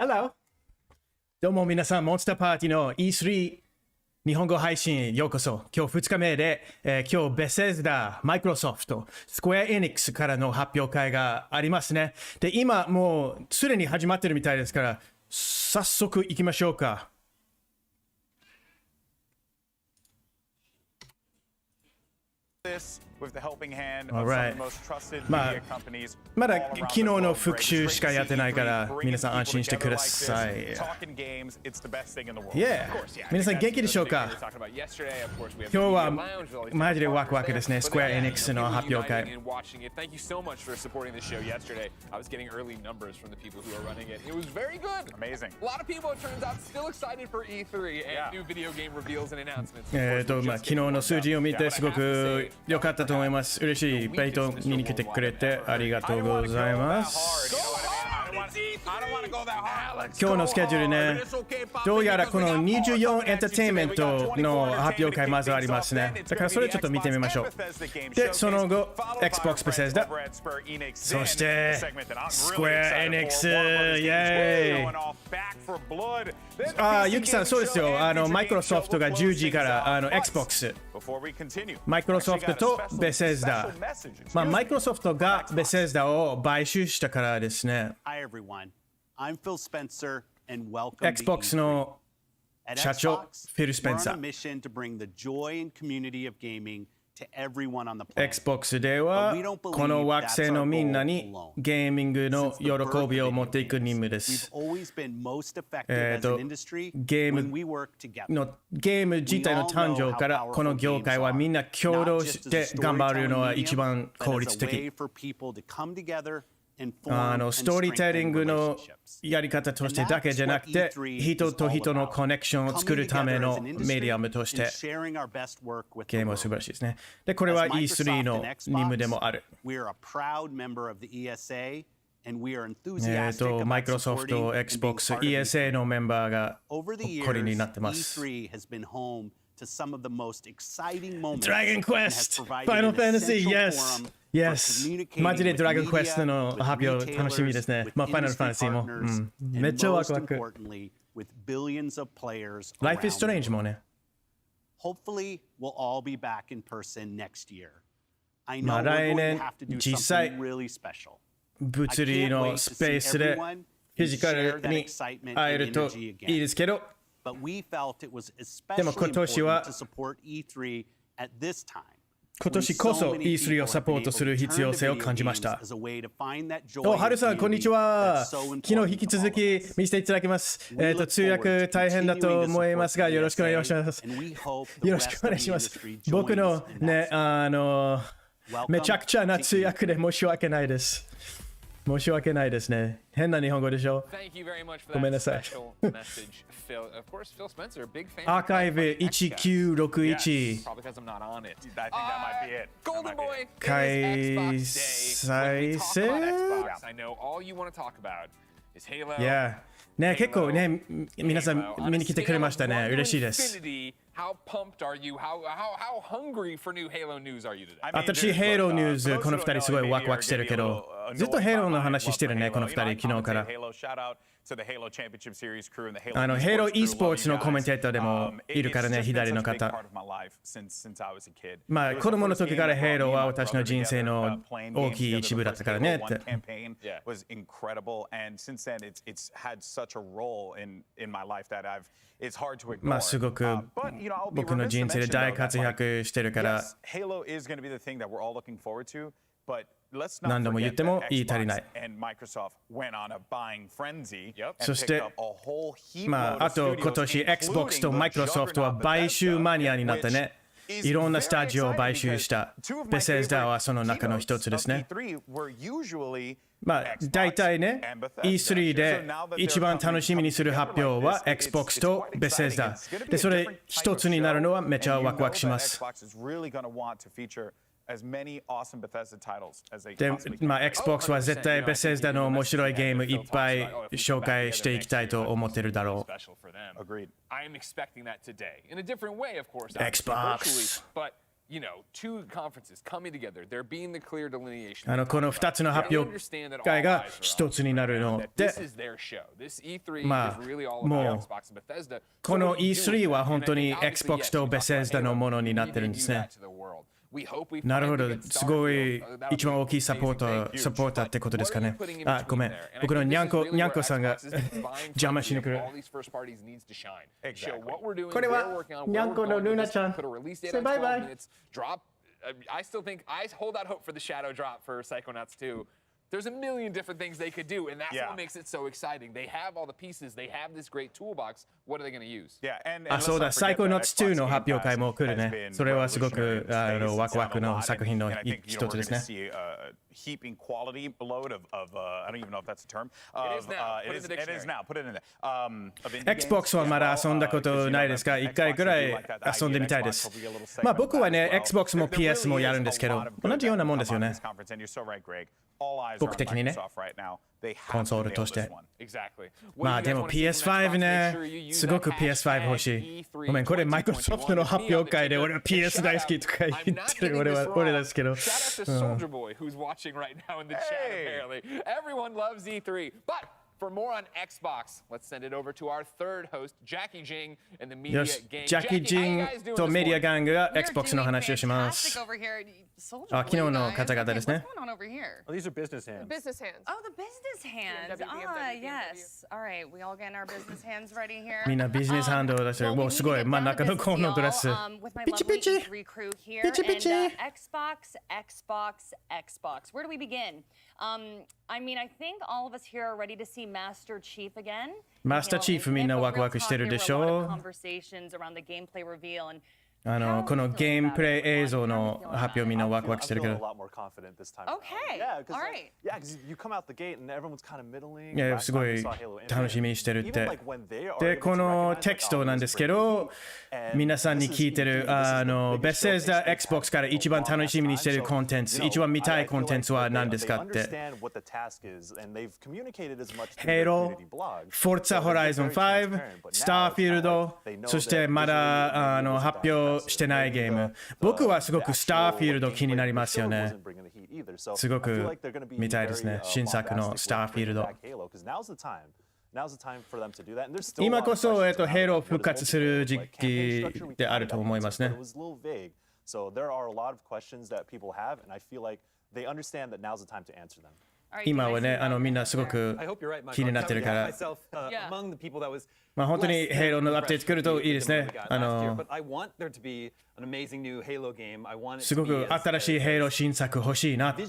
Hello! どうも皆さん、モンスターパーティーの E3 日本語配信へようこそ。今日2日目で、今日ベセスダ、マイクロソフト、スクエアエニクスからの発表会がありますね。で、今もうすでに始まってるみたいですから、早速行きましょうか。まだ昨日の復習しかやってないから皆さん安心してください。皆さん元気でしょうか？今日はマジでワクワクですね。スクエアエニックスの発表会。昨日の数字を見てすごく良かったと思います。嬉しい。ベイト見に来てくれてありがとうございます。今日のスケジュールね、どうやらこの24エンターテインメントの発表会まずありますね。だからそれちょっと見てみましょう。で、その後、Xbox ベセスダ、そしてスクエアエニックス、イェーイ。ユキさん、そうですよ。マイクロソフトが10時からXbox、マイクロソフトとベセスダ。マイクロソフトがベセスダを買収したからですね。Xbox の社長、フィル・スペンサー。Xbox では、この惑星のみんなにゲーミングの喜びを持っていく任務です。ゲーム自体の誕生から、この業界はみんな共同して頑張るのは一番効率的。ストーリーテリングのやり方としてだけじゃなくて、人と人のコネクションを作るためのメディアムとして、ゲームは素晴らしいですね。で、これは E3 の任務でもある。マイクロソフト、Xbox、ESA のメンバーが誇りになってます。Dragon Quest! Final Fantasy, yes! マジでドラゴンクエストの発表楽しみですね。ファイナルファンタジーも、めっちゃワクワク。ライフイズストレンジもね。来年、実際、物理のスペースでフィジカルに会えるといいですけど、でも今年は今年こそ E3 をサポートする必要性を感じました。ハルさん、こんにちは。昨日引き続き見せていただきます。通訳大変だと思いますが、よろしくお願いします。よろしくお願いします。僕のね、めちゃくちゃな通訳で申し訳ないです。申し訳ないですね。変な日本語でしょ。ごめんなさい。アーカイブ1961開催制ね、結構ね、皆さん見に来てくれましたね。嬉しいです。私、ヘイローニュース、この2人すごいワクワクしてるけど、ずっとヘイローの話してるね、この2人、昨日から。ヘイロー e スポーツのコメンテーターでもいるからね、左の方。子供の時からヘイローは私の人生の大きい一部だったからねって。すごく僕の人生で大活躍してるから、何度も言っても言い足りない。そして、あと今年 Xbox とマイクロソフトは買収マニアになってね、いろんなスタジオを買収した。ベセスダはその中の一つですね。大体ね、E3 で一番楽しみにする発表は Xbox とベセスダ。で、それ一つになるのはめちゃワクワクします。Xbox は絶対ベセスダの面白いゲームいっぱい紹介していきたいと思ってるだろう。Xbox この2つの発表会が一つになるので、まあ、もう、この E3 は本当に Xbox と Bethesda のものになってるんですね。なるほど、すごい一番大きいサポーターってことですかね。あ、ごめん。僕のにゃんこさんが邪魔しに来る。これはにゃんこのルナちゃん。バイバイ。I still think I hold out hope for the shadow drop for Psychonauts 2. There's a million different things they could do, and that's what makes it so exciting. They have all the pieces. They have this great toolbox. What are they going to use? あ、そうだ、Psychonauts 2の発表会も来るね。それはすごくワクワクの作品の一つですね。Heaping quality load of I don't even know if that's a term. It is now. Put it in there. Xbox はまだ遊んだことないですが、1回ぐらい遊んでみたいです。まあ僕はね、Xbox も PS もやるんですけど、同じようなもんですよね。僕的にね、コンソールとして。まあでも PS5 ね、すごく PS5 欲しい。ごめん、これマイクロソフトの発表会で俺は PS 大好きとか言ってる俺ですけど。Right now in the chat, apparently. Everyone loves E3. But for more on Xbox, let's send it over to our third host, Jackie Jing, and the Media Gang. Jackie Jing とメディアガングが Xbox の話をします。あ、昨日の方々ですね。These are business hands. Business hands. Oh, the business hands. Yes. All right, we all getting our business hands ready here. みんなビジネスハンドを出してる。もうすごい真ん中のこのドレス。ピチピチ。ピチピチ。Xbox. Where do we begin? I mean, I think all of us here are ready to see Master Chief again. Master Chief みんなワクワクしてるでしょう。このゲームプレイ映像の発表みんなワクワクしてるけど。いや、すごい楽しみにしてるって。で、このテキストなんですけど、皆さんに聞いてる、ベセスダ Xbox から一番楽しみにしてるコンテンツ、一番見たいコンテンツは何ですかって。Halo、Forza Horizon 5、Starfield、そしてまだ発表してないゲーム。僕はすごくスターフィールド気になりますよね。すごく見たいですね。新作のスターフィールド。今こそ、ヘイロー復活する時期であると思いますね。今はね、みんなすごく気になってるから。まあ本当にヘイローのアップデート来るといいですね。すごく新しいヘイロー新作欲しいなって。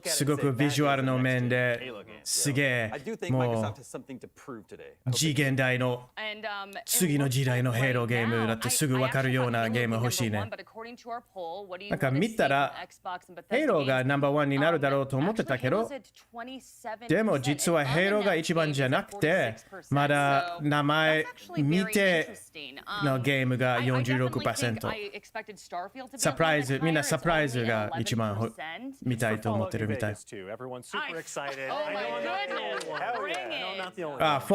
すごくビジュアルの面ですげえ、もう次元大の次の時代のヘイローゲームだってすぐ分かるようなゲーム欲しいね。なんか見たらヘイローがナンバーワンになるだろうと思ってたけど、でも実はヘイローが一番じゃなくて、まだ名前見てのゲームが46%。サプライズ、みんなサプライズが一番見たいと思ってるみたい。あ、フォ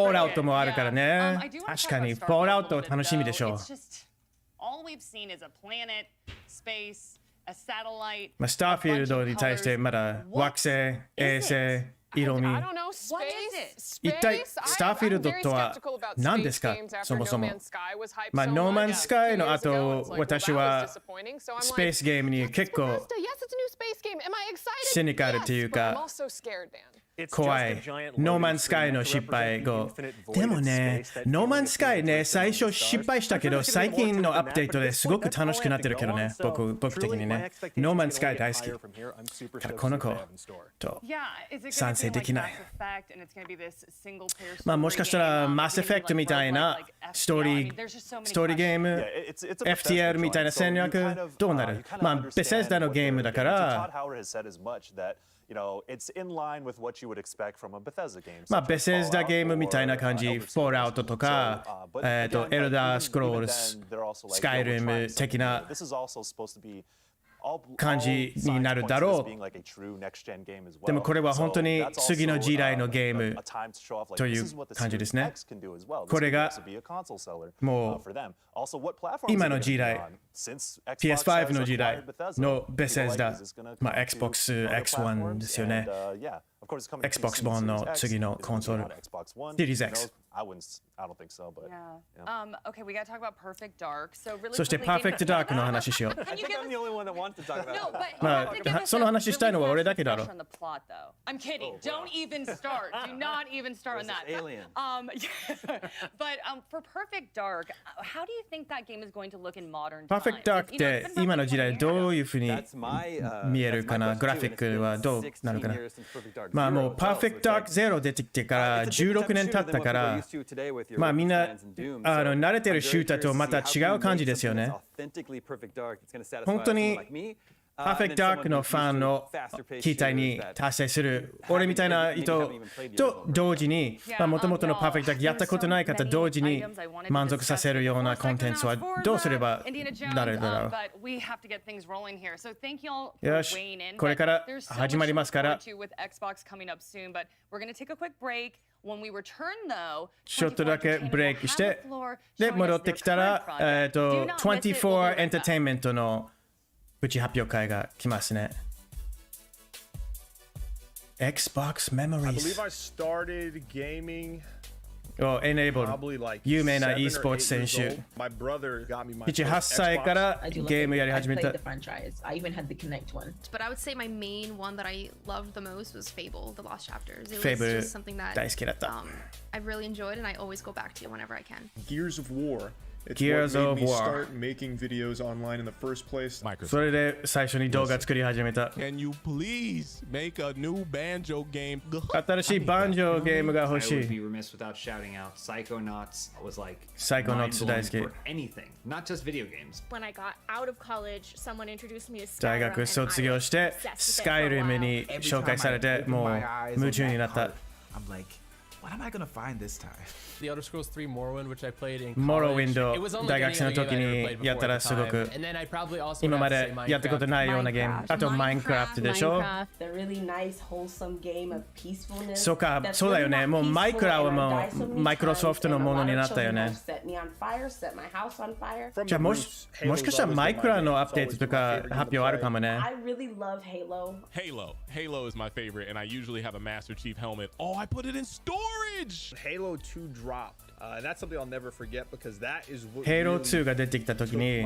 ールアウトもあるからね。確かに、フォールアウト楽しみでしょう。まあ、スターフィールドに対してまだ惑星、衛星、色味。一体スターフィールドとは何ですか、そもそも。まあ、ノーマンスカイの後、私はスペースゲームに結構シニカルというか怖い。ノーマンスカイの失敗後。でもね、ノーマンスカイね、最初失敗したけど、最近のアップデートですごく楽しくなってるけどね、僕的にね。ノーマンスカイ大好き。からこの子と賛成できない。まあもしかしたらマスエフェクトみたいなストーリーゲーム、FTL みたいな戦略、どうなる？まあベセスダのゲームだから、まあベセスダゲームみたいな感じ、フォールアウトとか、エルダースクロールズ、スカイリム的な感じになるだろう。でもこれは本当に次の時代のゲームという感じですね。これがもう今の時代、PS5 の時代のベセスダ、Xbox X1 ですよね。Xbox One の次のコンソール、Series X。Okay, we got to talk about Perfect Dark. So really そして Perfect Dark の話しよう。Can you give us... I'm the only one that wants to talk about No, it. but you ま have to give あ us その話したいのは俺だけだろ。 on the plot, though. I'm kidding. Don't even start. Do not even start on that. Alien. But for Perfect Dark, how do you think that game is going to look in modern times? Perfect Dark って今の時代どういうふうに That's my 見えるかな、グラフィックはどうなるかな。まあもう Perfect Dark Zero 出てきてから16年経ったから、まあみんな慣れてるシューターとまた違う感じですよね。本当にPerfect Dark のファンの期待に達成する俺みたいな人と同時に、もともとの Perfect Dark やったことない方同時に満足させるようなコンテンツはどうすればなるだろう。よし、これから始まりますから。ちょっとだけブレイクして、で、戻ってきたら、24 Entertainment のプチ発表会が来ますね。Xbox Memories。I believe I started gaming Enabled 有名な e スポーツ選手。7、8歳からゲームやり始めた。But I would say my main one that I loved the most was Fable, The Lost Chapters. It was just something that 大好きだった。I really enjoyed and I always go back to whenever I can. Gears of War. Gears of War。それで最初に動画作り始めた。新しいバンジョーゲームが欲しい。サイコノッツ大好き。大学卒業してスカイリムに紹介されてもう夢中になった。What am I gonna find this time? The Elder Scrolls 3 Morrowind, which I played in college. Morrowind 大学生の時にやったらすごく今までやったことないようなゲーム。あとマインクラフトでしょ。そうか、そうだよね。もうマイクラはもうマイクロソフトのものになったよね。じゃあもしかしたらマイクラのアップデートとか発表あるかもね。Halo is my favorite, and I usually have a Master Chief helmet. Oh, I put it in storage! Halo 2 dropped. And that's something I'll never forget because that is what Halo 2が出てきた時に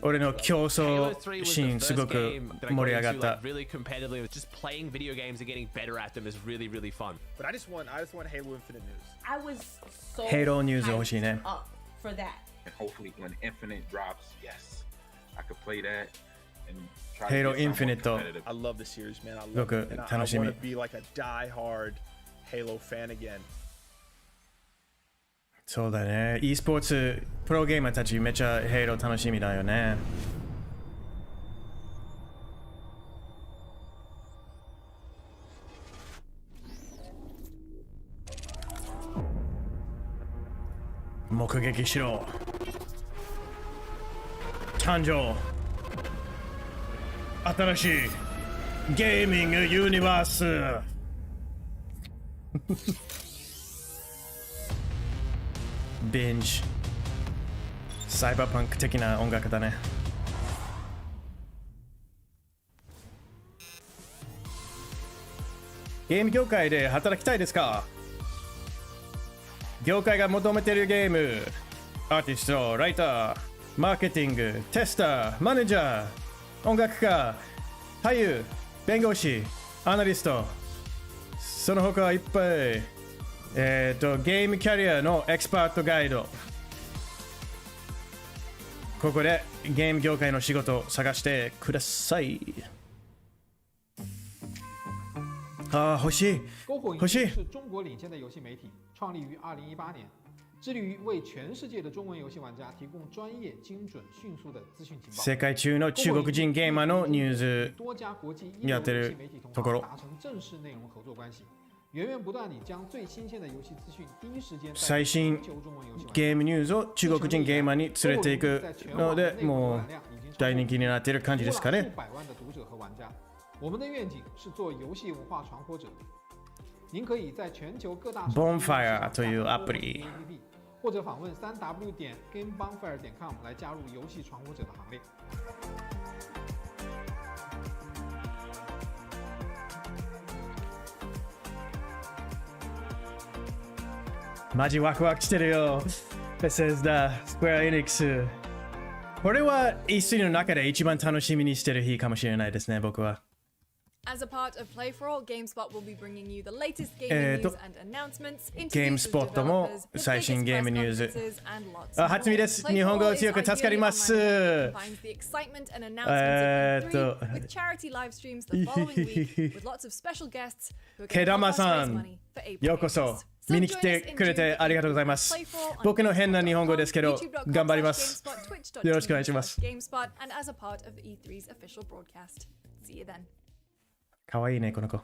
俺の競争シーンすごく盛り上がった。Really competitively, just playing video games and getting better at them is really, really fun. But I just want Halo Infinite news. I was so Halo news 欲しいね。For that. And hopefully when Infinite drops, yes, I could play that and Halo Infinite. I love the series, man. I love すごく it. And I 楽しみ。 want to be like a die-hard Halo fan again. そうだね。e スポーツプロゲーマーたちめちゃヘイロー楽しみだよね。目撃しろ。誕生。新しいゲーミングユニバース。ビンジ。サイバーパンク的な音楽だね。ゲーム業界で働きたいですか？業界が求めているゲーム、アーティスト、ライター、マーケティング、テスター、マネージャー、音楽家、俳優、弁護士、アナリスト、その他いっぱい。ゲームキャリアのエキスパートガイド。ここでゲーム業界の仕事を探してください。ああ、欲しい。欲しい。是中国领先的游戏媒体，创立于2018年，致力于为全世界的中文游戏玩家提供专业、精准、迅速的资讯情报。世界中の中国人ゲーマーのニュース多家国际やってるところ。达成正式内容合作关系。源源不断地将最新鲜的游戏资讯第一时间最新ゲームニュースを中国人ゲーマーに連れていくので、もう大人気になっている感じですかね。我们的愿景是做游戏文化传播者。您可以在全球各大 Bonfire というアプリ。或者访问3w.gamebonfire.com 来加入游戏传播者的行列。マジワクワクしてるよ。ベセスダ、スクエアエニクス。これはE3の中で一番楽しみにしてる日かもしれないですね、僕は。As a part of Play for All, GameSpot will be bringing you the latest gaming news and announcements, interviews with GameSpot も developers, the 最 biggest 新ゲーム press ニュース。 conferences, and lots 初見です。 more. 日本語 Play for All 強く is 助かり ideally ま online す。 that combines the excitement and announcements of E3 with charity live streams the following week with lots of special guests who are going to help us raise money for Aid ようこそ。見に来てくれてありがとうございます。僕の変な日本語ですけど、頑張ります。よろしくお願いします。GameSpot and as a part of E3's official broadcast. See you then. かわいいね、この子。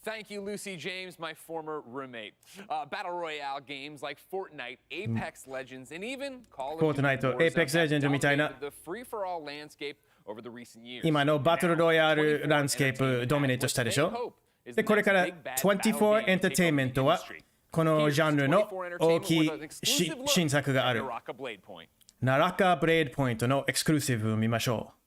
Thank you, Lucy James, my former roommate. Battle Royale games like Fortnite, Apex Legends, and even Call of Duty Fortnite、Apex Legends みたいな。the free-for-all landscape over the recent years. 今のバトルロイヤルランスケープドミネートしたでしょ。で、これから24エンターテインメントはこのジャンルの大きい新作がある。NARAKA ブレードポイントのエクスクルーシブを見ましょう。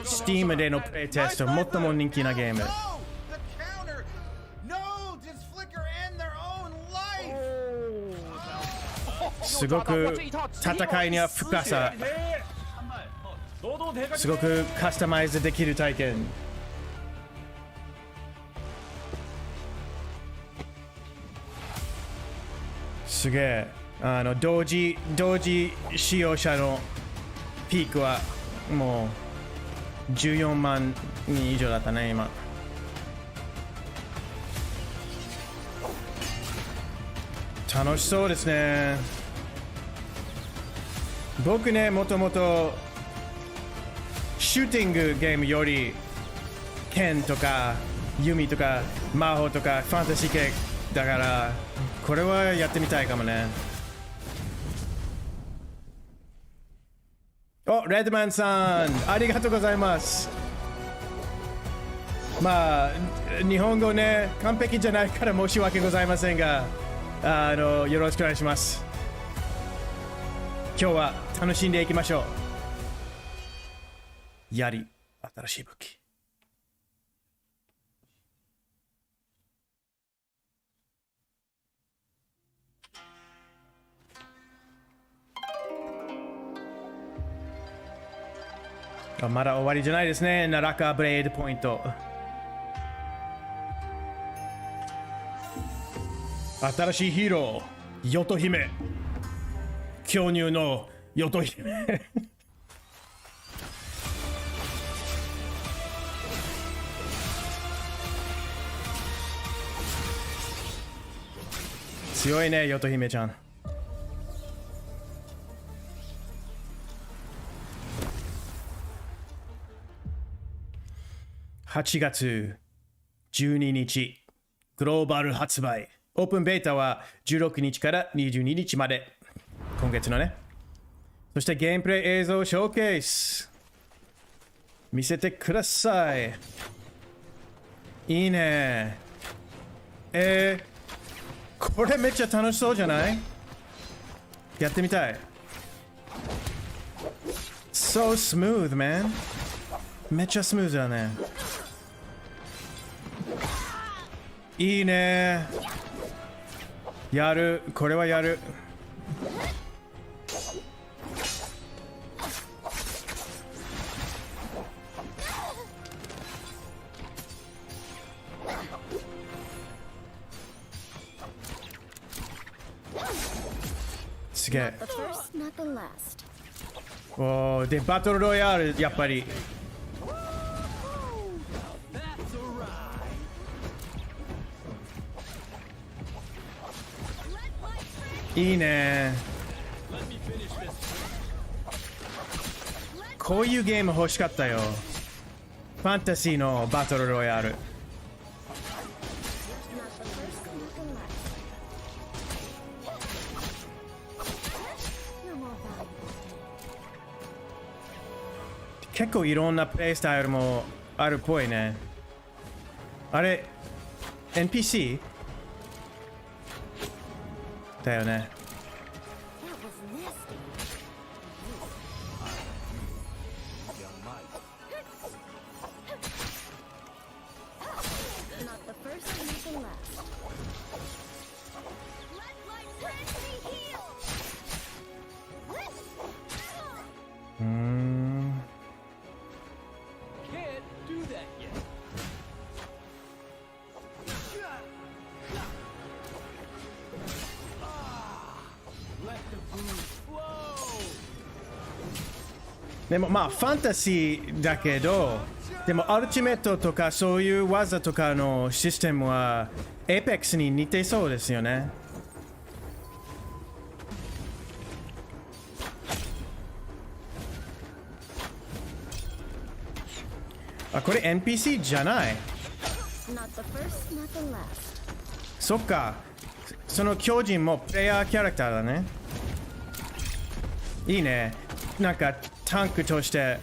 Steam でのプレイテスト、最も人気なゲーム。すごく戦いには深さ、すごくカスタマイズできる体験。すげえ。同時使用者のピークはもう14万人以上だったね、今。楽しそうですね。僕ね、もともとシューティングゲームより剣とか弓とか魔法とかファンタジー系だから、これはやってみたいかもね。お、レッドマンさん、ありがとうございます。まあ、日本語ね、完璧じゃないから申し訳ございませんが、よろしくお願いします。今日は楽しんでいきましょう。槍、新しい武器。まだ終わりじゃないですね。NARAKAブレードポイント。新しいヒーロー、ヨト姫。巨乳のヨト姫。強いね、ヨト姫ちゃん。8月12日、グローバル発売。オープンベータは16日から22日まで。今月のね。そしてゲームプレイ映像ショーケース。見せてください。いいね。これめっちゃ楽しそうじゃない？やってみたい。So smooth, man. めっちゃスムーズだね。いいね。やる。これはやる。すげえ。おー、で、バトルロイヤル、やっぱり。いいね。こういうゲーム欲しかったよ。ファンタジーのバトルロイヤル。結構いろんなプレイスタイルもあるっぽいね。あれ NPC だよね。でもまあファンタジーだけど、でもアルティメットとかそういう技とかのシステムはエイペックスに似てそうですよね。あ、これ NPC じゃない。そっか、その巨人もプレイヤーキャラクターだね。いいね。なんかタンクとして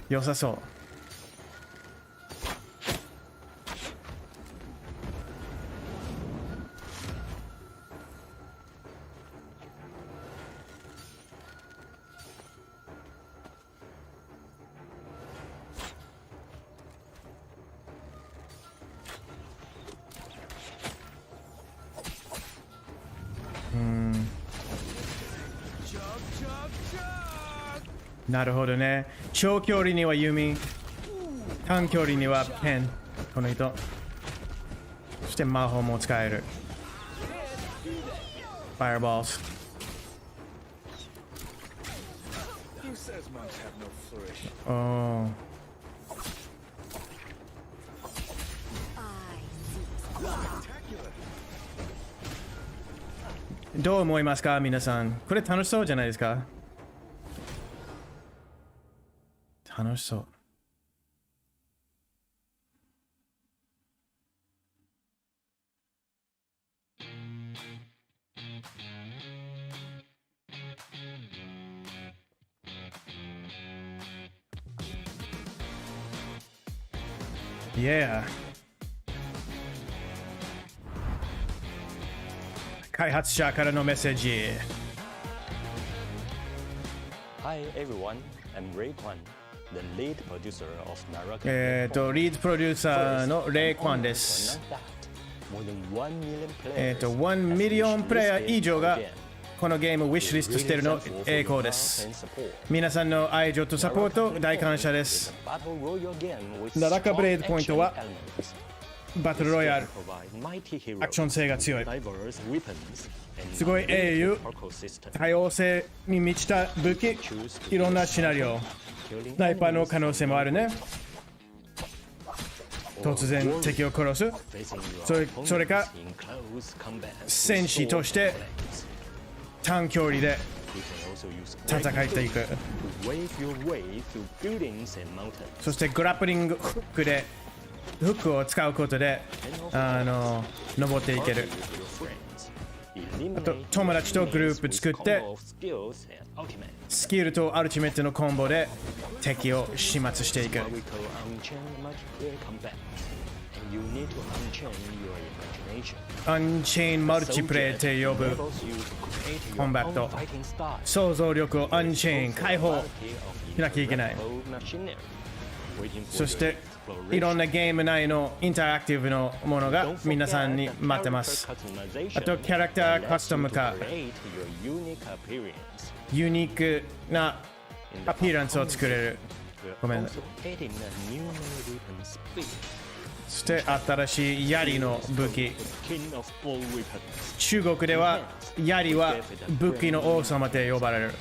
良さそう。なるほどね。長距離には弓、短距離にはペン、この人。そして魔法も使える。Fireballs。おー。どう思いますか皆さん。これ楽しそうじゃないですか。楽しそう。Yeah。開発者からのメッセージ。Hi everyone, I'm Ray Kwan.The lead producer of NARAKA. リードプロデューサーのレイ・クワンです。1ミリオンプレイヤー以上がこのゲームをウィッシュリストしているの栄光です。皆さんの愛情とサポート大感謝です。NARAKAブレードポイントはバトルロイヤル、アクション性が強い、すごい英雄、多様性に満ちた武器、いろんなシナリオ、スナイパーの可能性もあるね。突然敵を殺す、それか戦士として短距離で戦っていく。そしてグラップリングフックでフックを使うことで登っていける。あと友達とグループ作ってスキルとアルティメットのコンボで敵を始末していく。アンチェインマルチプレイって呼ぶコンバット。想像力をアンチェイン解放しなきゃいけない。そしていろんなゲーム内のインタラクティブのものが皆さんに待ってます。あとキャラクターカスタム化、ユニークなアピーランスを作れる。ごめんなさい。そして新しい槍の武器。中国では槍は武器の王様と呼ばれる。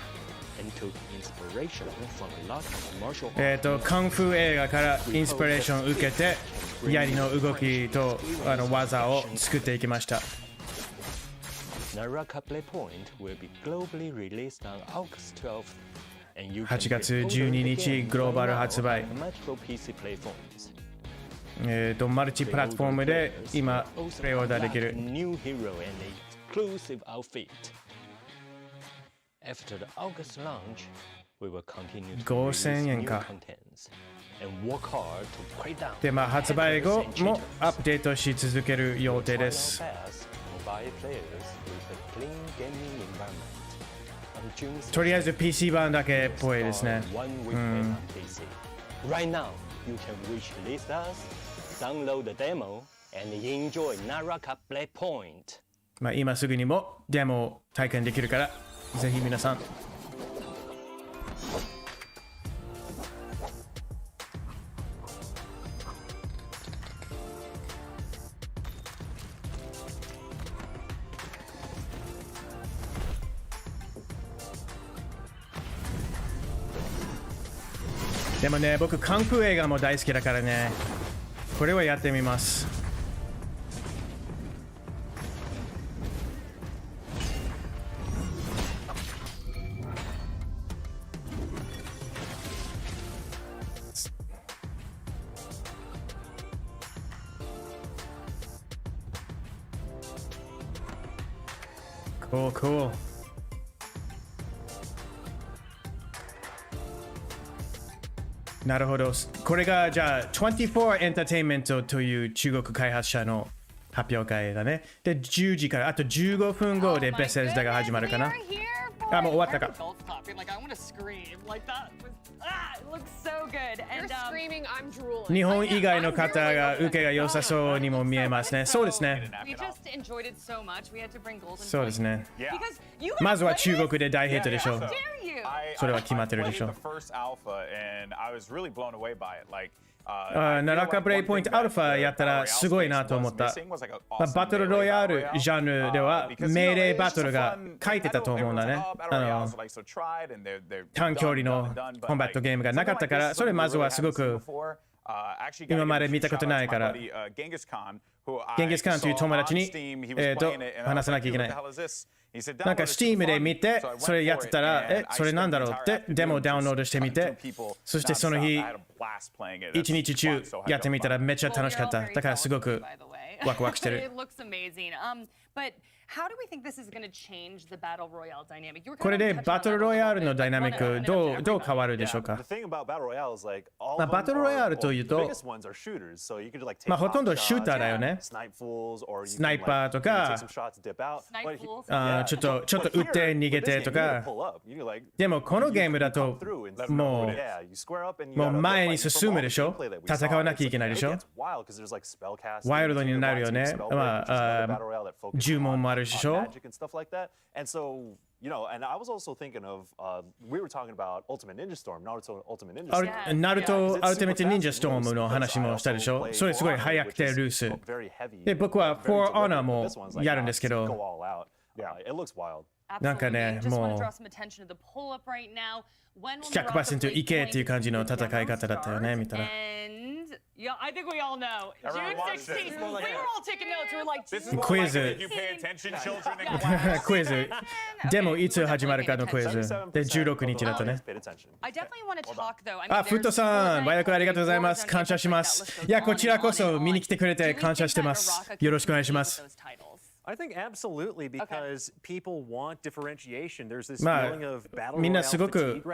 カンフー映画からインスピレーションを受けて槍の動きと技を作っていきました。NARAKA BLADEPOINT will be globally released on August 12th, and you 8月12日グローバル発売。multiple PC platforms. マルチプラットフォームで今プレイオーダーできる。New hero and exclusive outfit. After the August launch, we will continue to release new contents and work hard to break down. で、発売後もアップデートし続ける予定です。とりあえず PC 版だけっぽいですね。Right now, you can wish list us, download the demo, and enjoy NARAKA BLADEPOINT. 今すぐにもデモを体験できるから、ぜひ皆さん。でもね、僕カンフー映画も大好きだからね、これはやってみます。Cool. なるほど。これがじゃあ24エンターテインメントという中国開発者の発表会だね。で、10時からあと15分後でベセスダが始まるかな。あ、もう終わったか。日本以外の方が受けが良さそうにも見えますね。そうですね。そうですね。まずは中国で大ヒットでしょう。それは決まってるでしょう。NARAKA BLADEPOINT アルファやったらすごいなと思った。バトルロイヤルジャンルでは命令バトルが書いてたと思うんだね。短距離のコンバットゲームがなかったから、それまずはすごく今まで見たことないから、ゲンギスカンという友達に話さなきゃいけない。なんか Steam で見て、それやってたら、それなんだろうってデモをダウンロードしてみて、そしてその日、一日中やってみたらめっちゃ楽しかった。だからすごくワクワクしてる。これでバトルロイヤルのダイナミックどう変わるでしょうか。バトルロイヤルというと、ほとんどシューターだよね。スナイパーとか、ちょっと撃って逃げてとか。でもこのゲームだともう前に進むでしょ。戦わなきゃいけないでしょ。ワイルドになるよね。呪文もあるでしょ。ナルトアルティメット忍者ストームの話もしたでしょ。それすごい速くてルース。で、僕は For Honor もやるんですけど、なんかね、もう 100% いけっていう感じの戦い方だったよね、見たら。Yeah, I think we all know. June 16th. We were all taking notes. We were like,クイズ。クイズ。でもいつ始まるかのクイズ。で、16日だったね。あ、フットさん、和訳ありがとうございます。感謝します。いや、こちらこそ見に来てくれて感謝してます。よろしくお願いします。I think absolutely because people want differentiation. There's this feeling of battle みんなすごく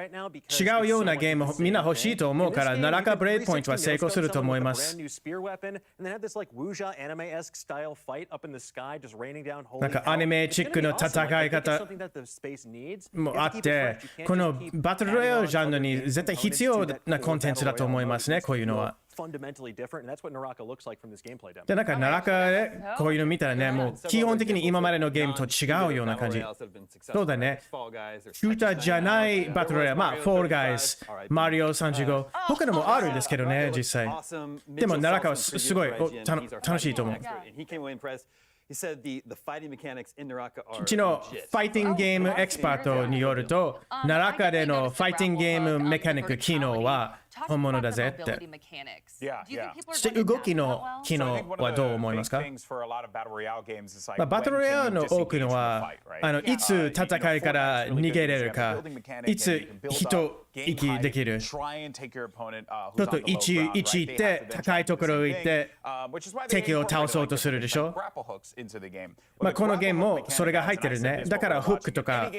違うようなゲームをみんな欲しいと思うから、NARAKA BLADEPOINT は成功すると思います。なんかアニメチックの戦い方もあって、このバトルロイヤルジャンルに絶対必要なコンテンツだと思いますね、こういうのは。で、なんかNARAKAでこういうの見たらね、もう基本的に今までのゲームと違うような感じ。そうだね。シューターじゃないバトルロイヤル、フォールガイズ、マリオ35、他のもあるんですけどね、実際。でもNARAKAはすごい楽しいと思う。うちのファイティングゲームエキスパートによると、NARAKAでのファイティングゲームメカニック機能は本物だぜって。そして動きの機能はどう思いますか？バトルロイヤルの多くのは、いつ戦いから逃げれるか、いつ一息できる。ちょっと位置行って、高いところ行って、敵を倒そうとするでしょ。このゲームもそれが入ってるね。だからフックとか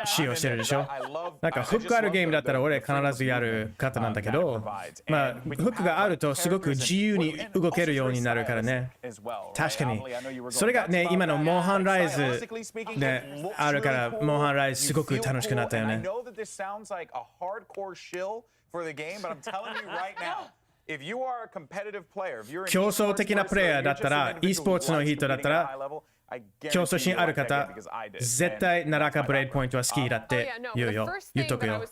使用してるでしょ。なんかフックあるゲームだったら俺必ずやる方なんだけど、フックがあるとすごく自由に動けるようになるからね。確かに。それがね、今のモンハンライズであるから、モンハンライズすごく楽しくなったよね。競争的なプレイヤーだったら、e スポーツの人だったら、競争心ある方、絶対NARAKAブレードポイントは好きだって言うよ。言っとくよ。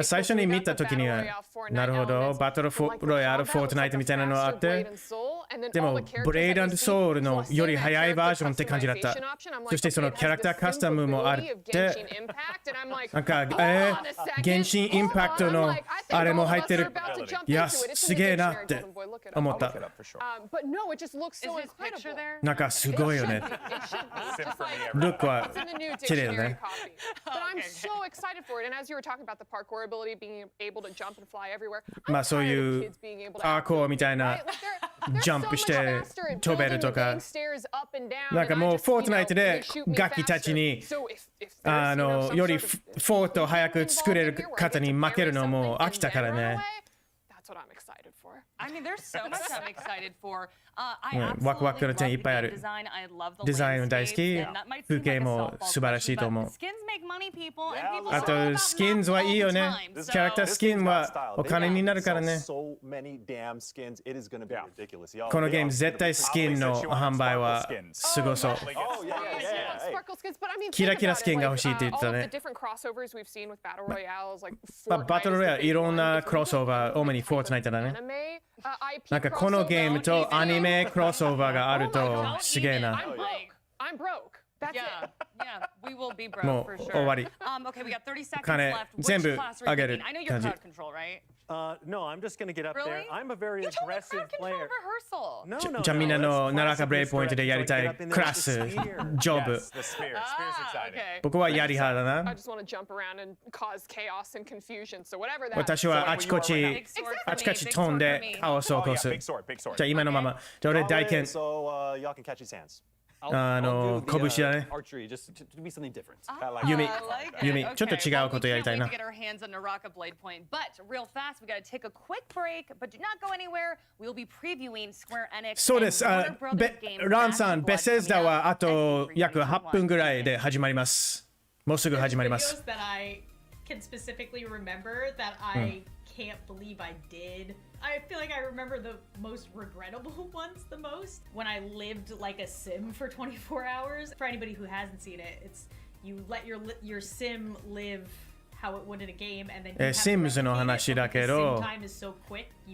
最初に見たときには、なるほど、バトルロイヤル、フォートナイトみたいなのがあって、でも、ブレイド&ソウルのより早いバージョンって感じだった。そしてそのキャラクターカスタムもあって、なんか、原神インパクトのあれも入ってる。いや、すげえなって思った。なんかすごいよね。ルックは綺麗だね。まあそういうアーコーみたいなジャンプして飛べるとか、なんかもうフォートナイトでガキたちによりフォートを早く作れる方に負けるのも飽きたからね。ワクワクの点いっぱいある。デザイン大好き。風景も素晴らしいと思う。あと、スキンズはいいよね。キャラクタースキンはお金になるからね。このゲーム絶対スキンの販売はすごそう。キラキラスキンが欲しいって言ってたね。バトルロイヤルいろんなクロスオーバー、主にフォートナイトだね。なんかこのゲームとアニメクロスオーバーがあるとすげえな。もう終わり。金全部あげる感じ。No, I'm just going to get up there. I'm a very aggressive player. じゃあみんなのNARAKAブレイドポイントでやりたいクラス、ジョブ。僕はやり派だな。私はあちこち飛んでカオスを起こす。じゃあ今のまま。じゃあ俺大剣。拳だね。弓。ちょっと違うことやりたいな。そうです。ランさん、ベセスダはあと約8分ぐらいで始まります。もうすぐ始まります。Can't believe I did. I feel like I remember the most regrettable ones the most. When I lived like a sim for 24 hours. For anybody who hasn't seen it, it's you let your sim live how it would in a game and then Sims の話だけど、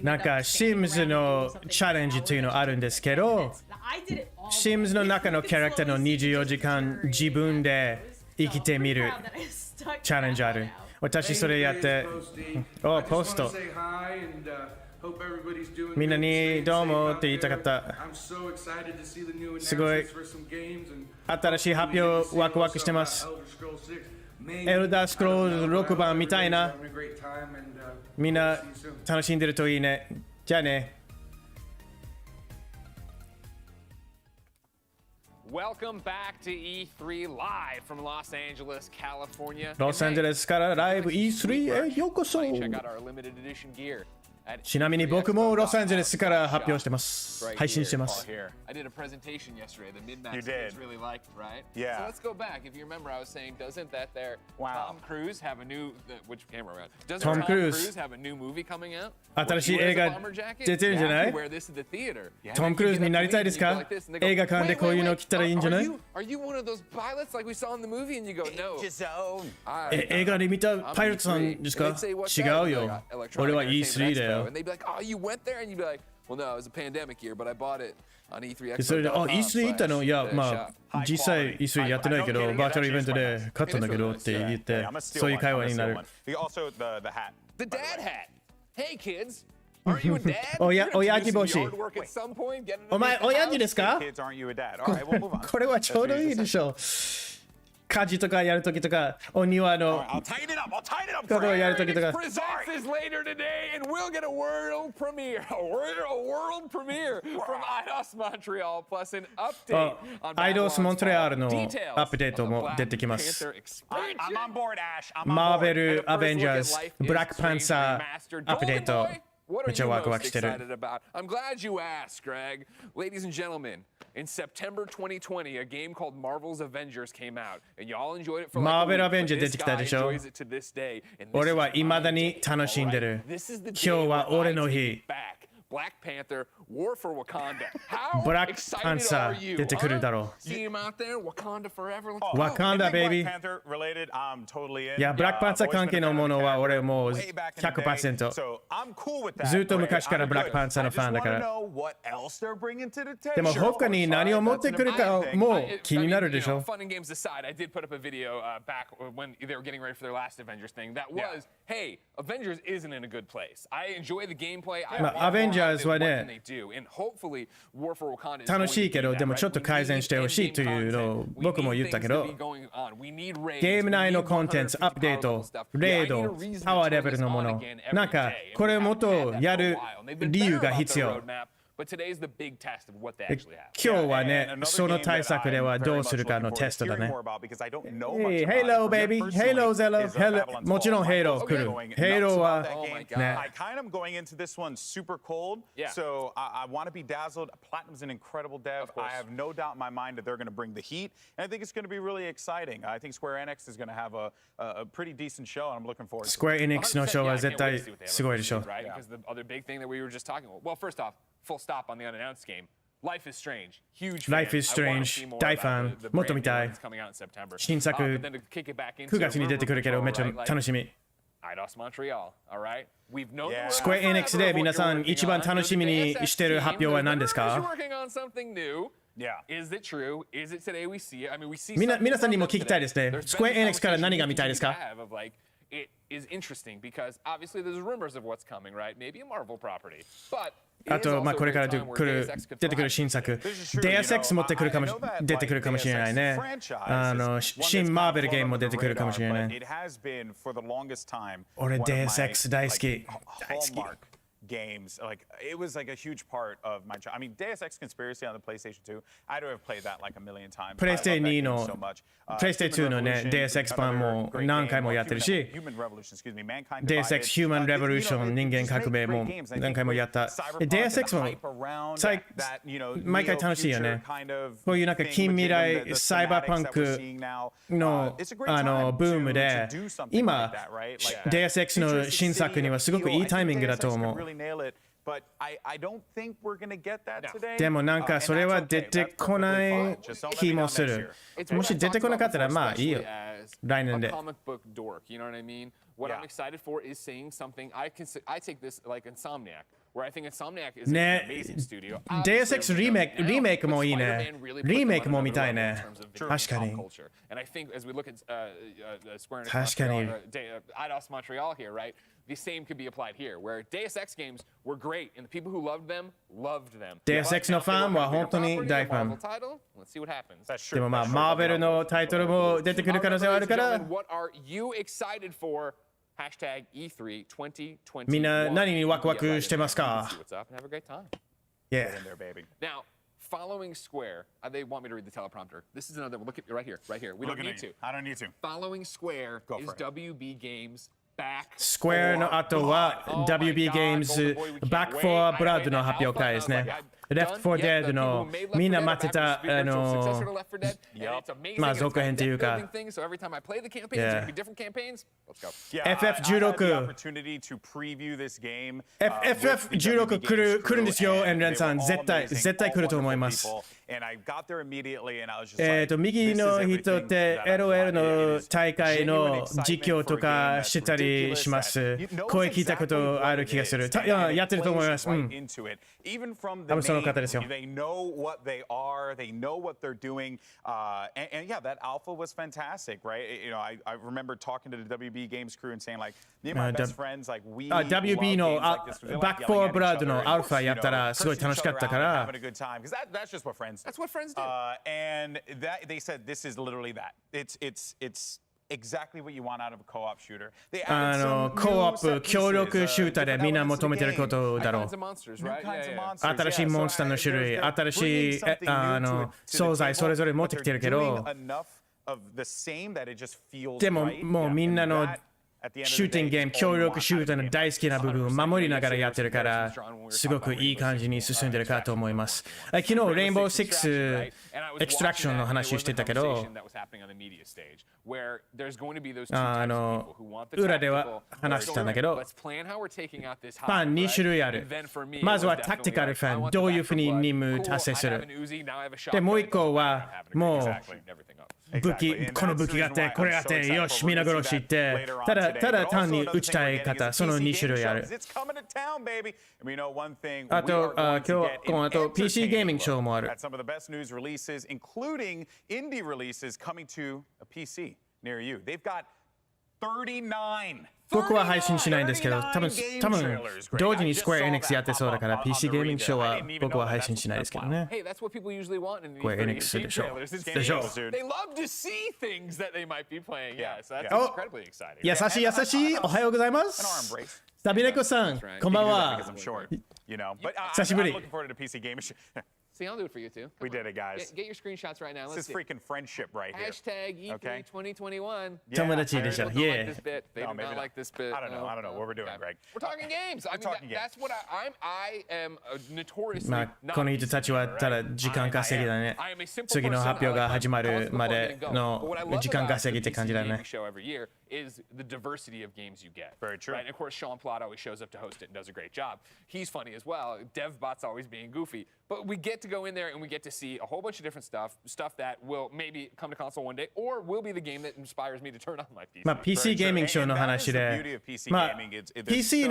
なんか Sims のチャレンジというのあるんですけど、Sims の中のキャラクターの24時間自分で生きてみるチャレンジある。私それやって、ポスト。みんなにどうもって言いたかった。すごい。新しい発表ワクワクしてます。エルダースクロール6番みたいな。みんな楽しんでるといいね。じゃあね。Welcome back to E3 live from Los Angeles, California. ロサンゼルスからライブ E3 へようこそ。ちなみに僕もロサンゼルスから発表してます。配信してます。I did a presentation yesterday. The mid-max kids really liked, right? Yeah. So let's go back. If you remember, I was saying, doesn't that there Tom Cruise have a new which camera around? Doesn't Tom Cruise have a new movie coming out? 新しい映画出てるんじゃない？トム・クルーズになりたいですか？映画館でこういうの着たらいいんじゃない？ Are you one of those pilots like we saw in the movie and you go, no. 映画で見たパイロットさんですか？違うよ。俺は E3 だよ。And they'd be like, oh, you went there? And you'd be like, Well, no, it was a pandemic year, but I bought it on E3. それで、E3 行ったの？いや、まあ、実際 E3 やってないけど、バーチャルイベントで買ったんだけどって言って、そういう会話になる。Also, the hat. The dad hat. Hey, kids. Aren't you a dad? 親父帽子。お前、親父ですか？これはちょうどいいでしょう。家事とかやるときとか、お庭のことをやるときとか。Presents is later today, and we'll get a world premiere from IDOS Montreal, plus an update on アイドスモントレアルのアップデートも出てきます。マーベル、アベンジャーズ、ブラックパンサーアップデート。What are you most excited about? I'm glad you asked, Greg. Ladies and gentlemen, in September 2020, a game called Marvel's Avengers came out, and y'all enjoyed it for like a week, but this guy enjoys it to this day. 俺は未だに楽しんでる。今日は俺の日。Black Panther, War for Wakanda. How ブラックパンサー出てくるだろう。See him out there, Wakanda forever. Wakanda, baby. いや、ブラックパンサー関係のものは俺もう 100%。ずっと昔からブラックパンサーのファンだから。でも他に何を持ってくるかも気になるでしょ。Fun and games aside, I did put up a video back when they were getting ready for their last Avengers thing. That was, hey, Avengers isn't in a good place. I enjoy the gameplay. アベンジャーズはね、楽しいけど、でもちょっと改善してほしいというのを僕も言ったけど、ゲーム内のコンテンツ、アップデート、レード、パワーレベルのもの、なんかこれをもっとやる理由が必要。今日はね、その対策ではどうするかのテストだね。Halo, baby! Halo, Zello! もちろん Halo 来る。Halo はね。I kind of going into this one super cold, so I want to be dazzled. Platinum's an incredible dev. I have no doubt in my mind that they're going to bring the heat, and I think it's going to be really exciting. I think Square Enix is going to have a pretty decent show, and I'm looking forward to it. Square Enix のショーは絶対すごいでしょ。Because the other big thing that we were just talking about. Well, first off, full stop on the unannounced game. Life is Strange. Huge fan. Life is Strange. 大ファン。もっと見たい。新作9月に出てくるけどめっちゃ楽しみ。IDOS Montreal. All right. We've known Square Enix で皆さん一番楽しみにしてる発表は何ですか？ working on something new. Yeah. Is it true? Is it today we see it? I mean, we see 皆さんにも聞きたいですね。Square Enix から何が見たいですか？ It is interesting because obviously there's rumors of what's coming, right? Maybe a Marvel property. But あと、まあ、これから出てくる新作、Deus Ex 持ってくるかも出てくるかもしれないね。新マーベルゲームも出てくるかもしれない。俺、Deus Ex 大好き。大好き。Games like it was like a huge part of my I mean Deus Ex Conspiracy on the PlayStation 2 I'd have played that like a million times PlayStation 2の PlayStation 2のね Deus Ex 版も何回もやってるし Deus Ex Human Revolution 人間革命も何回もやった Deus Ex も毎回楽しいよねこういうなんか近未来サイバーパンクのブームで今 Deus Ex の新作にはすごくいいタイミングだと思うでもなんかそれは出てこない気もする。もし出てこなかったらまあいいよ。来年で。What I'm excited for is seeing something. I take this like Insomniac, where I think Insomniac is an amazing studio. Deus Ex リメイクもいいね。リメイクも見たいね。確かに。And I think as we look at Square Enix 確かに。IDOS Montreal here, right? The same could be applied here, where Deus Ex games were great, and the people who loved them loved them. Deus Ex のファンは本当に大ファン。Let's see what happens. でもまあマーベルのタイトルも出てくる可能性はあるから。What are you excited for? Hashtag E3 2020. みんな何にワクワクしてますか？ Have a great time. Yeah. Now, following Square, they want me to read the teleprompter. This is another. Look at right here, right here. We don't need to. I don't need to. Following Square is WB Games. Square の後は WB Games Back for Blood の発表会ですね。Left 4 Dead のみんな待ってたまあ続編というか FF16 来るんですよ、エンレンさん。絶対来ると思います。右の人って LOL の大会の実況とかしたりします。声聞いたことある気がする。やってると思います。多分その方ですよ。They know what they are. They know what they're doing. And yeah, that alpha was fantastic, right? You know, I remember talking to the WB Games crew and saying like, me and my best friends, like we WB のバックフォーブラッドのアルファやったらすごい楽しかったから。Having a good time because that's just what friends do. That's what friends do. And that they said this is literally that. It's.Exactly what you want out of a co-op shooter. コーアップ協力シューターでみんな求めてることだろう。新しいモンスターの種類、新しい惣菜それぞれ持ってきてるけど、でももうみんなのシューティングゲーム、協力シューターの大好きな部分を守りながらやってるから、すごくいい感じに進んでるかと思います。昨日、レインボー6エクストラクションの話してたけど、裏では話したんだけど、ファン2種類ある。まずはタクティカルファン、どういうふうに任務達成する。で、もう一個は、もう、武器、この武器があって、これがあって、よし、皆殺しって、ただ単に撃ちたい方、その2種類ある。あと、今日、この後、PC ゲーミングショーもある。including indie releases coming to a PC near you. They've got 39. 僕は配信しないんですけど、多分同時にスクエアエニクスやってそうだから PC ゲーミングショーは僕は配信しないですけどね。スクエアエニクスでしょ。でしょ。優しい。おはようございます。サビネコさん、こんばんは。久しぶり。See, I'll do it for you too. We did it, guys. Get your screenshots right now. This is freaking friendship right here. Hashtag E3 2021. 友達でしょ。Yeah. They do not like this bit. I don't know what we're doing, Greg. We're talking games. I mean, that's what I am notoriously. まあ、この人たちはただ時間稼ぎだね。次の発表が始まるまでの時間稼ぎって感じだね。Is the diversity of games you get. Very true. Right? And of course, Sean Plott always shows up to host it and does a great job. He's funny as well. DevBot's always being goofy. But we get to go in there and we get to see a whole bunch of different stuff that will maybe come to console one day, or will be the game that inspires me to turn on my PC. まあ PC ゲーミングショーの話で、まあ PC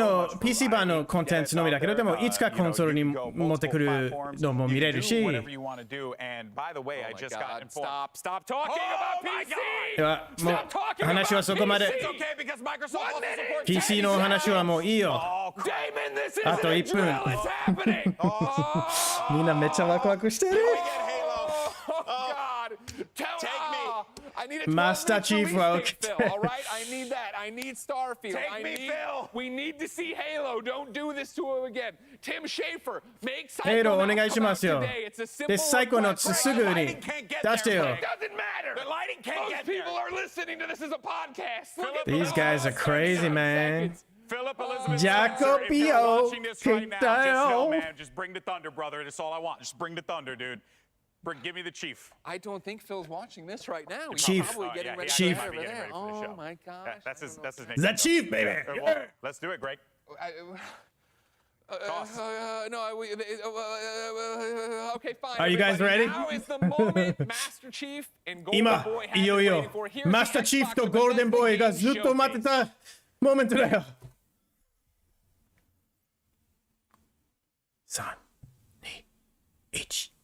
版のコンテンツのみだけど、でもいつかコンソールに持ってくるのも見れるし。Whatever you want to do. And by the way, I just got informed. Stop talking about PC. ではもう話はそこまで。PC の話はもういいよ。あと1分。みんなめっちゃワクワクしてる。Master Chiefは All right, I need that. I need Starfield. We need to see Halo. Don't do this to him again. Tim Schafer, make Halo お願いしますよ。で、最高のすぐに出してよ。It doesn't matter. The lighting can't get there. Most people are listening to this as a podcast. These guys are crazy, man. Philip Elizabeth, Jacopio, just bring the thunder, brother. That's all I want. Just bring the thunder, dude. Give me the chief. I don't think Phil's watching this right now. He's Chief. probably getting ready Chief. over there. Oh my gosh. That's his name. The Chief, baby. Let's do it, Greg. Okay, fine. Are you guys ready? Now is the moment, Master Chief and Golden 今 Boy have いよい been よ waiting for. Here's マスターチーフとゴールデンボーイがずっと待ってたモーメントだよ。3、2、1。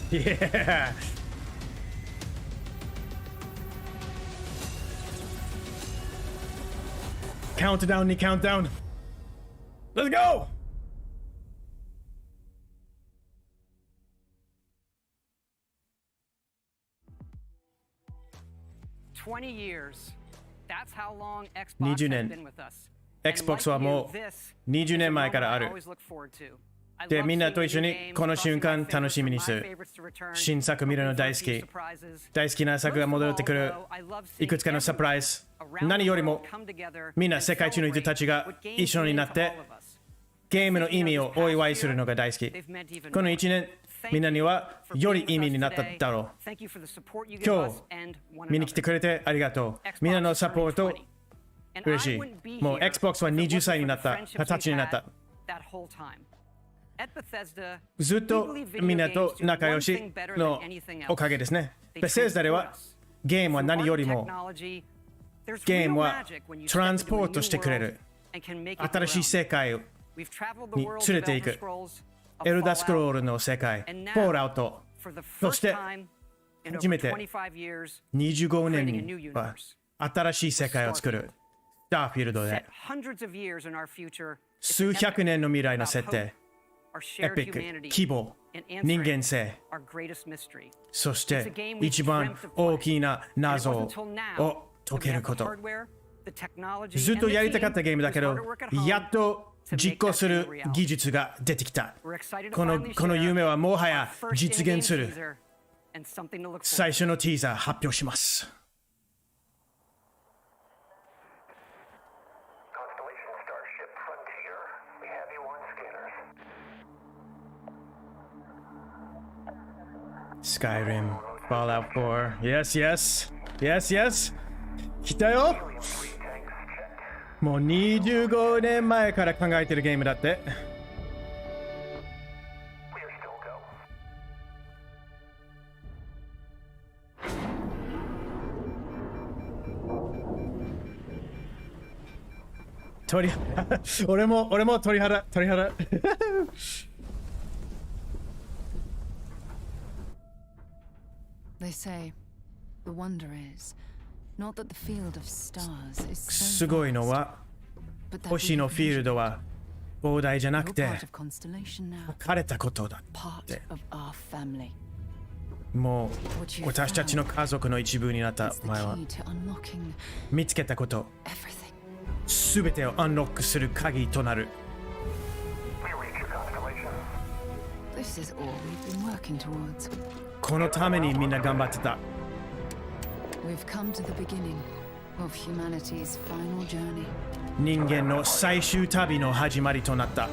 Yeah! Countdown に countdown! Let's go! $20 年。Xbox はもう20年前からある。で、みんなと一緒にこの瞬間楽しみにする。新作見るの大好き。大好きな作が戻ってくる。いくつかのサプライズ。何よりも、みんな世界中の人たちが一緒になって、ゲームの意味をお祝いするのが大好き。この1年、みんなにはより意味になっただろう。今日、見に来てくれてありがとう。みんなのサポート、嬉しい。もう Xbox は20歳になった、20歳になった。ずっとみんなと仲良しのおかげですね。ベセスダではゲームは何よりもゲームはトランスポートしてくれる。新しい世界に連れていく。エルダースクロールの世界、フォールアウト。そして初めて25年には新しい世界を作る。スターフィールドで数百年の未来の設定。エピック、規模、人間性、そして一番大きな謎を解けること。ずっとやりたかったゲームだけど、やっと実行する技術が出てきた。この夢はもはや実現する。最初のティーザー発表します。Skyrim, Fallout 4. Yes, yes. Yes, yes. 来たよ。もう25年前から考えてるゲームだって。俺も鳥肌。They say the wonder is not that the field of stars is so すごいのは星のフィールドは膨大じゃなくて書かれたことだってもう私たちの家族の一部になったお前は見つけたことすべてをアンロックする鍵となる。 This is all we've been working towards. このためにみんな頑張ってた。We've come to the beginning of humanity's final journey. 人間の最終旅の始まりとなった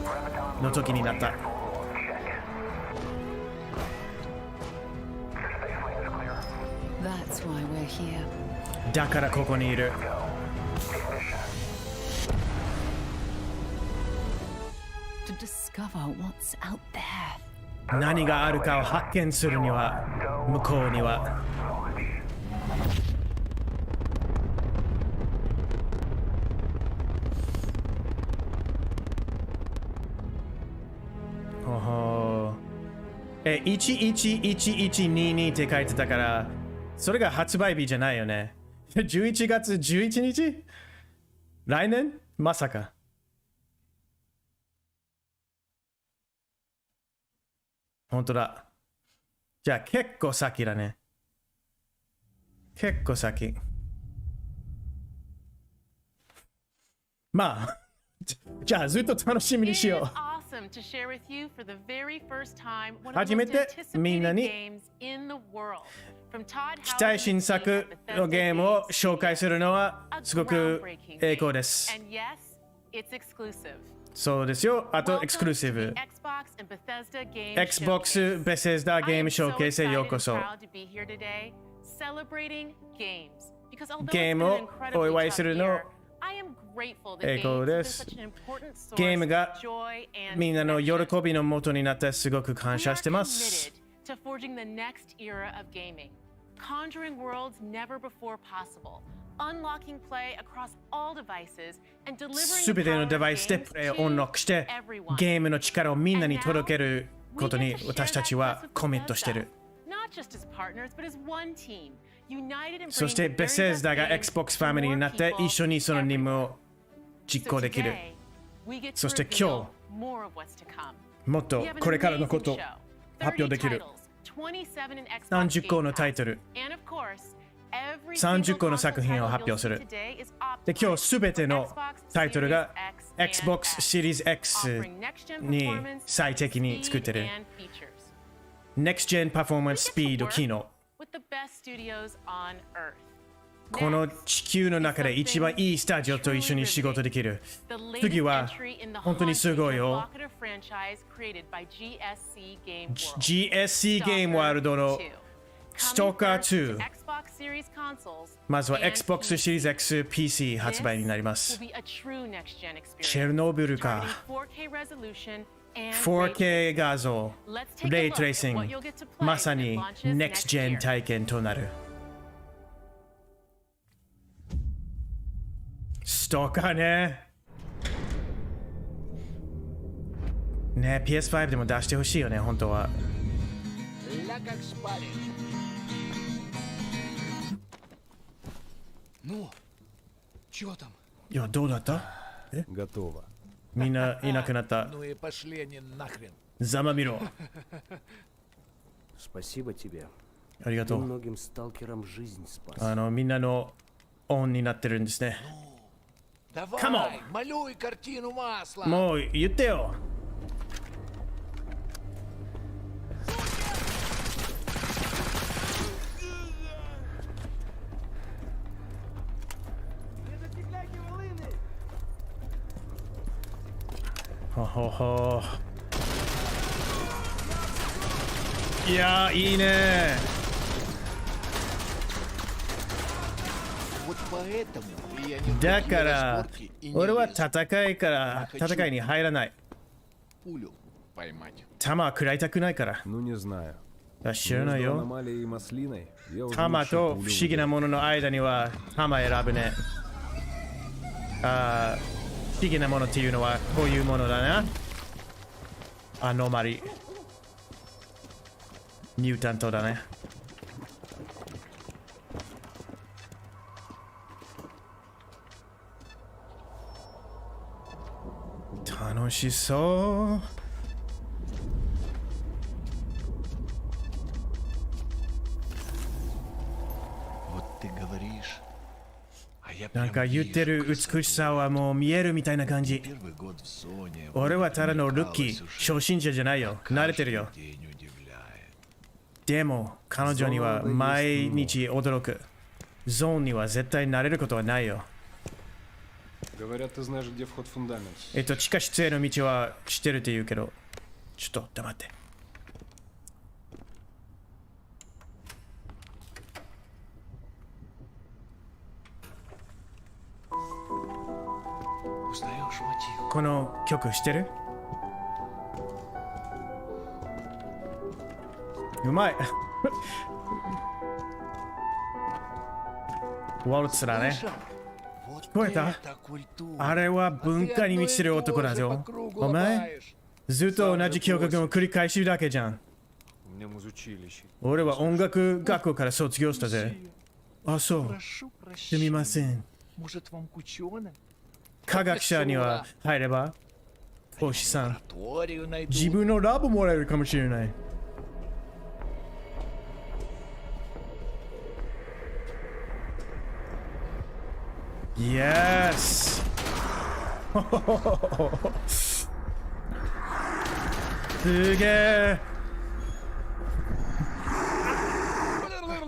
の時になった。That's why we're here. だからここにいる。To discover what's out there. 何があるかを発見するには向こうには111122って書いてたからそれが発売日じゃないよね。11月11日来年まさか。本当だ。じゃあ結構先だね。結構先。まあ、じゃあずっと楽しみにしよう。初めてみんなに期待新作のゲームを紹介するのはすごく栄光です。そうですよ。あとエクスクルーシブ。Xbox ベセスダゲームショーケースへようこそ。ゲームをお祝いするの栄光です。ゲームがみんなの喜びの元になってすごく感謝してます。すべてのデバイスでプレイをオンロックしてゲームの力をみんなに届けることに私たちはコミットしている。そしてベセスダが Xbox ファミリーになって一緒にその任務を実行できる。そして今日もっとこれからのことを発表できる。30個のタイトル、30個の作品を発表する。で、今日すべてのタイトルが Xbox Series X に最適に作ってる。Next Gen Performance Speed 機能。この地球の中で一番いいスタジオと一緒に仕事できる。次は本当にすごいよ。GSC ゲームワールドのストーカー2。まずは Xbox Series X PC 発売になります。チェルノブイリか。4K 画像、レイトレーシング、まさに Next Gen 体験となる。ストーカーね。ね、PS5 でも出してほしいよね、本当は。いや、どうだった？え？みんないなくなった。ざまみろ。ありがとう。みんなのオンになってるんですね。カモン！もう言ってよ。ほほほ。いやー、いいね。だから俺は戦いに入らない。弾食らいたくないから。知らないよ。弾と不思議なものの間には弾選ぶね。不思議なものっていうのはこういうものだな。アノマリ。ミュータントだね。楽しそう。なんか言ってる美しさはもう見えるみたいな感じ。俺はただのルッキー、初心者じゃないよ。慣れてるよ。でも彼女には毎日驚く。ゾーンには絶対慣れることはないよ。地下室への道は知ってるって言うけど、ちょっと黙って。この曲知ってる？うまい。ワルツだね。聞こえた？あれは文化に満ちてる男だぞ。お前、ずっと同じ教科を繰り返しだけじゃん。俺は音楽学校から卒業したぜ。あ、そう。すみません。科学者には入れば、星さん、自分のラボもらえるかもしれない。イエス。すげえ。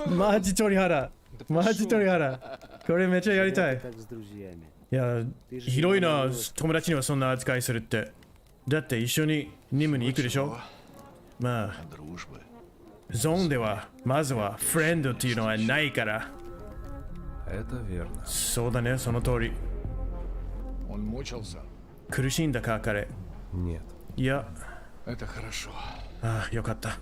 マジ鳥肌。マジ鳥肌。これめっちゃやりたい。いや、広いな、友達にはそんな扱いするって。だって一緒に任務に行くでしょ。まあ、ゾーンではまずはフレンドっていうのはないから。そうだね、その通り。苦しんだか、彼。いや。ああ、よかった。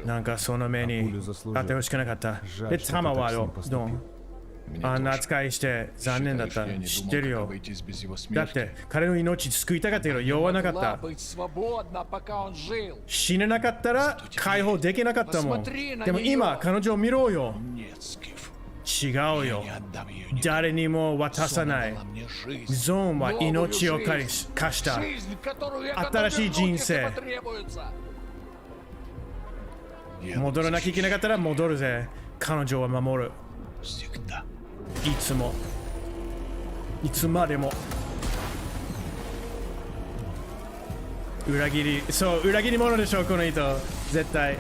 なんかその目に当てほしくなかった。弾はよ、ドン。あんな扱いして残念だった。知ってるよ。だって彼の命救いたかったけど酔わなかった。死ねなかったら解放できなかったもん。でも今彼女を見ろよ。違うよ。誰にも渡さない。ゾーンは命を貸した。新しい人生。戻らなきゃいけなかったら戻るぜ。彼女は守る。いつも。いつまでも。裏切り、そう、裏切り者でしょ、この人。絶対。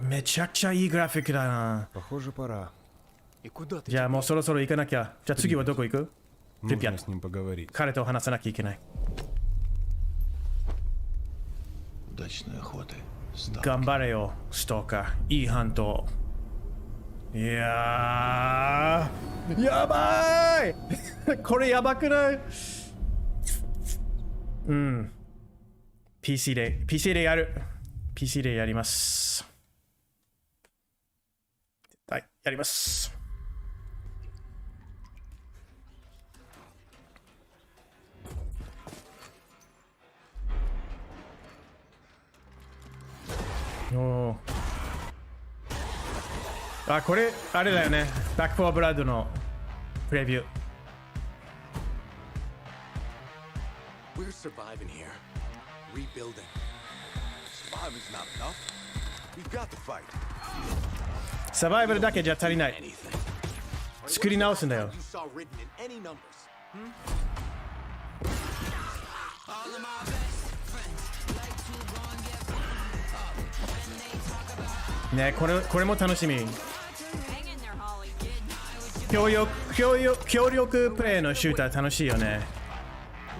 めちゃくちゃいいグラフィックだな。じゃあもうそろそろ行かなきゃ。じゃあ次はどこ行く？プリピャット。彼と話さなきゃいけない。頑張れよ、ストーカー。いいハント。いやー、やばいこれやばくない？うん。PC でやる。PC でやります。はい、やります。おあ、これあれだよね。バックフォーブラッドのプレビュー。We're surviving here. Rebuilding. Surviving's not enough. We've got to fight. サバイバルだけじゃ足りない。作り直すんだよ。ね、これも楽しみ。協力プレイのシューター楽しいよね。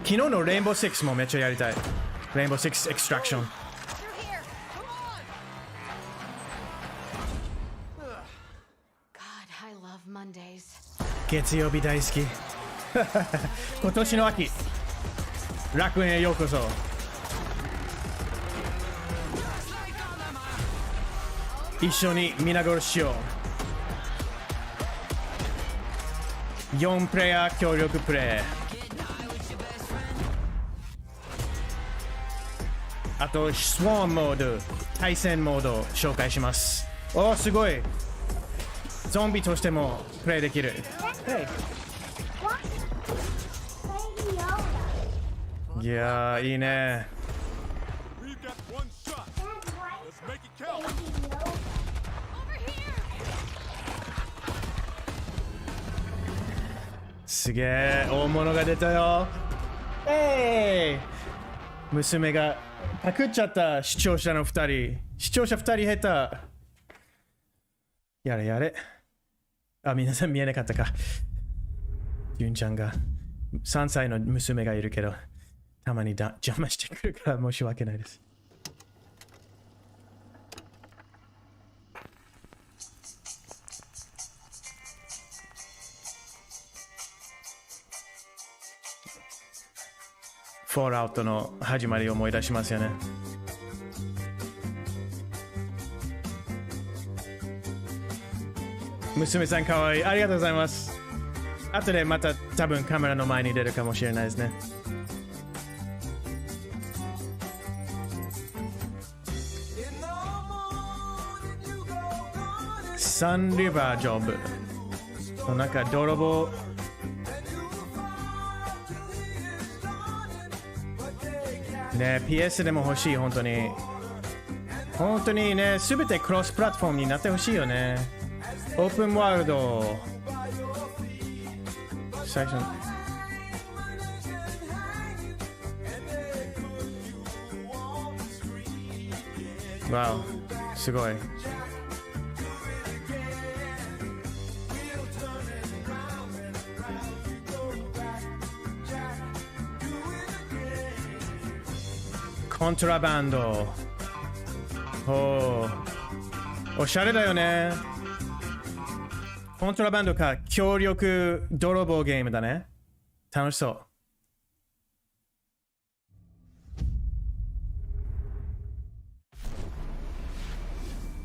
昨日のレインボー6もめっちゃやりたい。レインボー6エクストラクション。月曜日大好き。今年の秋、楽園へようこそ。一緒に皆殺ししよう。4プレイヤー協力プレイ。あとスワームモード、対戦モードを紹介します。おー、すごい。ゾンビとしてもプレイできる。いやー、いいね。すげえ、大物が出たよ。娘がパクっちゃった。視聴者2人下手。やれやれ。あ、皆さん見えなかったか。ユンちゃんが3歳の娘がいるけど、たまに邪魔してくるから申し訳ないです。フォールアウトの始まりを思い出しますよね。娘さんかわいい。ありがとうございます。後でまた多分カメラの前に出るかもしれないですね。サンリバージョブ。なんか泥棒。ね、PS でも欲しい、本当に。本当にね、すべてクロスプラットフォームになってほしいよね。オープンワールド。最初に。わお、すごい。コントラバンド。おしゃれだよね。コントラバンドか協力泥棒ゲームだね。楽しそ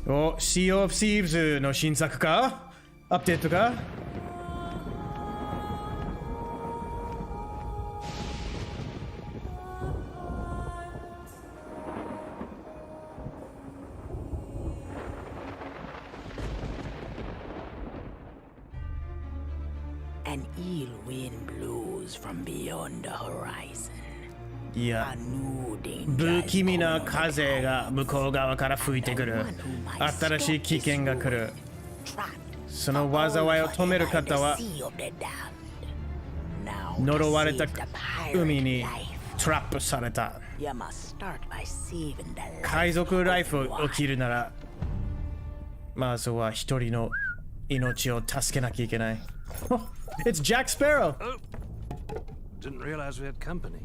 う。お、Sea of Thieves の新作か？アップデートか？An ill wind blows from beyond the horizon. いや、不気味な風が向こう側から吹いてくる。新しい危険が来る。その災いを止める方は呪われた海にトラップされた。海賊ライフを生きるならまずは一人の命を助けなきゃいけない。It's Jack Sparrow. Oh, didn't realize we had company.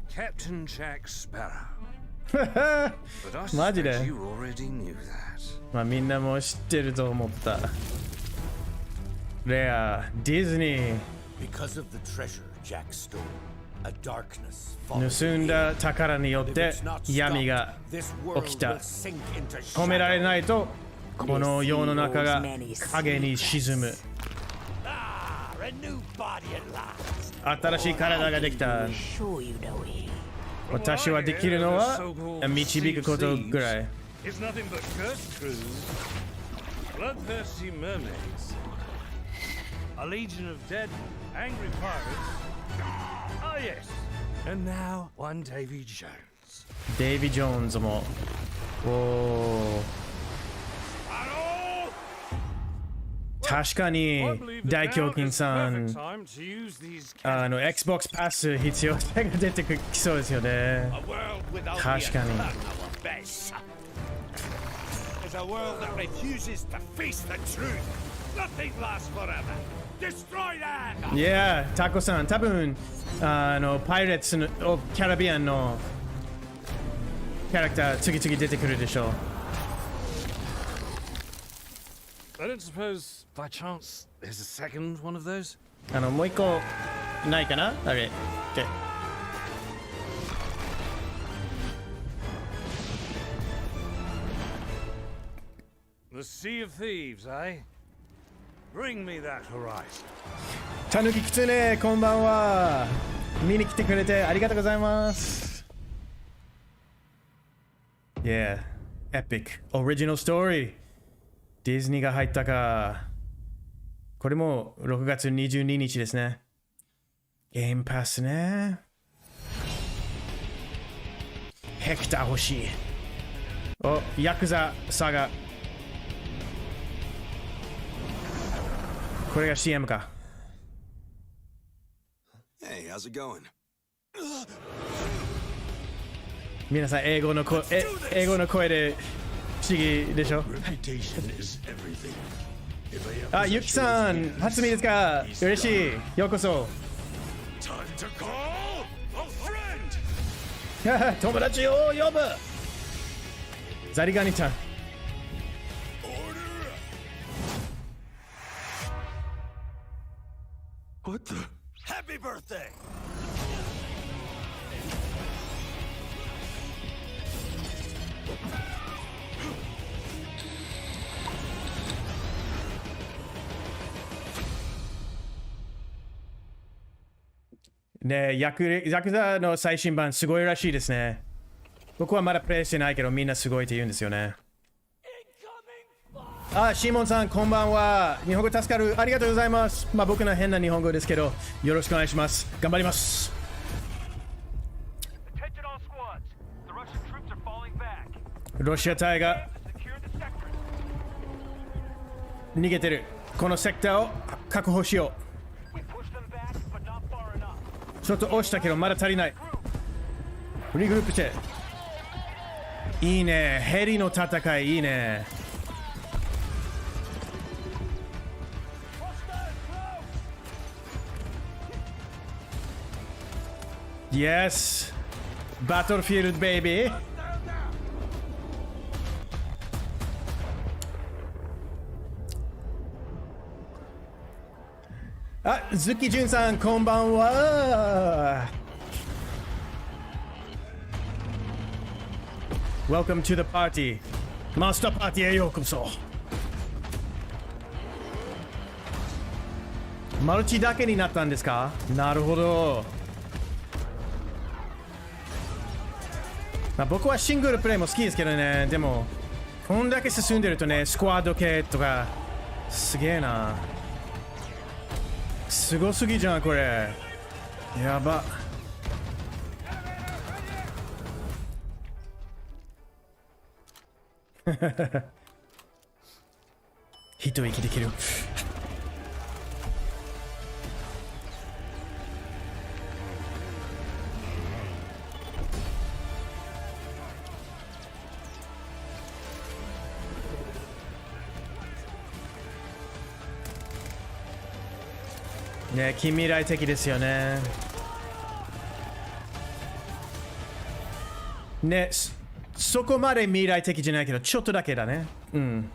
Captain Jack Sparrow. But I suspect you already knew that. まあみんなも知ってると思った。レア、ディズニー。Because of the treasure Jack stole, a darkness 盗んだ宝によって闇が起きた。止められないとこの世の中が影に沈む。新しい体ができた。私はできるのは導くことぐらい。It's nothing but cursed crews, bloodthirsty mermaids, a legion of dead, angry pirates. Oh yes, and now one Davy Jones. デイビー・ジョーンズも。おお。確かに大胸筋さん、Xbox パス必要性が出てきそうですよね。確かに。いや、タコさん、多分パイレーツのキャラビアンのキャラクター次々出てくるでしょう。I don't suppose, by chance, there's a second one of those? もう一個ないかな？ Okay. Okay. The Sea of Thieves, eh? Bring me that horizon. たぬききつね、こんばんは。見に来てくれてありがとうございます。Yeah, epic original story. ディズニーが入ったか。これも6月22日ですね。ゲームパスね。ヘクター欲しい。お、ヤクザサガ。これが CM か。Hey, how's it going? 皆さん英語の声で不思議でしょ。あ、ゆきさん、初見ですか？嬉しい。ようこそ。友達を呼ぶ。ザリガニちゃん。What the? Happy birthday! ね、ヤクザの最新版すごいらしいですね。僕はまだプレイしてないけどみんなすごいって言うんですよね。あ、シーモンさんこんばんは。日本語助かる。ありがとうございます。まあ僕の変な日本語ですけどよろしくお願いします。頑張ります。ロシア隊が逃げてる。このセクターを確保しよう。ちょっと押したけどまだ足りない。リグループして。いいね。ヘリの戦いいいね。Yes! Battlefield, baby! あ、ズキジュンさん、こんばんは。Welcome to the party. マスターパーティーへようこそ。マルチだけになったんですか？なるほど。まあ、僕はシングルプレイも好きですけどね。でもこんだけ進んでるとね、スクワッド系とかすげえな。すごすぎじゃんこれ。やば。一息できる。ね、近未来的ですよね。ね、そこまで未来的じゃないけど、ちょっとだけだね。うん。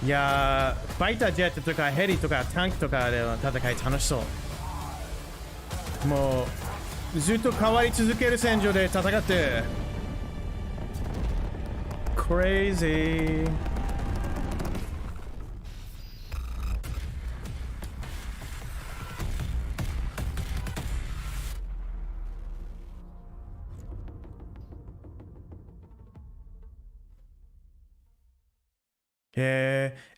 いやー、ファイタージェットとかヘリとかタンクとかでの戦い楽しそう。もうずっと変わり続ける戦場で戦って。Crazy。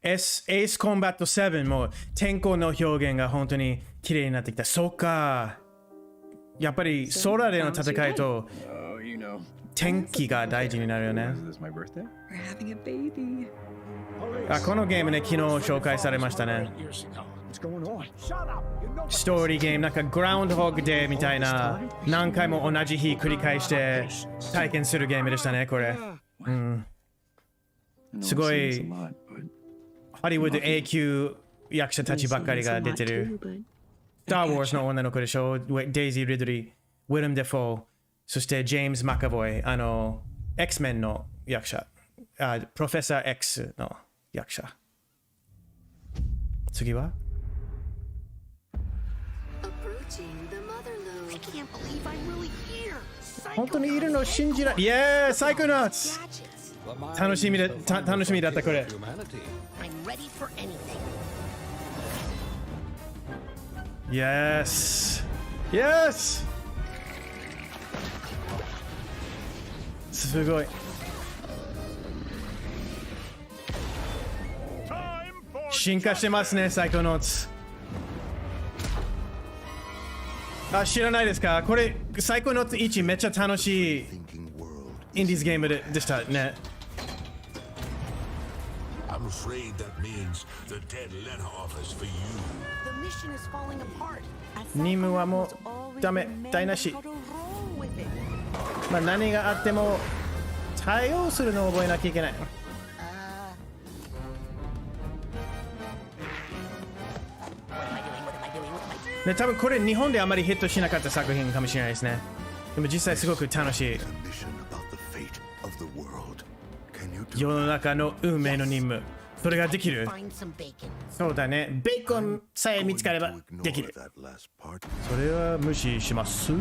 エースコンバット7も天候の表現が本当に綺麗になってきた。そうか。やっぱり空での戦いと天気が大事になるよね。あ、このゲームね、昨日紹介されましたね。ストーリーゲーム、なんかグラウンドホッグデーみたいな、何回も同じ日繰り返して体験するゲームでしたね、これ。うん。すごいハリウッド A 級役者たちばっかりが出てる。スター・ウォーズの女の子でしょ。デイジー・リドリー、ウィルム・デフォー、そしてジェームズ・マカボイ、X-Men の役者、プロフェッサー X の役者。次は本当にいるの信じられない。イエーイ、サイコナッツ。楽しみだったこれ。Yes! Yes! すごい。進化してますね、サイコノーツ。あ、知らないですか？これ、サイコノーツ1めっちゃ楽しいインディーズゲームでしたね。I'm afraid that means the dead letter office for you. The mission is falling apart. 任務はもうダメ、台無し。まあ何があっても対応するのを覚えなきゃいけない。ね、多分これ日本であまりヒットしなかった作品かもしれないですね。でも実際すごく楽しい。世の中の運命の任務、それができる。そうだね、ベーコンさえ見つかればできる。それは無視します。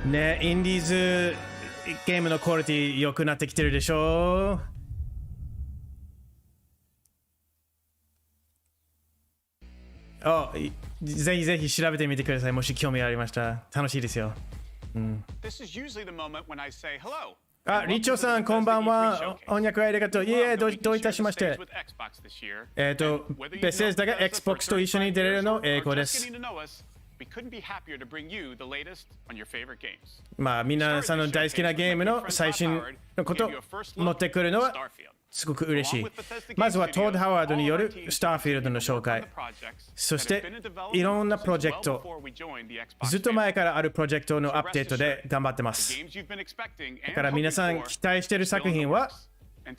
ね、インディーズゲームのクオリティ良くなってきてるでしょ。ぜひぜひ調べてみてください。もし興味ありましたら。楽しいですよ。うん。あ、リチョさん、こんばんは。翻訳ありがとう。いえ、どういたしまして。ベセスダが Xbox と一緒に出れるの英語です。まあ、皆さんの大好きなゲームの最新のことを持ってくるのはすごく嬉しい。まずはトード・ハワードによるスターフィールドの紹介。そしていろんなプロジェクト、ずっと前からあるプロジェクトのアップデートで頑張ってます。だから皆さん期待している作品は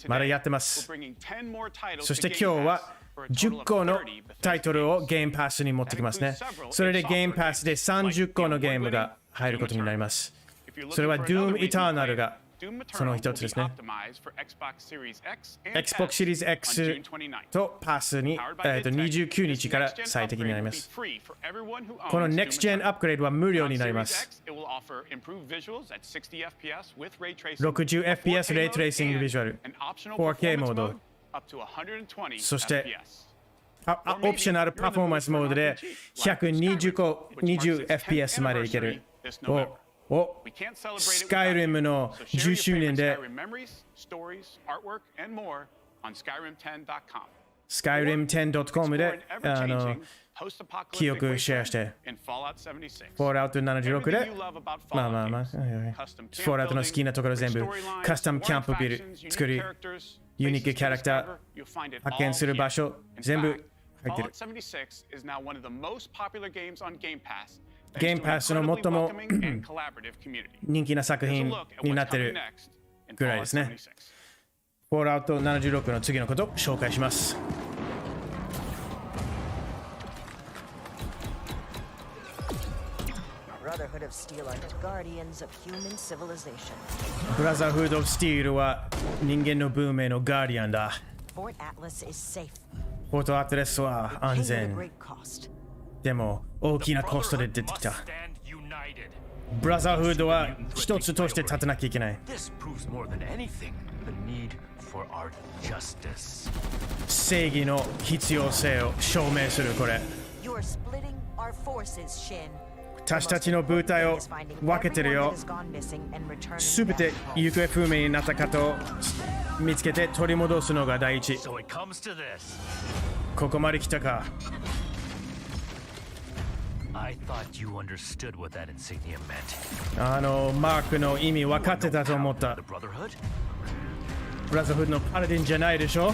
まだやってます。そして今日は10個のタイトルをゲームパスに持ってきますね。それでゲームパスで30個のゲームが入ることになります。それは Doom Eternal がその一つですね。Xbox Series X とパスに、29日から最適になります。この Next Gen アップグレードは無料になります。60fps レイトレーシングビジュアル、4K モード、そしてオプショナルパフォーマンスモードで120fps までいける。スカイリムの10周年でskyrim10.com で記憶シェアして、Fallout 76で、Fallout の好きなところ全部、カスタムキャンプビル作り、ユニークキャラクター、発見する場所、全部入ってる。ゲームパスの最も人気な作品になっているぐらいですね。Fallout 76の次のことを紹介します。ブラザーフード・オブ・スティールは人間の文明のガーディアンだ。フォート・アトラスは安全。でも大きなコストで出てきた。ブラザーフードは一つとして立てなきゃいけない。正義の必要性を証明する。これ私たちの部隊を分けてるよ。すべて行方不明になった方を見つけて取り戻すのが第一。ここまで来たか。マークの意味分かってたと思った。ブラザーフードのパラディンじゃないでしょ。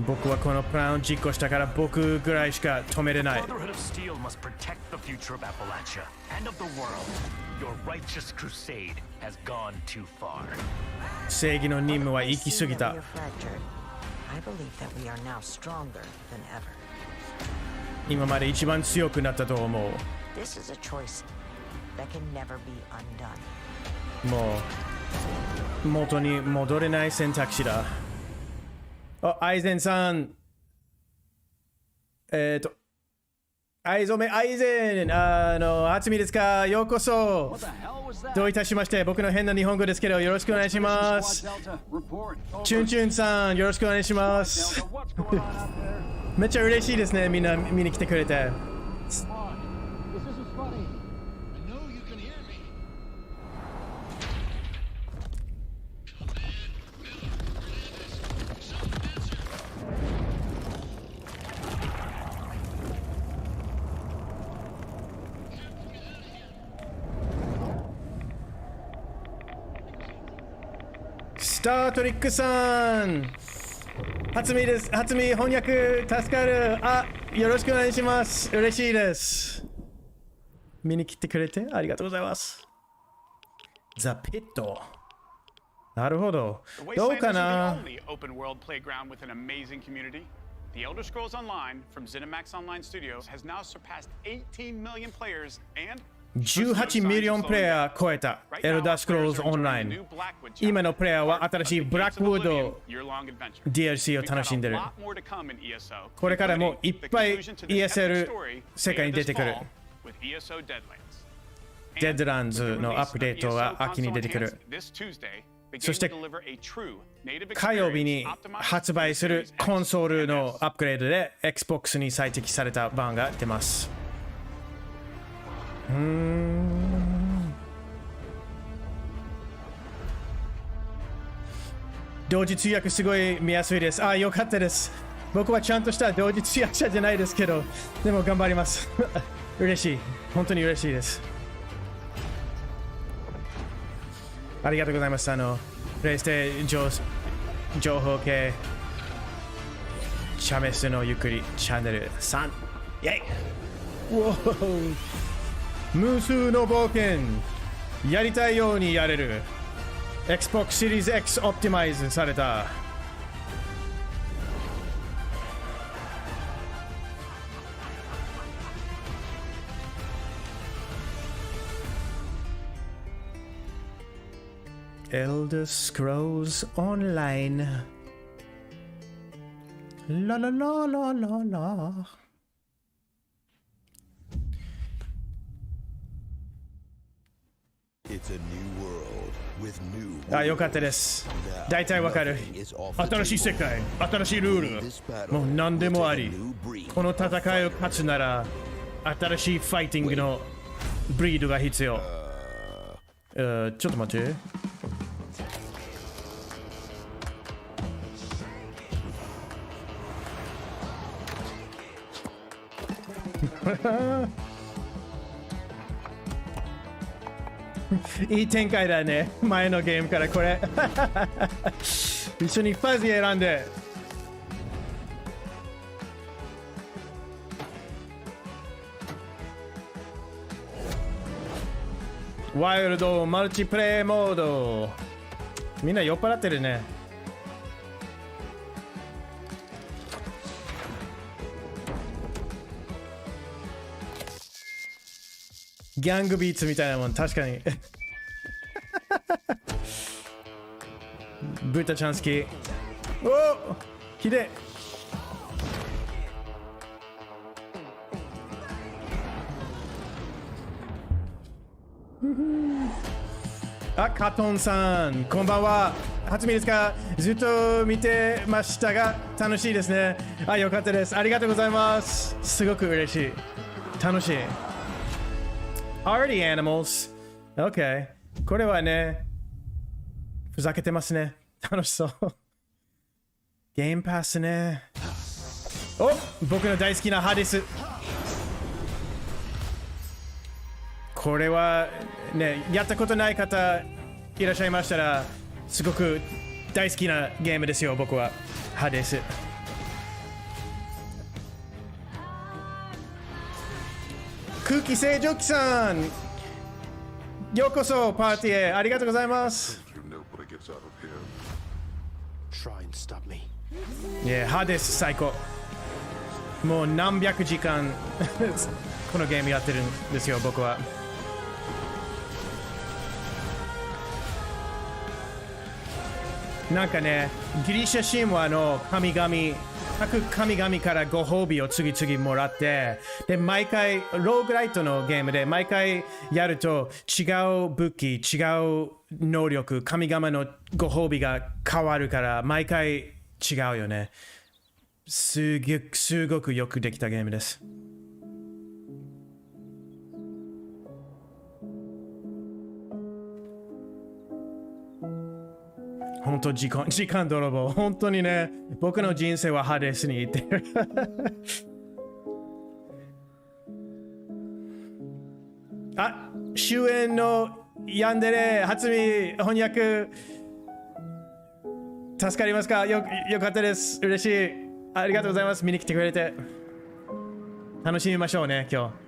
僕はこのプランを実行したから僕ぐらいしか止めれない。正義の任務は行き過ぎた。今まで一番強くなったと思う。もう元に戻れない選択肢だ。アイゼンさん。藍染めアイゼン、厚みですか。ようこそ。どういたしまして。僕の変な日本語ですけどよろしくお願いします。チュンチュンさんよろしくお願いします。めっちゃ嬉しいですね、みんな見に来てくれて。スタートリックさん、初見です。初見翻訳助かる。よろしくお願いします。嬉しいです。見に来てくれてありがとうございます。ザ・ピット。なるほど。どうかな。The Elder Scrolls Online from ZeniMax Online Studios has now surpassed 18 million players and 18ミリオンプレイヤー超えたエルダースクロールズオンライン。今のプレイヤーは新しいブラックウッド DLC を楽しんでる。これからもいっぱい ESL 世界に出てくる。デッドランズのアップデートは秋に出てくる。そして火曜日に発売するコンソールのアップグレードで Xbox に最適された版が出ます。同時通訳すごい見やすいです。よかったです。僕はちゃんとした同時通訳者じゃないですけど、でも頑張ります。嬉しい。本当に嬉しいです。ありがとうございます。プレイステ情報系シャメスのゆっくりチャンネル3。イェイ。無数の冒険。やりたいようにやれる。Xbox Series X オプティマイズされた。Elder Scrolls Online. La la la la la la. あ、よかったです。大体わかる。新しい世界、新しいルール。もう何でもあり。この戦いを勝つなら、新しいファイティングのブリードが必要。ちょっと待って。いい展開だね。前のゲームからこれ。一緒にファジー選んで。ワイルドマルチプレイモード。みんな酔っ払ってるね。ギャングビーツみたいなもん、確かに。ブータちゃん好き。おお、きれい。あ、カトンさん、こんばんは。初見ですか？ずっと見てましたが、楽しいですね。あ、よかったです。ありがとうございます。すごく嬉しい。楽しい。Party Animals。OK。これはね、ふざけてますね。楽しそう。ゲームパスね。お、僕の大好きなハデス。これはね、やったことない方いらっしゃいましたら、すごく大好きなゲームですよ、僕は。ハデス。空気清浄機さん、ようこそパーティーへ。ありがとうございます。ハデス最高。もう何百時間このゲームやってるんですよ、僕は。なんかね、ギリシャ神話の神々、各神々からご褒美を次々もらって、で、毎回、ローグライトのゲームで、毎回やると違う武器、違う能力、神々のご褒美が変わるから、毎回違うよね。すごくよくできたゲームです。本当時間泥棒。本当にね、僕の人生はハデスに行ってる。あ、主演のヤンデレ、初見翻訳、助かりますか？よかったです。嬉しい。ありがとうございます。見に来てくれて。楽しみましょうね、今日。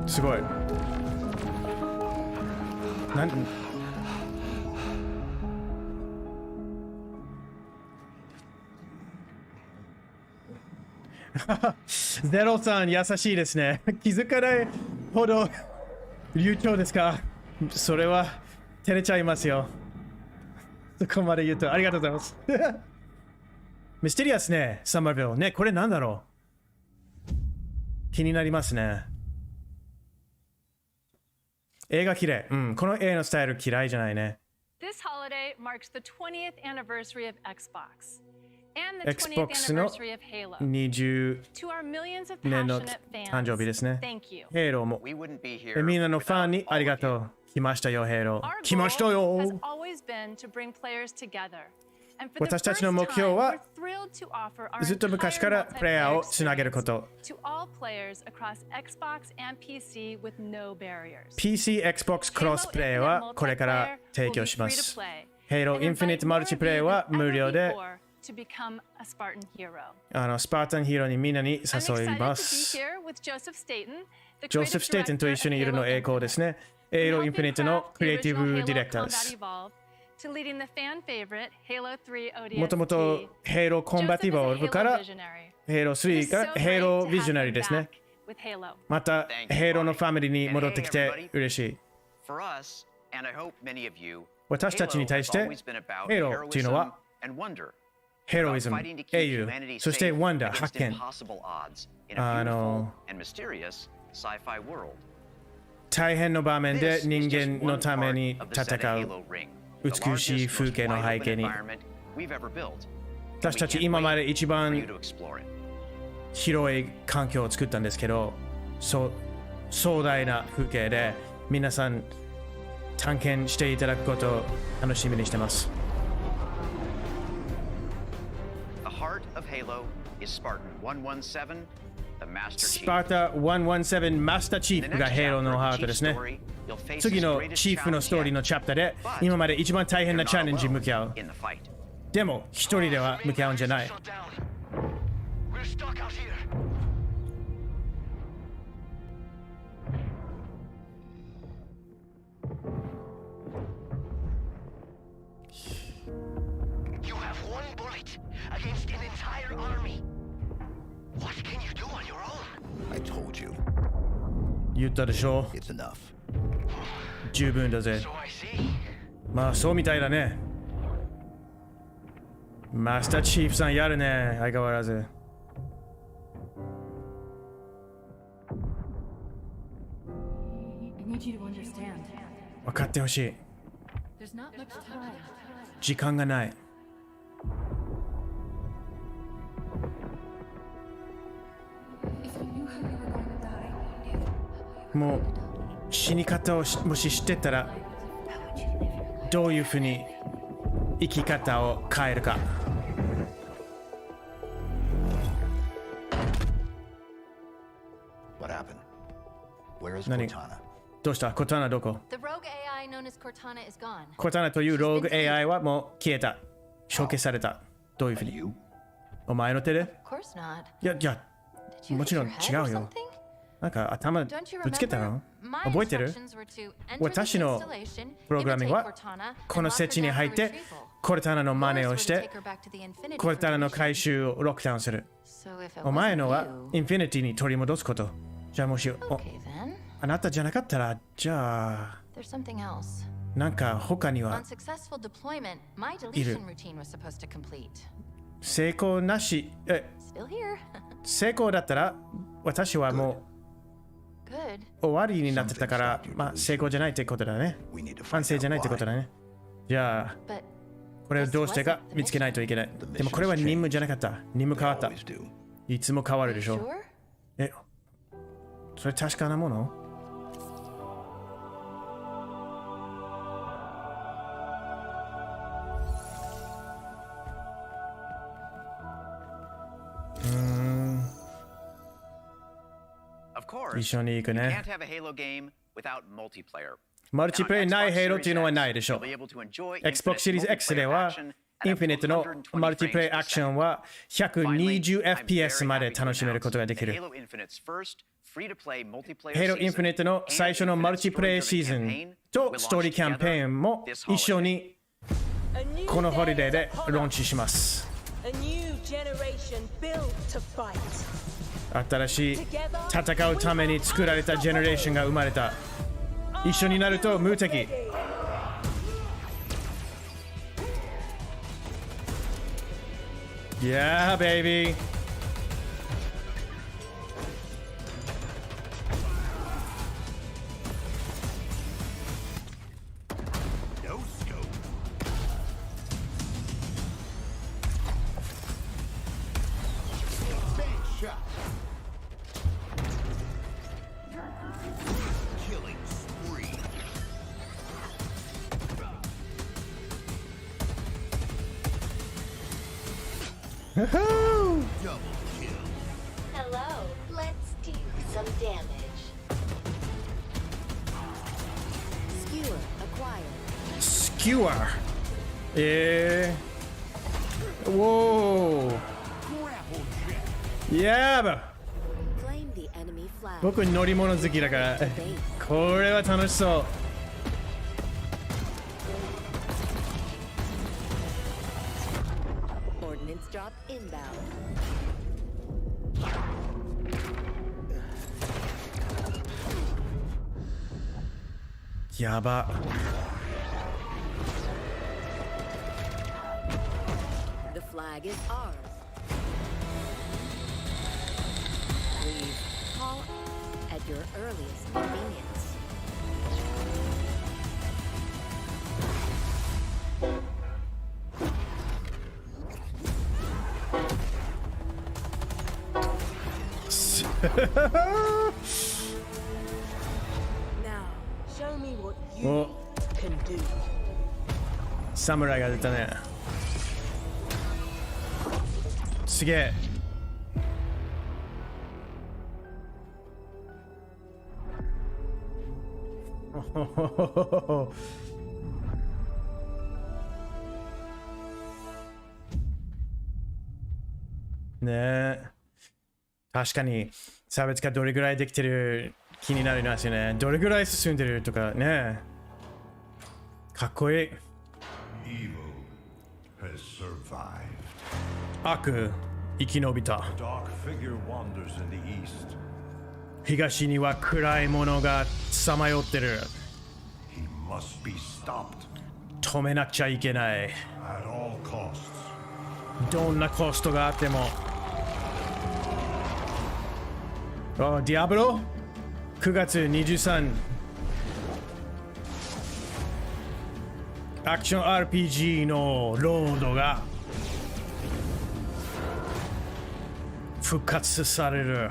すごい。ゼロさん優しいですね。気づかないほど流暢ですか？それは照れちゃいますよ。そこまで言うとありがとうございます。ミステリアスね、サマービルね、これなんだろう？気になりますね。映画綺麗。うん、この映画のスタイル嫌いじゃないね。This holiday marks the 20th anniversary of Xbox and the 20th anniversary of Halo. 20 To our millions of 年の passionate 誕生日 fans, ですね。thank you. ヘイローも。みんなのファンにありがとう。来ましたよ、ヘイロー。来ましたよ。私たちの目標はずっと昔からプレイヤーをつなげること。PC、Xbox クロスプレイはこれから提供します。ヘイローインフィニットマルチプレイは無料でスパータンヒーローにみんなに誘います。ジョーセフ・ステイトンと一緒にいるの栄光ですね。ヘイローインフィニットのクリエイティブディレクターです。もともとヘイローコンバティブルからヘイロー3からヘイロービジョナリーですね。またヘイローのファミリーに戻ってきて嬉しい。私たちに対してヘイローというのはヘロイズム、英雄、そしてワンダー、発見。大変な場面で人間のために戦う美しい風景の背景に私たち今まで一番広い環境を作ったんですけど、壮大な風景で皆さん探検していただくことを楽しみにしてます。スパータ117マスターチーフがヘイローのハートですね。次のチーフのストーリーのチャプターで今まで一番大変なチャレンジに向き合う。でも一人では向き合うんじゃない。言ったでしょ。十分だぜ。まあそうみたいだね。マスターチーフさんやるね、相変わらず。分かってほしい。時間がない。もう死に方をもし知ってたらどういうふうに生き方を変えるか。何？どうした？コタナどこ？コタナというローグ AI はもう消えた。消消された。どういうふうに？お前の手で？いや、もちろん違うよ。なんか頭ぶつけたの？覚えてる？私のプログラミングはこの設置に入ってコルタナの真似をしてコルタナの回収をロックダウンする。お前のはインフィニティに取り戻すこと。じゃあもしあなたじゃなかったらじゃあなんか他にはいる。成功なし成功だったら私はもう終わりになってたから、まあ成功じゃないってことだね。完成じゃないってことだね。じゃあ、これをどうしてか見つけないといけない。でもこれは任務じゃなかった。任務変わった。いつも変わるでしょ。それ確かなもの？一緒に行くね。マルチプレイないヘイロっていうのはないでしょう。Xbox Series X では、インフィニットのマルチプレイアクションは 120fps まで楽しめることができる。ヘイロインフィニットの最初のマルチプレイシーズンとストーリーキャンペーンも一緒にこのホリデーでローンチします。新しい戦うために作られたジェネレーションが生まれた。一緒になると無敵。Yeah, baby. Double kill. Hello, let's do some damage. Skewer acquired. Skewer. Whoa. Yeah. 僕乗り物好きだからこれは楽しそうやばThe flag is ours. Please call at your earliest convenience. Now, show me what you can do. 侍が出たねすげえねえ確かに差別化どれぐらいできてる気になりますよねどれぐらい進んでるとかねかっこいい悪生き延びた東には暗いものがさまよってる止めなくちゃいけないどんなコストがあってもディアブロ9月23アクション RPG のロードが復活される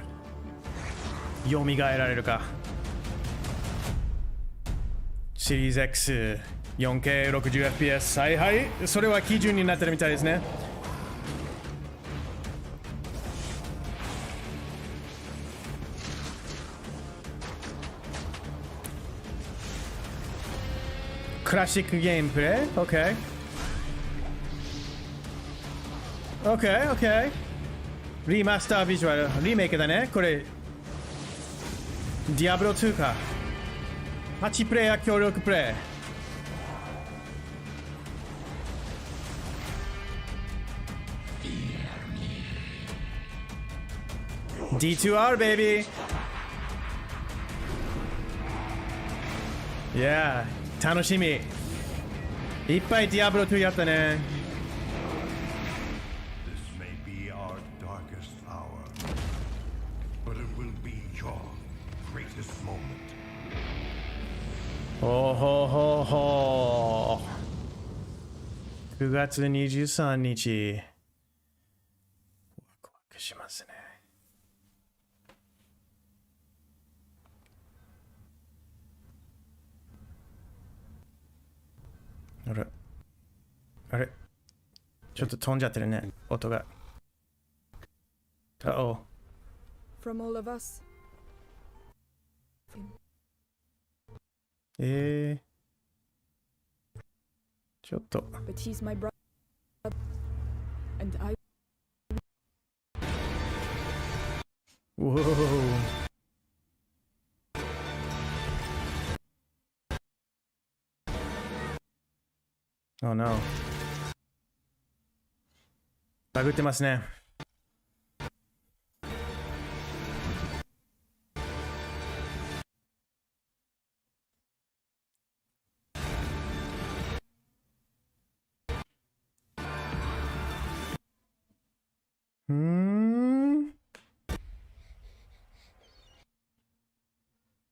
蘇られるかシリーズ X 4K60fps はいはいそれは基準になってるみたいですねクラシックゲームプレイ OK リマスタービジュアルリメイクだねこれディアブロ2か8プレイヤー協力プレイD2R ベイビーいや楽しみいっぱいディアブロ2やったねほほほほ9月23日ワクワクしますねあれちょっと飛んじゃってるね音がFrom all of us. ちょっと But he's my brother. And I. Whoa. Oh no. バグってますね。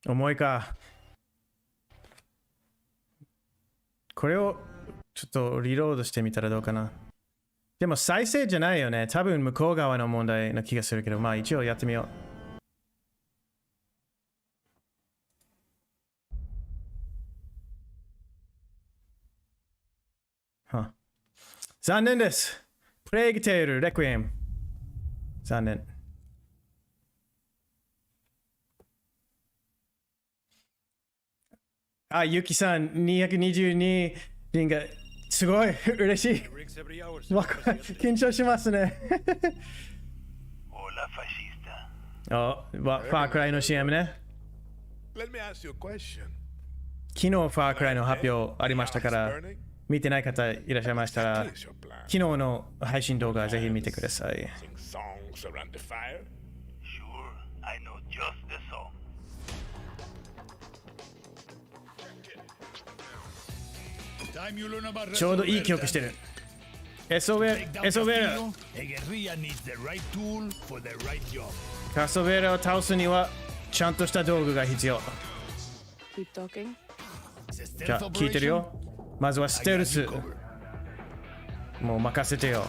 重いか。これをちょっとリロードしてみたらどうかな。でも再生じゃないよね。多分向こう側の問題な気がするけど、まあ一応やってみよう。残念です。プレイグテール、レクイエム。残念。あ、ゆきさん、222リンガ、すごい、嬉しい。緊張しますね。あ、ファークライの CM ね。Let me ask you a question. 昨日ファークライの発表ありましたから、見てない方いらっしゃいましたら、昨日の配信動画ぜひ見てください。ちょうどいい記憶してる。SOL カソベラを倒すにはちゃんとした道具が必要。じゃあ聞いてるよ。まずはステルス。もう任せてよ。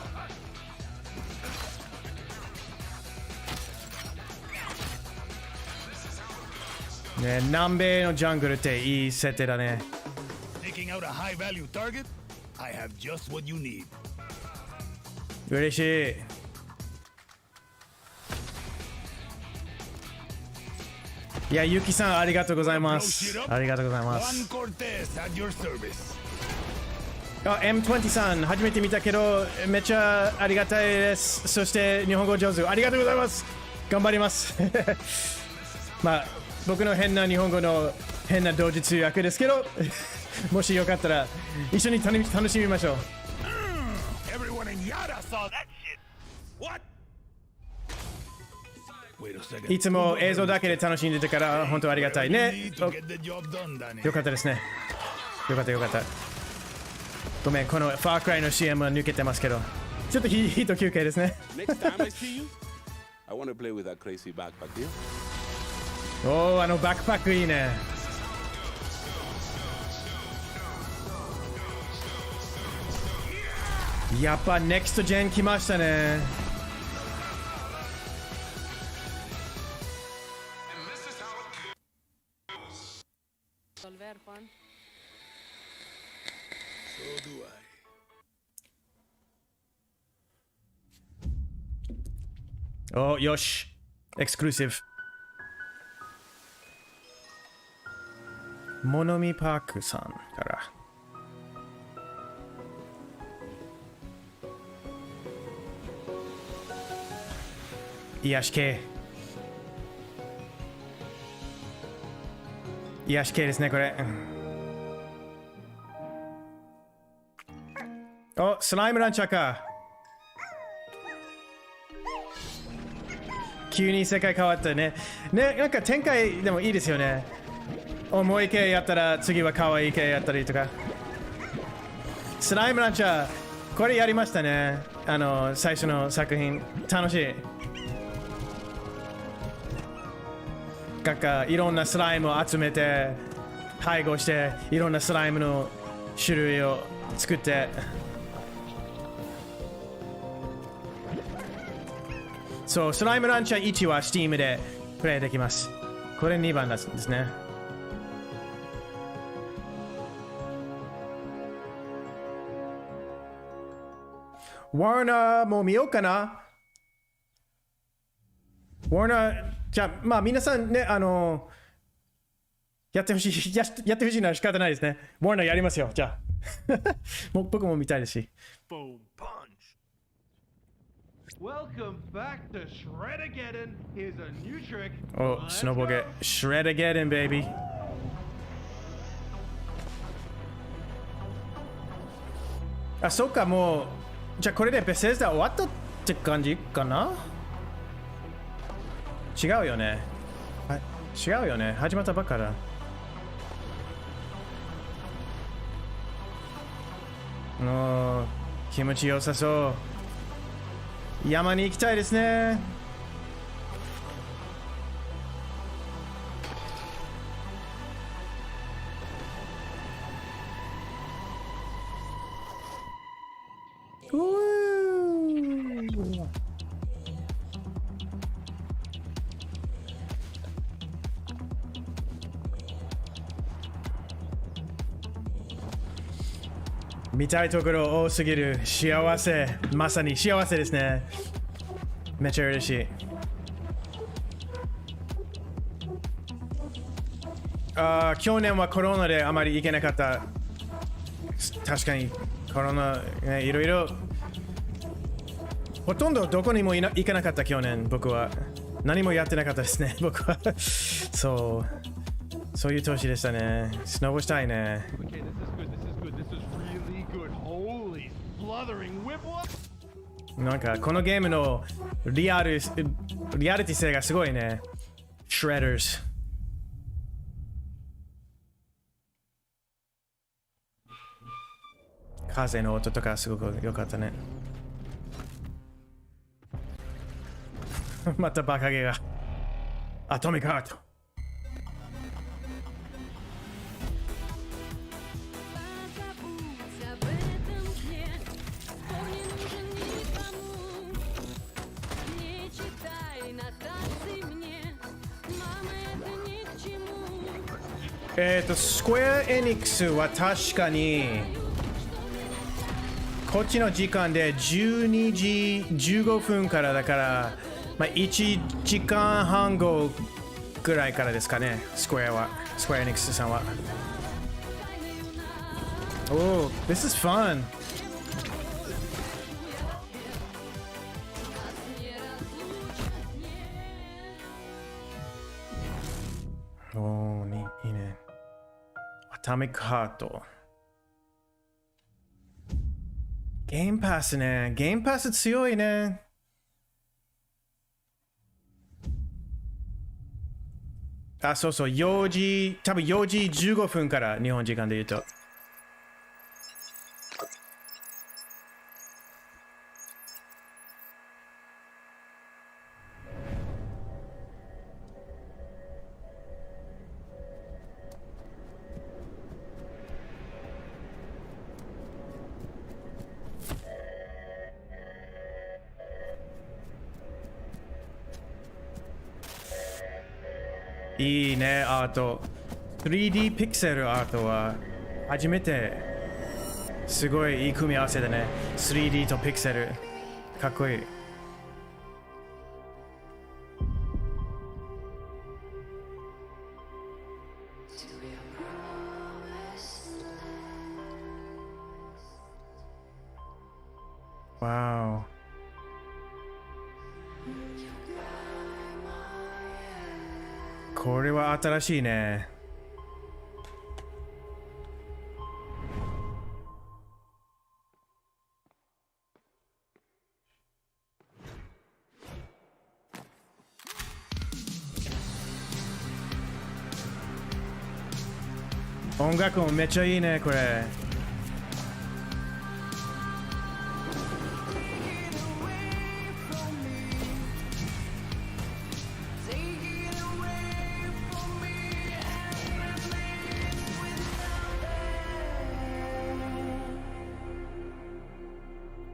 ね、南米のジャングルっていい設定だね。嬉しい。いや、ゆきさんありがとうございます。ありがとうございます。あ、M20 さん初めて見たけどめっちゃありがたいです。そして日本語上手ありがとうございます。頑張ります。まあ僕の変な日本語の変な同時通訳ですけどもしよかったら一緒に楽しみましょう。いつも映像だけで楽しんでてから本当ありがたいね。よかったですね。よかったよかった。ごめん、このファークライの CM は抜けてますけど、ちょっとヒート休憩ですね。おお、あのバックパックいいね。やっぱネクストジェン来ましたね。お、よし。エクスクルーシブ。モノミパークさんから。癒し系。癒し系ですね、これ。お、スライムランチャーか。急に世界変わったね。ね、なんか展開でもいいですよね。重い系やったら次は可愛い系やったりとか。スライムランチャー、これやりましたね。最初の作品。楽しい。なんかいろんなスライムを集めて、配合して、いろんなスライムの種類を作って。そう、スライムランチャー1は Steam でプレイできます。これ2番ですね。ワーナーも見ようかな。ワーナー、じゃあ、まあ皆さんね、やってほしいなら仕方ないですね。ワーナーやりますよ、じゃあ。もう僕も見たいですし。Welcome back to Shred-ageddon. Here's a new trick. お、スノボゲ。Shred-ageddon, baby. あ、そっか、もう、じゃあこれでベセスダ終わったって感じかな？違うよね。違うよね。始まったばっかだ。もう、気持ちよさそう。山に行きたいですね。見たいところ多すぎる。幸せ。まさに幸せですね。めっちゃ嬉しい。去年はコロナであまり行けなかった。確かにコロナ、ね、いろいろほとんどどこにも行かなかった去年。僕は何もやってなかったですね。僕はそういう年でしたね。スノボしたいね。なんかこのゲームのリアリティ性がすごいね。Shredders。風の音とかすごく良かったね。またバカゲが。アトミックハート。スクエアエニクスは確かにこっちの時間で12時15分からだから、1時間半後ぐらいからですかね。スクエアエニクスさんは。Oh, this is fun. Oh, いいね。アトミックハート。ゲームパスね。ゲームパス強いね。そうそう。4時、多分4時15分から日本時間で言うと。いいね、アート。3D ピクセルアートは初めてすごいいい組み合わせだね。3D とピクセル。かっこいい。わお。これは新しいね。音楽もめっちゃいいね、これ。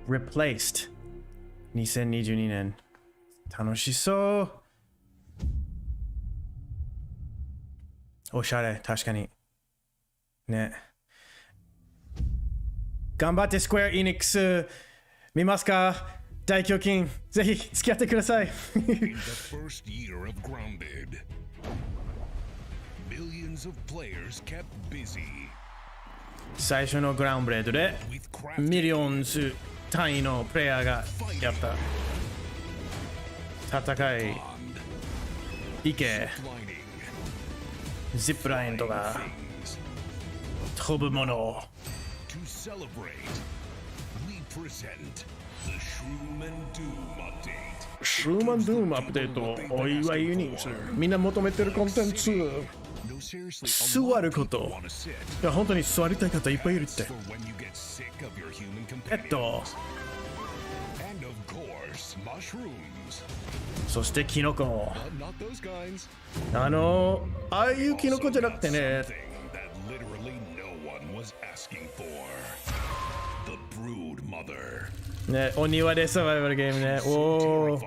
Replaced 2022年。楽しそう。おしゃれ、確かに。ね。頑張ってスクエア・エニックス見ますか？大胸筋、ぜひ付き合ってください。最初のグラウンブレードでミリオンズ単位のプレイヤーがやった戦い、池、ジップラインとか飛ぶもの。シューマンドゥームアップデートお祝いにみんな求めてるコンテンツ。座ること。いや本当に座りたい方いっぱいいるって。そしてキノコ。ああいうキノコじゃなくてね。ね、お庭でサバイバルゲームね。おお、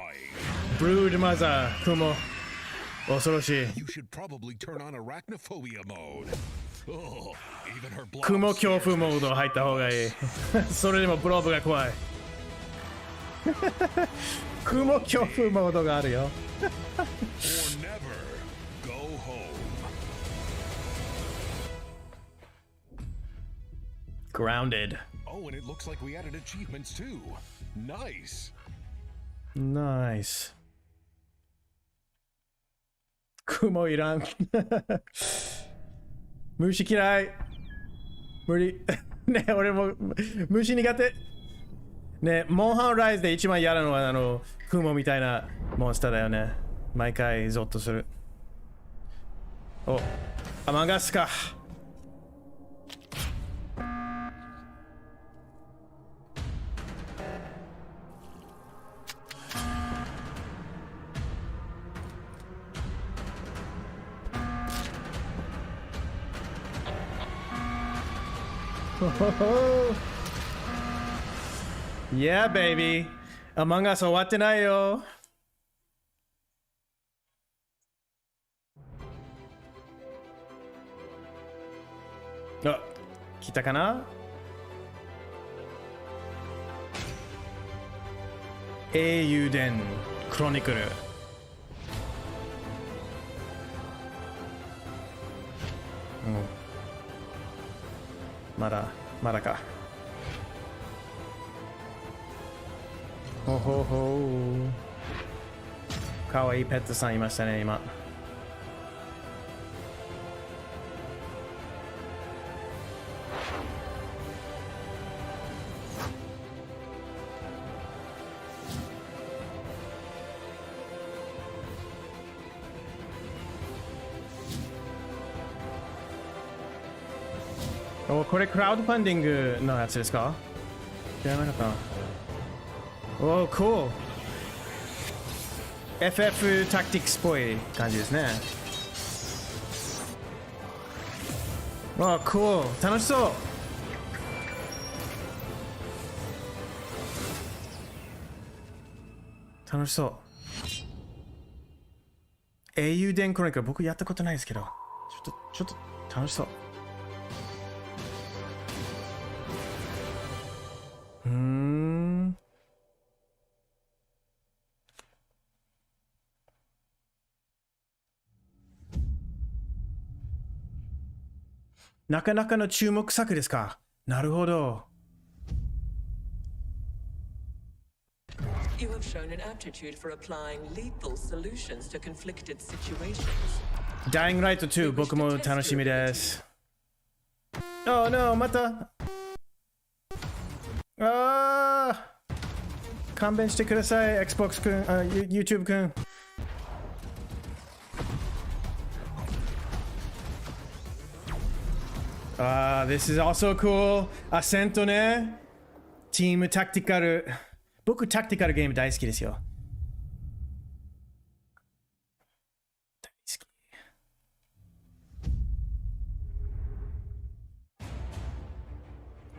ブルードマザー、雲。恐ろしい。You should probably turn on arachnophobia mode. Oh, even her blob 雲恐怖モード入った方がいい。それでもブロブが怖い。雲恐怖モードがあるよ。or never go home. Grounded. Oh, and it looks like we added achievements too. Nice. Nice. 雲いらん。虫嫌い。無理。ねえ、俺も虫苦手。ねえ、モンハンライズで一番嫌なのは雲みたいなモンスターだよね。毎回ゾッとする。お、アマガスか。Yeah, baby. Among Us 終わってないよ。あ、来たかな？英雄伝クロニクル。まだか。ほほほかわいいペットさんいましたね、今。お、これクラウドファンディングのやつですか？知らなかった。お、cool。FF タクティクスっぽい感じですね。わ、cool。楽しそう。楽しそう。英雄伝クロニクル、僕やったことないですけど、ちょっと楽しそう。なかなかの注目作ですか。なるほど。You have shown an aptitude for applying lethal solutions to conflicted situations. Dying Light 2、僕も楽しみです。Oh no、また。勘弁してください、Xbox 君、YouTube 君。This is also cool. アセントね。チームタクティカル。僕、タクティカルゲーム大好きですよ。大好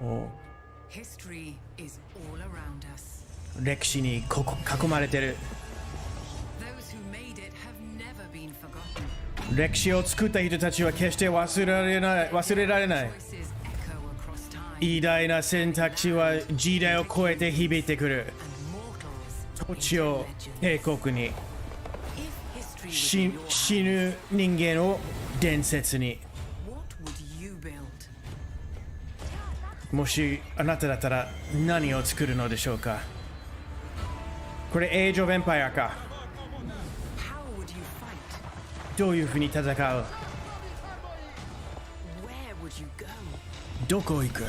き。お。History is all around us. 歴史に囲まれてる。Those who made it have never been forgotten. 歴史を作った人たちは決して忘れられない。偉大な選択肢は時代を超えて響いてくる。土地を帝国に、死ぬ人間を伝説に。もしあなただったら何を作るのでしょうか。これエイジ・オブ・エンパイアか。どういうふうに戦う？どこ行く？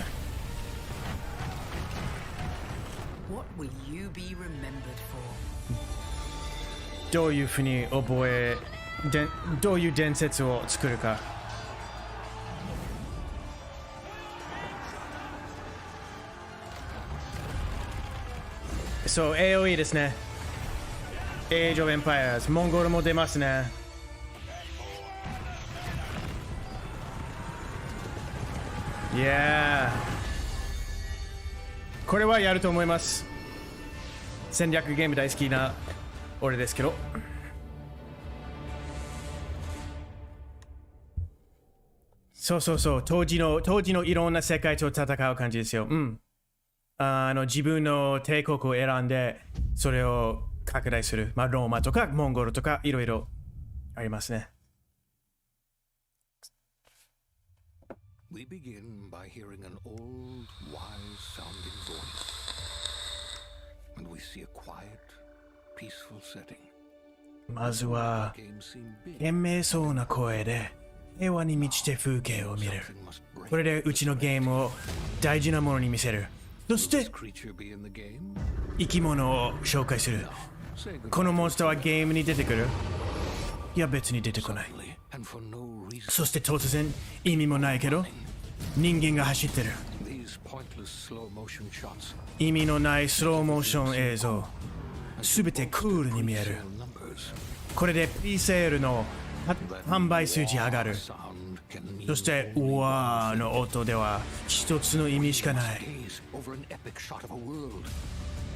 どういうふうにどういう伝説を作るか。そう、AOE ですね。Age of Empires。モンゴルも出ますね。Yeah。これはやると思います。戦略ゲーム大好きな俺ですけど。そうそうそう、当時のいろんな世界と戦う感じですよ。うん。自分の帝国を選んで、それを拡大する。まあ、ローマとかモンゴルとかいろいろありますね。We begin by hearing an old, wise-sounding voice, and we see a quiet, peaceful setting. まずは、賢明そうな声で、平和に満ちて風景を見れる。これでうちのゲームを大事なものに見せる。そして、生き物を紹介する。このモンスターはゲームに出てくる？いや、別に出てこない。そして突然、意味もないけど、人間が走ってる。意味のないスローモーション映像。すべてクールに見える。これで P セールの販売数字上がる。そして、うわーの音では一つの意味しかない。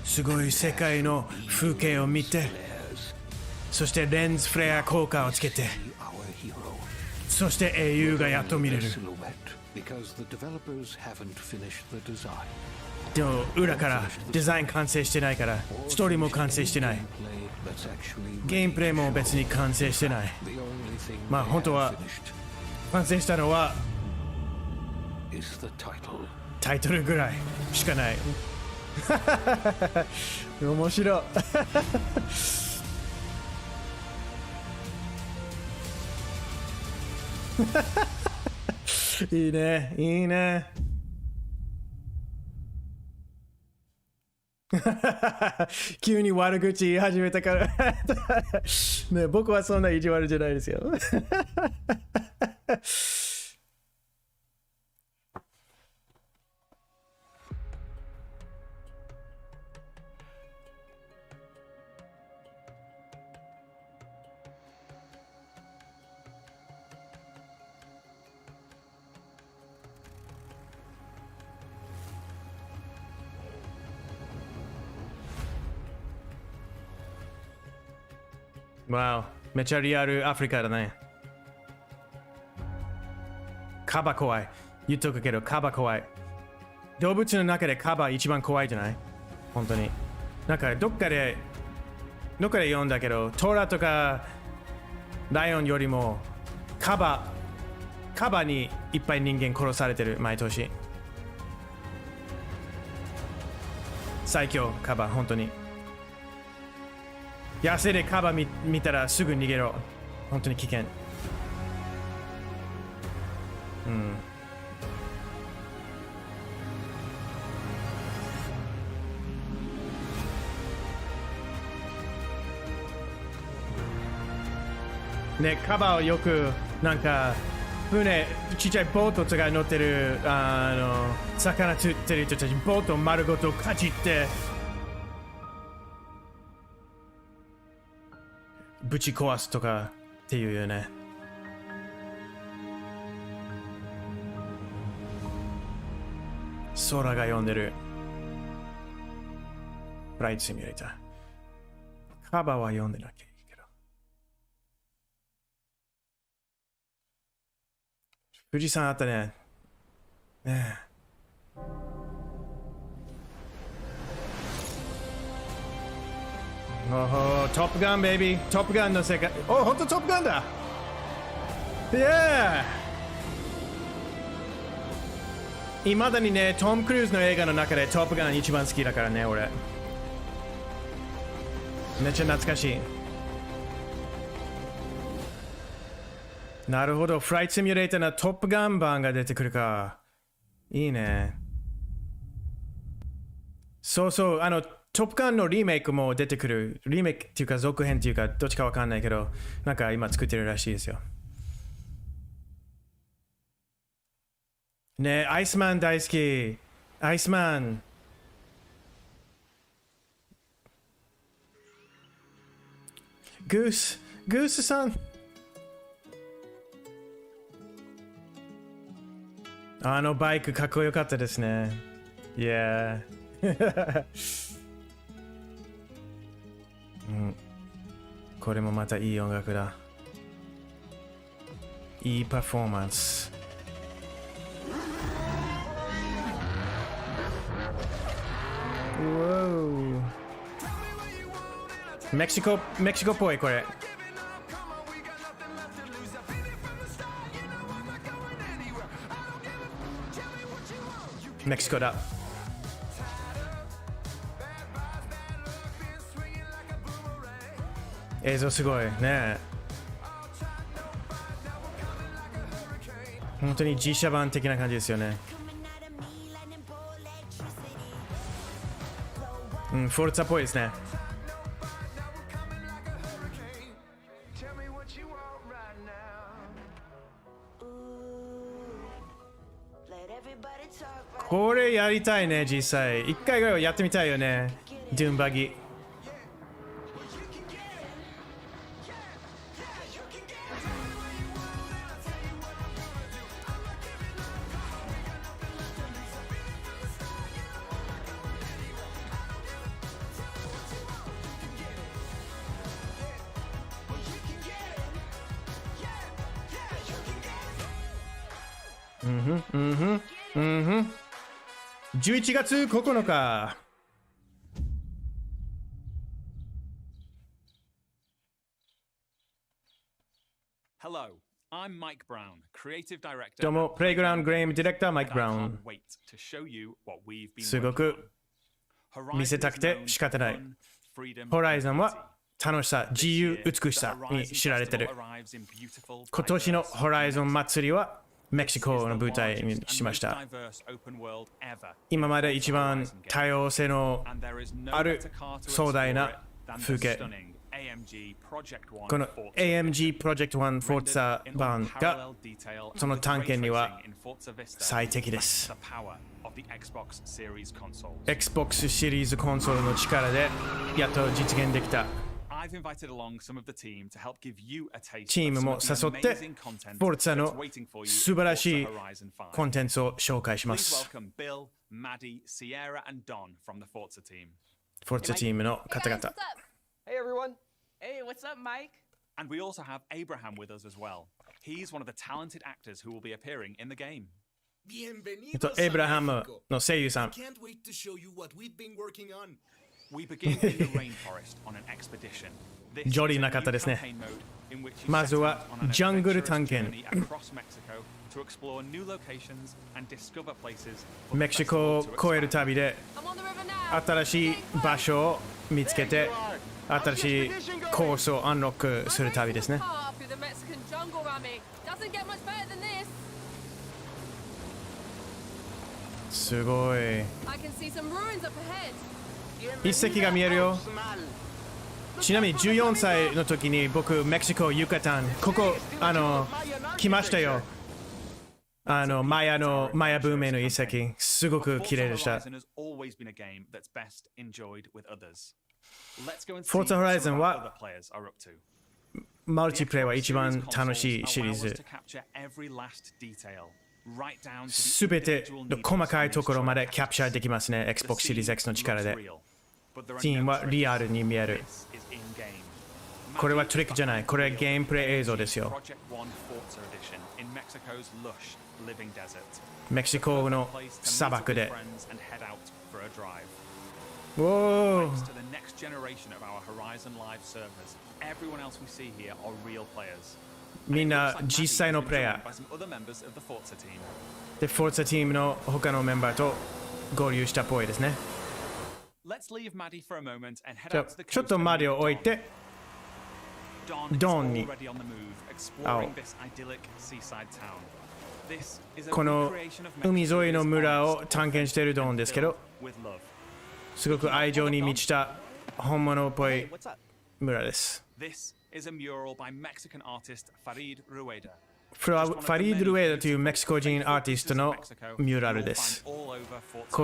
すごい世界の風景を見て、そしてレンズフレア効果をつけて、そして英雄がやっと見れる。でも裏からデザイン完成してないから、ストーリーも完成してない。ゲームプレイも別に完成してない。まあ本当は完成したのはタイトルぐらいしかない。面白い。いいね、いいね。急に悪口言い始めたからね、僕はそんな意地悪じゃないですよ。わお、めちゃリアルアフリカだね。カバ怖い。言っとくけど、カバ怖い。動物の中でカバ一番怖いじゃない？本当に。なんかどっかで読んだけど、トラとかライオンよりもカバにいっぱい人間殺されてる、毎年。最強、カバ、本当に。野生でカバ見たらすぐ逃げろ。本当に危険。うん。ね、カバをよくなんか船、ちっちゃいボートとか乗ってる魚釣ってる人たち、ボート丸ごとかじってぶち壊すとかっていうよね。空が読んでるフライトシミュレーター。カバは読んでなきゃいいけど。富士山あったね。ねえ。おお、トップガンベイビー、トップガンの世界。お、ほんとトップガンだ。イエー。いまだにね、トム・クルーズの映画の中でトップガン一番好きだからね、俺。めっちゃ懐かしい。なるほど、フライトシミュレーターのトップガン版が出てくるか。いいね。そうそう、トップガンのリメイクも出てくる。リメイクっていうか続編っていうかどっちかわかんないけど、なんか今作ってるらしいですよ。ね、アイスマン大好き。アイスマン。グースさん。あのバイクかっこよかったですね。いやうん、これもまたいい音楽だ。いいパフォーマンス。メキシコっぽいこれ。メキシコだ。映像すごいね。本当に実写版的な感じですよね。フォルツァっぽいですね。これやりたいね、実際。一回ぐらいはやってみたいよね。ドゥーンバギ。11月9日。Hello, I'm Mike Brown, creative director. どうも、プレイグラウンドゲームディレクターマイク・ブラウン。すごく見せたくて仕方ない。ホライゾンは楽しさ、自由、美しさに知られてる。今年のホライゾン祭りはメキシコの舞台にしました。今まで一番多様性のある壮大な風景。この AMG プロジェクト1フォルツァ版がその探検には最適です。Xbox シリーズコンソールの力でやっと実現できた。チームも誘って、フォルツァの素晴らしいコンテンツを紹介します。フォルツァチームの方々。Hey everyone. Hey, what's up, Mike? And we also have Abraham with us as well. He's one of the talented actors who will be appearing in the game. エイブラハムの声優さん。We begin in the rainforest on an expedition. ジョリーな方ですね。まずはジャングル探検。メキシコを越える旅で新しい場所を見つけて新しいコースをアンロックする旅ですね。すごい。遺跡が見えるよ。ちなみに14歳の時に僕メキシコユカタンここ来ましたよ。マヤ文明の遺跡すごく綺麗でした。フォーツァホライゾンはマルチプレイは一番楽しいシリーズ。すべての細かいところまでキャプチャーできますね。Xbox シリーズ X の力で。シーンはリアルに見える。これはトリックじゃない。これはゲームプレイ映像ですよ。メキシコの砂漠で。おー。みんな実際のプレイヤー。で、フォルツァチームの他のメンバーと合流したっぽいですね。ちょっとマリを置いて、ドンに。この海沿いの村を探検しているドンですけど、すごく愛情に満ちた本物っぽい村です。ファリード・ルエダというメキシコ人アーティストのミューラルです。こ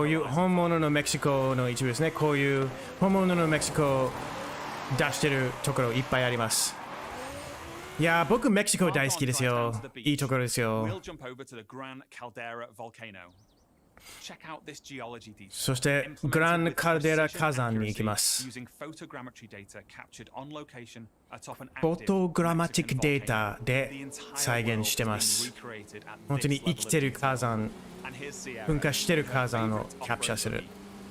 ういう本物のメキシコの一部ですね。こういう本物のメキシコを出してるところいっぱいあります。いやー、僕メキシコ大好きですよ。いいところですよ。そしてグランカルデラ火山に行きます。フォトグラマティックデータで再現してます。本当に生きてる火山、噴火してる火山をキャプチャーする。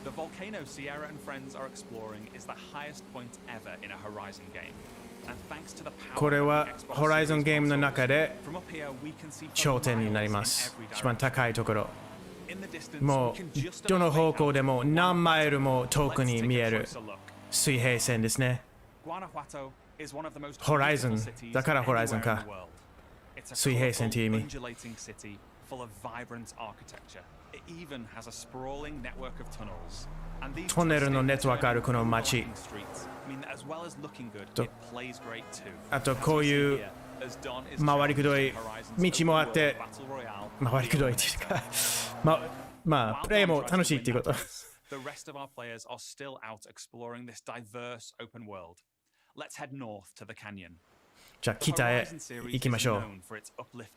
The volcano Sierra and friends are exploring is the highest point ever in a Horizon game. And thanks to the power これは of the Xbox ホライゾン Series ゲームの console, 中で from up here we can see 頂点になり for ま miles す in every 一番 direction. 高いところ In the distance, も we う can just どの about 方 make 向 out でも何マイルも遠く Let's に take 見 a える closer look. 水平線ですね Guanajuato is one of the most Horizon beautiful cities だから Horizon anywhere か in the world. It's a 水平線 colourful, という意味 undulating city full of vibrant architecture. It even has a sprawling network of tunnels. And these トンネルのネットワークあるこの街 walking streets mean that as well as looking good, と it plays great too. あとこういう回りくどい道もあって回りくどいっていうかまあプレイも楽しいっていうこと The rest of our players are still out exploring this diverse open world. Let's head north to the canyon. じゃあ北へ行きましょう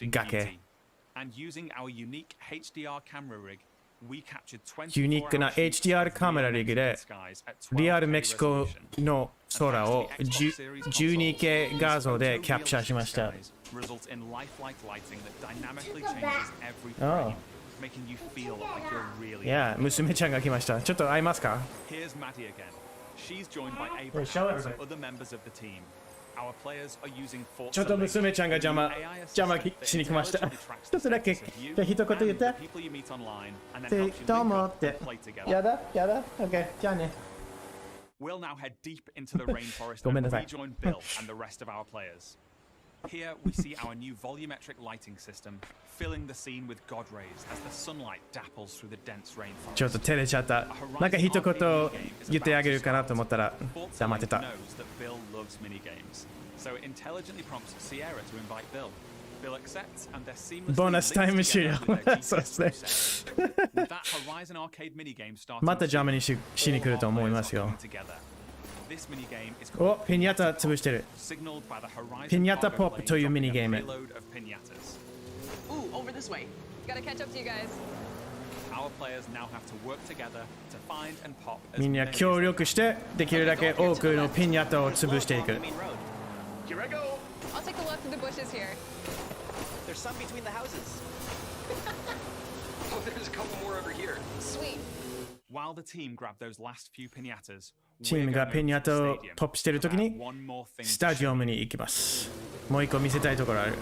崖 And using our unique HDR camera rig, we captured ユニークな HDR カメラリグでリアルメキシコの空を 12K 画像でキャプチャーしました result in lifelike lighting that dynamically changes every Oh. frame, making you feel like you're really いや娘ちゃんが来ましたちょっと会いますか Here's Maddie again. She's joined by Yeah, show Abraham and everybody. other members of the team. Our players are using ちょっと娘ちゃんが邪魔しに来ました一つだけじゃあ一言言ってどうもってやだ OK じゃあね We'll now head deep into the rainforest ごめん and なさい rejoin Bill and the rest of our players. Here we see our new volumetric lighting system filling the scene with god rays as the sunlight dapples through the dense ちょ rainforest. っと照れちゃったなんか一言言ってあげるかなと思ったら Forza 黙ってた knows that Bill loves minigames, so it intelligently prompts Sierra to invite Bill. Bill accepts and they're seamlessly ボーナスタイム終了 linked together with their そうで GPS すね processor. With that Horizon arcade minigame starting また邪魔にしに来ると思いますよ This minigame is お called ピニャタ潰してる signaled by the Horizon ピニャタ cargo ポップ plane というミニ dropping ゲー a ム payload of pinatas. Ooh, over this way. Gotta catch up to you guys. Our players now have to work together to find and pop as みんな many 協力してできるだけ多くのピニャタを潰していく Here I go. I'll take a look through the bushes here. There's some between the houses. Oh, there's a couple more over here. Sweet. While the team grab those last few pinatas, チームがピニャタをポップしてるときに one more thing スタジアムに行きますもう一個見せたいところある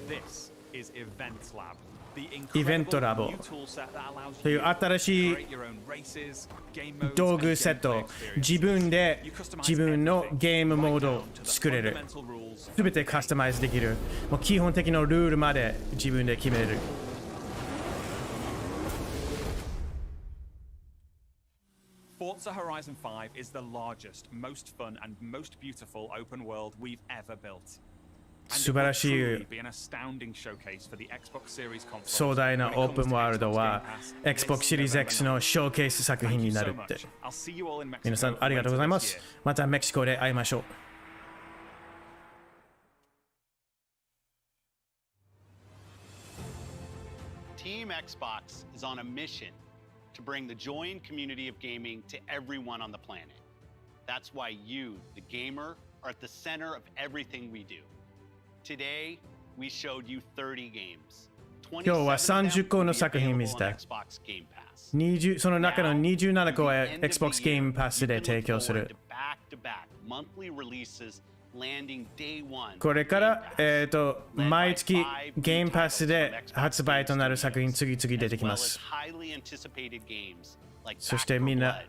This is Event Lab, the イベントラボ incredible new tool set that allows とい you う to 新しい create your own races, game modes, 道 and 具セッ gameplay ト experiences. 自分で自分のゲームモードを作れる Fundamental rules. すべてカスタマイズできるもう基本的なルールまで自分で決めれる Forza Horizon 5 is the largest, most fun, and most beautiful open world we've ever built. And 素 it 晴 will らしい truly be an astounding showcase for the Xbox Series consoles 壮大な when it オー comes プン to ワールド Xbox は Game Pass Xbox this Series November X のショーケース作品 Thank に you な so るって much. I'll see you all in Mexico 皆さんありがとうございます later this year. またメキシコで会いましょう Team Xbox is on a mission to bring the joy and community of gaming to everyone on the planet. That's why you, the gamer, are at the center of everything we do. Today, we showed you 30 games. 今日は30個の作品見せた Xbox Game Pass. 20その中の27個は Xbox Game Pass で提供する Back-to-back monthly releases landing day one. これから毎月ゲームパスで発売となる作品次々出てきます Highly anticipated games like そしてみんな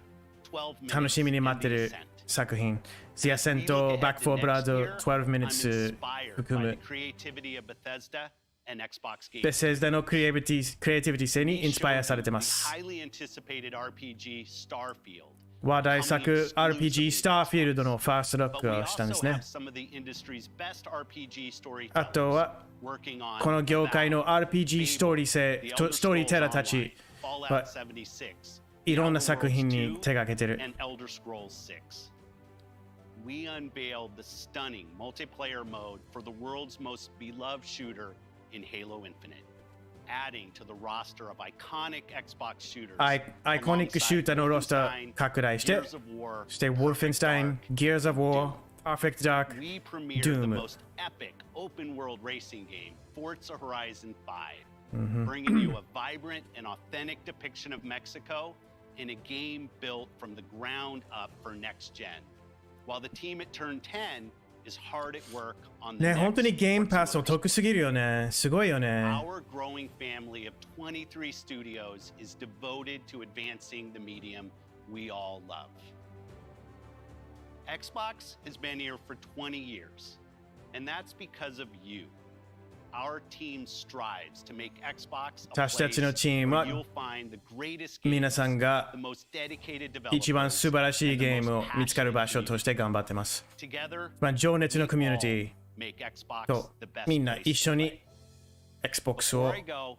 楽しみに待ってる作品 The Ascent Back 4 Blood 12 minutes 含む creativity of Bethesda and Xbox Game ベセスダのクリエイティ性にインスパイアされてます highly anticipated RPG Starfield 話題作 RPG スターフィールドのファーストロックをしたんですね some of the industry's best RPG あとはこの業界の RPG ストーリーテラーたちは いろんな作品に手がけてる and Elder Scrolls 6. We unveiled the stunning multiplayer mode for the world's most beloved shooter in Halo Infinite, adding to the roster of iconic Xbox shooters. アイコニックシューターのロスター拡大して、そして Wolfenstein, Gears of War, Perfect Dark, We premiered the Doom. most epic open world racing game, Forza Horizon 5, Mhm. bringing you a vibrant and authentic depiction of Mexico in a game built from the ground up for next gen, while the team at Turn 10 is hard at work on the ね、本当に next Game Pass お得すぎるよね。すごいよね。Our growing family of 23 studios is devoted to advancing the medium we all love. Xbox has been here for 20 years, and that's because of you. Our team strives to make Xbox a 私たちの place チーム where は you'll find the greatest 皆 games, さんが the most dedicated 一番 developers, 素晴らしい and the ゲーム most を見つかる passionate 場所として頑張ってます。 Together, 情熱のコミュニテ we all make ィ Xbox と the best みんな place 一緒 to に play. Xbox Before を I go,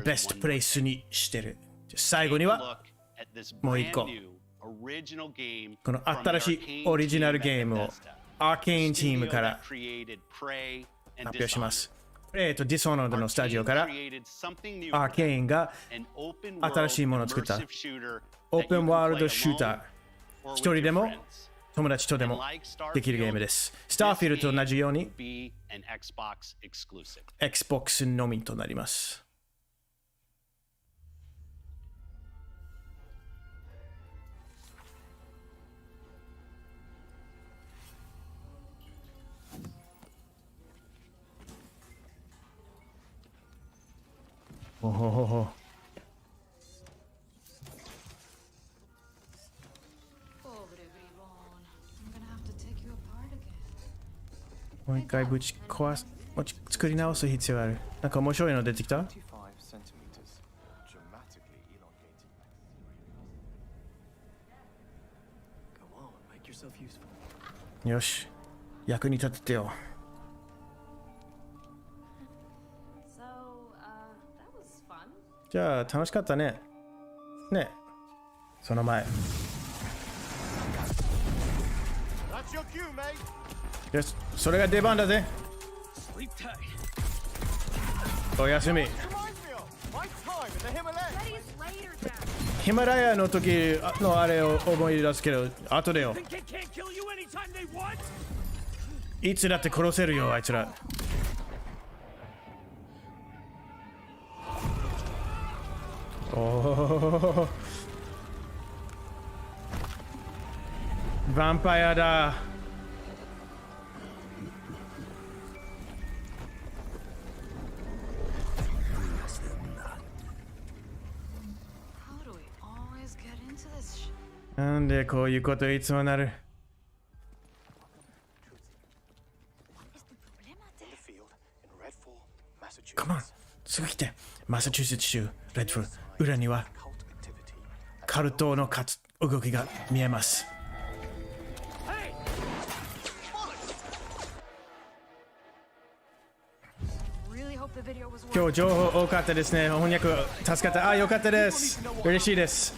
ベストプレイスにしてる。最後には look at this もう一 brand 個 new original game この from 新し the い Arcane オリジナル team ゲー at ムを Bethesda, アーケーン the チーム studio から that created Prey and 発表しま Dishonored. す。プレイとディソーナードのスタジオから Created something new アーケーンが an open 新しい world ものを作った immersive shooter オー that プ you ン can ワールド play シュータ alone ー or 一 with 人 your でも friends. 友達とで And も like できるゲーム Starfield, です。スターフィールドと同じように be an Xbox exclusive. Xbox のみとなります。おほほほ。もう一回ぶち壊す、作り直す必要ある。なんか面白いの出てきた？よし、役に立ててよ。じゃあ楽しかったね。ね、その前。よし、それが出番だぜ。おやすみ。ヒマラヤの時のあれを思い出すけど、後でよ。いつだって殺せるよ、あいつら。おお。ヴァンパイアだ。なんでこういうこといつもなる。Come on、すぐ来て。マサチューセッツ州レッドフォール裏にはカルトの動きが見えます。今日情報多かったですね。翻訳助かった。あ、よかったです。嬉しいです。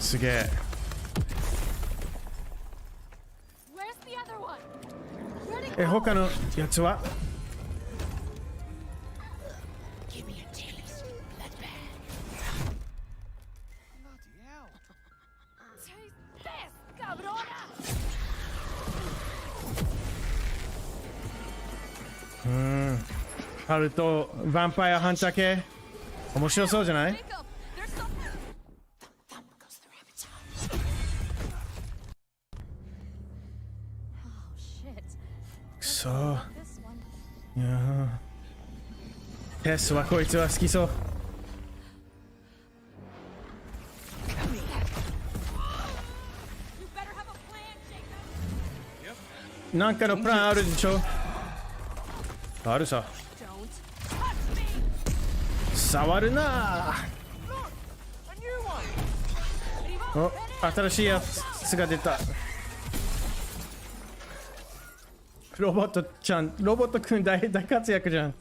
すげえ。他のやつはカルトヴァンパイアハンター系面白そうじゃない？くそー。いやテスはこいつは好きそう。なんかのプランあるでしょ？あるさ。触るなー。お、新しいやつが出た。ロボットちゃん、ロボットくん大活躍じゃん。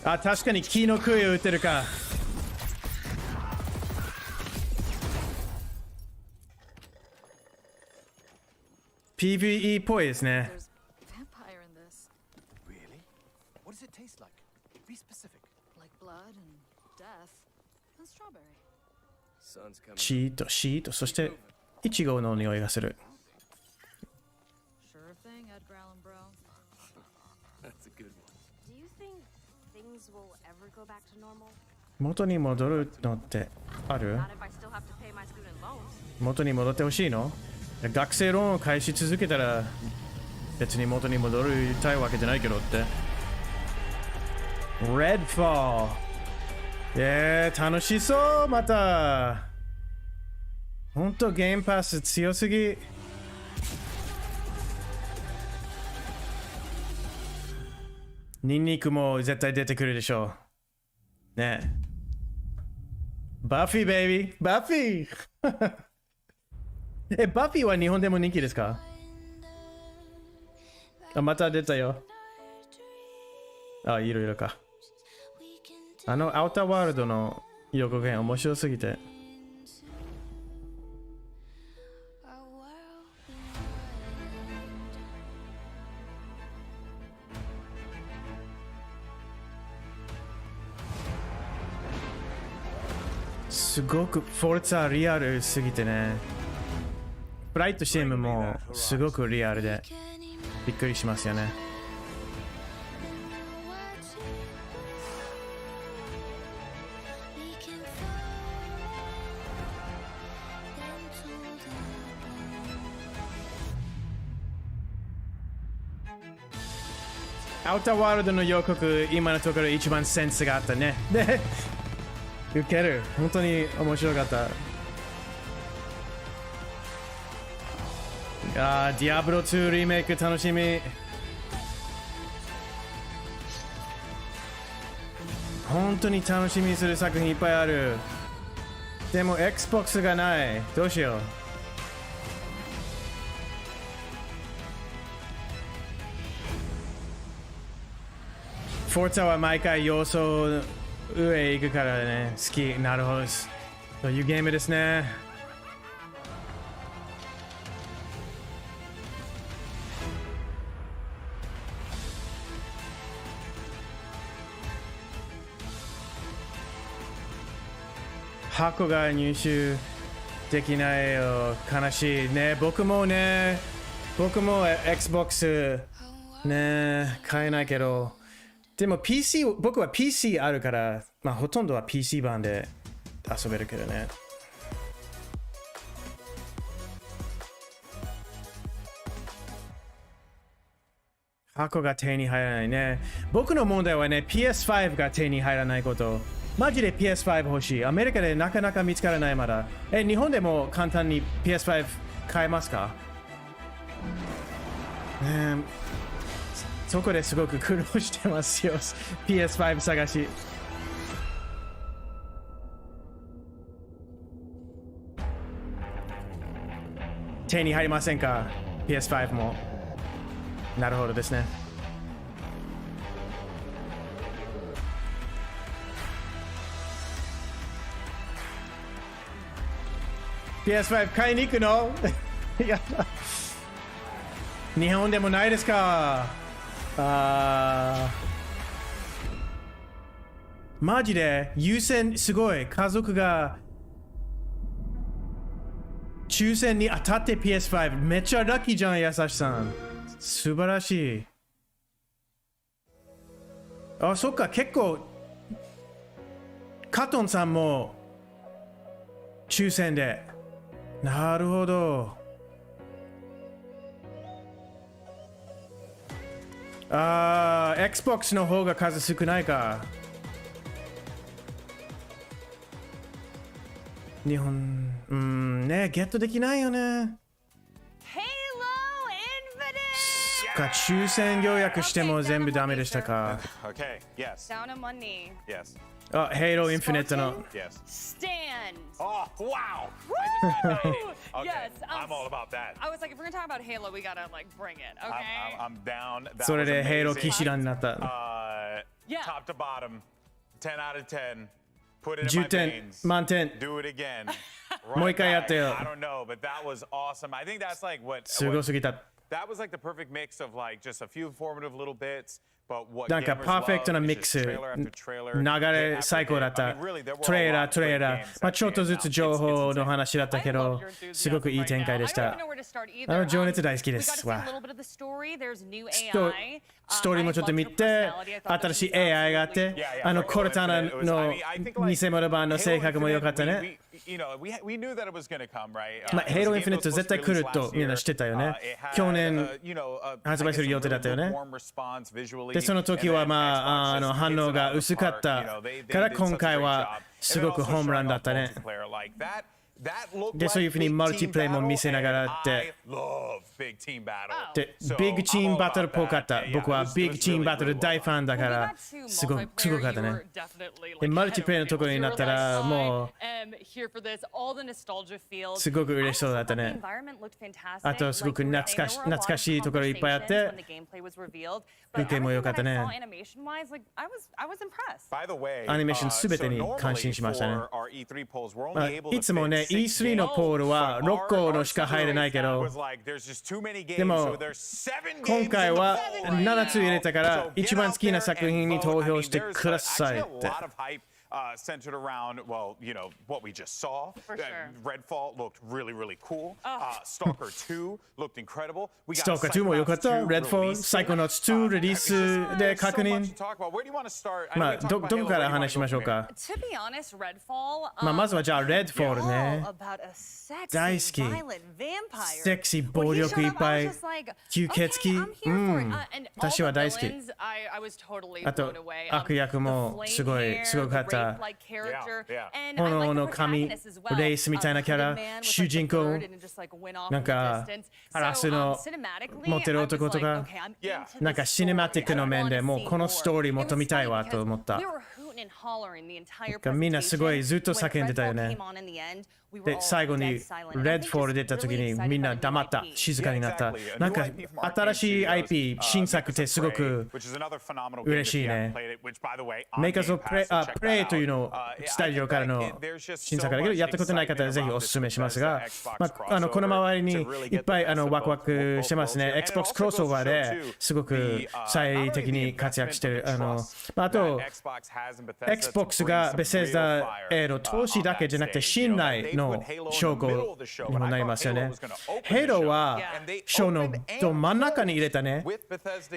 あ、確かに木の杭を打てるか。PVE っぽいですね。Vampire in this. Really? What does it taste like? Be specific. Like blood and death. And strawberry. Sun's coming. シート、シート、そしてイチゴの匂いがする。Sure thing, Edgar Allan Bro. That's a good one. Do you think things will ever go back to normal? 元に戻るのってある？ Not if I still have to pay my student loans. 元に戻ってほしいの？学生ローンを返し続けたら別に元に戻りたいわけじゃないけどって。Redfall。楽しそうまた。ほんとゲームパス強すぎ。ニンニクも絶対出てくるでしょう。ねえ。バフィーベイビーバフィーバフィーは日本でも人気ですか？また出たよ。いろいろか。アウターワールドの予告編面白すぎて。すごくフォルツァリアルすぎてね。フライトシームもすごくリアルでびっくりしますよね。アウターワールドの予告、今のところ一番センスがあったね。でウケる。本当に面白かった。ディアブロ2リメイク楽しみ。本当に楽しみにする作品いっぱいある。でも Xbox がない。どうしよう。フォルツァは毎回要素上行くからね、好き。なるほどです。そういうゲームですね。箱が入手できないよ。悲しいね。僕も Xbox ね、買えないけど。でも PC、僕は PC あるから、ほとんどは PC 版で遊べるけどね。箱が手に入らないね。僕の問題はね、PS5 が手に入らないこと。マジで PS5 欲しい。アメリカでなかなか見つからないまだ。日本でも簡単に PS5 買えますか？そこですごく苦労してますよ。PS5 探し。手に入りませんか？ PS5 も。なるほどですね。PS5 買いに行くの？日本でもないですか？マジで優先すごい。家族が抽選に当たって PS5 めっちゃラッキーじゃん。優しさん素晴らしい。そっか。結構カトンさんも抽選で。なるほど。Xbox の方が数少ないか。日本、ね、ゲットできないよね。抽選予約しても全部ダメでしたか。Okay, yes. Down on one knee. Yes. Halo Infinite の。Yes. Stand. Oh, wow. Okay, yes. I'm all about that. I was like, if we're gonna talk about Halo, we gotta like bring it. Okay. I'm down. それで Halo 騎士団になった。Top to bottom, 10 out of 10. Put it in 10 my 点 veins. 満点。Do it again. もう一回やってよ。I don't know, but that was awesome. I think that's like what. すごすぎた。that was like the perfect mix of like just a few informative little bits. なんかパーフェクトなミックス、流れ最高だった。トレーラー、ちょっとずつ情報の話だったけど、すごくいい展開でした。情熱大好きですわ。ストーリーもちょっと見て、新しい AI があって、コルタナの偽物版の性格も良かったね。ヘイローインフィニット絶対来るとみんな知ってたよね。去年発売する予定だったよね。で、その時は反応が薄かったから今回はすごくホームランだったね。で、そういうふうにマルチプレイも見せながらって。で、ビッグチームバトルっぽかった。僕はビッグチームバトル大ファンだから、すごかったね。で、マルチプレイのところになったら、もう、すごく嬉しそうだったね。あと、すごく懐かしいところいっぱいあって、風景も良かったね。アニメーションすべてに感心しましたね。いつもね、E3 のポールは6個のしか入れないけど、でも今回は7つ入れたから一番好きな作品に投票してくださいって。Centered around, well, you know, what we just saw. Redfall looked really, really cool. Stalker 2 looked incredible. Stalker 2も良かった。Redfall、Psychonauts 2リリースで確認。どこから話しましょうか。まずはじゃあ Redfall ね。大好き。セクシー、暴力いっぱい。吸血鬼。私は大好き。あと、悪役もすごかった。炎の神、レイスみたいなキャラ、主人公、なんか、ハラスの持ってる男とか、なんかシネマティックの面でもうこのストーリーもっと見たいわと思った。みんなすごいずっと叫んでたよね。で、最後に Redfall 出た時にみんな黙った、静かになった。なんか新しい IP、新作ってすごく嬉しいね。メーカーズ・プレイというのをスタジオからの新作だけど、やったことない方はぜひお勧めしますが、この周りにいっぱいワクワクしてますね。Xbox クロスオーバーですごく最適に活躍してる。あと、Xbox がベセスダへの投資だけじゃなくて信頼の証拠にもなりますよね。ヘイローはショーの真ん中に入れたね。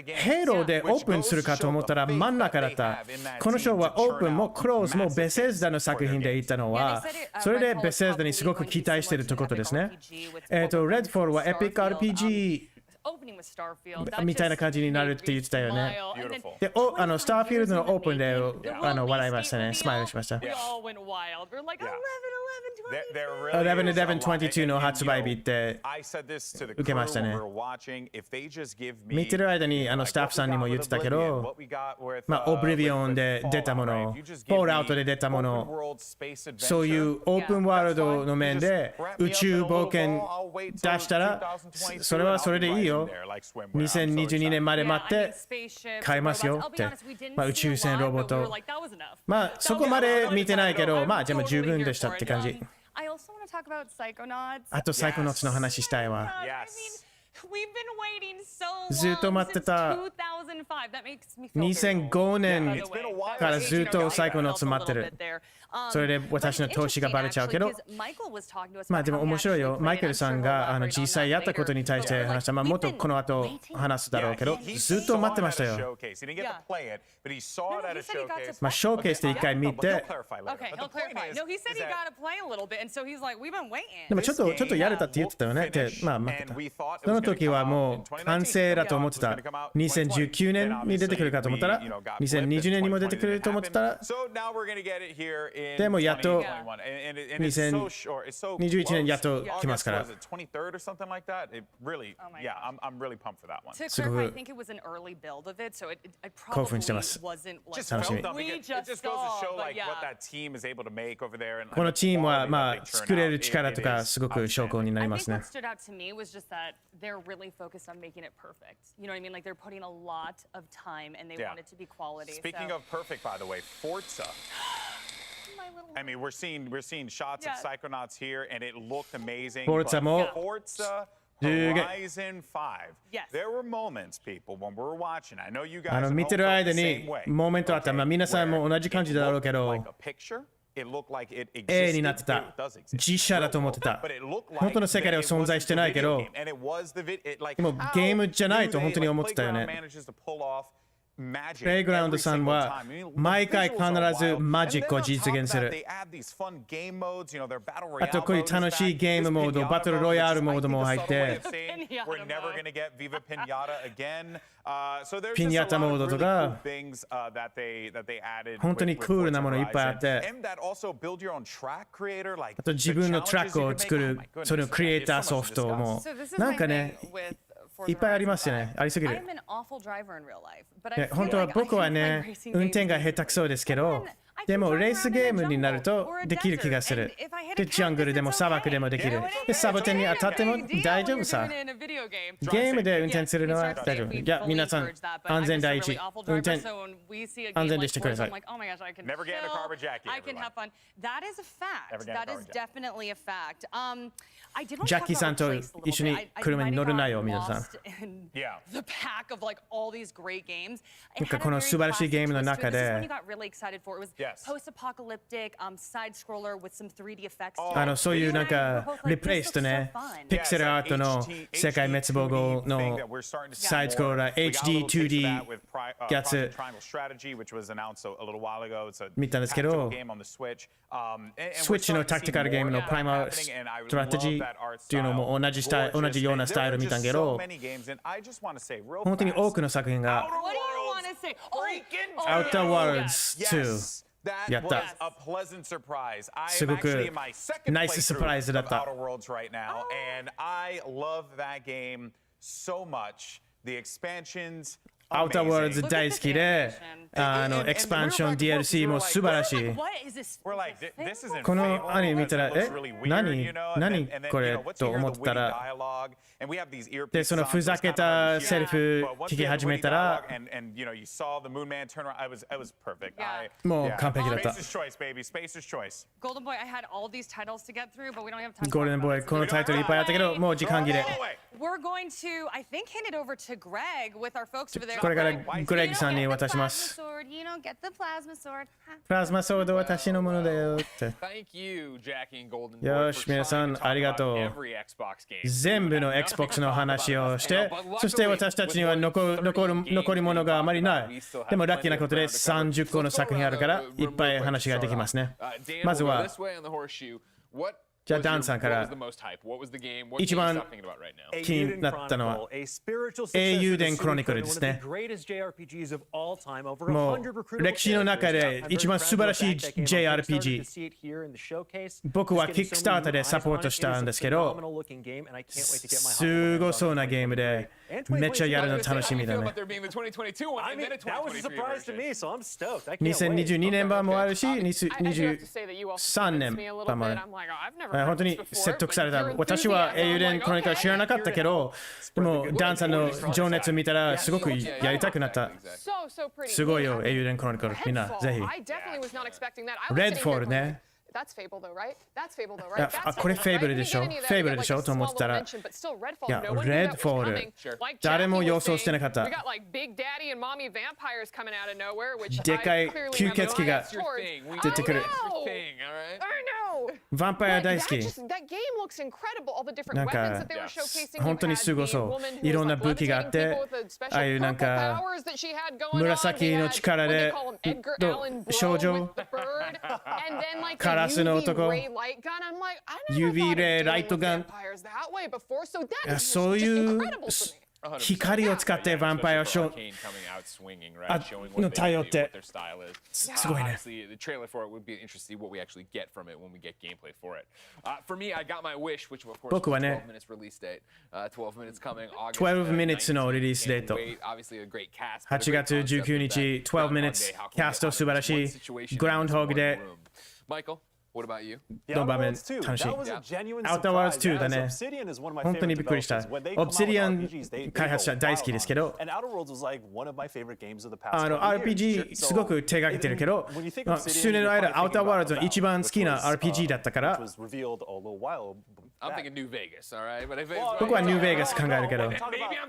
ヘイローでオープンするかと思ったら真ん中だった。このショーはオープンもクローズもベセスダの作品で言ったのは、それでベセスダにすごく期待しているということですね。Redfall はエピック RPGみたいな感じになるって言ってたよね。で、スターフィールドのオープンで笑いましたね。スマイルしました。11/11/22の発売日って受けましたね。見てる間にスタッフさんにも言ってたけど、オブリビオンで出たもの、フォールアウトで出たもの、そういうオープンワールドの面で宇宙冒険出したら、それはそれでいいよ。2022年まで待って買いますよって。宇宙船ロボット。そこまで見てないけど、でも十分でしたって感じ。あとサイコノッツの話したいわ。ずっと待ってた。2005年からずっとサイコノッツ待ってる。それで私の投資がバレちゃうけど、でも面白いよ。マイケルさんが実際やったことに対して話した。もっとこの後話すだろうけど、ずっと待ってましたよ。ショーケースで一回見て、でもちょっとやれたって言ってたよね。で、待ってた。その時はもう完成だと思ってた。2019年に出てくるかと思ったら、2020年にも出てくると思ってたら、でもやっと2021年やっと来ますから。すごく興奮してます。楽しみ。このチームは作れる力とかすごく証拠になりますね。They're really focused on making it perfect. You know what I mean? Like they're putting a lot of time and they want it to be quality. Speaking of perfect, by the way, Forza. I mean, we're seeing shots of Psychonauts here, and it looked amazing. Forza も Horizon 5. There were moments, people, when we were watching. I know you guys at home 見てる felt 間 the に same way. モーメントあった。まあ皆さんも同じ感じだろうけど、Like a picture, it looked like it A に existed. なってた It does exist. 実写だと思ってた But it looked like 本当の世界では it 存 was 在してないけ the ど video game, and it was the like でもゲームじゃないと how 本当に思ってたよ Playground ね manages to pull off magic プレイグラウンド every さん single は time. I mean, 毎回必 visuals are ず wild. マジックを And then on 実 top 現 of す that, る they add these fun game modes, you know, their battle あと royale こういう modes 楽 is しい back. ゲーム This モード pinata バトル mode ロイヤ is ル just, モー I ド think, も a 入っ subtle way て of saying we're never going to get Viva Pinata again. So there's ピニ just ャ a タ lot モー of ドと really か cool things that they added 本当に with クールな Forza ものいっぱいあって Horizon. And that also build your own track creator, like あと自分のトラックを作るそのクリエイターソフトもなんかねいっぱいありますよねありすぎる I'm an awful driver in real life, but I ね feel 本当は like I 僕は can play ね racing 運 games 転が下手くそですけどでもレースゲームになるとできる気がするでジャングルでも砂漠でもできるでサボテンに当たっても大丈夫さゲームで運転するのは大丈夫いや皆さん安全第一運転安全でしてください Never get in a car with Jackie. I can have fun. That is a fact. That is definitely a fact. I did want ジ to ャッ talk キーさん about と race a little 一緒に bit. I 車に might 乗 have るなよ gotten 皆さん lost in the pack of like all these great games. なんかこの素晴らしいゲームの中で This is one you got really excited for. It was post-apocalyptic side scroller with some 3D effects. そういうなんかリプレイスとねピクセルアートの世界滅亡後のサイドスクローラー HD2D やつ見たんですけどスイッチのタクティカルゲームのプライマーストラテジーっていうのも同じようなスタイル見たんけど本当に多くの作品が Outer Worlds 2やったすごくナイスサプライズだったOuter Worlds 大好きでエクスパンション DLC も素晴らしいこのアニメ見たら何これと思ったらでそのふざけたセリフ聞き始めたらもう完璧だったゴールデンボーイこのタイトルいっぱいあったけどもう時間切れこれからグレッグさんに渡しますプラズマソード私のものだよってよし皆さんありがとう全部の Xbox の話をしてそして私たちには残り物があまりないでもラッキーなことで30個の作品あるからいっぱい話ができますねまずはじゃあダンさんから一番気になったのは英雄伝クロニクルですねもう歴史の中で一番素晴らしい JRPG 僕はキックスターターでサポートしたんですけどすごそうなゲームでめっちゃやるの楽しみだね2022年版もあるし2023年版もある本当に説得された私は英雄伝クロニクル知らなかったけどでもダンさんの情熱見たらすごくやりたくなったすごいよ英雄伝クロニクルみんなぜひレッドフォールねこれフェイブルでしょフェイブルでしょと思ってたらいやレッドフォール誰も予想してなかったでかい吸血鬼が出てくるヴァンパイア大好きなんか本当にすごそういろんな武器があってああいうなんか紫の力で少女カラスの男指レライトガンそういう光を使ってヴァンパイアショーの頼ってすごいね僕はね12 minutes のリリースデート8月19日12 minutes キャスト素晴らしいグラウンドホーグでどの場面楽しい。アウターワールズ2だね。本当にびっくりした。オブシディアン開発者大好きですけど、RPG すごく手がけてるけど、数年の間、アウターワールズの一番好きな RPG だったから、I'm thinking New Vegas, all right? But if it's 僕はニューベガス考えるけど、 maybe I'm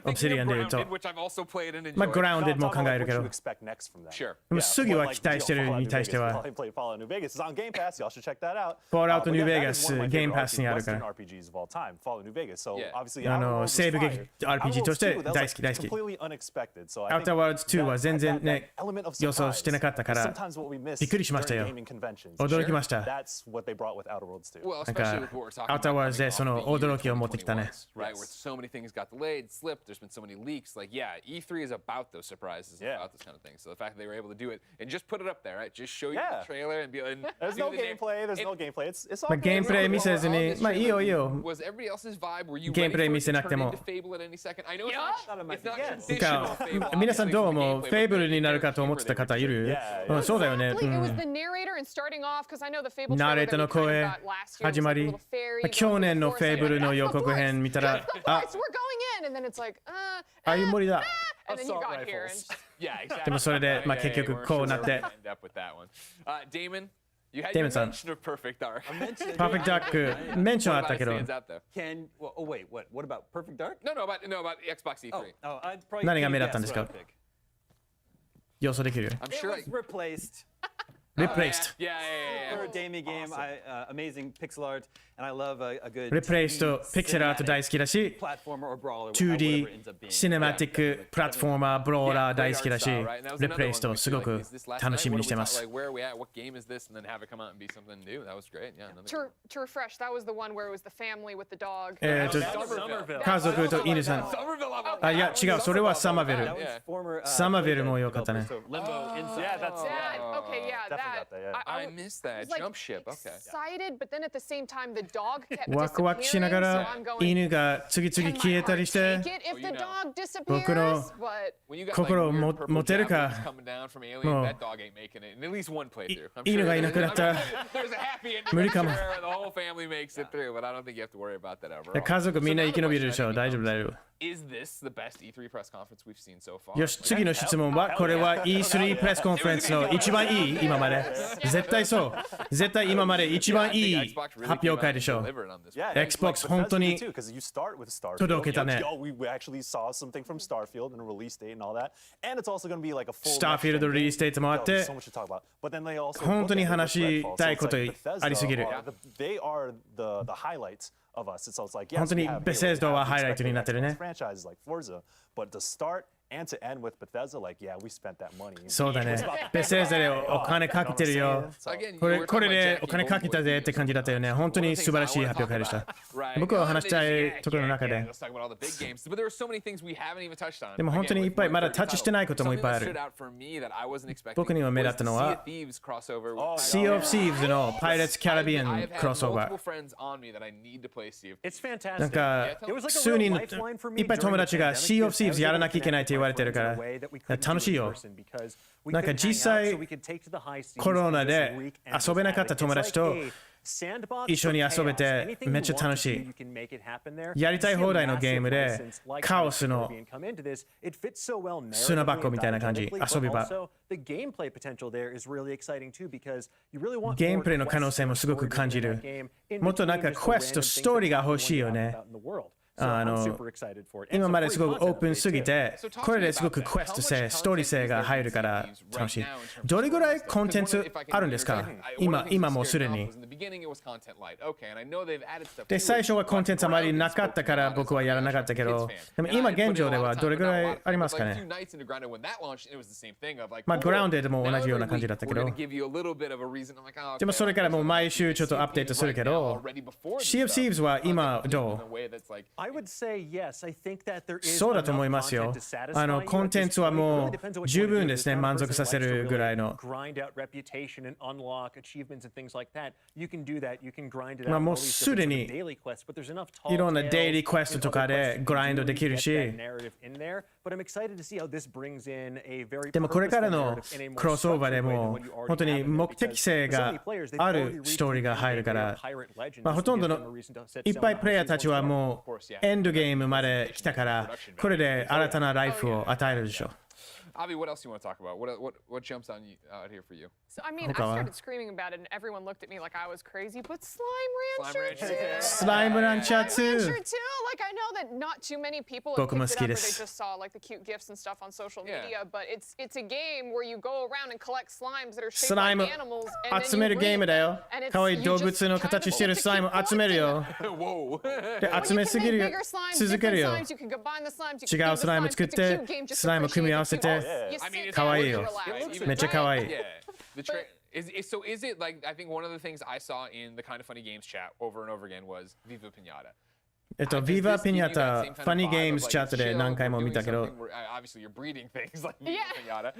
オブシディアンで言う thinking と of Grounded, which I've also played and まあ enjoyed. グラウンデッドも考えるけど、 Sure. でも杉は期待してるに対しては、 Fallout New Vegas is on Game Pass. Y'all should check that out. Fallout New Vegas ゲームパスにあるから、 RPGs of all time. Fallout New Vegas. So obviously, 西部劇 RPG として大好き大好き。 completely unexpected. So Outer Worlds 2は全然ね予想してなかったからびっくりしましたよ。驚きました。That's what they brought with Outer Worlds 2. Well, なん especially か with what we're talking Outer about Worlds でその驚きを持ってきたね。 Right, where so many things got delayed, slipped, there's been so many leaks. Like, yeah, E3 is about those surprises, about this kind of thing. So the fact that they were able to do it and just put it up there, right? Just show you the trailer and be like, There's no gameplay. There's no gameplay. It's all まあゲームプレイ見せずに、まあいいよいいよ。 Was everybody else's vibe? Were you ゲームプレイ見せなくても。 Fable at any second? I know it's not なん traditional か Fable. 皆さんどう思う？フェイブルになるかと思ってた方いる？うん、そうだよね。ナレートの声始まり、去年のフェイブルの予告編見たら、あ、あいう森だ。でもそれで、まあ結局こうなって。Damon, you had Damon-san. mention of Perfect Dark. Perfect Dark メンションあったけど。 Oh wait, what about Perfect Dark? No, about Xbox E3. Oh, I'd probably 何が目だったんですか？予想できる？ I'm sure it was replaced. Replaced. Yeah. For a Damie game, amazing pixel art, and I love a good. Replaced とピクセルアート大好きだし、2D シネマティックプラットフォーマーブローラー大好きだし、Replaced すごく楽しみにしてます。 Where are we at? What game is this? And then have it come out and be something new. That was great. Yeah. To refresh, that was the one where it was the family with the dog. 家族と犬さん。あ、いや違う、それはサマベル。サマベルも良かったね。 Okay, yeah, that. I missed that jump ship. Okay. Excited, but then at the same time, the dog kept ワクワクしながら犬が次々消えたりして、僕の心を持てるか。もう犬がいなくなった。無理かも。家族みんな生き延びるでしょ。大丈夫大丈夫。 Is this the best E3 press conference we've seen so far? よし、次の質問は、これは E3 プレスコンフェンスの一番いい今まで。絶対そう。絶対今まで一番いい発表会でしょう。Xbox 本当に届けたね。Starfield リリースデートもあって、本当に話したいことありすぎる。 本当にベセスダはハイライトになってるね。そうだね。ベセスダでお金かけてるよ。これでお金かけたぜって感じだったよね。本当に素晴らしい発表会でした。僕は話したいところの中で。でも本当にいっぱいまだタッチしてないこともいっぱいある。僕には目立ったのは Sea of Thieves の Pirates Caribbean クロスオーバー。なんか数人いっぱい友達が Sea of Thieves やらなきゃいけないって言われてるから楽しいよ。なんか実際コロナで遊べなかった友達と一緒に遊べてめっちゃ楽しい。やりたい放題のゲームでカオスの砂箱みたいな感じ、遊び場。ゲームプレイの可能性もすごく感じる。もっとなんかクエスト、ストーリーが欲しいよね。今まですごくオープンすぎて、これですごくクエスト性、ストーリー性が入るから楽しい。どれぐらいコンテンツあるんですか？今もうすでに。で、最初はコンテンツあまりなかったから僕はやらなかったけど、でも今現状ではどれぐらいありますかね？まあ、グラウンデでも同じような感じだったけど、でもそれからもう毎週ちょっとアップデートするけど、Sea of Thieves は今どう？そうだと思いますよ。コンテンツはもう十分ですね。満足させるぐらいの。まあもうすでにいろんなデイリークエストとかでグラインドできるし、でもこれからのクロスオーバーでも本当に目的性があるストーリーが入るから、まあほとんどのいっぱいプレイヤーたちはもうエンドゲームまで来たから、これで新たなライフを与えるでしょう。Avi, what else do you want to talk about? What jumps on you out here for you? So I mean, I started screaming about it, and everyone looked at me like I was crazy. But Slime Rancher too. Slime Rancher too. Like I know that not too many people have picked it up, or they just saw like the cute gifs and stuff on social media. But it's a game where you go around and collect slimes that are shaped like animals, and then 集めるゲームだよ。可愛い動物の形してるスライム集めるよ。で集めすぎるよ。続けるよ。違うスライム作ってスライム組み合わせて可愛いよ。めっちゃ可愛い。So is it like, I think one of the things I saw in the Kind of Funny Games chat over and over again was Viva Pinata. Viva Pinata、ファニーゲームズチャットで何回も見たけど。Obviously, you're breeding things like Viva Pinata.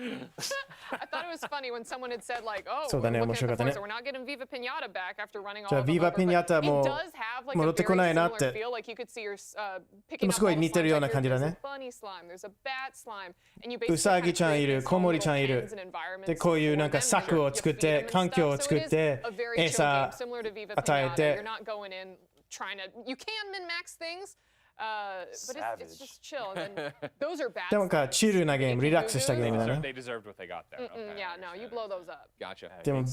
I thought it was funny when someone had said like, "Oh, そうだね、面白かったね。we're not getting Viva Pinata back after running all." じゃあ Viva Pinata も戻ってこないなって。でもすごい似てるような感じだね。ウサギちゃんいる、コウモリちゃんいる。でこういうなんか柵を作って、環境を作って、餌与えて。You can min-max things, but it's just chill. And then those are bad. でもかチルなゲーム、リラックスしたゲームだね。They deserved what they got there. Yeah, no, you blow those up. Gotcha. でも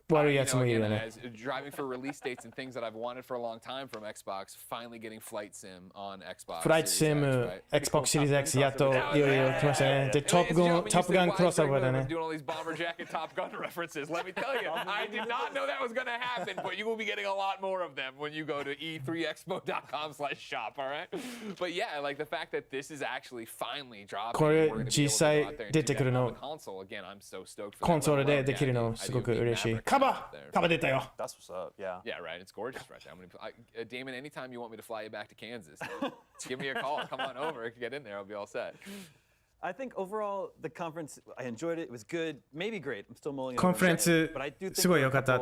悪いやつもいるよね。Driving for release dates and things that I've wanted for a long time from Xbox, finally getting Flight Sim on Xbox. フライトシム、Xbox Series X やっといよいよ来ましたね。で、トップガンクロスオーバーだね。Doing all these bomber jacket Top Gun references. Let me tell you, I did not know that was going to happen, but you will be getting a lot more of them when you go to e3expo.com/shop, all right? But yeah, like the fact that this is actually finally dropping. これ実際出てくるの。コンソールでできるのすごく嬉しい。カバ出たよ。That's what's up. Yeah. Yeah, right. It's gorgeous right there. Damon, anytime you want me to fly you back to Kansas, give me a call. Come on over. Get in there. I'll be all set. I think overall the conference, I enjoyed it. It was good, maybe great. I'm still mulling it over. コンフェレンスすごい良かった。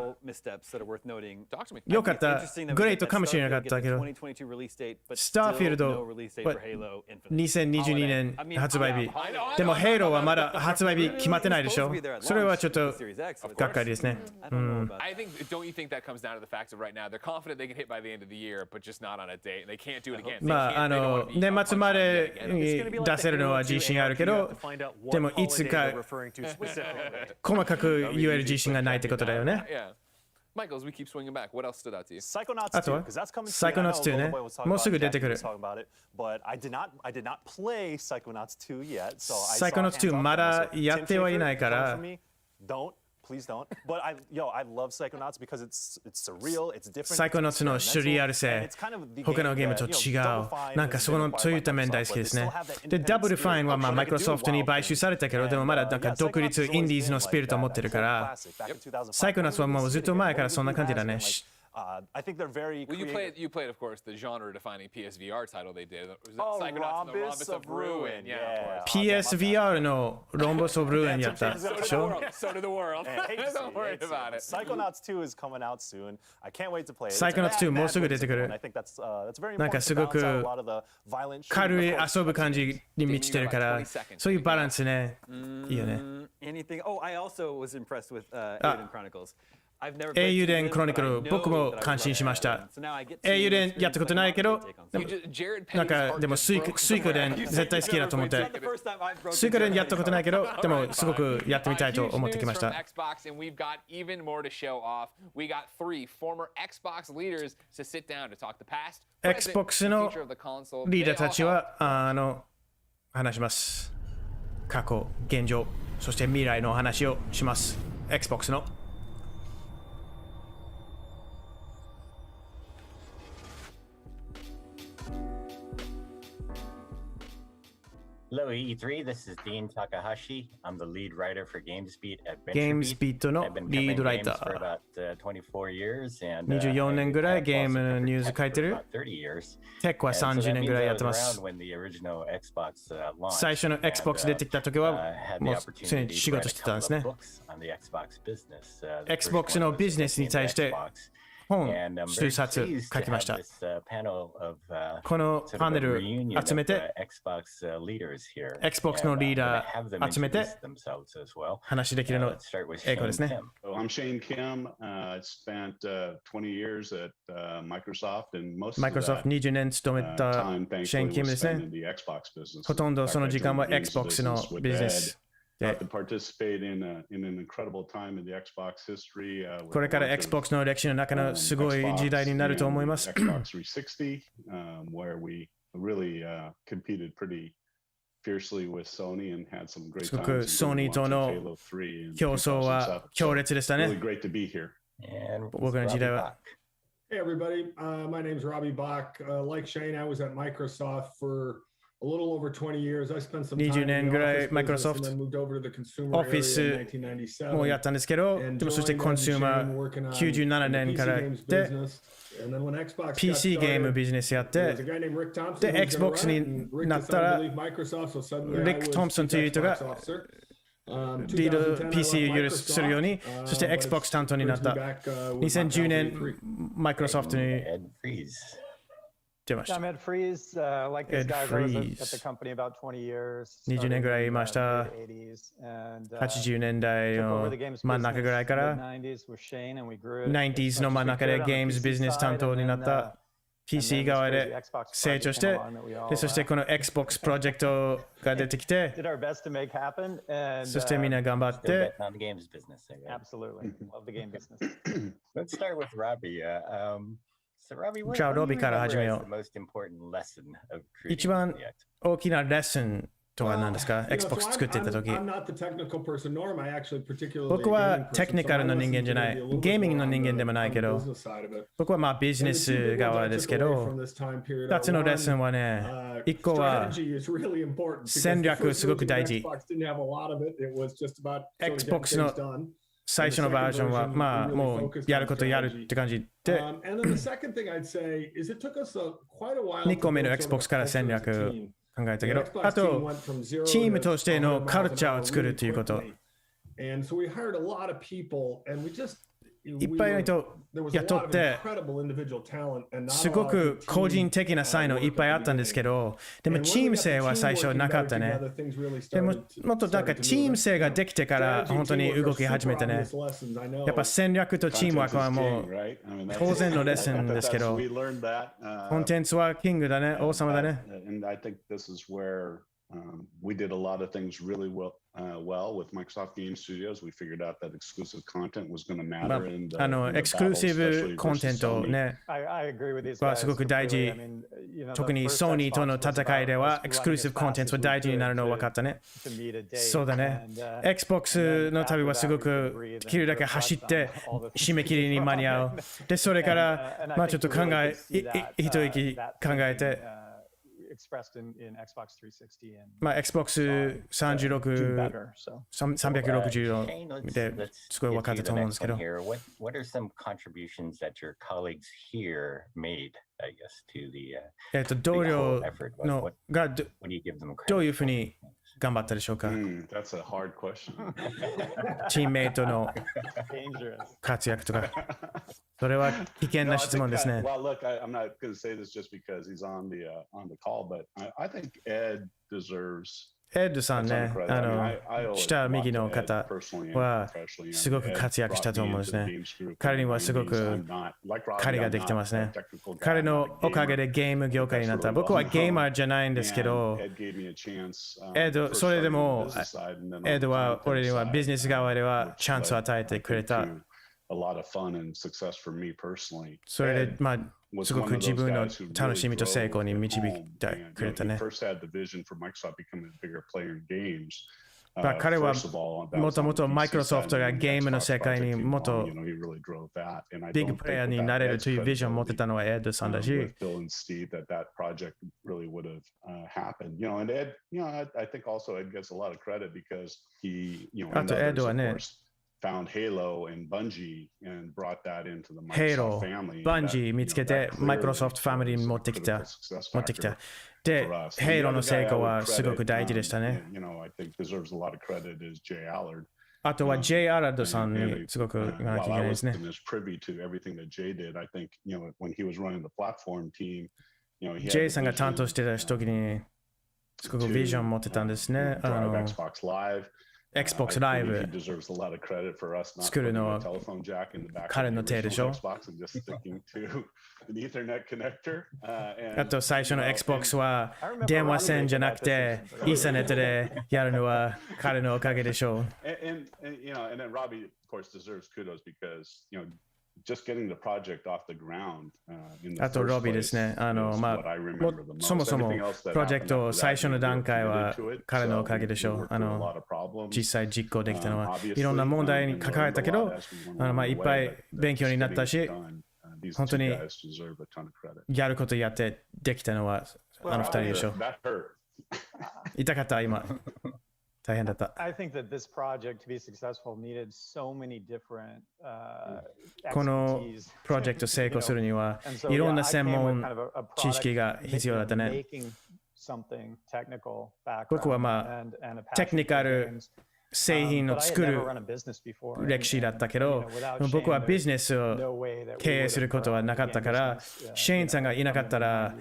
良かった。グレートかもしれなかったけど。スターフィールド2022年発売日。でもヘイローはまだ発売日決まってないでしょ。それはちょっとがっかりですね。I think, don't you think that comes down to the facts of right now? They're confident they can hit by the end of the year, but just not on a date. They can't do it again. まあ年末まで出せるのは自信あるけど、でもいつか細かく言える自信がないってことだよね。Michael, as we keep swinging back, what else stood out to you? Psychonauts あとは Psychonauts 2ね。もうすぐ出てくる。But I did not play Psychonauts 2 yet, so Psychonauts 2まだやってはいないから。 Please don't. But I love Psychonauts because it's surreal, it's different. Psychonauts のシュリアル性、他のゲームと違う。なんかそういった面大好きですね。で、ダブルファインはまあマイクロソフトに買収されたけど、でもまだなんか独立インディーズのスピリットを持ってるから、Psychonauts はもうずっと前からそんな感じだね。I think they're very well, you played, of course, the genre-defining PSVR title they did. Psychonauts, the Rhombus of Ruin. Yeah. PSVR の Rhombus of Ruin やったでしょ So did the world. Don't worry about it. Psychonauts 2 is coming out soon. I can't wait to play it. Psychonauts 2もうすぐ出てくる。I think that's very important. なんかすごく軽い遊ぶ感じに満ちてるから、そういうバランスね、いいよね。Oh, I also was impressed with Alien Chronicles. 英雄伝クロニクル、僕も感心しました。英雄伝やったことないけど、なんかでもスイカ伝絶対好きだと思って、スイカ伝やったことないけど、でもすごくやってみたいと思ってきました。Xbox のリーダーたちは話します。過去、現状、そして未来の話をします。Xbox の。Hello, E3. This is Dean Takahashi. I'm the lead writer for GamesBeat at GamesBeat のリードライター。24年ぐらいゲームのニュース書いてる。テックは30年ぐらいやってます。最初の Xbox 出てきた時はもう常に仕事してたんですね。Xbox のビジネスに対して本数冊書きました。このパネル集めて Xbox のリーダー集めて話できるの英語ですね。I'm Shane Kim. Spent 20 years at Microsoft and most Microsoft 20年勤めたシェーン・キムですね。ほとんどその時間は Xbox のビジネス To participate in an incredible time in the Xbox history. これから Xbox の歴史の中のすごい時代になると思います。Xbox 360, where we really competed pretty fiercely with Sony and had some great times. すごくソニーとの競争は強烈でしたね。Really great to be here. 僕の時代は。Hey everybody, my name's Robbie Bach. Like Shane, I was at Microsoft for a little over 20 years. I spent some time 20年ぐらい Microsoft オフィスもやったんですけど、でもそしてコンシューマー97年からで PC ゲームビジネスやって、で Xbox になったらリック・トンプソンという人がリード PC を許するように、そして Xbox 担当になった。2010年、マイクロソフトに出ました。I'm Ed Freeze. Like this guy, I was at the company about 20 years. 20年ぐらいいました。80年代の真ん中ぐらいから、90s の真ん中でゲームズビジネス担当になった。PC 側で成長して、でそしてこの Xbox プロジェクトが出てきて、そしてみんな頑張って。Absolutely. Love the game business. Let's start with Robbie. So Robbie, じゃあロビーから始めよう。一番大きなレッスンとは何ですか？ Xbox 作っていた時。僕はテクニカルの人間じゃない。ゲーミングの人間でもないけど、僕はまあビジネス側ですけど、2つのレッスンはね、1個は戦略すごく大事。Xbox の最初のバージョンはまあもうやることやるって感じで、2個目の Xbox から戦略考えたけど、あとチームとしてのカルチャーを作るということ。いっぱいの人雇って、すごく個人的な才能いっぱいあったんですけど、でもチーム性は最初なかったね。でももっとなんかチーム性ができてから本当に動き始めてね。やっぱ戦略とチームワークはもう当然のレッスンですけど、コンテンツはキングだね、王様だね。We did a lot of things really well with Microsoft Game Studios. We figured out that exclusive content was going to matter. エクスクルーシブコンテントね、はすごく大事。特にソニーとの戦いでは、エクスクルーシブコンテンツは大事になるの分かったね。そうだね。Xbox の旅はすごくできるだけ走って、締め切りに間に合う。で、それから、まあちょっと一息考えて、まあ Xbox 360ですごい分かったと思うんですけど。What are some contributions that your colleagues here made, I guess, to the 同僚のがどういうふうに頑張ったでしょうか？ That's a hard question. チームメイトの活躍とか。それは危険な質問ですね。Well, look, I'm not going to say this just because he's on the call, but I think Ed deserves. エッドさんね、下右の方はすごく活躍したと思うんですね。彼にはすごく彼ができてますね。彼のおかげでゲーム業界になった。僕はゲーマーじゃないんですけど、エド、それでもエドは俺にはビジネス側ではチャンスを与えてくれた。それで、まあ、すごく自分の楽しみと成功に導いてくれたね。まあ、彼はもともとマイクロソフトがゲームの世界にもっとビッグプレイヤーになれるというビジョンを持ってたのはエッドさんだし。あとエッドはね、found Halo and Bungie and brought that into the Microsoft family. Bungie 見つけて Microsoft ファミリーに持ってきた。で、Halo の成功はすごく大事でしたね。あとは J. アラッドさんにすごく言わなきゃいけないですね。J さんが担当してた時にすごくビジョンを持ってたんですね。Xbox ライブ作るのは彼の手でしょ。あと最初の Xbox は電話線じゃなくてイーサネットでやるのは彼のおかげでしょう。あとロビーですね。そもそもプロジェクト最初の段階は彼のおかげでしょう。実際実行できたのはいろんな問題に関わったけど、いっぱい勉強になったし、本当にやることやってできたのは2人でしょう。痛かった今。大変だった。このプロジェクト成功するにはいろんな専門知識が必要だったね。僕はテクニカル製品を作る歴史だったけど、僕はビジネスを経営することはなかったから、シェーンさんがいなかったら、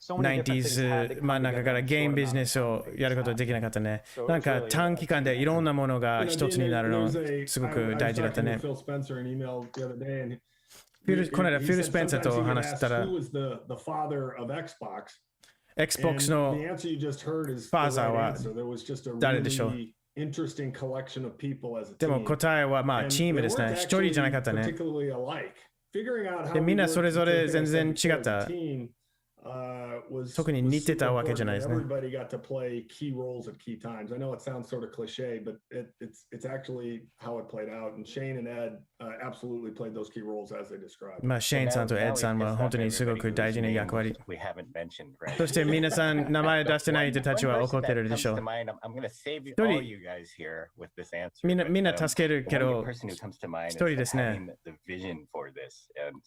90s 真ん中からゲームビジネスをやることはできなかったね。なんか短期間でいろんなものが一つになるのすごく大事だったね。この間フィル・スペンサーと話したら、Xbox のファーザーは誰でしょう。でも答えはチームですね。一人じゃなかったね。でみんなそれぞれ全然違った。特に似てたわけじゃないですね。シェーンさんとエッドさんは本当にすごく大事な役割。そして皆さん名前出してない人たちは怒ってるでしょう。みんな助けるけど、一人ですね。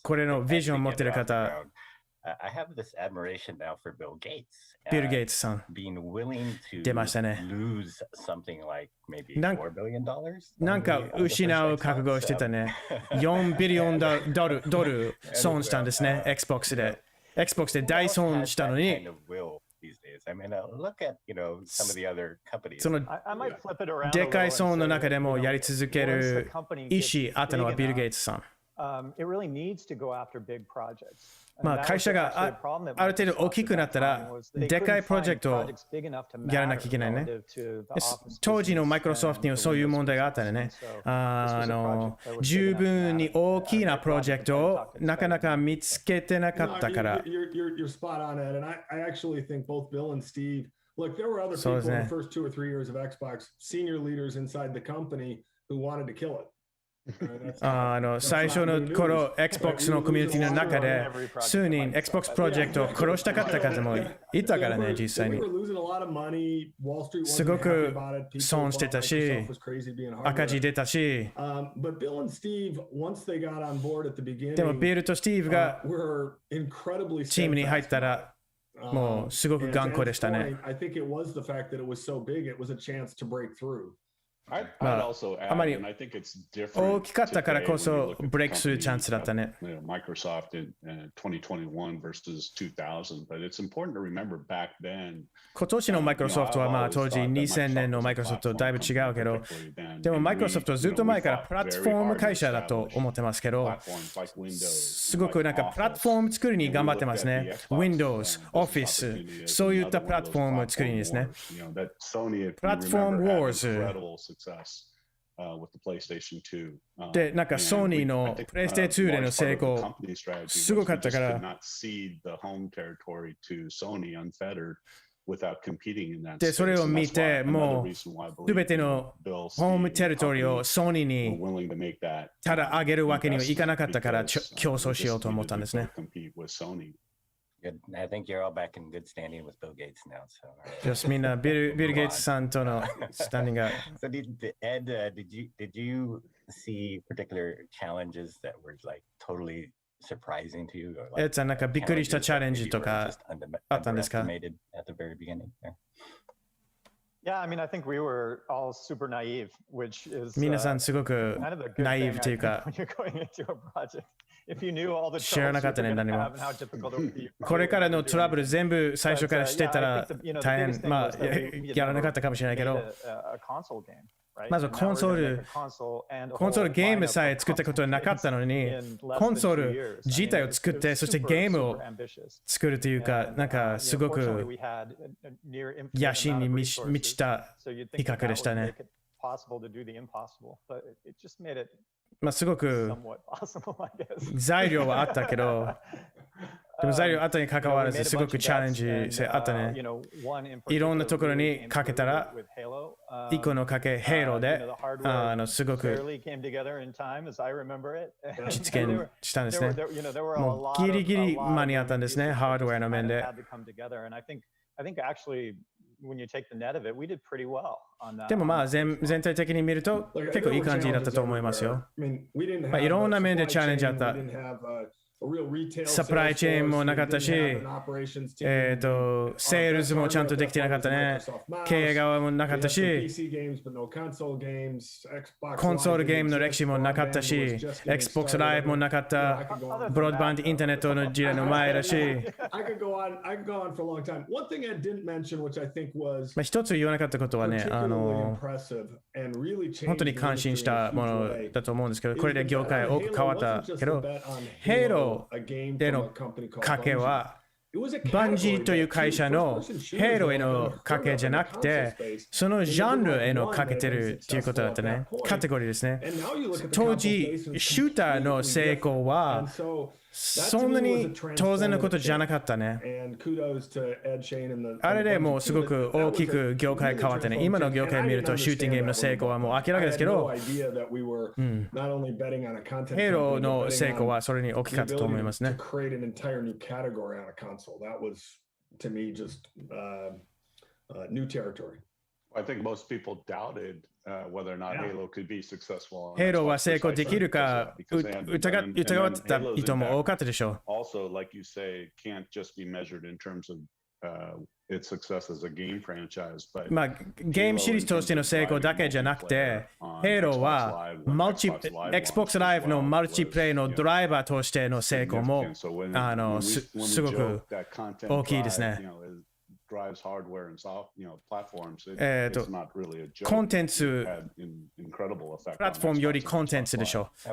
これのビジョンを持っている方。ビル・ゲイツさん出ましたね。なんか失う覚悟をしてたね。4ビリオンドル損したんですね、Xbox で。Xbox で大損したのに、そのでかい損の中でもやり続ける意思あったのはビル・ゲイツさん。会社がある程度大きくなったら、でかいプロジェクトをやらなきゃいけないね。当時のマイクロソフトにはそういう問題があったよね。十分に大きなプロジェクトをなかなか見つけてなかったから。そうですね。最初の頃 Xbox のコミュニティの中で数人 Xbox プロジェクトを殺したかった方もいたからね、実際に。すごく損してたし、赤字出たし。でもビルとスティーブがチームに入ったらもうすごく頑固でしたね。あまり大きかったからこそブレイクするチャンスだったね。今年のマイクロソフトは当時2000年のマイクロソフトとだいぶ違うけど、でもマイクロソフトはずっと前からプラットフォーム会社だと思ってますけど、すごくなんかプラットフォーム作りに頑張ってますね。Windows、Office、そういったプラットフォーム作りにですね。プラットフォーム Wars。で、なんかソニーのプレイステ2での成功、すごかったから。で、それを見て、もうすべてのホームテリトリーをソニーにただ上げるわけにはいかなかったから競争しようと思ったんですね。Good. I think you're all back in good standing with Bill Gates now. Just みんなビル・ゲイツさんとのスタンディングが。So Ed, did you see particular challenges that were like totally surprising to you? エッさん、なんかびっくりしたチャレンジとかあったんですか？ At the very beginning there. Yeah, I mean, I think we were all super naive, which is 皆さんすごくナイーブというか、知らなかったね、何も。これからのトラブル全部最初からしてたら大変、まあ、やらなかったかもしれないけど、まずコンソールゲームさえ作ったことはなかったのに、コンソール自体を作って、そしてゲームを作るというか、なんかすごく野心に満ちた企画でしたね。まあすごく材料はあったけど、でも材料あったに関わらずすごくチャレンジ性あったね。いろんなところにかけたら、一個のかけ、ヘイローですごく実現したんですね。もうギリギリ間に合ったんですね、ハードウェアの面で。でもまあ全体的に見ると結構いい感じだったと思いますよ。まあ、いろんな面でチャレンジあった。サプライチェーンもなかったし、セールズもちゃんとできてなかったね。経営側もなかったし、コンソールゲームの歴史もなかったし、Xbox Live もなかった、ブロードバンドインターネットの時代の前だし、一つ言わなかったことはね、本当に感心したものだと思うんですけど、これで業界多く変わったけど、ヘイローでの賭けはバンジーという会社のヘイローへの賭けじゃなくて、そのジャンルへの賭けてるということだったね。カテゴリーですね。当時、シューターの成功はそんなに当然のことじゃなかったね。あれでもうすごく大きく業界変わってね。今の業界を見るとシューティングゲームの成功はもう明らかですけど、ヘイローの成功はそれに大きかったと思いますね。I think most people doubted whether or not Halo could be successful. ヘイローは成功できるか疑ってた人も多かったでしょう。Also, like you say, can't just be measured in terms of its success as a game franchise. But まあゲームシリーズとしての成功だけじゃなくて、ヘイローはXbox Live のマルチプレイのドライバーとしての成功もすごく大きいですね。drives hardware and soft, platforms. コンテンツ、プラットフォームよりコンテンツでしょう。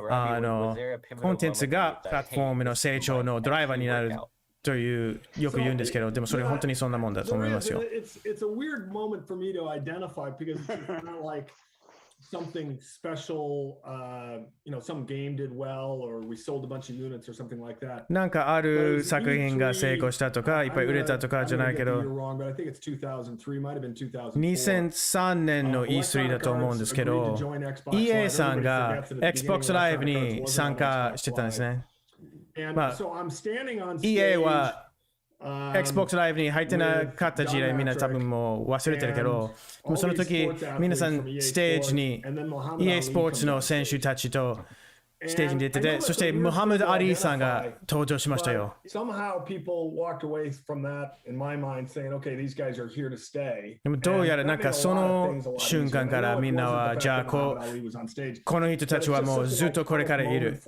コンテンツがプラットフォームの成長のドライバーになるというよく言うんですけど、でもそれ本当にそんなもんだと思いますよ。It's a weird moment for me to identify because it's not like something special, some game did well or we sold a bunch of units or something like that. なんかある作品が成功したとか、いっぱい売れたとかじゃないけど、2003年の E3 だと思うんですけど、EA さんが Xbox Live に参加してたんですね。まあ、EA はXbox Live に入ってなかった時代みんな多分もう忘れてるけど、その時皆さんステージに EA スポーツの選手たちとステージに出てて、そしてムハムド・アリーさんが登場しましたよ。でもどうやらなんかその瞬間からみんなはじゃあこの人たちはもうずっとこれからいる。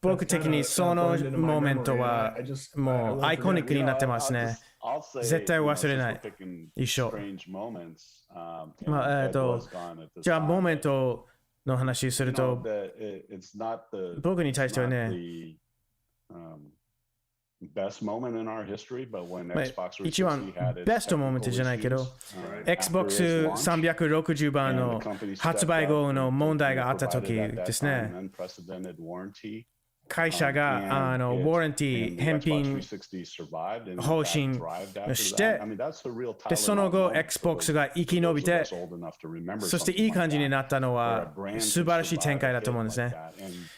僕的にそのモーメントはもうアイコニックになってますね。絶対忘れない。一緒。まあ、じゃあモーメントの話すると、僕に対してはね、一番ベストモーメントじゃないけど、Xbox 360版の発売後の問題があった時ですね。会社がウォランティ返品方針をして、でその後 Xbox が生き延びて、そしていい感じになったのは素晴らしい展開だと思うんですね。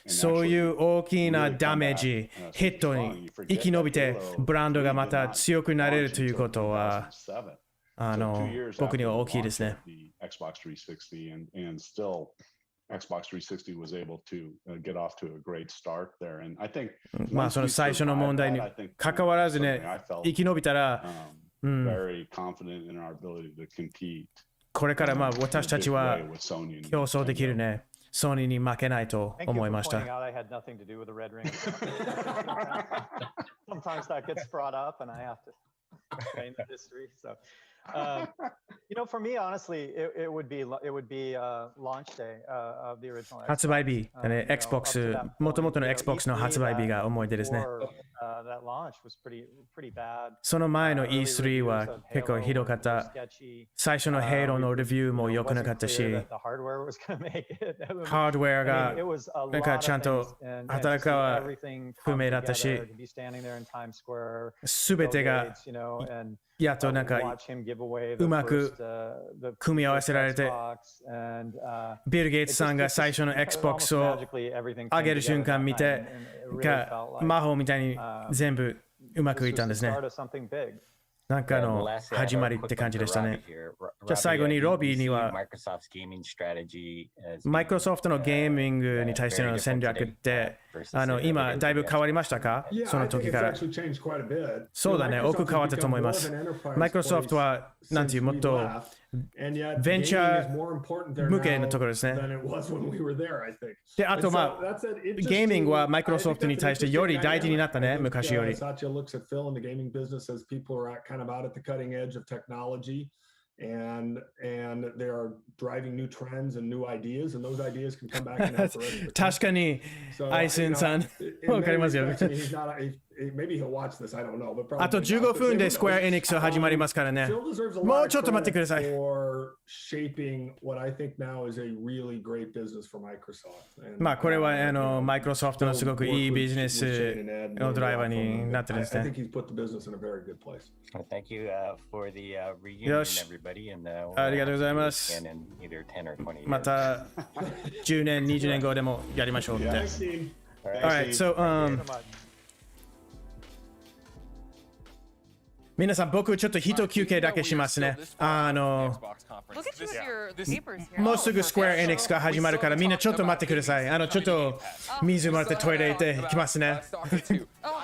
そういう大きなダメージ、ヒットに生き延びて、ブランドがまた強くなれるということは僕には大きいですね。Xbox 360 was able to get off to a great start there, and I think まあその最初の問題に関わらずね、生き延びたら、very confident in our ability to compete. これからまあ私たちは競争できるね。ソニーに負けないと思いました。I had nothing to do with the red ring. Sometimes that gets brought up, and I have to explain the history. So, for me, honestly, it would be launch day of the original. 発売日、Xbox 元々の Xbox の発売日が思い出ですね。その前の E3 は結構ひどかった。最初の Halo のレビューも良くなかったし、ハードウェアがなんかちゃんと働くかは不明だったし、すべてがやっとなんかうまく組み合わせられて、ビル・ゲイツさんが最初の Xbox を上げる瞬間見て、魔法みたいに全部うまくいったんですね。なんかの始まりって感じでしたね。じゃあ最後にロビーには、マイクロソフトのゲーミングに対しての戦略って、今だいぶ変わりましたか？その時から。そうだね、多く変わったと思います。マイクロソフトは、なんていう、もっとベンチャー向けのところですね。で、あとゲーミングはマイクロソフトに対してより大事になったね、昔より。And they are driving new trends and new ideas, and those ideas can come back and help the rest of the 確かに、アイスンさん、わかりますよ。Maybe he'll watch this, I don't know. あと15分でスクエア・エニクス始まりますからね。もうちょっと待ってください。Shaping what I think now is a really great business for Microsoft. これはマイクロソフトのすごくいいビジネスのドライバーになってるんですね。I think he's put the business in a very good place. Thank you for the reunion, everybody. ありがとうございます。また10年、20年後でもやりましょうって。Alright, so皆さん、僕ちょっと一休憩だけしますね。もうすぐスクエア・エニックスが始まるからみんなちょっと待ってください。ちょっと水もらってトイレ行ってきますね。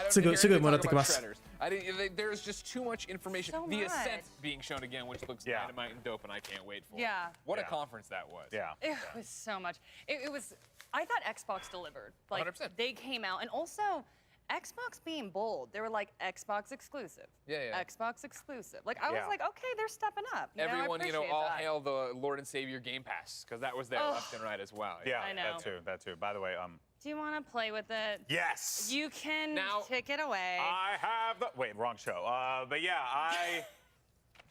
すぐ戻ってきます。There's just too much information. The Ascent being shown again, which looks dynamite and dope, and I can't wait for it. Yeah. What a conference that was. Yeah. It was so much. It was. I thought Xbox delivered. Like 100%. they came out, and also Xbox being bold. They were like Xbox exclusive. Yeah. Xbox exclusive. Like I was like, okay, they're stepping up. Everyone, all hail the Lord and Savior Game Pass because that was there left and right as well. Yeah, I know. That too. By the way, Do you want to play with it? Yes. You can take it away. I have the wrong show. But yeah,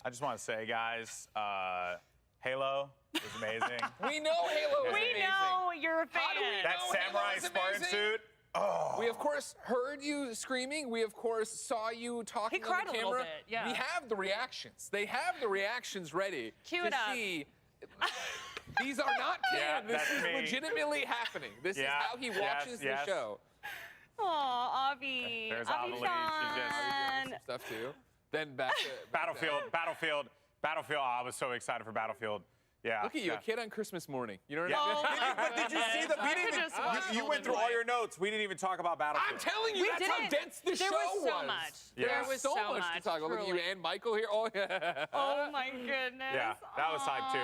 I just want to say, guys, Halo is amazing. We know Halo is amazing. We know you're a fan. That samurai Spartan suit. Oh. We of course heard you screaming. We of course saw you talking on the camera. He cried a little bit. Yeah. We have the reactions. They have the reactions ready. Cue it up. These are not canned. This is legitimately happening. This is how he watches the show. Aw, Avi. There's Avi. Some stuff too. Then back to Battlefield. I was so excited for Battlefield. Yeah. Look at you, a kid on Christmas morning. You know what I mean? But did you see that? We didn't even. You went through all your notes. We didn't even talk about Battlefield. I'm telling you, that's how dense the show was. There was so much. There was so much to talk about. Look at you and Michael here. Oh yeah. Oh my goodness. Yeah, that was hype too.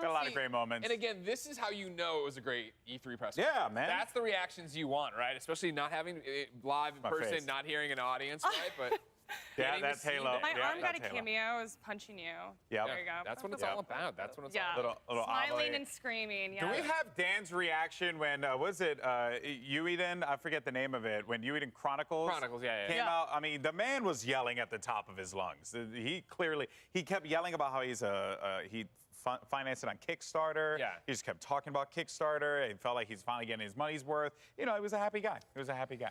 Got a lot of great moments. And again, this is how you know it was a great E3 press. Yeah, man. That's the reactions you want, right? Especially not having it live in person, not hearing an audience, right? But. Yeah, that's Halo. My arm got a cameo. I was punching you. Yeah. There you go. That's what it's all about. That's what it's all about. Little smiling and screaming. Yeah. Do we have Dan's reaction when was it Ueden? I forget the name of it. When Ueden Chronicles came out. I mean, the man was yelling at the top of his lungs. He kept yelling about how he financed it on Kickstarter. Yeah. He just kept talking about Kickstarter. He felt like he's finally getting his money's worth. He was a happy guy.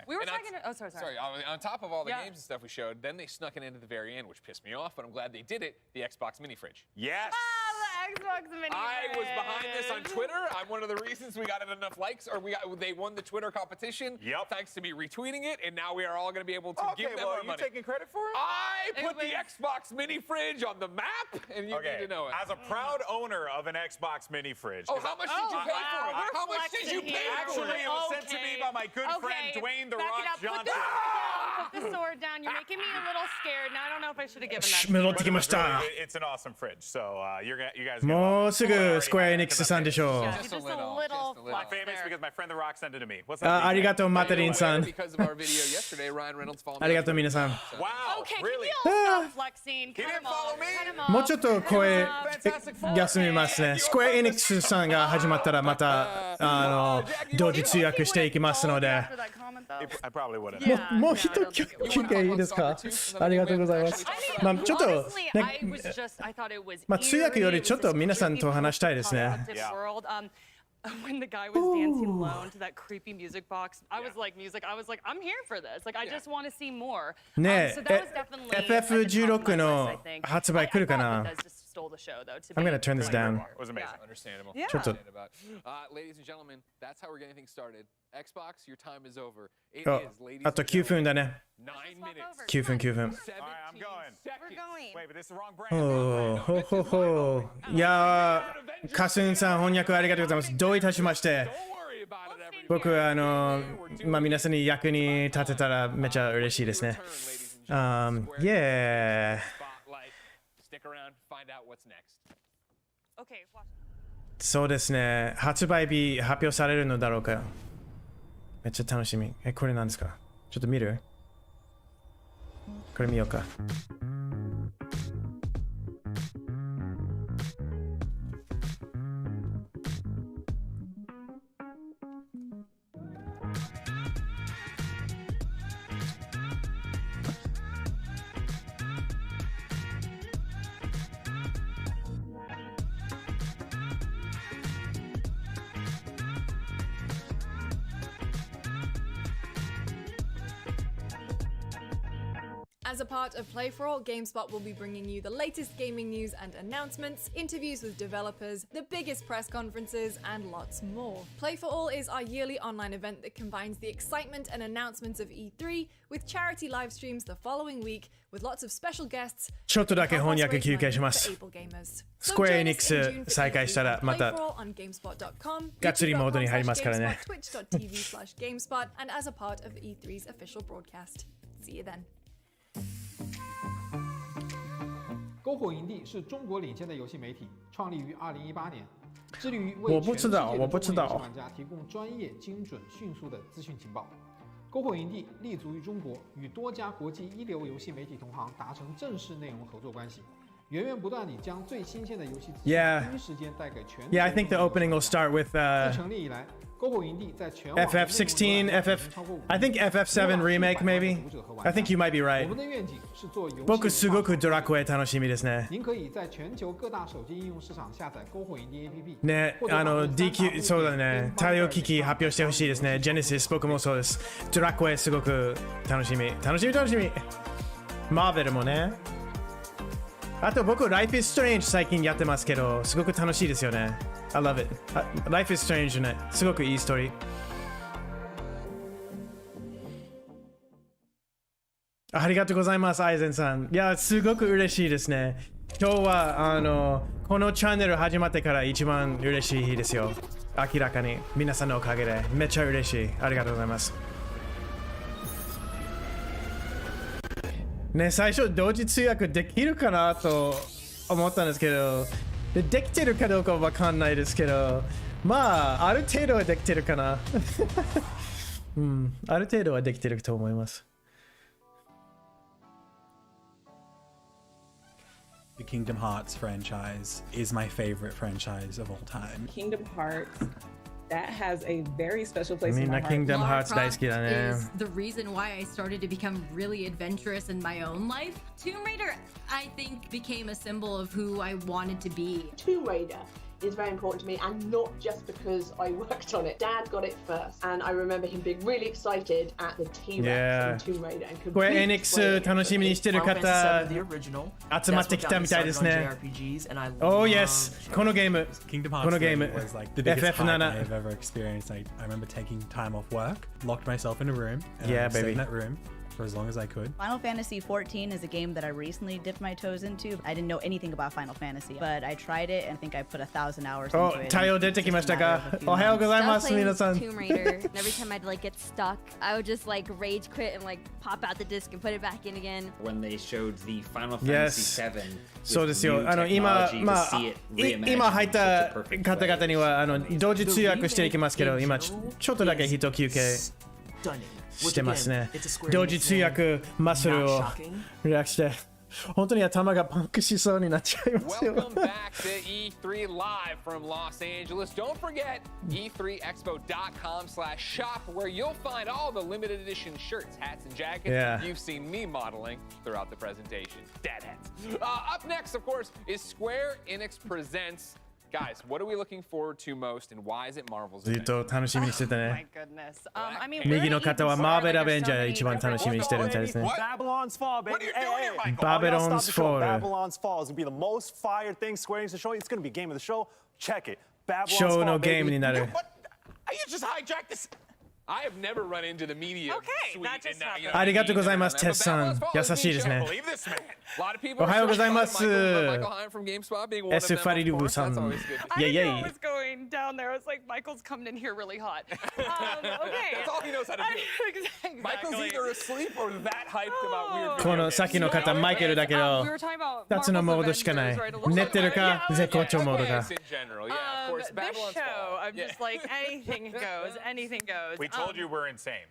We were talking. Sorry. On top of all the games and stuff we showed, then they snuck it into the very end, which pissed me off. But I'm glad they did it. The Xbox mini fridge. Yes. The Xbox mini fridge. I was behind this on Twitter. I'm one of the reasons we got enough likes, or they won the Twitter competition. Yep. Thanks to me retweeting it, and now we are all going to be able to give them our money. Are you taking credit for it? I put the Xbox mini fridge on the map, and you need to know it. As a proud owner of an Xbox mini fridge. Oh, how much did you pay for it? How much did you pay for it? Actually, it was sent to me by my good friend Dwayne "The Rock" Johnson. Put sword down. You're making me a little scared. Now I don't know if I should have given that. 戻ってきました。 It's an awesome fridge, so you guys. もうすぐスクエアエニックスさんでしょう。 Just a little flex famous there. because my friend The Rock sent it to me. What's ありがとう、マテリンさん。 Because of our video yesterday, Ryan Reynolds followed me. ありがとう、皆さん。 Wow, Okay, really? can you all stop flexing? Cut him off. Cut him off. もうちょっと声休みますね。スクエアエニックスさんが始まったらまた同時通訳していきますので。 I probably wouldn't. もう一休憩いいですか？ありがとうございます。まあちょっとまあ通訳よりちょっと皆さんと話したいですね。 When the guy was dancing alone to that creepy music box, I was like, I'm here for this. Like, I just want to see more. ねえ、FF16 の発売来るかな？ I'm gonna turn this down. It was amazing. Understandable. Yeah. Ladies and gentlemen, that's how we're getting things started. Xbox, your time is over. It あ is, ladies あと and 9 分 gentlemen, だね。 9 minutes. 9分9分。 All right, I'm going. We're going. Wait, but this is the wrong brand. ほほほ。いやー、カスンさん翻訳ありがとうございます。どういたしまして。僕はまあ皆さんに役に立てたらめちゃ嬉しいですね。Yeah. Stick around, find out what's next. Okay, watch. そうですね。発売日発表されるのだろうか。めっちゃ楽しみ。これなんですか？ちょっと見る？これ見ようか。As a part of Play for All, GameSpot will be bringing you the latest gaming news and announcements, interviews with developers, the biggest press conferences, and lots more. Play for All is our yearly online event that combines the excitement and announcements of E3 with charity live streams the following week with lots of special guests. ちょっとだけ翻訳休憩します。スクエアエニックス再開したらまたがっつりモードに入りますからね。Twitch.tv/GameSpot and as a part of E3's official broadcast. See you then. 篝火营地是中国领先的游戏媒体，创立于2018年，致力于为全世界的中国游戏玩家提供专业、精准、迅速的资讯情报。篝火营地立足于中国，与多家国际一流游戏媒体同行达成正式内容合作关系，源源不断地将最新鲜的游戏资讯第一时间带给全。Yeah, I think the opening will start with 自成立以来。 FF16, I think FF7 remake maybe. I think you might be right. 僕すごくドラクエ楽しみですね。您可以在全球各大手机应用市场下载篝火营地 APP。ね、DQ そうだね。対応機器発表してほしいですね。Genesis 僕もそうです。ドラクエすごく楽しみ。楽しみ。マーベルもね。あと僕 Life is Strange 最近やってますけど、すごく楽しいですよね。I love it. Life is Strange ね。すごくいいストーリー。ありがとうございます、アイゼンさん。いや、すごく嬉しいですね。今日はこのチャンネル始まってから一番嬉しい日ですよ。明らかに皆さんのおかげでめっちゃ嬉しい。ありがとうございます。ね、最初同時通訳できるかなと思ったんですけど、できてるかどうかわかんないですけど、まあある程度はできてるかな。うん、ある程度はできてると思います。The Kingdom Hearts franchise is my favorite franchise of all time. Kingdom Hearts, that has a very special place in my heart. Kingdom Hearts is the reason why I started to become really adventurous in my own life. Tomb Raider, I think, became a symbol of who I wanted to be. Tomb Raider is very important to me, and not just because I worked on it. Dad got it first, and I remember him being really excited at the T-Rex in Tomb Raider. これエニックス楽しみにしてる方集まってきたみたいですね。Oh yes, このゲーム。Kingdom Hearts 3 was like the biggest hype I've ever experienced. I remember taking time off work, locked myself in a room, and sat in that room, for as long as I could. Final Fantasy XIV is a game that I recently dipped my toes into. I didn't know anything about Final Fantasy, but I tried it and I think I put 1,000 hours into it. 対応出てきましたか。おはようございます、皆さん。Tomb Raider. And every time I'd like get stuck, I would just like rage quit and like pop out the disc and put it back in again. When they showed the Final Fantasy VII. そうですよ。今入った方々には同時通訳していきますけど、今ちょっとだけ一休憩してますね。同時通訳マッスルをリラックスして、本当に頭がパンクしそうになっちゃいますよ。Welcome back to E3 Live from Los Angeles. Don't forget e3expo.com/shop where you'll find all the limited edition shirts, hats, and jackets you've seen me modeling throughout the presentation. Deadheads. Up next, of course, is Square Enix Presents. Guys, what are we looking forward to most, and why is it Marvel's? ずっと楽しみにしてたね。 I mean, 右の方はマーベルアベンジャー一番楽しみにしてるみたいですね。 Babylon's Fall, baby. What are you doing here, Michael? Babylon's Fall. Babylon's Fall is going to be the most fired thing Square Enix is showing. It's going to be game of the show. Check it. Babylon's Fall. ショーのゲームになる。You just hijacked this. I have never run into the media suite. ありがとうございます、テスさん。優しいですね。おはようございます。S ファリルブさん。イェイイェイ。 I was going down there. I was like, Michael's coming in here really hot. Okay. That's all he knows how to do. Exactly. Michael's either asleep or that hyped about weird. この先の方、マイケルだけど、2つのモードしかない。寝てるか、絶好調モードか。 In general, yeah, of course. This show, I'm just like, anything goes, anything goes. We told you we're insane.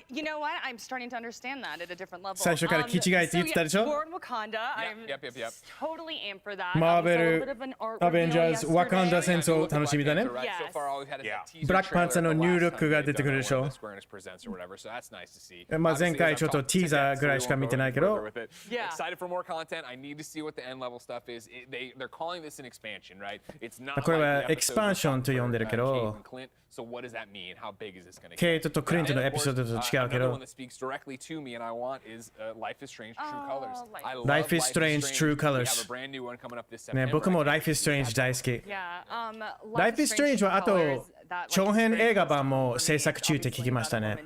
You know what? I'm starting to understand that at a different level. 最初から気違いって言ってたでしょ。 War in Wakanda. I'm totally amped for that. マーベル、アベンジャーズ、ワカンダ戦争楽しみだね。ブラックパンツァーのニュールックが出てくるでしょ。まあ前回ちょっとティーザーぐらいしか見てないけど。 Excited for more content. I need to see what the end level stuff is. They're calling this an expansion, right? It's not. これはエクスパンションと呼んでるけど。 So what does that mean? How big is this going to get? ケイトとクリントのエピソードと違うけど。 One that speaks directly to me and I want is Life is Strange True Colors. Life is Strange True Colors. We have a brand new one coming up this September. ね、僕も Life is Strange 大好き。Life is Strange はあと長編映画版も制作中って聞きましたね。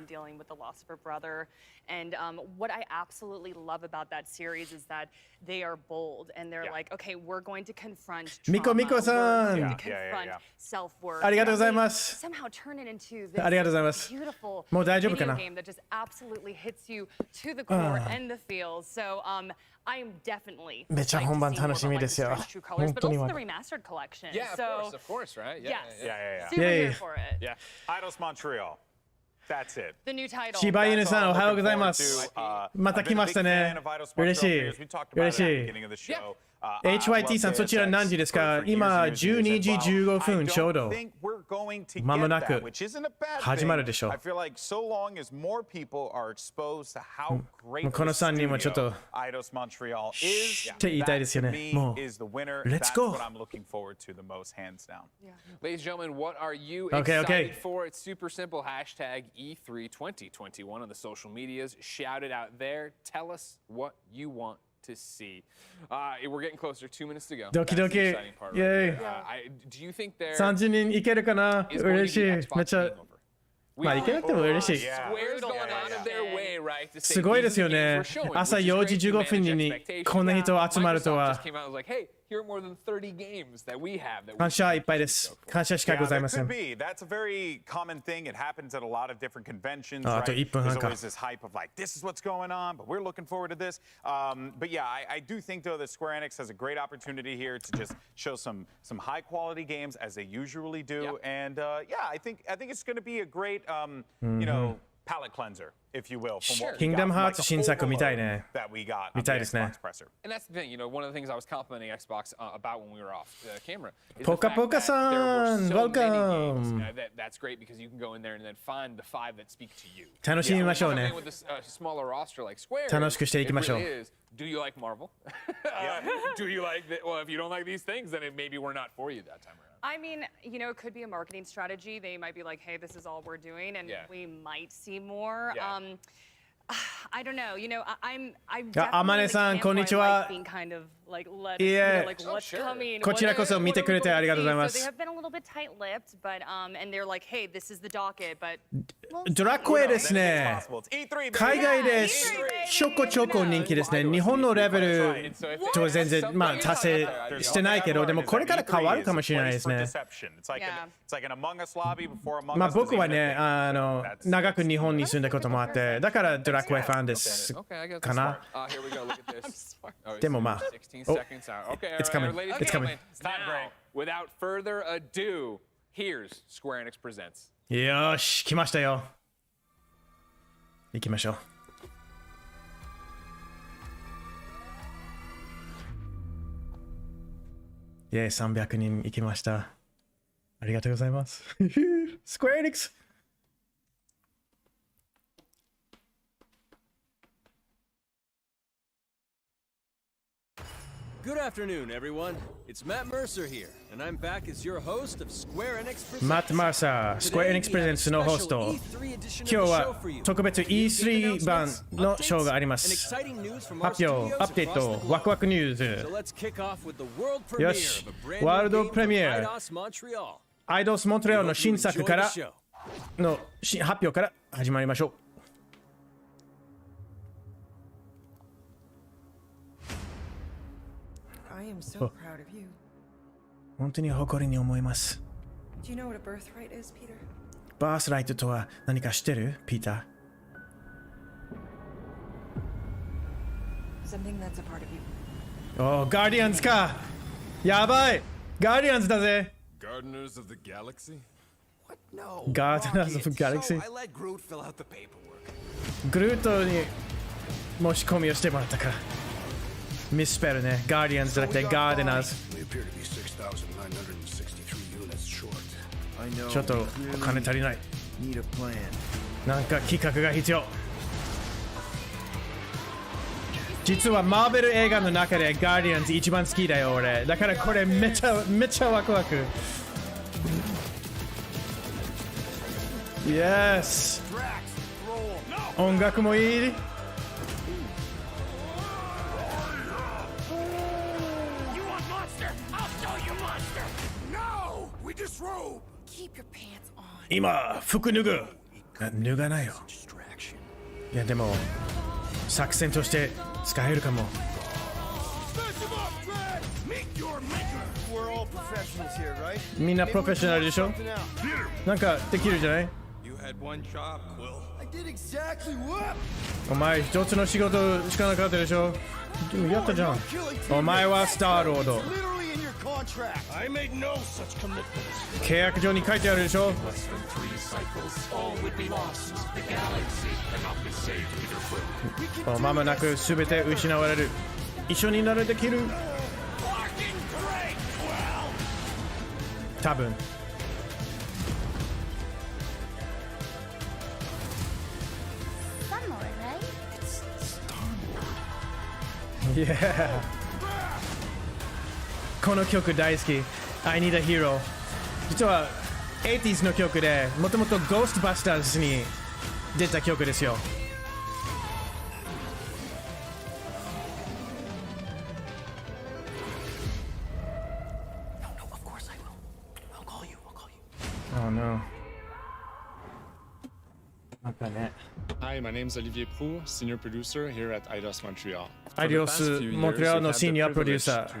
And what I absolutely love about that series is that they are bold and they're like, okay, we're going to confront trauma. ミコさん。 We're going to confront self-worth. ありがとうございます。 Somehow turn it into this ありがとうございます。 beautiful もう大丈夫かな。 video game that just absolutely hits you to the core and the feels. So I am definitely めちゃ本番楽しみですよ。本当に。 But also the remastered collection. Yeah, of course, right? Yes. Yeah. Super here for it. Yeah. Eidos Montreal. That's it. The new title. 柴犬さん、おはようございます。また来ましたね。嬉しい。嬉しい。HYT さん、そちら何時ですか？今、12時15分ちょうど。まもなく始まるでしょう。この3人もちょっとって言いたいですよね。もう、Let's go! Ladies and gentlemen, what are you excited for? It's super simple. Hashtag E32021 on the social medias. Shout it out there. Tell us what you want to see. We're getting closer. 2 minutes to go. ドキドキ。イェーイ。Do you think there 30人いけるかな？嬉しい。めっちゃ。まあ、いけなくても嬉しい。すごいですよね。朝4時15分にこんな人集まるとは。感謝いっぱいです。感謝しかございません。あと1分半か。But yeah, I do think though that Square Enix has a great opportunity here to just show some high quality games as they usually do, and yeah, I think it's going to be a great you know palate cleanser, if you will. Kingdom Hearts 新作見たいね。見たいですね。 And that's the thing, you know, one of the things I was complimenting Xbox about when we were off the camera is Poka Poka san, welcome. That's great because you can go in there and then find the 5 that speak to you. 楽しみましょうね。 With a smaller roster like Square, 楽しくしていきましょう。 Do you like Marvel? Do you like that? Well, if you don't like these things, then maybe we're not for you that time around. I mean, you know, it could be a marketing strategy. They might be like, hey, this is all we're doing, and we might see more. I don't know. You know, I あまねさん、こんにちは。 kind of like let いえ、 like what's coming. こちらこそ見てくれてありがとうございま So they す。 have been a little bit tight-lipped, but and they're like, hey, this is the docket, but ドラクエですね。海外でちょこちょこ人気ですね。日本のレベルとは全然まあ達成してないけど、でもこれから変わるかもしれないですね。まあ僕はね、長く日本に住んだこともあって、だからドラクエファンですかな。でもまあ、It's coming. It's coming. Now, without further ado, here's Square Enix presents. よーし、来ましたよ。行きましょう。イェイ、300人行きました。ありがとうございます。スクエアエニックス。Good afternoon, everyone. It's Matt Mercer here, and I'm back as your host of Square Enix Presents. マット・マーサー、スクエアエニックスプレゼンツのホスト。今日は特別 E3 版のショーがあります。発表、アップデート、ワクワクニューズ。よし、ワールドプレミア、アイドス・モントレアルの新作からの発表から始まりましょう。本当に誇りに思います。バースライトとは何か知ってる、ピーター？おー、ガーディアンズか。やばい、ガーディアンズだぜ。Gardeners of the Galaxy? Gardeners of the Galaxy? グルートに申し込みをしてもらったから。ミスペルね、ガーディアンズじゃなくてガーデナーズ。ちょっとお金足りない。なんか企画が必要。実はマーベル映画の中でガーディアンズ一番好きだよ俺。だからこれめちゃワクワク。イエス。音楽もいい。今、服脱ぐ。脱がないよ。いや、でも、作戦として使えるかも。みんなプロフェッショナルでしょ？なんかできるじゃない？お前、一つの仕事しかなかったでしょ？でもやったじゃん。お前はスターロード。契約上に書いてあるでしょ。まもなく全て失われる。一緒になるできる。多分。Yeah. この曲大好き。I Need a Hero。実は 80s の曲で、もともと Ghostbusters に出た曲ですよ。Oh no. なんかね。Hi, my name is Olivier Proux, senior producer here at Eidos Montreal. Eidos Montreal のシニアプロデューサー。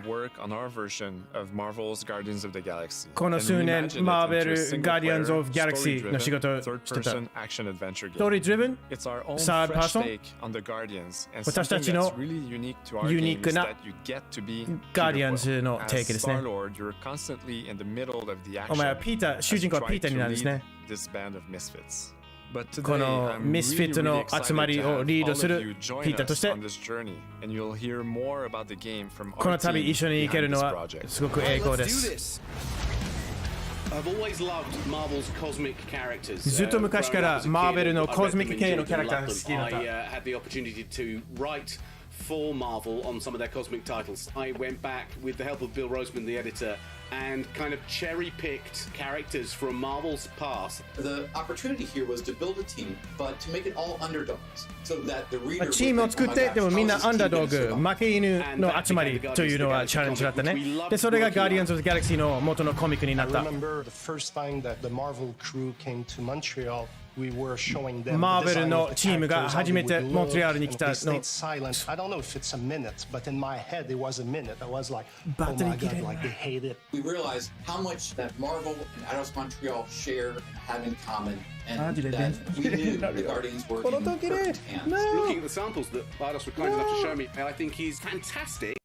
この数年、マーベル・ガーディアンズ・オブ・ギャラクシーの仕事をしてた。ストーリー・ドリブン、サードパーソン、私たちのユニークなガーディアンズのテイクですね。お前はピーター、主人公はピーターになるんですね。このミスフィットの集まりをリードするピーターとして、この旅一緒に行けるのはすごく栄光です。ずっと昔からマーベルのコズミック系のキャラクターが好きだった。for Marvel on some of their cosmic titles. I went back with the help of Bill Roseman, the editor, and kind of cherry-picked characters from Marvel's past. The opportunity here was to build a team, but to make it all underdogs, so that the reader チームを作ってでもみんなアンダードッグ負け犬の集まりというのはチャレンジだったね。でそれが Guardians of the Galaxy の元のコミックになった。マーベルのチームが初めてモントリアールに来たの。バッテリー切れ。We realized how much that Marvel and Eidos Montreal share and have in common, and that we knew the Guardians were in perfect hands. Looking at the samples that Eidos were kind enough to show me, I think he's fantastic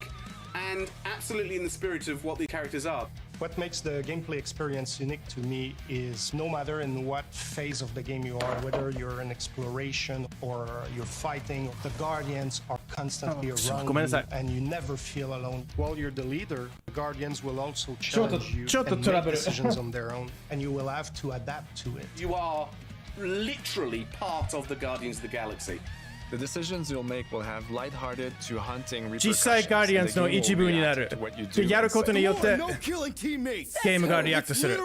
and absolutely in the spirit of what the characters are. What makes the gameplay experience unique to me is no matter in what phase of the game you are, whether you're in exploration or you're fighting, the Guardians are constantly around you and you never feel alone. While you're the leader, the Guardians will also challenge you and make decisions on their own, and you will have to adapt to it. You are literally part of the Guardians of the Galaxy. The decisions you'll make will have lighthearted to hunting 実際 Guardians の一部になる。でやることによってゲームがリアクトする。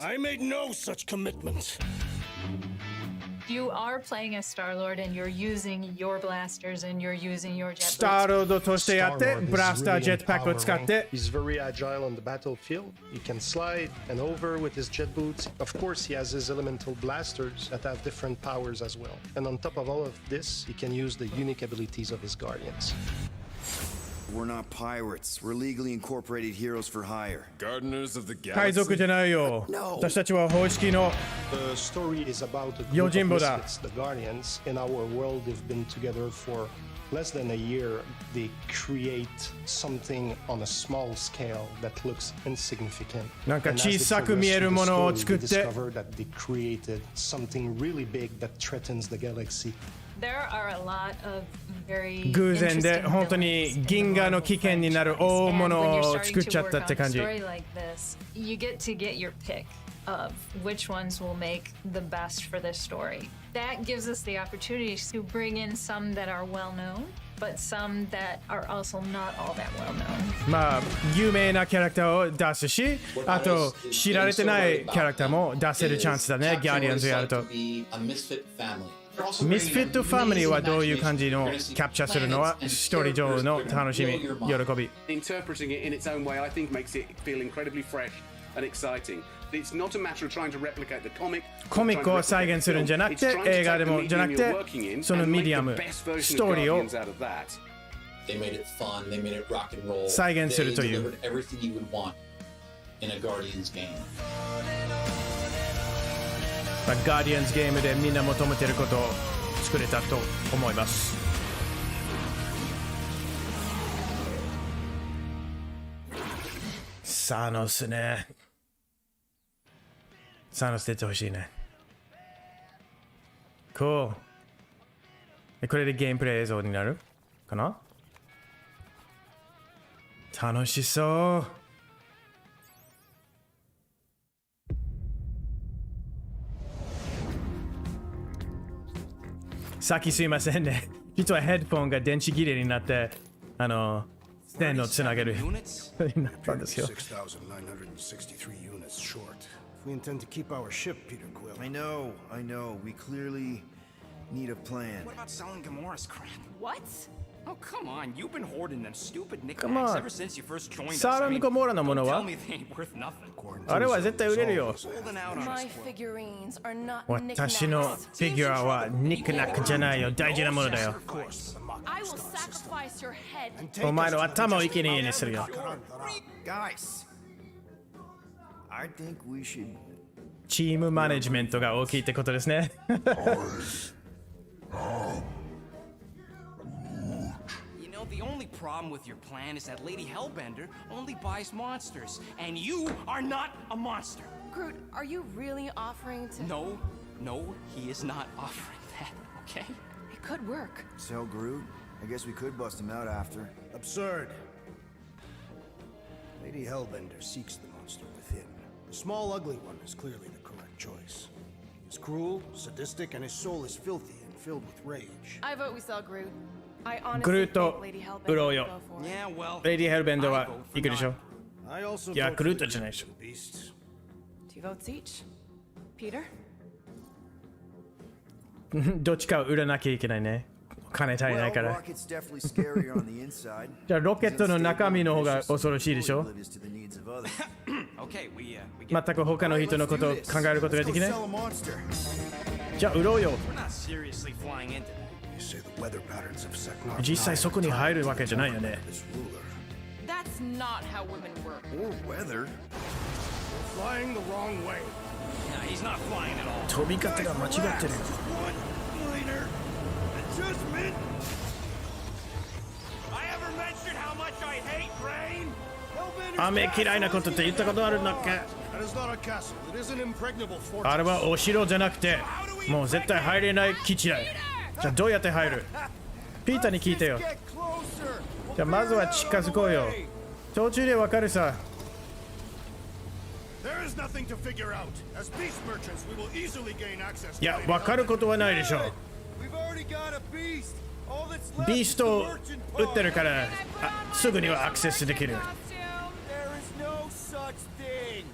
I made no such commitments. You are playing as Star-Lord and you're using your blasters and you're using your jet. スターロードとしてやってブラスタージェットパックを使って。He's very agile on the battlefield. He can slide and over with his jet boots. Of course, he has his elemental blasters that have different powers as well. And on top of all of this, he can use the unique abilities of his Guardians. We're not pirates. We're legally incorporated heroes for hire. Gardeners of the Galaxy. 海賊じゃないよ。私たちは方式の用心棒だ。The Guardians in our world they've been together for less than a year. They create something on a small scale that looks insignificant. なんか小さく見えるものを作って。Discover that they created something really big that threatens the galaxy. There are a lot of very 偶然で本当に銀河の危険になる大物を作っちゃったって感じ。You get to get your pick of which ones will make the best for this story. That gives us the opportunity to bring in some that are well known, but some that are also not all that well known. まあ有名なキャラクターを出すし、あと知られてないキャラクターも出せるチャンスだね。Guardians やると。ミスフィットファミリーはどういう感じのキャプチャーするのはストーリー上の楽しみ、喜び。Interpreting it in its own way, I think, makes it feel incredibly fresh and exciting. It's not a matter of trying to replicate the comic. コミックを再現するんじゃなくて、映画でもじゃなくて、そのミディアム、ストーリーを再現するという。ガーディアンズゲームでみんな求めていることを作れたと思います。サノスね。サノス出てほしいね。これでゲームプレイ映像になるかな？楽しそう。さっきすいませんね。実はヘッドフォンが電池切れになって、ステンをつなげるになったんですよ。We intend to keep our ship, Peter Quill. I know. We clearly need a plan. What about selling Gamora's crap? What? Oh, come on. You've been hoarding them stupid Come knickknacks on. ever since you first joined us. サーラン・ゴモーラのものは Tell me they ain't worth nothing. あれは絶対売れるよ。 My figurines are not 私のフィギュアはニックナックじゃないよ。大事なものだよ。 I will sacrifice your head. お前の頭を生贄にするよ。 Guys, I think we should. チームマネジメントが大きいってことですね。You know, the only problem with your plan is that Lady Hellbender only buys monsters, and you are not a monster. Groot, are you really offering to... No, he is not offering that, okay? It could work. Sell Groot? I guess we could bust him out after. Absurd. Lady Hellbender seeks the monster within. The small, ugly one is clearly the correct choice. He's cruel, sadistic, and his soul is filthy and filled with rage. I vote we sell Groot. I グ honestly ルー think ト Lady Hellbender 売ろう will よ。 go for it. Yeah, well, レディ・ヘルベンドは行くでしょ。 I also いや、 vote グル for ート the じゃないでしょ。 beasts. 2 votes each. Peter? どっちかを売らなきゃいけないね。金足りない Well, から。 Rocket's definitely scarier on the inside. じゃあロケットの中身の方が恐ろしいでしょ。 Oblivious to the needs of others. okay, we get. 全く他の人のことを考えることができない。 Let's go sell a monster. じゃあ売ろうよ。 We're not seriously flying into that. You say the weather patterns of Seknarf 実際そこに入るわけじゃないよね。 this ruler. That's not how women work. Or weather. Flying the wrong way. Nah, he's not flying at all. 飛び方が間違ってる。 One minor adjustment. I ever mentioned how much I hate rain? 雨嫌いなことって言ったことあるんだっけ。 That is not a castle. It is an impregnable fortress. あれはお城じゃなくて、もう絶対入れない基地だよ。じゃあどうやって入る？ピーターに聞いてよ。 Get closer. じゃあまずは近づこうよ。途中でわかるさ。 There is nothing to figure out. As beast merchants, we will easily gain access to いや、 Lady わかることはないでしょう。 We've already got a beast. All that's left ビー is ス the トを merchant 撃って part. るから、すぐにはアクセスできる。 There is no such thing.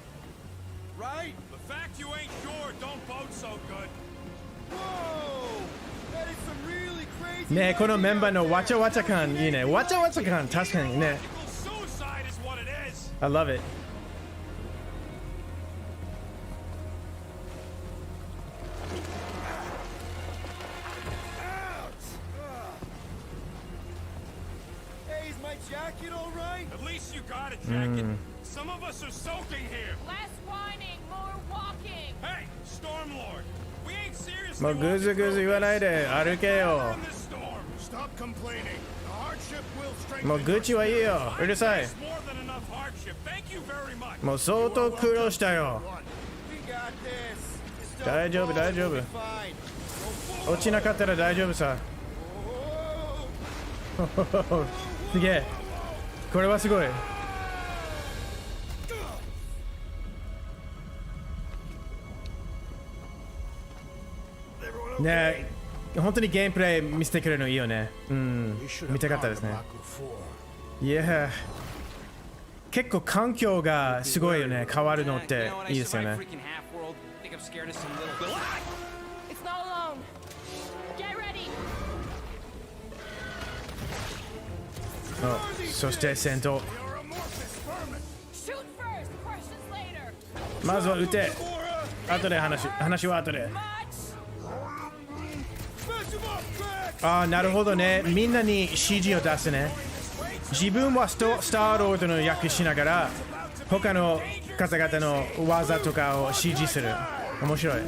Right? The fact you ain't sure don't bode so good. Whoa! That is some really crazy. ねえ、このメンバーのわちゃわちゃ感いいね。わちゃわちゃ感、確かにね。 Suicide is what it is. I love it. Hey, is my jacket all right? At least you got a jacket. Some of us are soaking here. Less whining, more walking. Hey, Stormlord, we ain't serious. もうぐずぐず言わないで歩けよ。 Stop complaining. The hardship will strengthen. もう愚痴はいいよ。うるさい。 More than enough hardship. Thank you very much. もう相当苦労したよ。 We got this. 大丈夫、大丈夫。 Fine. 落ちなかったら大丈夫さ。すげえ。これはすごい。ねえ、本当にゲームプレイ見せてくれるのいいよね。うん、見たかったですね。いや、結構環境がすごいよね。変わるのっていいですよね。 Freaking half world. Think I've scared us some little. It's not alone. Get ready. そして戦闘。 Shoot first, questions later. まずは撃て。後で話は後で。ああ、なるほどね。みんなに指示を出すね。自分はスターロードの役しながら他の方々の技とかを指示する。面白い。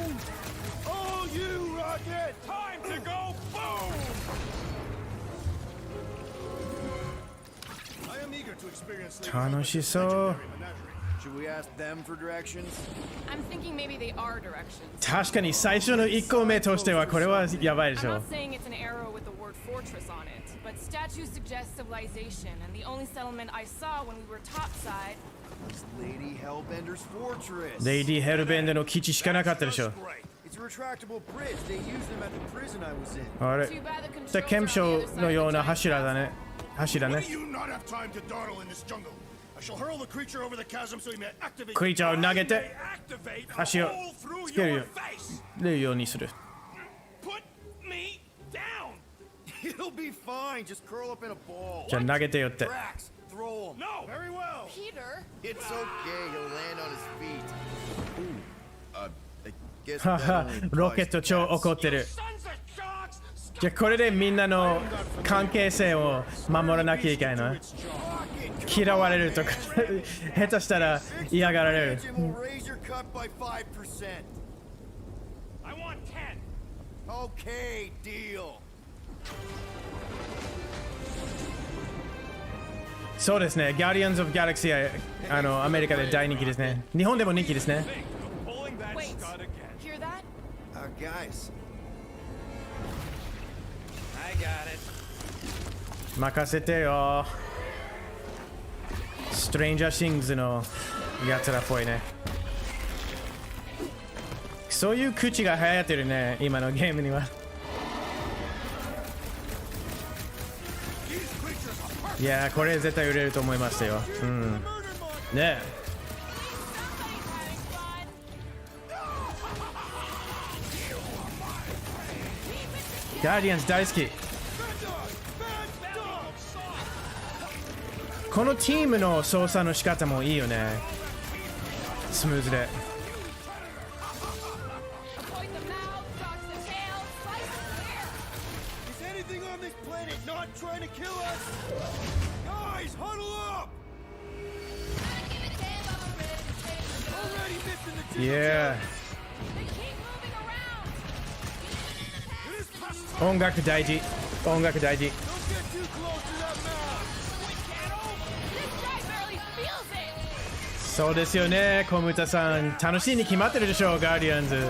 楽しそう。 Should we ask them for directions? I'm thinking maybe they are directions. 確かに最初の1個目としてはこれはやばいでし I'm ょ。 not saying it's an arrow with the word fortress on it, but statues suggest civilization, and the only settlement I saw when we were topside. It's Lady Hellbender's fortress. レイディ・ヘルベンデの基地しかなかったでしょ。 It's a retractable bridge. They used them at the prison I was in. あれ、じゃ憲章のような柱だね。柱ね。 You not have time to dawdle in this jungle. I shall hurl the creature over the chasm so he may activate. クリーチャーを投げて Activate 足を a hole through つける your face. ようにする。 Put me down. It'll be fine. Just curl up in a ball. じゃあ投げてよって。 Drax, throw him. No. Very well. Peter. It's okay. He'll land on his feet. Ooh. I guess は that は only ロケット applies 超 to 怒ってる。 Sons of sharks. じゃあこれでみんなの関係性を守らなきゃいけないの。嫌われるとか下手したら嫌がられる。 We'll raise your cut by 5%. I want 10. Okay, deal. そうですね。ガーディアンズ・オブ・ギャラクシーはアメリカで大人気ですね。日本でも人気ですね。 Pulling that Wait. stud again. Hear that? Guys. I got it. 任せてよ。ストレンジャー・シングズのやつらっぽいね。そういう口が流行ってるね、今のゲームには。いやー、これ絶対売れると思いますよ。うん。ねえ。ガーディアンズ大好き。このチームの操作の仕方もいいよね。スムーズで。Yeah。音楽大事。音楽大事。そうですよね、小牟田さん。楽しいに決まってるでしょう、ガーディアンズ。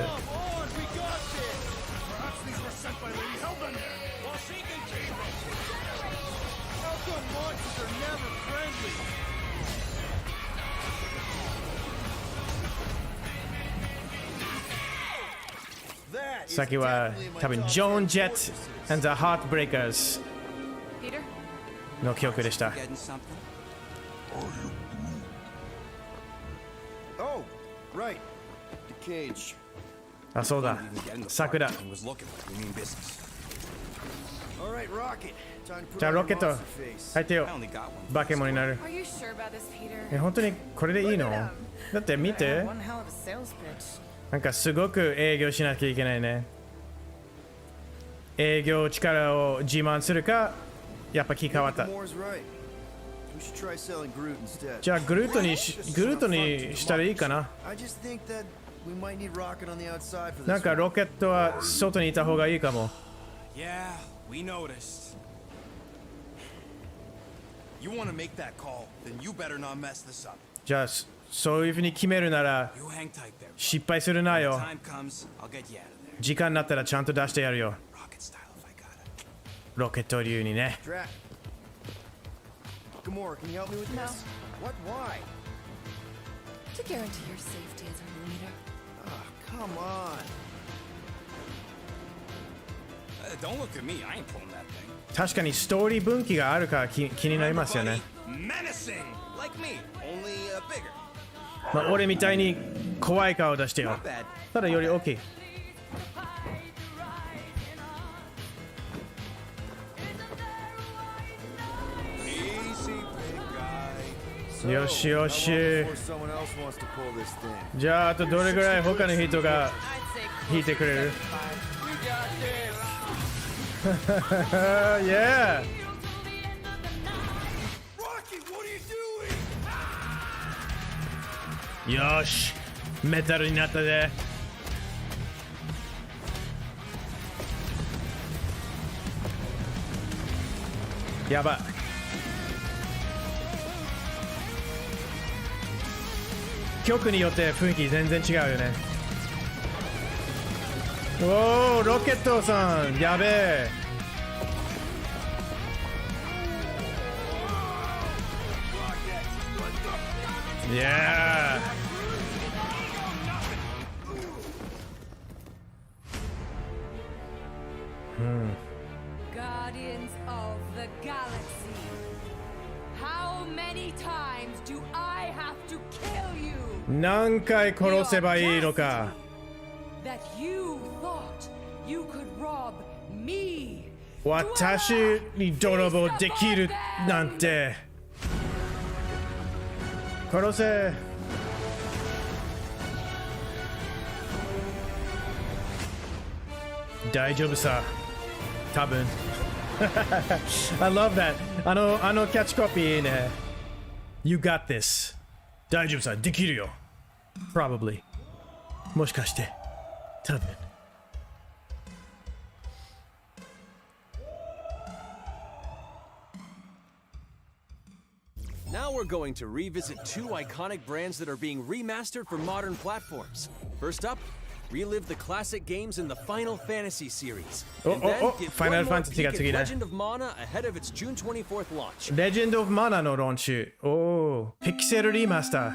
先は多分ジョーン・ジェット and the Heartbreakers の曲でした。あ、そうだ。桜。じゃあロケット入ってよ。バケモンになる。本当にこれでいいの？だって見て。なんかすごく営業しなきゃいけないね。営業力を自慢するか、やっぱ気変わった。じゃあグルートにしたらいいかな。なんかロケットは外にいた方がいいかも。じゃあそういうふうに決めるなら失敗するなよ。時間になったらちゃんと出してやるよ。ロケット流にね。Gamora, can you help me with this? What? Why? To guarantee your safety as our leader. Come on. Don't look at me. I ain't pulling that thing. 確かにストーリー分岐があるから気になりますよね。Menacing, like me, only bigger. まあ、俺みたいに怖い顔出してよ。ただより大きい。よしよし。じゃああとどれぐらい他の人が弾いてくれる？Yeah。よし、メタルになったぜ。やばい。曲によって雰囲気全然違うよね。おお、ロケットさん、やべえ。いやー。Guardians of the Galaxy. How many times do I have to kill you? 何回殺せばいいのか。That you thought you could rob me. 私に泥棒できるなんて。殺せ。大丈夫さ。多分。I love that. あのキャッチコピーね。You got this. 大丈夫さ。できるよ。Probably. もしかして。多分。Now we're going to revisit two iconic brands that are being remastered for modern platforms. First up, relive the classic games in the Final Fantasy series. And then get Final one more Fantasy peek が次ね。 at Legend of Mana ahead of its June 24th launch. Legend of Mana のローンチ。おお、ピクセルリマスター。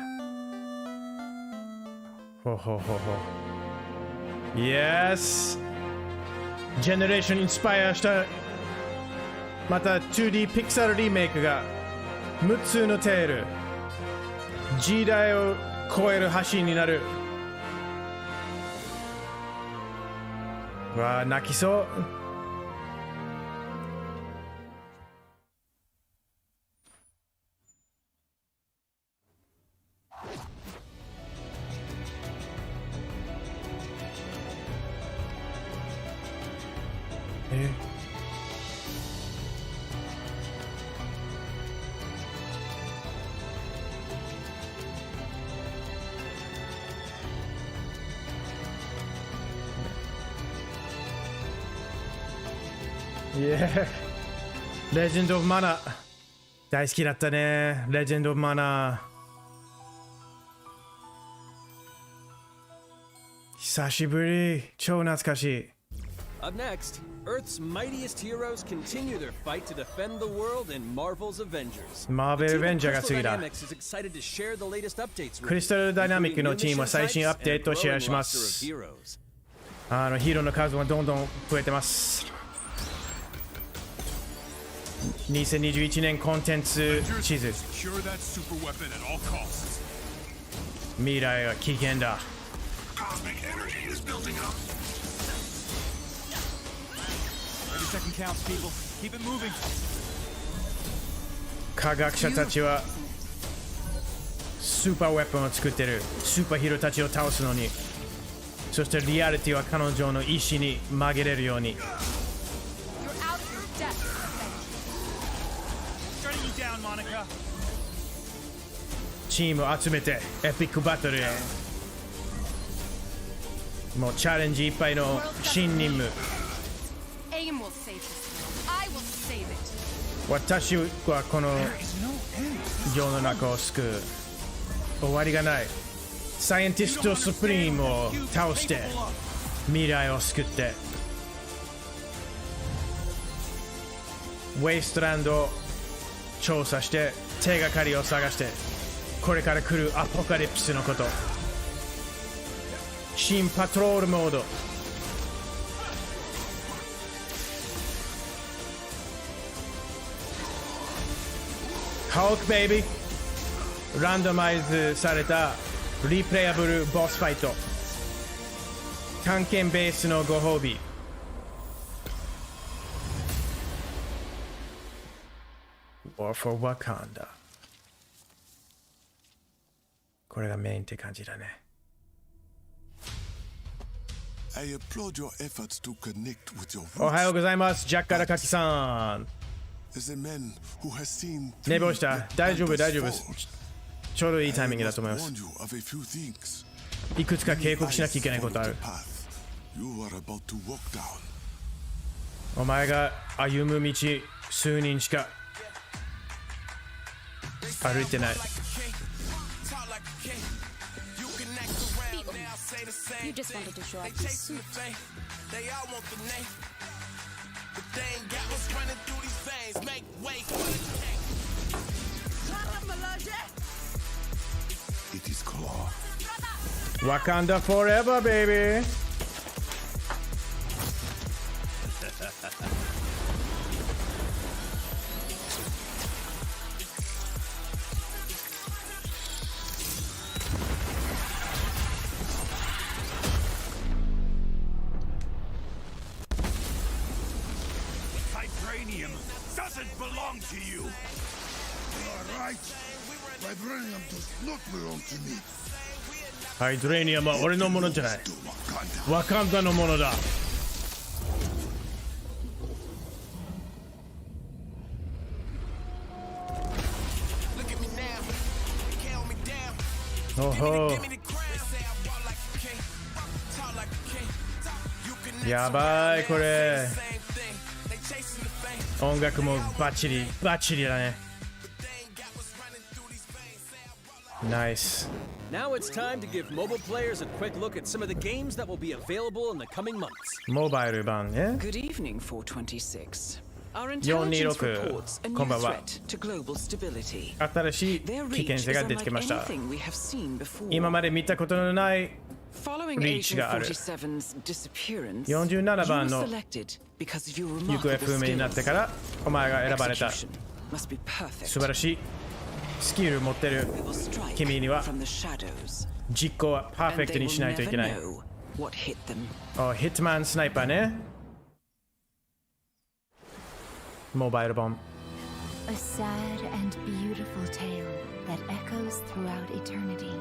ほほほほ。Yes。ジェネレーションインスパイアしたまた 2D ピクサルリメイクが6つのテール、時代を超える橋になる。わあ、泣きそう。レジェンド・オブ・マナー大好きだったね。レジェンド・オブ・マナー久しぶり、超懐かしい。Up next, Earth's mightiest heroes continue their fight to defend the world in Marvel's Avengers. マーベル・アベンジャーが次だ。クリスタル・ダイナミックのチームは最新アップデートをシェアします。ヒーローの数はどんどん増えてます。2021年コンテンツ地図。未来は危険だ。科学者たちはスーパーウェポンを作ってる。スーパーヒーローたちを倒すのに、そしてリアリティは彼女の意志に曲げれるように。チームを集めてエピックバトルへ。もうチャレンジいっぱいの新任務。私はこの世の中を救う。終わりがない。サイエンティストスプリームを倒して未来を救って、ウェイストランドを調査して手がかりを探して、これから来るアポカリプスのこと。新パトロールモード。ハークベイビー。ランダマイズされたリプレイアブルボスファイト。探検ベースのご褒美。War for Wakanda。これがメインって感じだね。おはようございます。ジャッカラカキさん。寝坊した。大丈夫、大丈夫。ちょうどいいタイミングだと思います。いくつか警告しなきゃいけないことある。お前が歩む道、数人しか歩いてない。You just wanted to show off your suit. They all want the name. But they ain't got what's running through these veins. Make way for the king. It is Claw. Wakanda forever, baby. Doesn't belong to you. You are right. Vibranium does not belong to me. ハイドレーニアムは俺のものじゃない。ワカンダのものだ。おほ。やばいこれ。音楽もバッチリバッチリだね。Nice. Now it's time to give mobile players a quick look at some of the games that will be available in the coming months. モバイル版ね。Good evening, 426. Our 426 intelligence reports a new こんばんは。 threat to global stability. 新しい Their 危険 reach 性 is が出てき unlike ました。 anything we have seen before. 今まで見たことのない Following Agent 47's disappearance, 47番の selected because of your 行方 remarkable 不明になってからお前が選ばれた。 execution must be perfect. 素晴らしいスキル持ってる君には From the shadows, 実行はパーフェ and クト they にし will ないといけ never ない。 know what hit them. ヒットマンスナイパーね。モバイル本。 A sad and beautiful tale that echoes throughout eternity.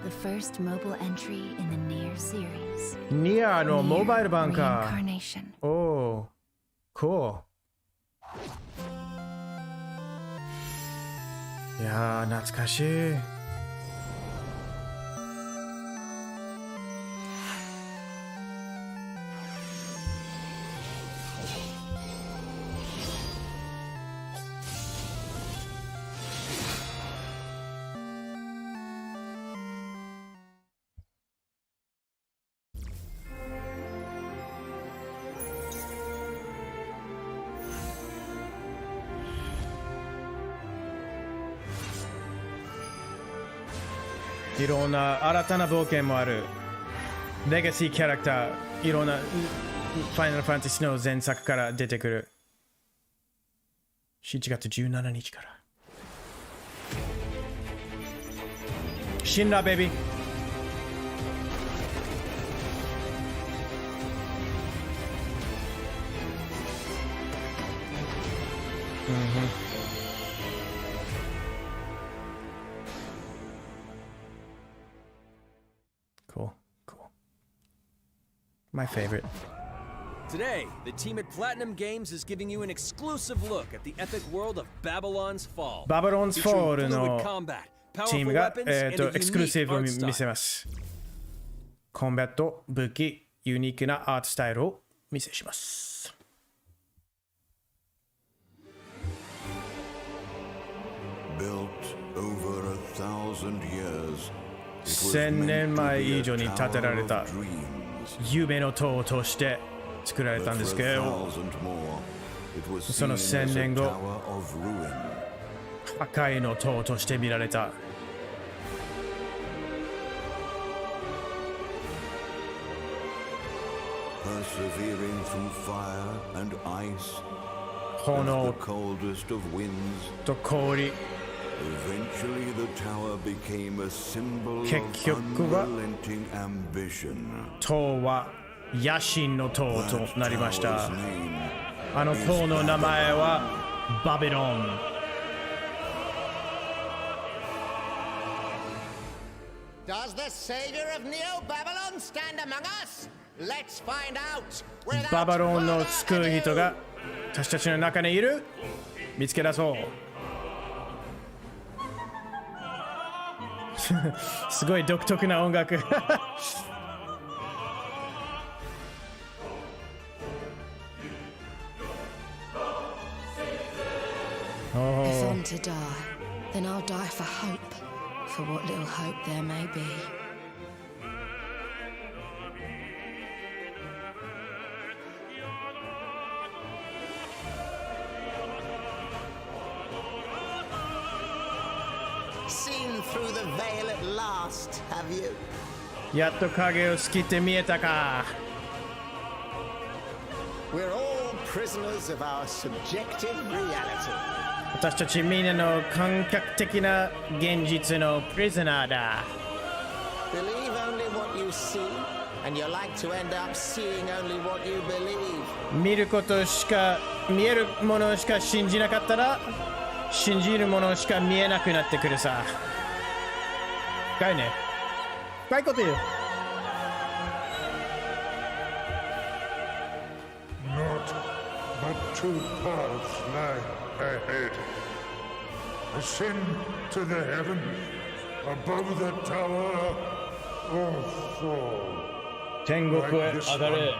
The first mobile entry in the Nier series. ニアのモバイル版か。 Reincarnation. おお、cool。いやー、懐かしい。いろんな新たな冒険もある。レガシーキャラクター、いろんなファイナルファンタジーの前作から出てくる。7月17日から。シンラーベイビー。Cool, cool. My favorite. Today, the team at Platinum Games is giving you an exclusive look at the epic world of Babylon's Fall. Babylon's Fall のチームが、エクスクルーシブを見せまます。コンバット、武器、ユニークなアートスタイルを見せします。1000年前以上に建てられた夢の塔として作られたんですけど、その1000年後、破壊の塔として見られた。炎と氷。結局は塔は野心の塔となりました。あの塔の名前はバビロン。Does the savior of Neo Babylon stand among us? Let's find out. バビロンの救う人が私たちの中にいる。見つけ出そう。すごい独特な音楽。If I'm to die, then I'll die for hope, for what little hope there may be. Seen through the veil at last, have you? やっと影を透きて見えたか。We're all prisoners of our subjective reality. 私たちみんなの感覚的な現実のプリズナーだ。Believe only what you see, and you're like to end up seeing only what you believe. 見ることしか、見えるものしか信じなかったら、信じるものしか見えなくなってくるさ。深いね。深いこと言う。Not but two paths lie ahead. Ascend to the heaven above the tower or fall. 天国へ上がれ。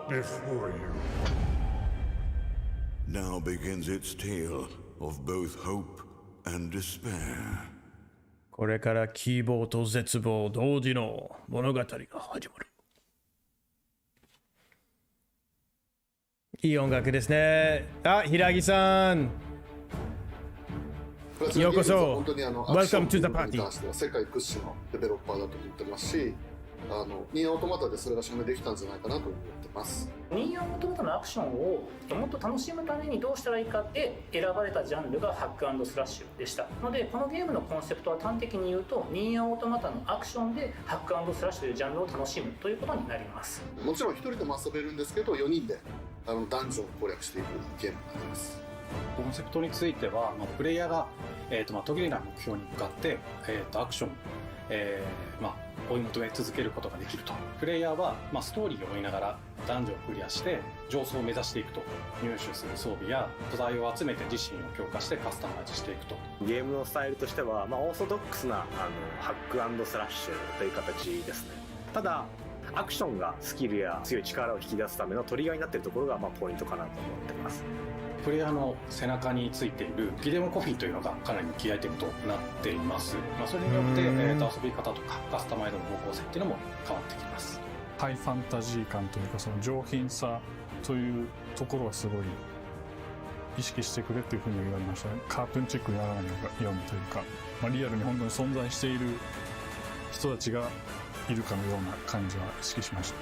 Before you. Now begins its tale of both hope and despair. これから希望と絶望同時の物語が始まる。いい音楽ですね。あ、平木さん。ようこそ。本当にWelcome to the party。に関しては世界屈指のデベロッパーだと思ってますし、ニーアオートマタでそれが証明できたんじゃないかなと思ってます。ニーアオートマタのアクションをもっと楽しむためにどうしたらいいかって選ばれたジャンルがハック&スラッシュでしたので、このゲームのコンセプトは端的に言うと、ニーアオートマタのアクションでハック&スラッシュというジャンルを楽しむということになります。もちろん1人でも遊べるんですけど、4人でダンジョンを攻略していくゲームになります。コンセプトについては、プレイヤーが、途切れない目標に向かって、アクション、追い求め続けることができると。プレイヤーは、ストーリーを追いながらダンジョンをクリアして上層を目指していくと。入手する装備や素材を集めて自身を強化してカスタマイズしていくと。ゲームのスタイルとしては、オーソドックスなハック&スラッシュという形ですね。ただアクションがスキルや強い力を引き出すためのトリガーになっているところがポイントかなと思っています。プレイヤーの背中についているギデオンコピーというのがかなりキーアイテムとなっています。それによって、遊び方とかカスタマイズの方向性っていうのも変わってきます。ハイファンタジー感というか、その上品さというところはすごい意識してくれっていうふうに言われましたね。カートゥーンチックにならないようにというか、リアルに本当に存在している人たちがいるかのような感じは意識しました。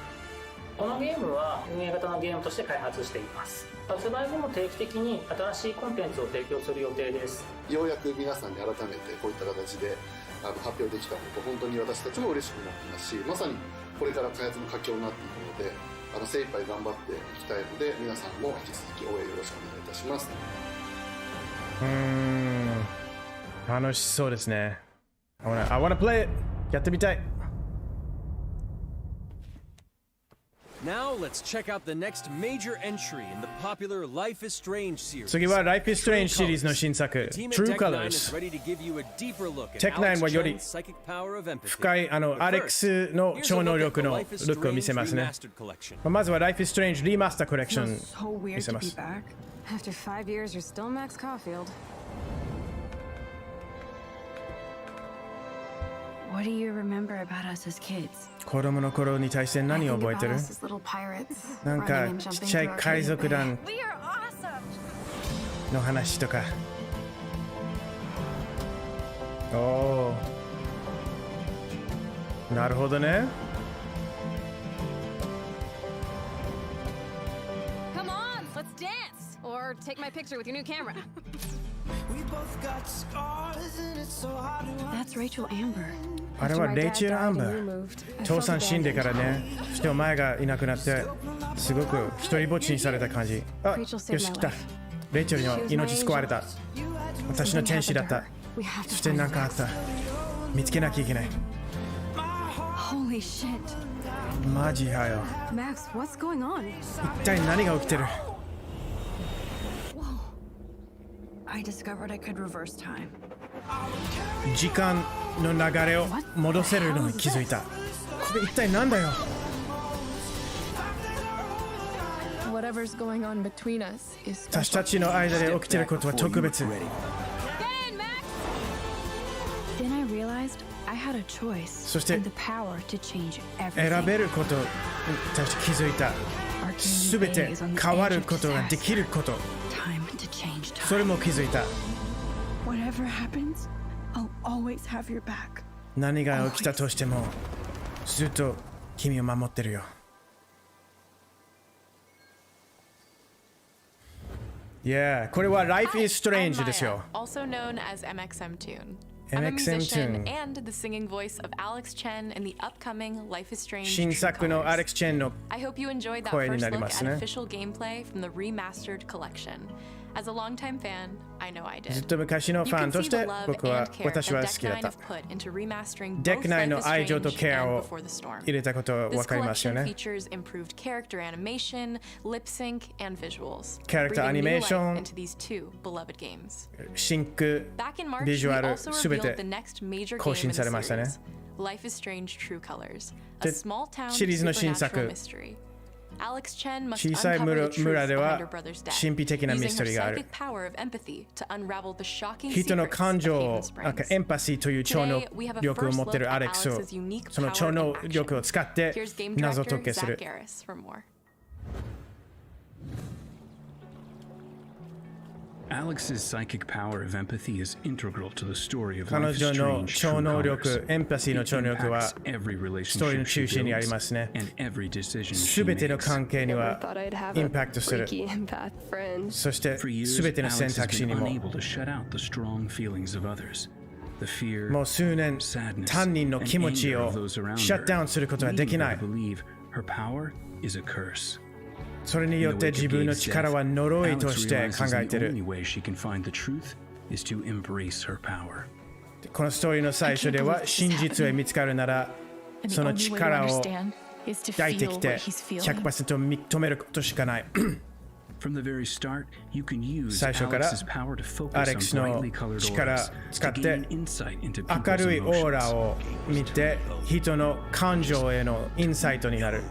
このゲームは運営型のゲームとして開発しています。発売後も定期的に新しいコンテンツを提供する予定です。ようやく皆さんに改めてこういった形で発表できたこと、本当に私たちも嬉しくなってますし、まさにこれから開発の佳境になっていくので、精一杯頑張っていきたいので、皆さんも引き続き応援よろしくお願いいたします。楽しそうですね。I wanna play it. やってみたい。Now let's check out the next major entry in the popular Life is Strange series. 次は Life is Strange シリーズの新作 True Colors。テクナインはより深いアレックスの超能力のルックを見せますね。まずは Life is Strange リマスターコレクション見せます。After 5 years, you're still Max Caulfield. What do you remember about us as kids? 子供の頃に対して何を覚えてる？なんかちっちゃい海賊団の話とか。おー、なるほどね。Come on, let's dance! Or take my picture with your new camera. That's Rachel Amber. あれはレイチェル・アンバー。父さん死んでからね、そしてお前がいなくなって、すごく一人ぼっちにされた感じ。あ、よし来た。レイチェルの命救われた。私の天使だった。そして何かあった。見つけなきゃいけない。Holy shit. マジはよ。Max, what's going on? 一体何が起きてる？ I discovered I could reverse time. 時間の流れを戻せるのに気づいた。これ一体なんだよ。Whatever's going on between us is 私たちの間で起きてることは特別。Then I realized I had a choice そして and the power to change everything. 選べることに対して気づいた。すべて変わることができること。それも気づいた。Whatever happens, I'll always have your back. 何が起きたとしてもずっと君を守ってるよ。Yeah、これは Life is Strange ですよ。Also known as MXM Tune. MXM I'm a musician Tune and the singing voice of Alex Chen in the upcoming Life is Strange. 新作の Alex Chen の I hope you enjoyed that 声に first なり look ます at ね。 official gameplay from the remastered collection. As a longtime fan, I know I did. ずっと昔のファンとして僕は私は好きだった。デック内の愛情とケアを入れたこと分かりますよね。 features improved character animation, lip sync, and visuals. キャラクターアニメーション、 into these two beloved games. シンク、 Back in March, ビジュア we ル also すべ revealed て the next major 更 game 新 in さ the れましたね。 series, Life is Strange True Colors, で a small town シリーズの新作 supernatural mystery. Alex Chen must 小さい uncover the 村 truth で behind は her brother's death, 神秘的なミ using ステ her リーがある。 psychic power of empathy to unravel the shocking 人の secrets 感 of 情を Haven なんか Springs. エンパシーという超能 Today, we have a 力を first 持ってい look る at アレックスを Alex's unique その power 超 in 能 action. 力を使って Here's game 謎 director 解けす Zach る。 Garris for more. Alex's psychic power of empathy is integral to the story of 彼 Life is 女の Strange 超 True 能 Colors. 力、エンパシーの It 超能力は impacts every ストーリーの relationship 中 she 心にあり builds ますね。 and every decision す she べての makes. 関係には Thought I'd have イ a ンパクトする。 freaky empath friend. そして、 For years, すべての Alex 選 has 択肢 been にも unable to shut out the strong feelings of others. The fear, もう数年、 sadness, 担任の and 気持ち anger を of those around シャットダウンすることはでき her な lead い her。to believe her power is a curse. それによって自分の力は呪いとして考えている。 The only way she can find the truth is to embrace her power. このストーリーの最初では真実を見つかるならその力を抱いてきて 100% 認めることしかない。 From the very start, you can use 最初から Alex's power to focus アレ on ックスの brightly colored 力 auras 使っ to て gain insight into 明 people's るいオーラ emotions. を見て人の感情へのインサイトになる。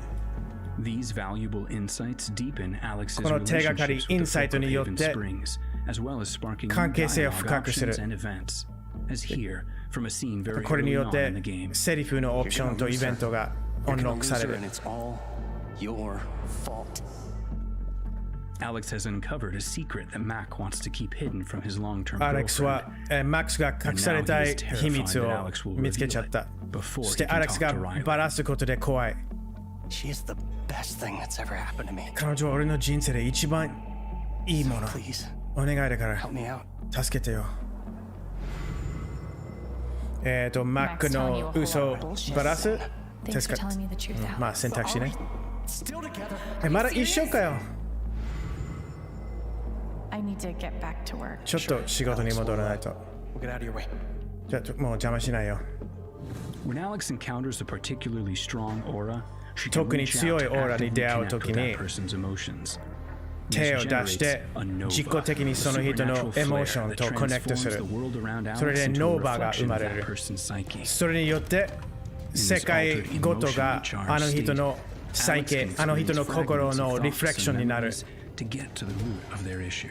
These valuable insights deepen Alex's この手がかり relationships with イ the ンサイ folk ト of によっ Haven て Springs, as well as sparking 関係性を dialogue 深くする。 options and events, as here from a scene very これに early よっ on て in the game. セリフのオプションとイベントがオンロックされる。 Your fault. Alex has uncovered a secret that Mac wants to keep hidden from his long-term アレックスは girlfriend. マックスが隠されたい秘密を見つけちゃった。そしてアレックスがバラすことで怖い。 She's the best thing that's ever happened to me. 彼女は俺の人生で一番いいもの。 Please. お願いだから Help me out. 助けてよ。マックの嘘をバラす。 Thanks for telling me the truth, Alex. まあ選択肢ね。まだ一緒かよ。 I need to get back to work. ちょっと仕事に戻らないと。 We'll get out of your way. じゃあもう邪魔しないよ。 When Alex encounters a particularly strong aura, she can 特に reach 強 out い to オーラに actively 出会う connect と with き that に person's emotions. 手を出して This generates a nova, 自己的にその人の a supernatural エモー flare ション that とコネクトす transforms る the。world around それ Alex で into ノ a ーバーが生 reflection ま of れ that る。 person's psyche. それによって世界ごとがあの人のpsyche、あの人の心のリフレクションになる。 To get to the root of their issue.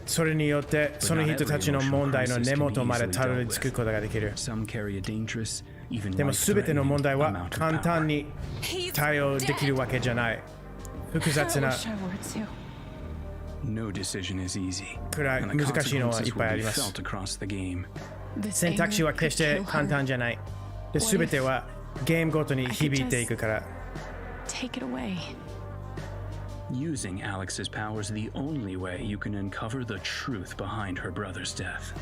それによってその人たちの問題の根元までたどり着くことができる。 Some carry a dangerous, even でも全ての問題 life-threatening は amount of 簡 power. 単に対応できるわけじゃない。複雑な I wish I were too. No decision is easy. くらい And the 難しいのはいっ consequences ぱい will あ be ります。 felt across the game. This 選択肢は anger 決して could kill 簡 her. 単じゃない。で、全てはゲームごとに響いていくから。 Take it away. Using Alex's power is the only way you can uncover the truth behind her brother's death.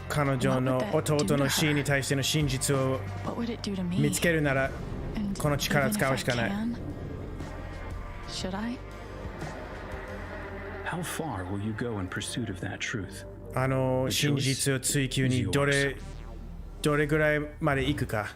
彼女の弟の死に対しての真実を What would it do to me? 見つけるなら And この力を even if 使 I うしかない。 can, should I? How far will you go in pursuit of that truth? あの真実を追求にどれぐらいまで行くか。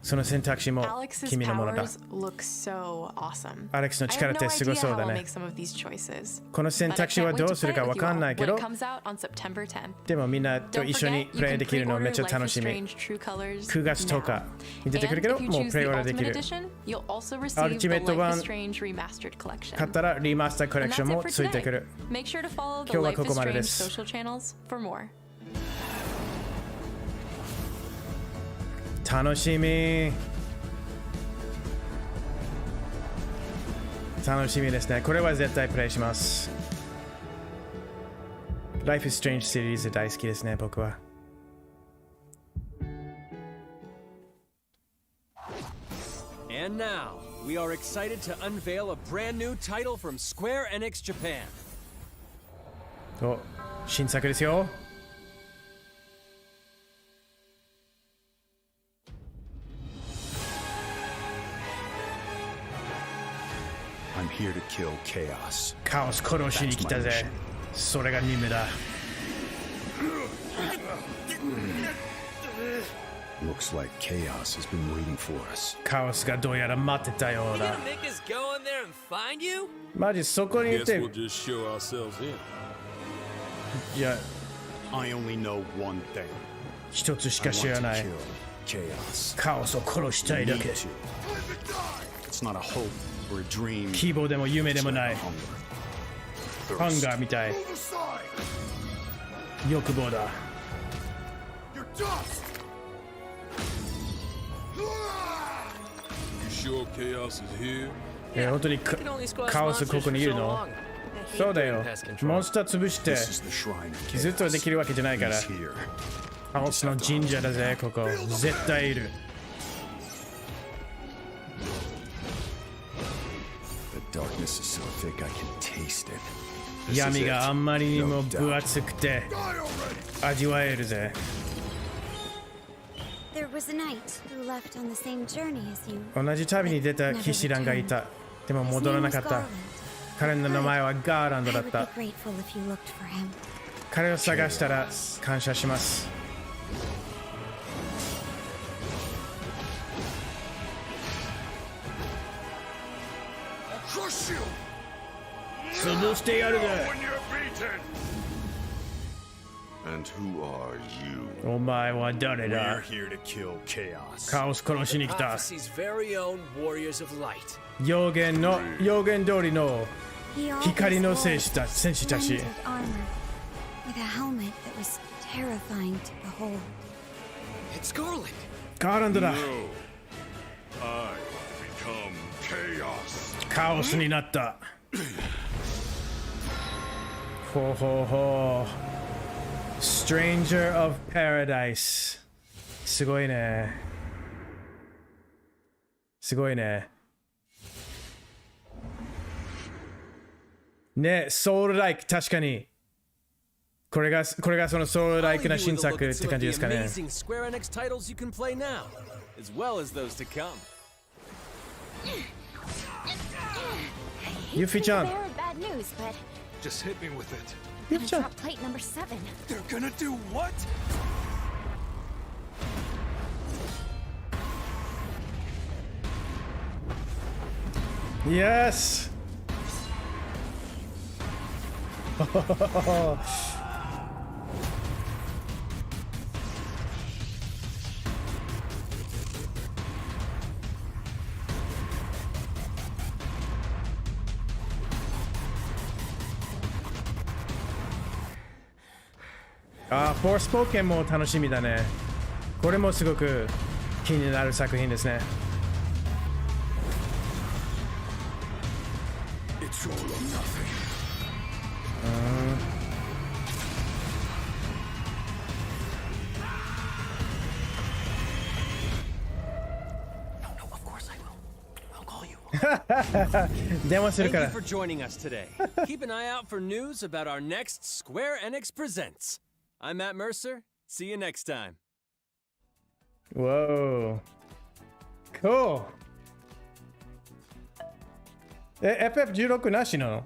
その選択肢も Alex's 君のものだ。 powers look so awesome. アレックスの I 力 have って no すご idea そう how だ I'll ね make。some of these choices. この選 But I 択肢 can't は wait どう to する play か with わ you かん all ないけ when ど it comes out on September 10th. でもみんなと Don't 一緒に forget, プ you レイ can できるのめっ pre-order ちゃ Life 楽 is しみ。 Strange True Colors 9月10日 now. に出てくるけ And ど if you もう choose プレイ the オーダーでき Ultimate る。 Edition, you'll also ア receive ルティ the メット Life 版 is Strange Remastered Collection. 買ったらリマスターコレク And ション that's it も for ついて today. くる。 Make sure to follow the 今日は Life こ is こまでで Strange す。 social channels for more. 楽しみ。楽しみですね。これは絶対プレイします。Life is Strange シリーズ大好きですね、僕は。And now, we are excited to unveil a brand new title from Square Enix Japan. お、新作ですよ。I'm here to kill chaos. カオス殺しに来たぜ。それが任務だ。Looks like chaos has been waiting for us. カオスがどうやら待ってたよう You だ。 gonna make us go in there and find you? マジそこにい Guess て、 we'll just show ourselves in. いや、 I only know one thing. 一つしか知らない。 Chaos. カオスを殺したいだけ。 It's not a hope or a dream. 希望でも夢でもない。ハンガーみたい。欲望だ。 You're dust! You sure chaos is here? 本当にカオスここにいるの？そうだよ。モンスター潰してずっとできるわけじゃないから。カオスの神社だぜ、ここ。絶対いる。闇があんまりにも分厚くて味わえるぜ。同じ旅に出た騎士団がいた。でも戻らなかった。彼の名前はガーランドだった。彼を探したら感謝します。潰してやるぜ。お前は誰だ？カオス殺しに来た。予言通りの光の戦士たち。ガーランドだ。カオスになった。ほうほうほう。Stranger of Paradise。すごいね。すごいね。ね、ソウルライク、確かに。これがそのソウルライクな新作って感じですかね。ユフィちゃん。Just hit me with it. Drop plate number 7. They're gonna do what? Yes. FORSPOKEN も楽しみだね。これもすごく気になる作品ですね。電話するから。Thank you for joining us today. Keep an eye out for news about our next Square Enix Presents. I'm Matt Mercer. See you next time. Whoa. Cool. FF16 なしなの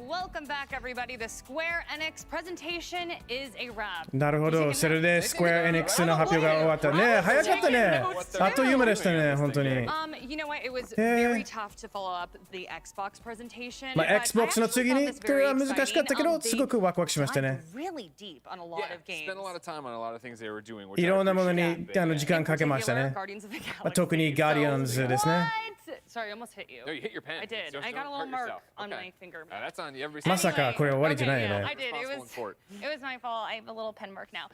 ？Welcome back, everybody. The Square Enix presentation is a wrap. なるほど。それで Square Enix の発表が終わったね。早かったね。あっという間でしたね、本当に。You know what? It was very tough to follow up the Xbox presentation. まあ Xbox の次にこれは難しかったけど、すごくワクワクしましたね。Really deep on a lot of games. Spent a lot of time on a lot of things they were doing. いろんなものに時間かけましたね。特に Guardians ですね。Sorry, I almost hit you. No, you hit your pen. I did. I got a little mark on my finger. That's on every. まさかこれ終わりじゃないよね。I did. It was my fault. I have a little pen mark now.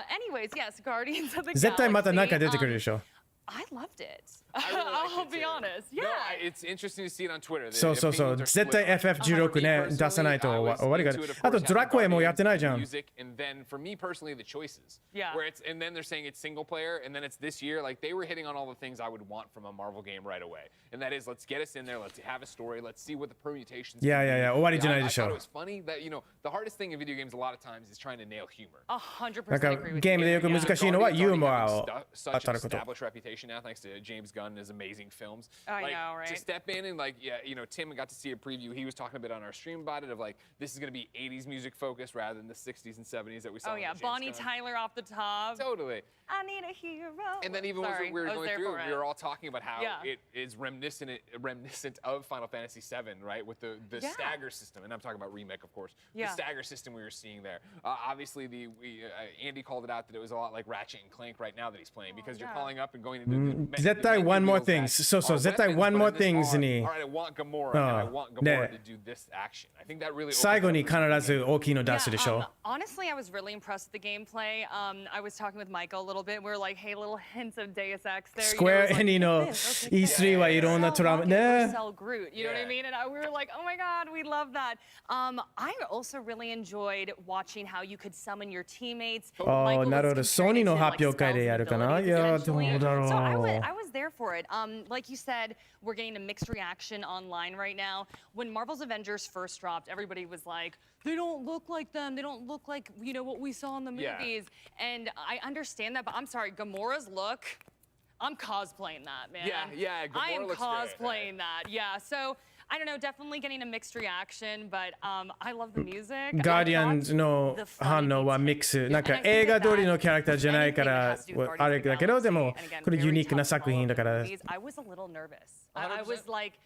Anyways, yes, Guardians of the Galaxy. 絶対また何か出てくるでしょ。I loved it. I'll be honest. Yeah. No, it's interesting to see it on Twitter. そうそうそう。絶対 FF16 ね出さないと終わりが。あとドラクエもやってないじゃん。Music and then for me personally the choices. Yeah. Where it's and then they're saying it's single player and then it's this year like they were hitting on all the things I would want from a Marvel game right away. And that is let's get us in there, let's have a story, let's see what the permutations. いやいやいや終わりじゃないでしょ。I thought it was funny that you know the hardest thing in video games a lot of times is trying to nail humor. 100% なんか agree with ゲームでよく難しいのはユーモアを Such 当た an ること。 established reputation now thanks to James Gunn and his amazing films. I like, know, right? To step in and like, yeah, you know, Tim got to see a preview. He was talking a bit on our stream about it of like, this is going to be 80s music focused rather than the 60s and 70s that we saw. Oh yeah, Bonnie Tyler off the top. Totally. I need a hero. And then even as we were going through, we were all talking about how it is reminiscent of Final Fantasy VII, right? With the stagger system, and I'm talking about remake, of course. The stagger system we were seeing there. Obviously, Andy called it out that it was a lot like Ratchet and Clank right now that he's playing because you're calling up and going into the 絶対 one more things そうそう絶対 one more things に All right, I want Gamora and I want Gamora to do this action. I think that really 最後に必ず大きいの出すでしょ。Honestly, I was really impressed with the gameplay. I was talking with Michael a little bit. We were like, hey, little hints of Deus Ex there. スクエアエニの E3 はいろんなトラブルね。Sell Groot, you know what I mean? And we were like, oh my god, we love that. I also really enjoyed watching how you could summon your teammates. ああ、なるほど。ソニーの発表会でやるかな。いや、どうだろう。So I was there for it. Like you said, we're getting a mixed reaction online right now. When Marvel's Avengers first dropped, everybody was like, they don't look like them. They don't look like, you know, what we saw in the movies. And I understand that, but I'm sorry, Gamora's look, I'm cosplaying that, man. Yeah, Gamora I am looks cosplaying that. Yeah, so I don't know, definitely getting a mixed reaction, but I love the music. ガーディアンズの反応はミックス。なんか映画通りのキャラクターじゃないからあれだけど、でもこれユニークな作品だから。I was a little nervous. I was like,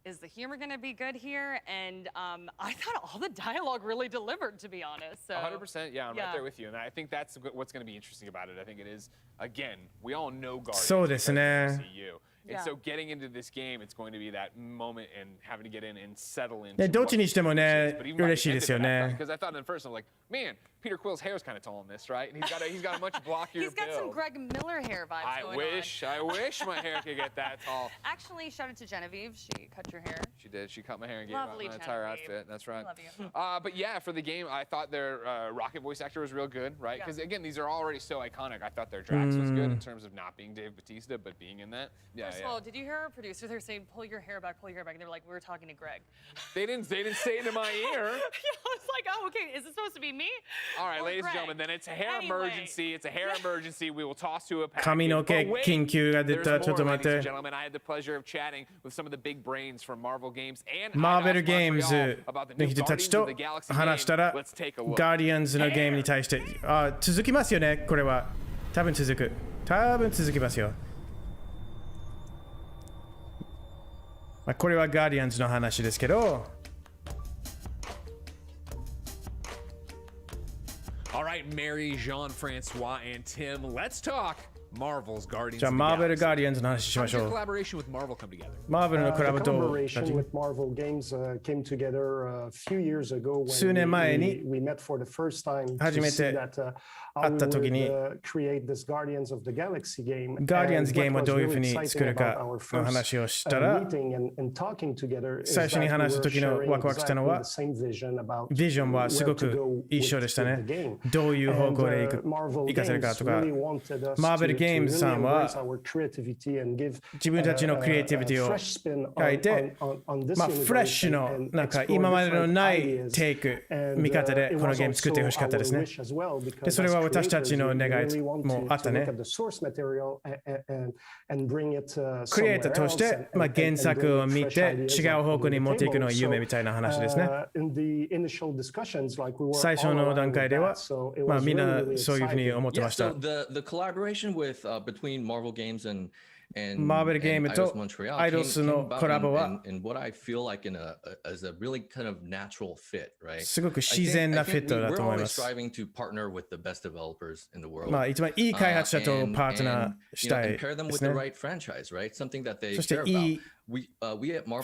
is the humor going to be good here? And I thought all the dialogue really delivered, to be honest. So 100%, yeah, I'm right there with you. And I think that's what's going to be interesting about it. I think it is, again, we all know Guardians. そうですね。And so getting into this game, it's going to be that moment and having to get in and settle in. どっちにしてもね、嬉しいですよね。Because I thought at first, I'm like, man, Peter Quill's hair is kind of tall in this, right? And he's got a much blockier He's got some Greg Miller hair vibes going on. I wish my hair could get that tall. Actually, shout out to Genevieve. She cut your hair. She did. She cut my hair and gave Lovely my entire Genevieve. outfit. That's right. Love you. But yeah, for the game, I thought their Rocket voice actor was real good, right? Because again, these are already so iconic. I thought their Drax was good in terms of not being Dave Bautista, but being in that. Yeah, First of all, did you hear our producers? They're saying, pull your hair back, pull your hair back. And they were like, we were talking to Greg. They didn't say it in my ear. I was like, oh, okay. Is this supposed to be me? All right, ladies and gentlemen, then it's a hair emergency. It's a hair emergency. We will toss to a package. 髪の毛緊急が出た。ちょっと待って。Gentlemen, I had the pleasure of chatting with some of the big brains from Marvel Games and マーベルゲームズの人たちと話したら、ガーディアンズのゲームに対して、続きますよね、これは。多分続きますよ。これはガーディアンズの話ですけど。All right, Mary, Jean-Francois, and Tim, let's talk Marvel's Guardians じゃあ、マーベルガーディアンズの話しましょう。collaboration with Marvel come together? マーベルのコラボと collaboration with Marvel Games came together a few years ago when 数年前に we met for the first time 初め to て see that 会った時に create this Guardians of the Galaxy game. ガーディアンズゲームをどういうふうに作るかの話をしたら、最初に話す時のワクワクしたのは、ビジョンはすごく一緒でしたね。どういう方向で行かせるかとか、マーベルゲームズさんは自分たちのクリエイティビティを書いて、フレッシュのなんか今までのないテイク、見方でこのゲーム作ってほしかったですね。で、それは私たちの願いもあったね。クリエイターとして、原作を見て違う方向に持っていくのが夢みたいな話ですね。最初の段階では、みんなそういうふうに思ってました。The collaboration with between Marvel Games and マーベルゲームとアイドスのコラボはすごく自然なフィットだと思います。一番いい開発者とパートナーしたいですね。そしていいフ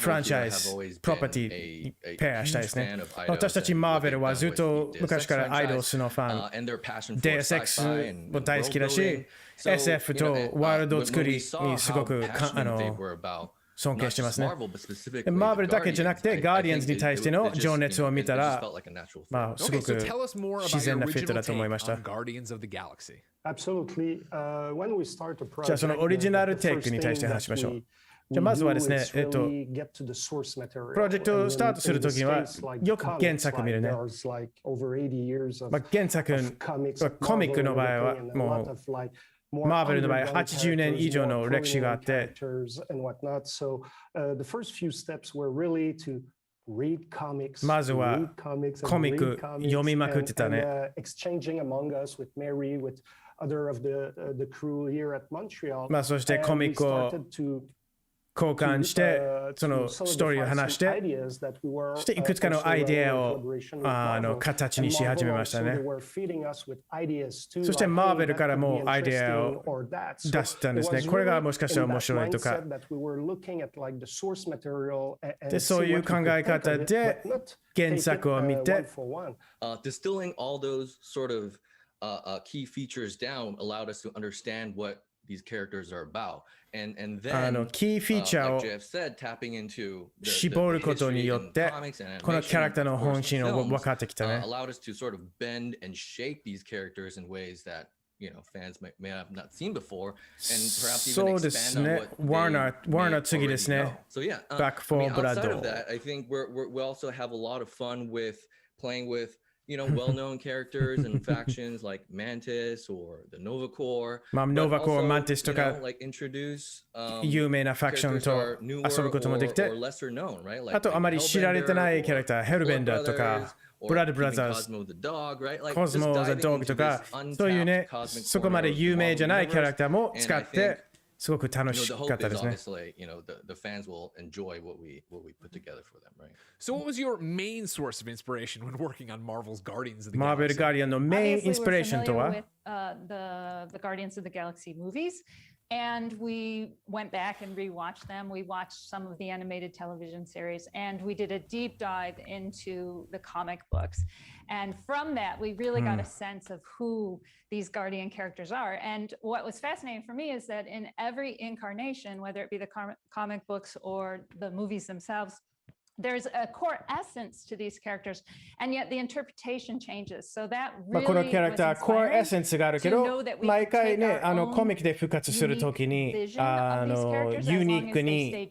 ランチャイズ、プロパティペアしたいですね。私たちマーベルはずっと昔からアイドスのファン、デウス X も大好きだし、SF とワールドを作りにすごく尊敬してますね。マーベルだけじゃなくて、ガーディアンズに対しての情熱を見たら、すごく自然なフィットだと思いました。じゃあ、そのオリジナルテイクに対して話しましょう。じゃあまずはですね、プロジェクトをスタートするときには、よく原作見るね。原作、コミックの場合は、もう、マーベルの場合、80年以上の歴史があって、まずはコミック読みまくってたね。そしてコミックを交換して、そのストーリーを話して、そしていくつかのアイデアを形にし始めましたね。そしてマーベルからもアイデアを出したんですね。これがもしかしたら面白いとか。で、そういう考え方で原作を見て、distilling all those sort of key features down allowed us to understand what these characters are about. And then, キーフィーチャーを like Jeff said, tapping into 絞ることによって、このキャラクターの本心を分かってきたね。allowed us to sort of bend and shape these characters in ways that fans may have not seen before, and perhaps even expand on what Warner 次ですね。So yeah, Back for Blood. Outside of that, I think we also have a lot of fun with playing with well-known characters and factions like Mantis or the Nova Corps. Nova Corps, Mantis とか like introduce 有名なファクションと遊ぶこともできて、あとあまり知られてないキャラクター、ヘルベンダーとか、ブラザーズ、コスモ・ザ・ドッグとか、そういうね、そこまで有名じゃないキャラクターも使って、すごく楽しかったですね。The fans will enjoy what we put together for them, right? So, what was your main source of inspiration when working on Marvel's Guardians of the Galaxy? マーベル・ガーディアンのメインインスピレーションとは the Guardians of the Galaxy movies. And we went back and rewatched them. We watched some of the animated television series, and we did a deep dive into the comic books. And from that, we really got a sense of who these Guardian characters are. And what was fascinating for me is that in every incarnation, whether it be the comic books or the movies themselves, there's a core essence to these characters, and yet the interpretation changes. So that really このキャラクター、コアエッセンスがあるけど、毎回ね、コミックで復活するときに、ユニークに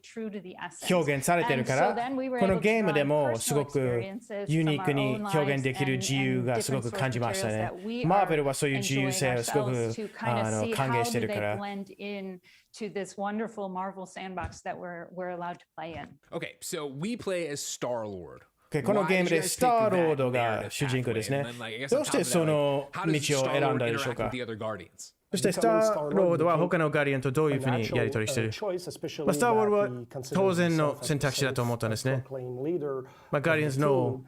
表現されてるから、このゲームでもすごくユニークに表現できる自由がすごく感じましたね。マーベルはそういう自由性をすごく歓迎してるから。To this wonderful Marvel sandbox that we're allowed to play in. Okay, so we play as Star-Lord. このゲームでスターロードが主人公ですね。どうしてその道を選んだでしょうか。そしてスターロードは他のガーディアンとどういうふうにやり取りしている。スターロードは当然の選択肢だと思ったんですね。ガーディアンズの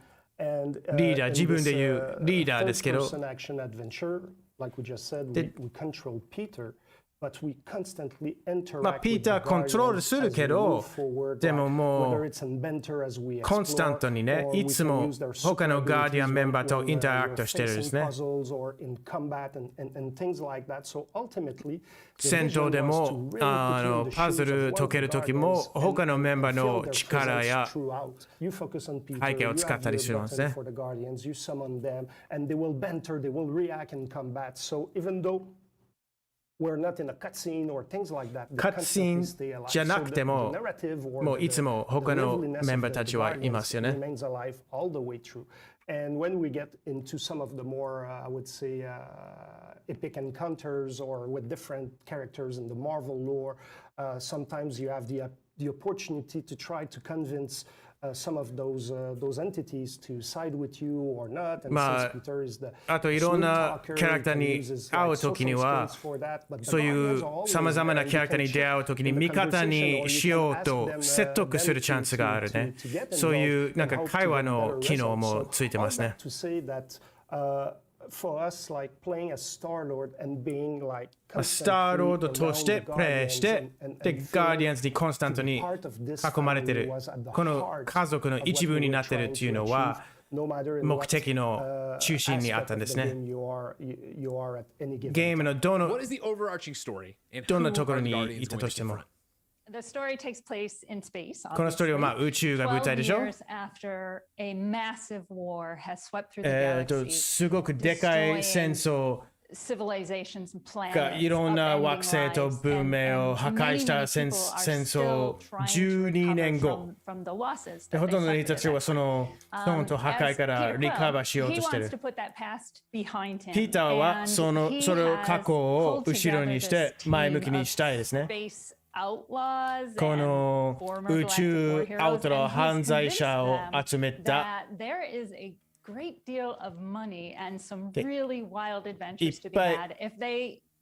リーダー、自分で言うリーダーですけど。ピーターコントロールするけど、でももうコンスタントにね、いつも他のガーディアンメンバーとインタラクトしてるんですね。戦闘でもパズル解けるときも他のメンバーの力や背景を使ったりするんですね。カッツシーンじゃなくても、もういつも他のメンバーたちはいますよね。And when we get into some of the more, I would say, epic encounters or with different characters in the Marvel lore, sometimes you have the opportunity to try to convince some of those entities to side with you or not. And since Peter is the あといろんなキャラクターに会うときには、そういうさまざまなキャラクターに出会うときに味方にしようと説得するチャンスがあるね。そういうなんか会話の機能もついてますね。For us, like playing as Star-Lord and being like スターロードとしてプレイして、で、ガーディアンズにコンスタントに囲まれてる。この家族の一部になってるっていうのは、目的の中心にあったんですね。ゲームのどんなところにいたとしても。The story takes place in space. このストーリーは宇宙が舞台でしょ。すごくでかい戦争がいろんな惑星と文明を破壊した戦争12年後。ほとんどの人たちはその損と破壊からリカバーしようとしている。ピーターはそれを過去を後ろにして前向きにしたいですね。この宇宙アウトロー犯罪者を集めたいっぱい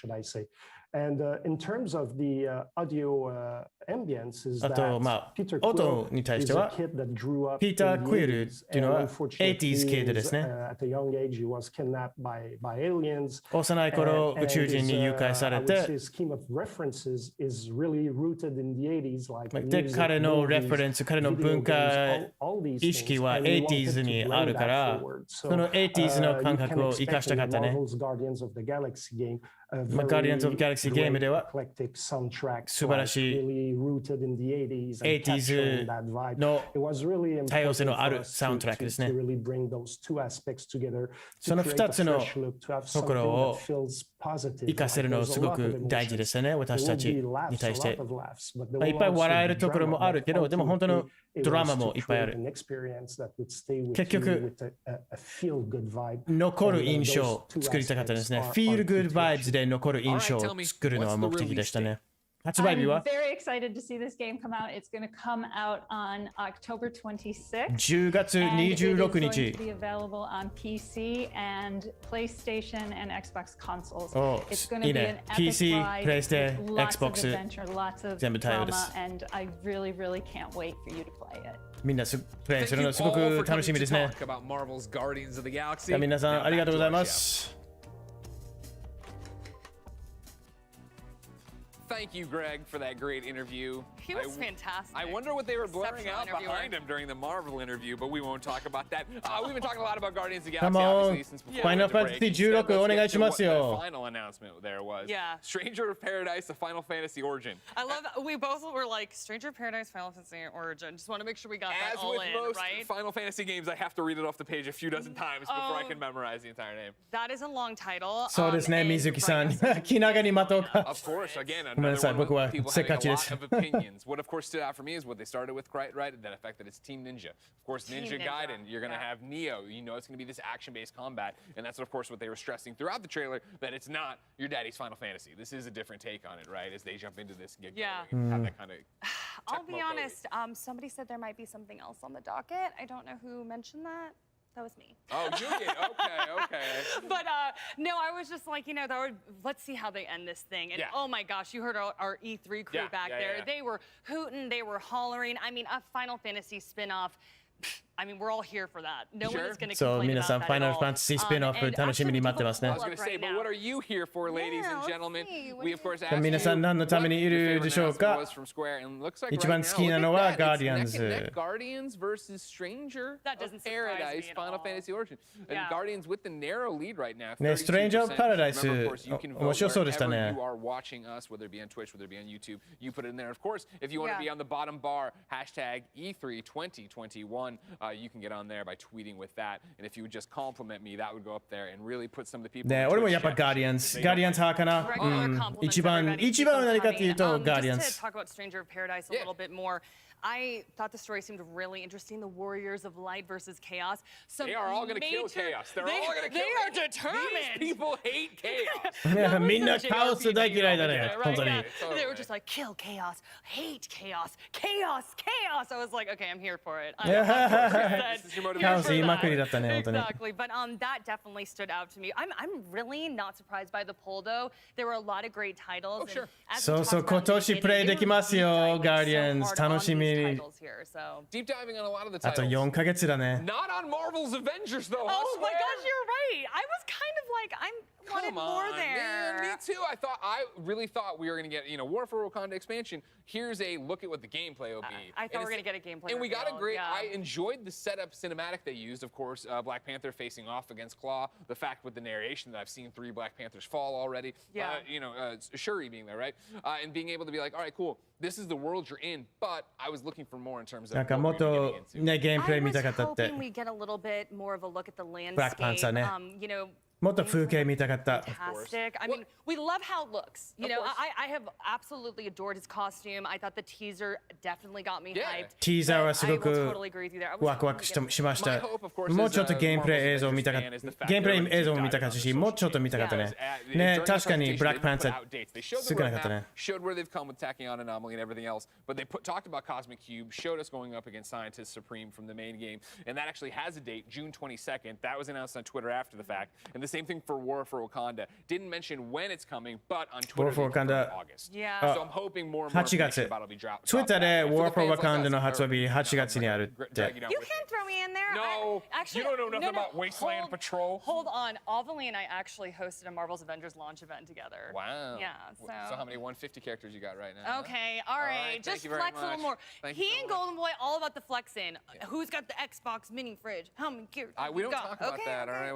should I say. And in terms of the audio ambience is あと、Peter 音 Quill に対し is て a は、 kid that grew up ピーター・ in クイ the ル 80s, っていうの and は unfortunately 80s キッドですね。at a young age he was kidnapped by aliens. 幼い頃、宇宙人に誘拐され I would て、 say his scheme of references is really rooted in the 80s, like で、 music, 彼の movies, レファレンス、彼の video 文化 games, all these 意識 things, は and we wanted80s to に bring ある that から、 forward. So, その 80s の感 you 覚 can を生か expect したか in った the ね。 Marvel's Guardians of the Galaxy game Guardians of Galaxy ゲームでは素晴らしい 80s の多様性のあるサウンドトラックですね。その2つのところを活かせるのすごく大事ですよね、私たちに対して。いっぱい笑えるところもあるけど、でも本当のドラマもいっぱいある。結局、残る印象を作りたかったですね。Feel Good Vibes で残る印象を作るのは目的でしたね。発売日は I'm very excited to see this game come out. It's going to come out on October 26th. 10月26日。And it is going to be available on PC and PlayStation and Xbox consoles. It's going to be an epic ride with lots of adventure, lots of drama, and I really, really can't wait for you to play it. みんなプレイするのすごく楽しみですね。皆さんありがとうございます。Thank you, Greg, for that great interview. He was fantastic. I wonder what they were blaring out behind him during the Marvel interview, but we won't talk about that. We've been talking a lot about Guardians of the Galaxy, obviously, since before Final Fantasy 16お願いしますよ。The final announcement there was. Yeah. Stranger of Paradise, the Final Fantasy Origin. I love that. We both were like, Stranger of Paradise, Final Fantasy Origin. Just want to make sure we got that all in, right? As with most Final Fantasy games, I have to read it off the page a few dozen times before I can memorize the entire name. That is a long title. そうですね、水木さん。気長に待とうか。Of course, again, ごめんなさい、僕はせっかちです。 What of course stood out for me is what they started with, right? That fact that it's Team Ninja. Of course, Ninja Gaiden, you're going to have Neo. You know it's going to be this action-based combat. And that's, of course, what they were stressing throughout the trailer, that it's not your daddy's Final Fantasy. This is a different take on it, right? As they jump into this and have that kind of... I'll be honest, somebody said there might be something else on the docket. I don't know who mentioned that. That was me. Oh, you did? Okay. But no, I was just like, let's see how they end this thing. And oh my gosh, you heard our E3 crew back there. Yeah. They were hooting, they were hollering. I mean, a Final Fantasy spin-off. I mean, we're all here for that. No one is going to complain about that at all. 皆さん、Final Fantasy spin-off 楽しみに待ってますね。I was going to say, but what are you here for, ladies and gentlemen? We, of course, asked you 皆さん何のためにいるでしょうか。一番好きなのは Guardians。Guardians versus Stranger of Paradise Final Fantasy Origin. And Guardians with the narrow lead right now. ね、Stranger of Paradise 面白そうでしたね。You are watching us, whether it be on Twitch, whether it be on YouTube, you put it in there. Of course, if you want to be on the bottom bar, hashtag E3 2021. You can get on there by tweeting with that, and if you would just compliment me, that would go up there and really put some of the people. ね、俺もやっぱ Guardians 派かな。一番は何かっていうと Guardians。 Just to talk about Stranger of Paradise a little bit more. I thought the story seemed really interesting. The Warriors of Light versus Chaos. They are all going to kill Chaos. They're all going to kill. They are determined. These people hate Chaos. みんなカオス大嫌いだね。本当に。They were just like, kill Chaos, hate Chaos, Chaos, Chaos. I was like, okay, I'm here for it. Chaos 言いまくりだったね、本当に。Exactly, but that definitely stood out to me. I'm really not surprised by the poll though. There were a lot of great titles. Oh, sure. そうそう、今年プレイできますよ、Guardians。楽しみ。 Deep diving on a lot of the titles. あと4ヶ月だね。 Not on Marvel's Avengers though. Oh my gosh, you're right. I was kind of like, I wanted more there. Man, me too. I really thought we were going to get, War for Wakanda expansion. Here's a look at what the gameplay will be. I thought we were going to get a gameplay. And we got a great. I enjoyed the setup cinematic they used. Of course, Black Panther facing off against Claw. The fact with the narration that I've seen 3 Black Panthers fall already. Yeah. Shuri being there, right? And being able to be like, all right, cool. This is the world you're in, but I was looking for more in terms of. なんかもっとね、ゲームプレイ見たかったって。 I was hoping we get a little bit more of a look at the landscape. Black Panther ね。もっと風景見たかった。 Fantastic. I mean, we love how it looks. I have absolutely adored his costume. I thought the teaser definitely got me hyped. ティーザーはすごくワクワクしました。もうちょっとゲームプレイ映像見たかった。ゲームプレイ映像も見たかったし、もうちょっと見たかったね。ね、確かに Black Panther 少なかったね。 Showed where they've come with Tachyon Anomaly and everything else, but they talked about Cosmic Cube, showed us going up against Scientist Supreme from the main game, and that actually has a date, June 22nd. That was announced on Twitter after the fact, and the same thing for War for Wakanda. Didn't mention when it's coming, but on Twitter War for Wakanda August. Yeah. So I'm hoping more information about it will be dropped. Twitter で War for Wakanda の発売日8月にあるって。 You can't throw me in there. No, actually, you don't know nothing about Wasteland Patrol. Hold on, Avalene and I actually hosted a Marvel's Avengers launch event together. Wow. Yeah. So how many 150 characters you got right now? Okay, all right. Just flex a little more. He and Golden Boy all about the flexing. Who's got the Xbox mini fridge? How many characters? We don't talk about that, all right?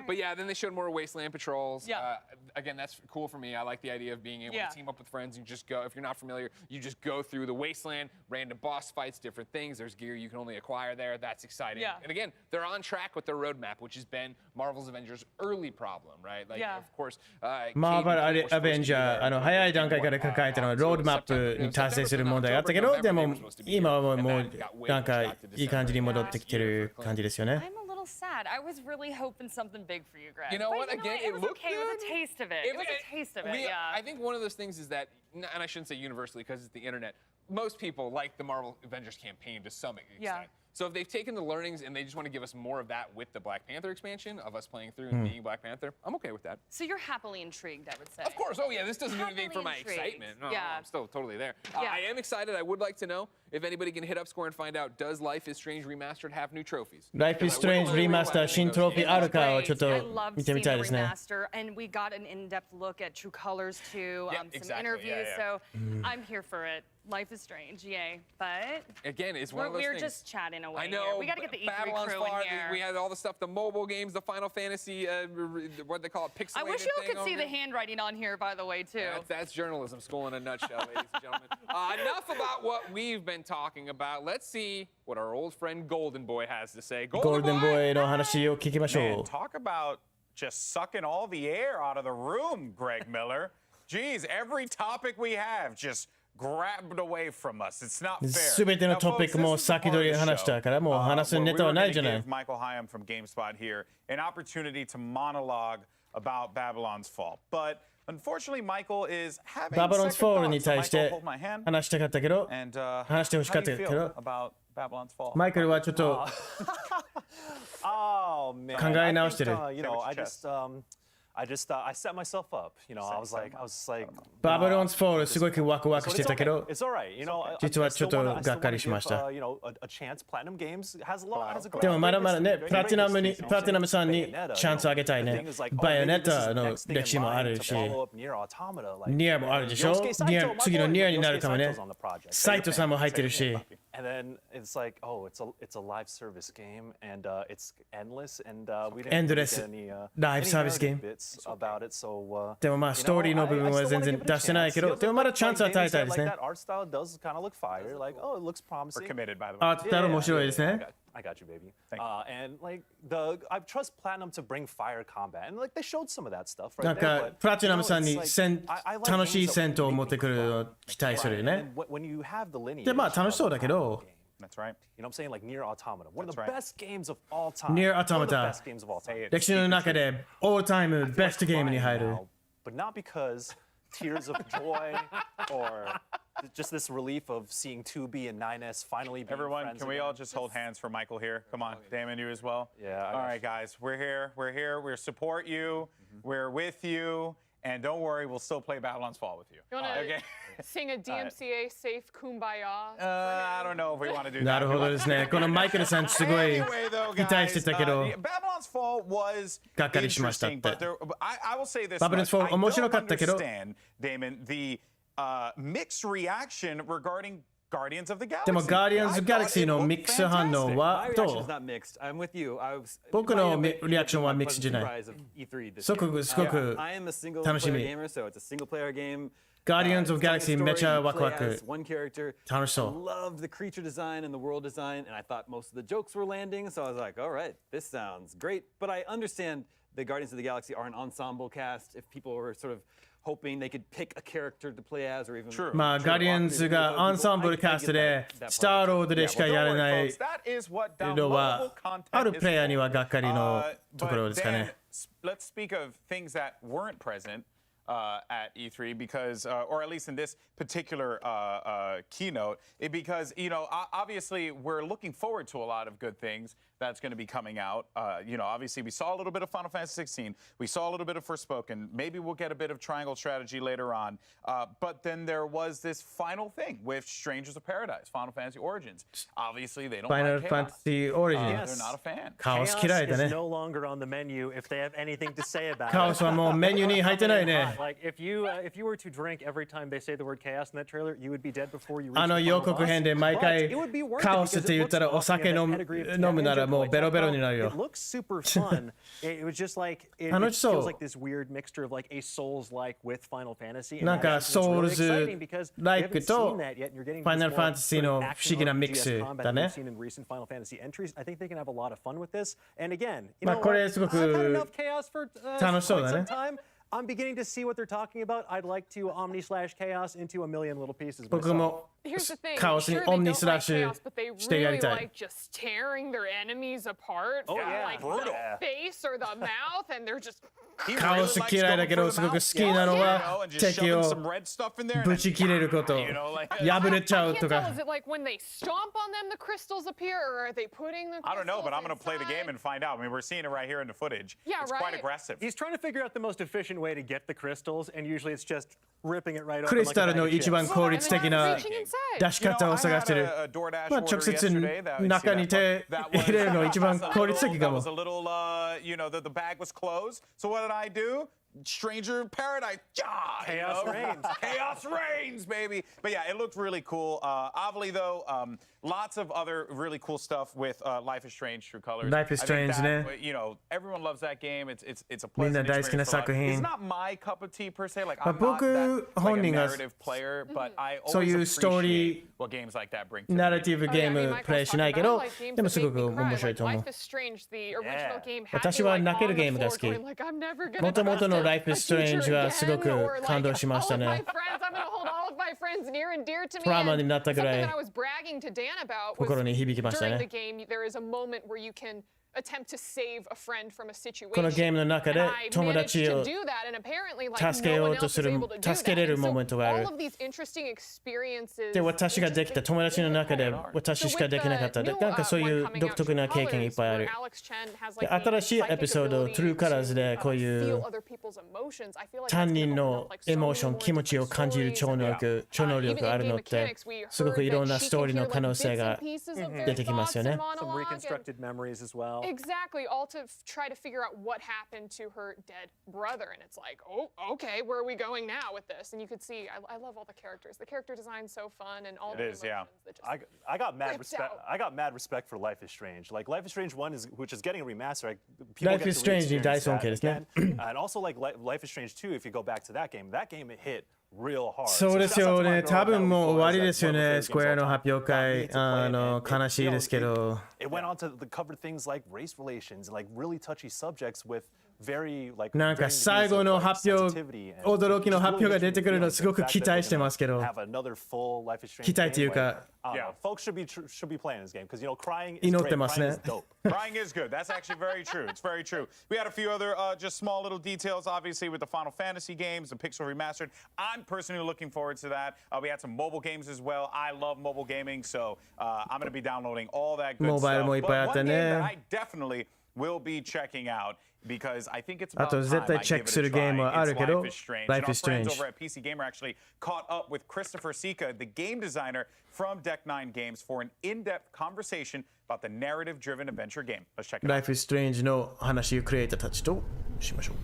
But yeah, then they showed more Wasteland patrols. Yeah. Again, that's cool for me. I like the idea of being able to team up with friends and just go. If you're not familiar, you just go through the Wasteland, random boss fights, different things. There's gear you can only acquire there. That's exciting. Yeah. And again, they're on track with their roadmap, which has been Marvel's Avengers' early problem, right? Like, of course, マーベル・アベンジャー、早い段階から抱えたのはロードマップに達成する問題があったけど、でも今はもうなんかいい感じに戻ってきてる感じですよね。I'm a little sad. I was really hoping something big for you, Greg. You know what? Again, it was looked okay. It was a taste of it. It was a taste of it. Yeah. I think one of those things is that, and I shouldn't say universally because it's the internet, most people like the Marvel Avengers campaign to some extent. Yeah. So if they've taken the learnings and they just want to give us more of that with the Black Panther expansion, of us playing through and being Black Panther, I'm okay with that. So you're happily intrigued, I would say. Of course. Oh, yeah, this doesn't do anything for my excitement. No, I'm still totally there. I am excited. I would like to know if anybody can hit up Score and find out, does Life is Strange Remastered have new trophies? Life is Strange Remastered 新トロフィーあるかをちょっと見てみたいですね。And we got an in-depth look at True Colors too, some interviews, so I'm here for it. Life is Strange, yay. But again, it's one of those we're things. just chatting away. I know. Here. We got to get the E3 Babylon's crew in Fall, here. we had all the stuff, the mobile games, the Final Fantasy, what they call it, pixelated I wish you thing could see over the handwriting on here, by the way, too. That's journalism school in a nutshell, ladies and gentlemen. Enough about what we've been talking about. Let's see what our old friend Golden Boy has to say. Golden Boy の話を聞きましょう。 Man, talk about just sucking all the air out of the room, Greg Miller. Geez, every topic we have just grabbed away from us. It's not fair. すべてのトピックも先取り話したからもう話すネタはないじゃない。 Michael Hyam from GameSpot here an opportunity to monologue about Babylon's Fall. But unfortunately, Michael is having Babylon's Fall に対し Michael, て hold my hand. 話したかったけど、 And, 話してほしかったけ how do you ど feel、about Babylon's Fall? マイケルはちょっと Oh man. 考え直してる。 You know, I set myself up. You know, I was like, Babylon's Fall すごくワクワクしてたけど、 it's alright. You know, 実はちょっとがっかりしました。 You know, a chance. Platinum Games has a great. でもまだまだね、プラティナムさんにチャンスあげたいね。バイオネッタの歴史もあるし、ニアもあるでしょ。次のニアになるかもね。サイトさんも入ってるし。 And then it's like, oh, it's a live service game, and it's endless, and we didn't Endless get any live service game bits about it. So でもまあストーリーの部分は全然出してないけど、でもまだチャンス与えたいですね。 that art style does kind of look fire. Like, oh, it looks promising. We're committed, by the way. アートスタイル面白いですね。 I got you, baby. And like I trust Platinum to bring fire combat, and like they showed some of that stuff なん right か there. プラティナムさんに楽しい戦闘を持ってくるのを期待するよね。 When you have the lineage. でまあ楽しそうだけど。 That's right. You know what I'm saying? Like Nier Automata, one of the best games of all time. Nier One of the Automata best games of all time. 歴史の中でオールタイムベストゲームに入る。 But not because tears of joy or just this relief of seeing 2B and 9S finally being Everyone, friends can we again. all just hold hands for Michael here? Come on, Damon, you as well. Yeah. All right, guys, we're here. We support you. We're with you. And don't worry, we'll still play Babylon's Fall with you. You want to Okay. sing a DMCA safe Kumbaya? I don't know if we want to do that. なるほどですね。このマイケルさんすごい Anyway, though, 期待してたけど、 Babylon's Fall was がっかりしましたって interesting, but I will say this Babylon's much. Fall 面白かったけど、 I don't understand, Damon, the mixed reaction regarding Guardians of the Galaxy. でもガーディアンズ・ギャラクシーのミックス反応はと、僕のリアクションはミックスじゃない。すごく楽しみ。Guardians of Galaxy めちゃワクワク。楽しそう。 loved the creature design and the world design, and I thought most of the jokes were landing, so I was like, all right, this sounds great. But I understand the Guardians of the Galaxy are an ensemble cast. If people were sort of hoping they could pick a character to play as or even まあガーディアンズがアンサンブルキャストでスターロードでしかやれないのはあるプレイヤーにはがっかりのところですかね。 Let's speak of things that weren't present at E3 because, or at least in this particular keynote, because, you know, obviously we're looking forward to a lot of good things that's going to be coming out. You know, obviously we saw a little bit of Final Fantasy 16. We saw a little bit of FORSPOKEN. Maybe we'll get a bit of Triangle Strategy later on. But then there was this final thing with Strangers of Paradise, Final Fantasy Origins. Obviously they don't Final like Fantasy Origins. They're not a fan. カオス嫌いだね。 is no longer on the menu if they have anything to say about it. カオスはもうメニューに入ってないね。 Like if you were to drink every time they say the word chaos in that trailer, you would be dead before you reach あの予告編で毎回カオスって言ったらお酒飲むならもうベロベロになるよ。 It looks super fun. It was just like it 楽しそう。 feels like this weird mixture of like a Souls-like with Final Fantasy. なんか Souls-like と Final Fantasy の不思議なミックスだね。 Final Fantasy entries. I think they can have a lot of fun with this. And again, you まあ know, これすごく I've had enough chaos for 楽しそう quite だね。 some time. I'm beginning to see what they're talking about. I'd like to omni-slash chaos into a million little pieces. 僕も Here's the thing. カオスに Sure, オ they ムニ don't スラッ like シュ chaos, but they してやり really たい。 like just tearing their enemies apart Oh, from yeah. like Brutal. the face or the mouth, and they're just カオス嫌いだけどすごく好きなのは敵をぶち切れること、破れちゃうと I can't tell, か。 is it like when they stomp on them, the crystals appear, or are they putting the crystals I don't know, but I'm going to play the inside? game and find out. I mean, we're seeing it right here in the footage. Yeah, it's right. quite aggressive. He's trying to figure out the most efficient way to get the crystals, and usually it's just ripping it right クリスタルの一番効率的な出し方を探してる。まあ直接中に手入れるの一番効率的かも。 You know, the bag was closed. So what did I do? Stranger Paradise. Chaos reigns. Chaos reigns, baby. But yeah, it looked really cool. Obviously, though, lots of other really cool stuff with Life is Strange True Colors. Life is Strange ね。 You know, everyone loves that game. It's a みんな pleasant 大好きな experience for a lot. 作品。 It's not my cup of tea per se. Like まあ I'm not 僕 that, 本 like, 人 a が narrative player, but I そういう always ストーリ appreciate what games like that bring to ー me. ナラティブゲームプレイしないけど、でもすごく面白いと思う。 Life is Strange, the original game, had 私 me は like 泣ける on ゲ the ームが floor 好き。 going like, I'm never gonna もともとの trust Life is a teacher Strange はすご again, く or like 感動しました all of my ね。 friends, I'm gonna hold all of my friends near and dear to me. トラウマ And になったぐら something い that I was bragging to Dan about was 心に響きました during ね the。game, there is a moment where you can attempt to save a friend from a situation. このゲームの中で And I 友 managed 達 to を do that, and apparently, like, 助け no よ one うと else す is る able to do 助けれ that. る And モメン so トがあ all る。 of these interesting experiences. で私ができた友達の中で私しかできなかったでなんかそういう独特な経験がいっぱいある。で新しいエピソード True Colors でこういう他人のエモーション気持ちを感じる超能力があるのってすごくいろんなストーリーの可能性が出てきますよね。 Some reconstructed memories as well. Exactly, all to try to figure out what happened to her dead brother. And it's like, oh, okay, where are we going now with this? And you could see, I love all the characters. The character design's so fun, and all the emotions that just I got mad ripped respect. out. I got mad respect for Life is Strange. Like Life is Strange 1 is which is getting a remaster. Like, people Life get is to Strange に大 re-experience 尊敬ですね。 that again. And also like Life is Strange 2, if you go back to that game it hit real hard. そうですよね。多分もう終わりですよね。スクエアの発表会、悲しいですけど。 It went on to cover things like race relations and like really touchy subjects with very like なんか最後の発表、驚きの発表が出てくるのすごく期待してますけど。 have another full Life is Strange 期待というか、 yeah, folks should be playing this game because you know crying is 祈っ great. てますね。 Crying is dope. Crying is good. That's actually very true. It's very true. We had a few other just small little details, obviously, with the Final Fantasy games, the Pixel Remastered. I'm personally looking forward to that. We had some mobile games as well. I love mobile gaming, so I'm going to be downloading all that good stuff. But one game that I definitely will be checking out because I think it's about time I give it a try. It's Life is Strange. And our friends over at PC Gamer actually caught up with Christopher Sika, the game designer from Deck 9 Games, for an in-depth conversation about the narrative-driven adventure game. Let's check it out. Life is Strange の話をクリエイターたちとしましょう。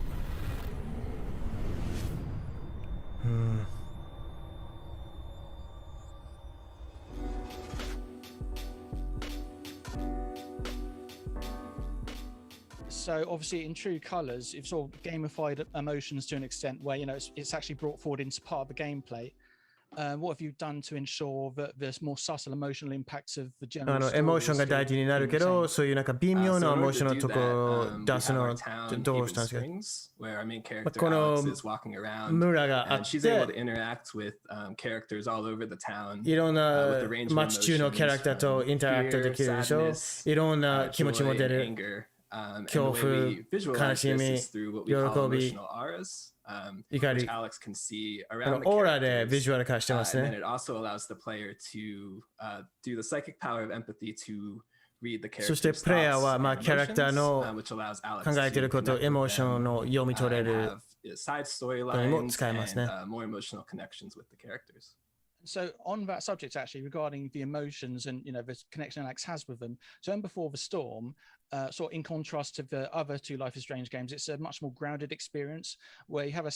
So obviously in True Colors, you've sort of gamified emotions to an extent where, you know, it's actually brought forward into part of the gameplay. What have you done to ensure that there's more subtle emotional impacts of the general story? エモーションが大事になるけど、そういうなんか微妙なエモーションのところを出すのはどうしたんですか？この村があって、いろんな街中のキャラクターとインタラクトできるでしょ？いろんな気持ちも出る。恐怖、悲しみ、喜び、怒り。このオーラでビジュアル化してますね。そしてプレイヤーはキャラクターの考えていること、エモーションを読み取れるのにも使えますね。So on that subject, actually, regarding the emotions and, you know, the connection Alex has with them. So in Before the Storm, sort of in contrast to the other two Life is Strange games, it's a much more grounded experience where you have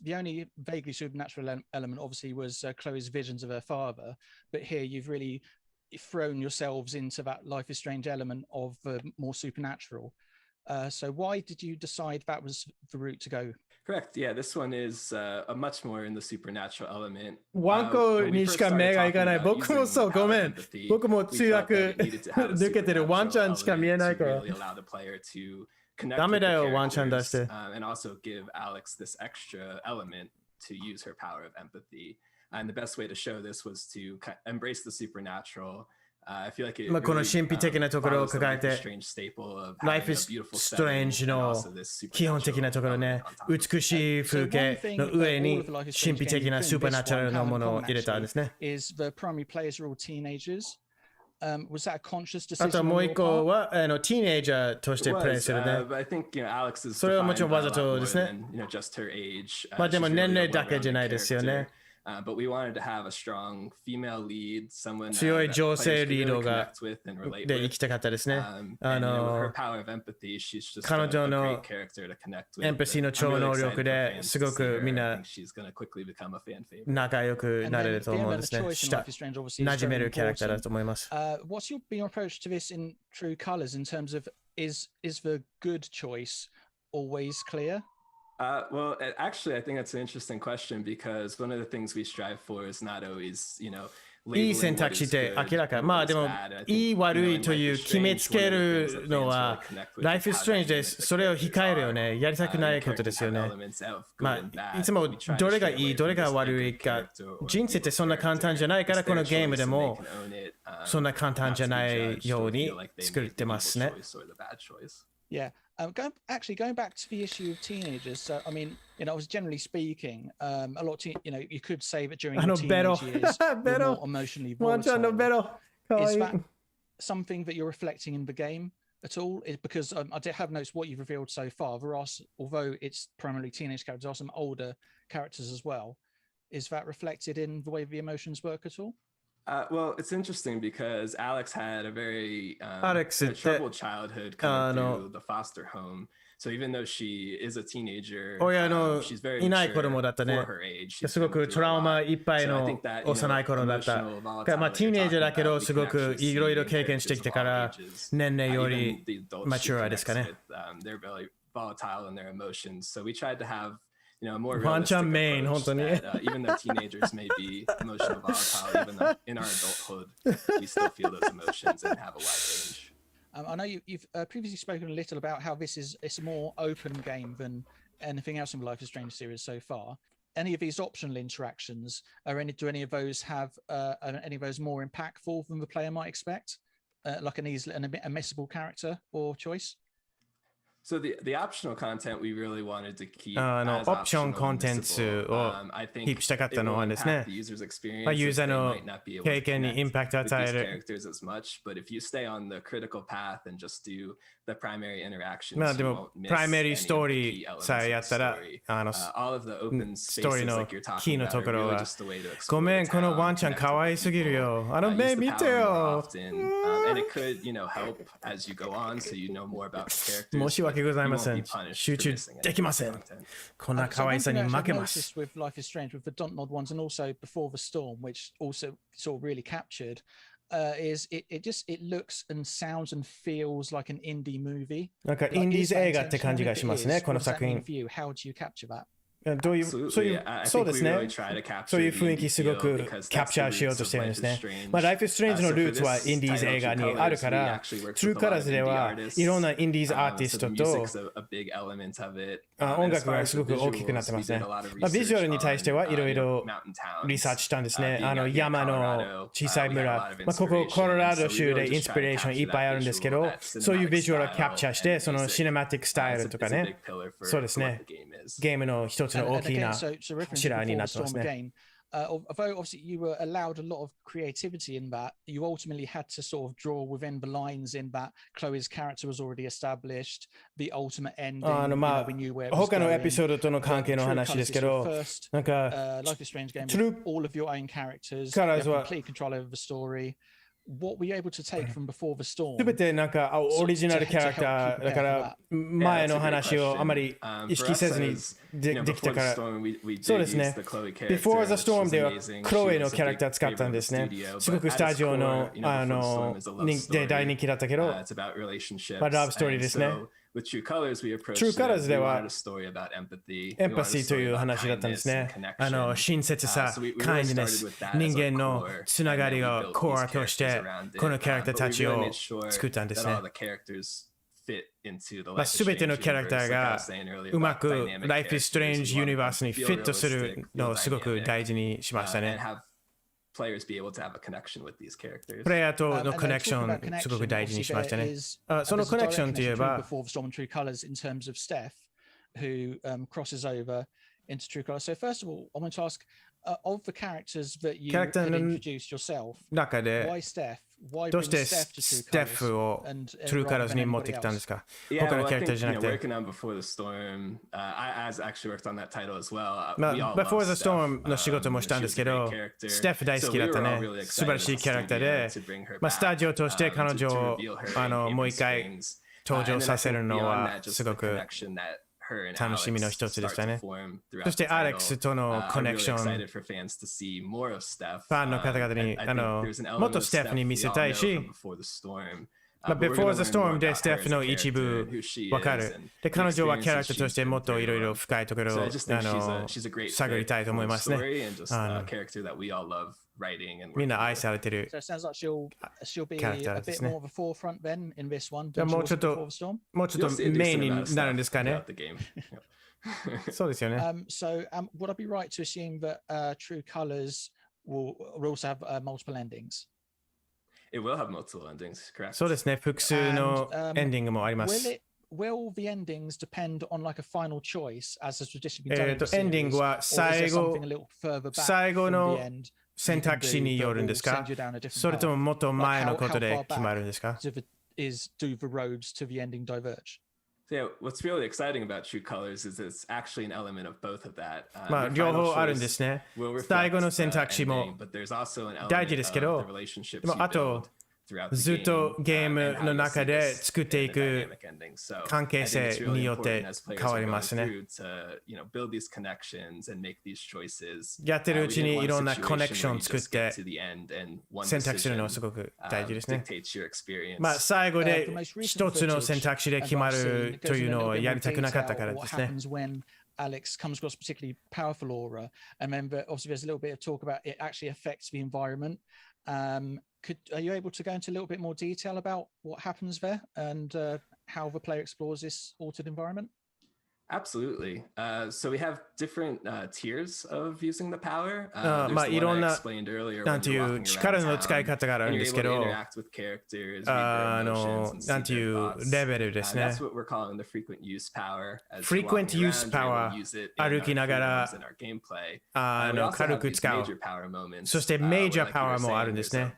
the only vaguely supernatural element obviously was Chloe's visions of her father. But here you've really thrown yourselves into that Life is Strange element of more supernatural. So why did you decide that was the route to go? Correct. Yeah, this one is a much more in the supernatural element. ワンコにしか目がいかない。僕もそう、ごめん。僕も通訳抜けてる。ワンちゃんしか見えないから。ダメだよ、ワンちゃん出して。And also give Alex this extra element to use her power of empathy. And the best way to show this was to embrace the supernatural. I feel like it この神秘的なところを抱えて、Life is Strange の基本的なところね、美しい風景の上に神秘的なスーパーナチュラルなものを入れたんですね。Is the primary players are all teenagers? Was that a conscious decision? あともう一個はティーネイジャーとしてプレイするね。それはもちろんわざとですね。まあでも年齢だけじゃないですよね。But we wanted to have a strong female lead, someone 強い女性リードがで行きたかったですね。彼女のエンパシーの超能力ですごくみんな仲良くなれると思うんですね。馴染めるキャラクターだと思います。What's your approach to this in true colors in terms of is the good choice always clear? Well, actually, I think that's an interesting question because one of the things we strive for is not always, you know, いい選択肢って明らか。まあでも、いい悪いという決めつけるのは、Life is Strange です。それを控えるよね。やりたくないことですよね。まあ、いつもどれがいい、どれが悪いか、人生ってそんな簡単じゃないから、このゲームでもそんな簡単じゃないように作ってますね。Yeah. Going back to the issue of teenagers. So, I mean, you know, generally speaking, a lot of you could say that during your teenage years, you're more emotionally volatile. Is that something that you're reflecting in the game at all? Because I have noticed what you've revealed so far. There are, although it's primarily teenage characters, there are some older characters as well. Is that reflected in the way the emotions work at all? Well, it's interesting because Alex had a very troubled childhood coming through the foster home. So even though she is a teenager, she's very mature for her age. すごくトラウマいっぱいの幼い頃だった。まあティーネイジャーだけどすごくいろいろ経験してきてから年齢よりマチュアですかね。They're very volatile in their emotions. So we tried to have more ワンちゃんメイン本当に。Even though teenagers may be emotional volatile, even though in our adulthood we still feel those emotions and have a wide range. I know you've previously spoken a little about how it's a more open game than anything else in the Life is Strange series so far. Any of these optional interactions, do any of those have any of those more impactful than the player might expect, like an missable character or choice? So the optional content we really wanted to keep オプションコンテンツをキープしたかったのはですね、ユーザーの経験にインパクトを与える。まあでも、プライマリーストーリーさえやったら、ストーリーのキーのところは、ごめん、このワンちゃんかわいすぎるよ。あの目見てよ。もし訳ございません。集中できません。こんな可愛さに負けます。With Life is Strange, with the Dontnod ones, and also Before the Storm, which also sort of really captured, is it looks and sounds and feels like an indie movie. なんかインディーズ映画って感じがしますね、この作品。How do you capture that? どういう、そうですね。そういう雰囲気すごくキャプチャーしようとしてるんですね。まあ、Life is Strange のルーツはインディーズ映画にあるから、True Colors ではいろんなインディーズアーティストと音楽がすごく大きくなってますね。まあ、ビジュアルに対してはいろいろリサーチしたんですね。山の小さい村、まあ、ここコロラド州でインスピレーションいっぱいあるんですけど、そういうビジュアルをキャプチャーして、そのシネマティックスタイルとかね、そうですね。ゲームの一つの大きな柱になってますね。Although obviously you were allowed a lot of creativity in that, you ultimately had to sort of draw within the lines in that Chloe's character was already established, the ultimate ending,まあ、他のエピソードとの関係の話ですけど、なんか、Life is Strange game with all of your own characters, you have complete control over the story. what were you able to take from Before the Storm? すべてなんかオリジナルキャラクターだから前の話をあまり意識せずにできたから、そうですね。Before the Storm ではクロエのキャラクター使ったんですね。すごくスタジオので大人気だったけど、ラブストーリーですね。True Colors ではエンパシーという話だったんですね。親切さ、kindness、人間のつながりをコアとしてこのキャラクターたちを作ったんですね。すべてのキャラクターがうまくライフイズストレンジユニバースにフィットするのをすごく大事にしましたね。プレイヤーとのコネクションすごく大事にしましたね。そのコネクションといえば、who crosses over into True Colors. So first of all, I want to ask of the characters that you had introduced yourself, why Steph? どうしてステフを True Colors に持ってきたんですか？他のキャラクターじゃなくて。Before the Storm の仕事もしたんですけど、ステフ大好きだったね。素晴らしいキャラクターで、スタジオとして彼女をもう一回登場させるのはすごく楽しみの一つでしたね。そしてアレックスとのコネクション、ファンの方々にもっとステフに見せたいし、Before the Storm でステフの一部わかる。で、彼女はキャラクターとしてもっといろいろ深いところを探りたいと思いますね。みんな愛されてるキャラクターですね。もうちょっとメインになるんですかね。そうですよね。So, would I be right to assume that True Colors will also have multiple endings? It will have multiple endings, correct? そうですね。複数のエンディングもあります。Will the endings depend on like a final choice as has traditionally been done? エンディングは最後の選択肢によるんですか？それとももっと前のことで決まるんですか？ Is do the roads to the ending diverge? Yeah, what's really exciting about True Colors is it's actually an element of both of that. 両方あるんですね。最後の選択肢も大事ですけど、でもあとずっとゲームの中で作っていく関係性によって変わりますね。やってるうちにいろんなコネクションを作って選択するのはすごく大事ですね。最後で一つの選択肢で決まるというのをやりたくなかったからですね。Alex comes across particularly powerful aura, and remember, obviously, there's a little bit of talk about it actually affects the environment. Are you able to go into a little bit more detail about what happens there and how the player explores this altered environment? Absolutely. So we have different tiers of using the power. いろんななんていう力の使い方があるんですけど、なんていうレベルですね。Frequent use power 歩きながら軽く使う。そしてメジャーパワーもあるんですね。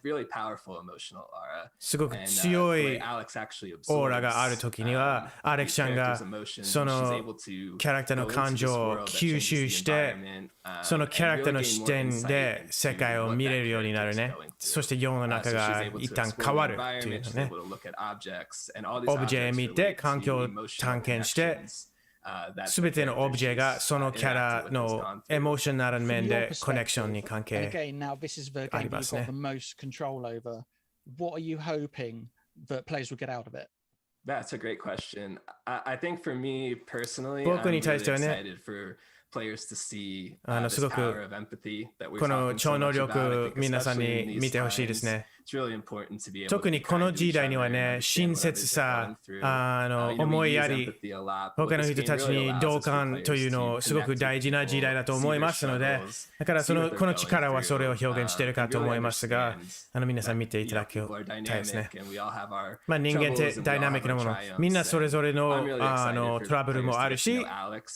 すごく強いオーラがあるときには、アレクちゃんがそのキャラクターの感情を吸収して、そのキャラクターの視点で世界を見れるようになるね。そして世の中が一旦変わるというのね。オブジェを見て環境を探検して、すべてのオブジェがそのキャラのエモーショナル面でコネクションに関係ありますね。What are you hoping that players will get out of it? That's a great question. I think for me personally, 僕に対してはね、 excited for players to see すごくこの超能力皆さんに見てほしいですね。特にこの時代にはね、親切さ、思いやり、他の人たちに同感というのをすごく大事な時代だと思いますので、だからこの力はそれを表現しているかと思いますが、皆さん見ていただきたいですね。人間ってダイナミックなもの、みんなそれぞれのトラブルもあるし、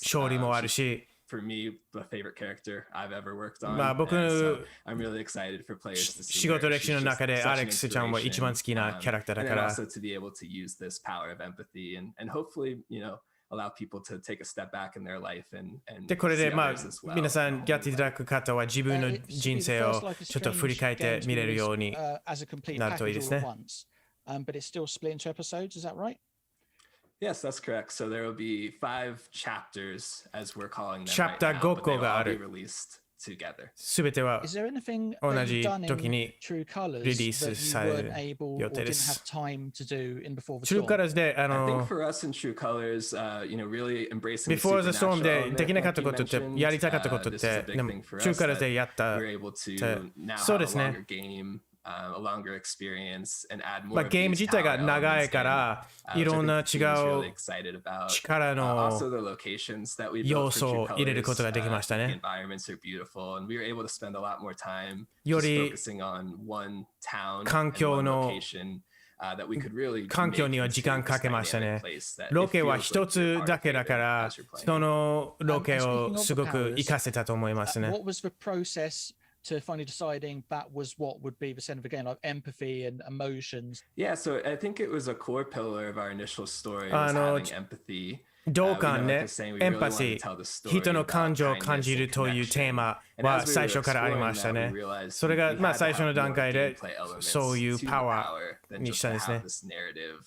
勝利もあるし、For me, the favorite character I've ever worked on. 僕 so I'm really excited for players to see 仕事歴史の中でアレックスちゃんは一番好きなキャラクターだから。Also to be able to use this power of empathy and hopefully, you know, allow people to take a step back in their life and で、これで see まあ others as well. 皆さんやっていただく方は自分の人生をちょっと振り返って見れるようになるといいですね。But it's still split into episodes, is that right? Yes, that's correct. So there will be 5 chapters, as we're calling them Chapter right now, but 5個 they が will あ all be る。 released together. すべては Is there anything 同 that じ you've done 時 in に True Colors リリー that ス you され weren't る able 予 or 定で didn't す。 have time to do in Before the True Storm? Colors で、I think for us in True Colors, really embracing the Before the Storm supernatural で element できなかっ like た you ことって、 mentioned, やりたかったこと this っ is a て、 big でも thing for True us Colors でやっ that た we're able っ to て、 now そう have で a すね。 longer game, a longer experience, and add まあ more of ゲーム these 自体が power 長 elements いか in, ら、い which ろん I な think 違 the team is really う excited about. 力の Also the locations that we 要 built 素 for を True 入れること Colors, ができました the ね。 environments are beautiful, and we were able to spend a lot more time よ just り focusing on one town 環 and 境 one の location. That we could really 環境 make には時間 into か this けましたね dynamic place that ロ it ケは feels 一 like you're つ part だ of け it だから、 as you're playing. そのロケ And を speaking of す the ごく powers, 活かせたと思いますね。 what was the process to finally deciding that was what would be the center of the game, like empathy and emotions? Yeah, so I think it was a core pillar of our initial story あ was の having empathy. 同感 like ね I was saying, we エン really パ wanted シ to tell the ー、 story 人の about 感情を感 kindness じる and というテー connection. マ And は as we 最 were 初からありま exploring した that, ね we。realized それ we が had まあ to 最初 have の段 more 階で gameplay elements そういう to the パワ power ー than に just したん to ですね have。this narrative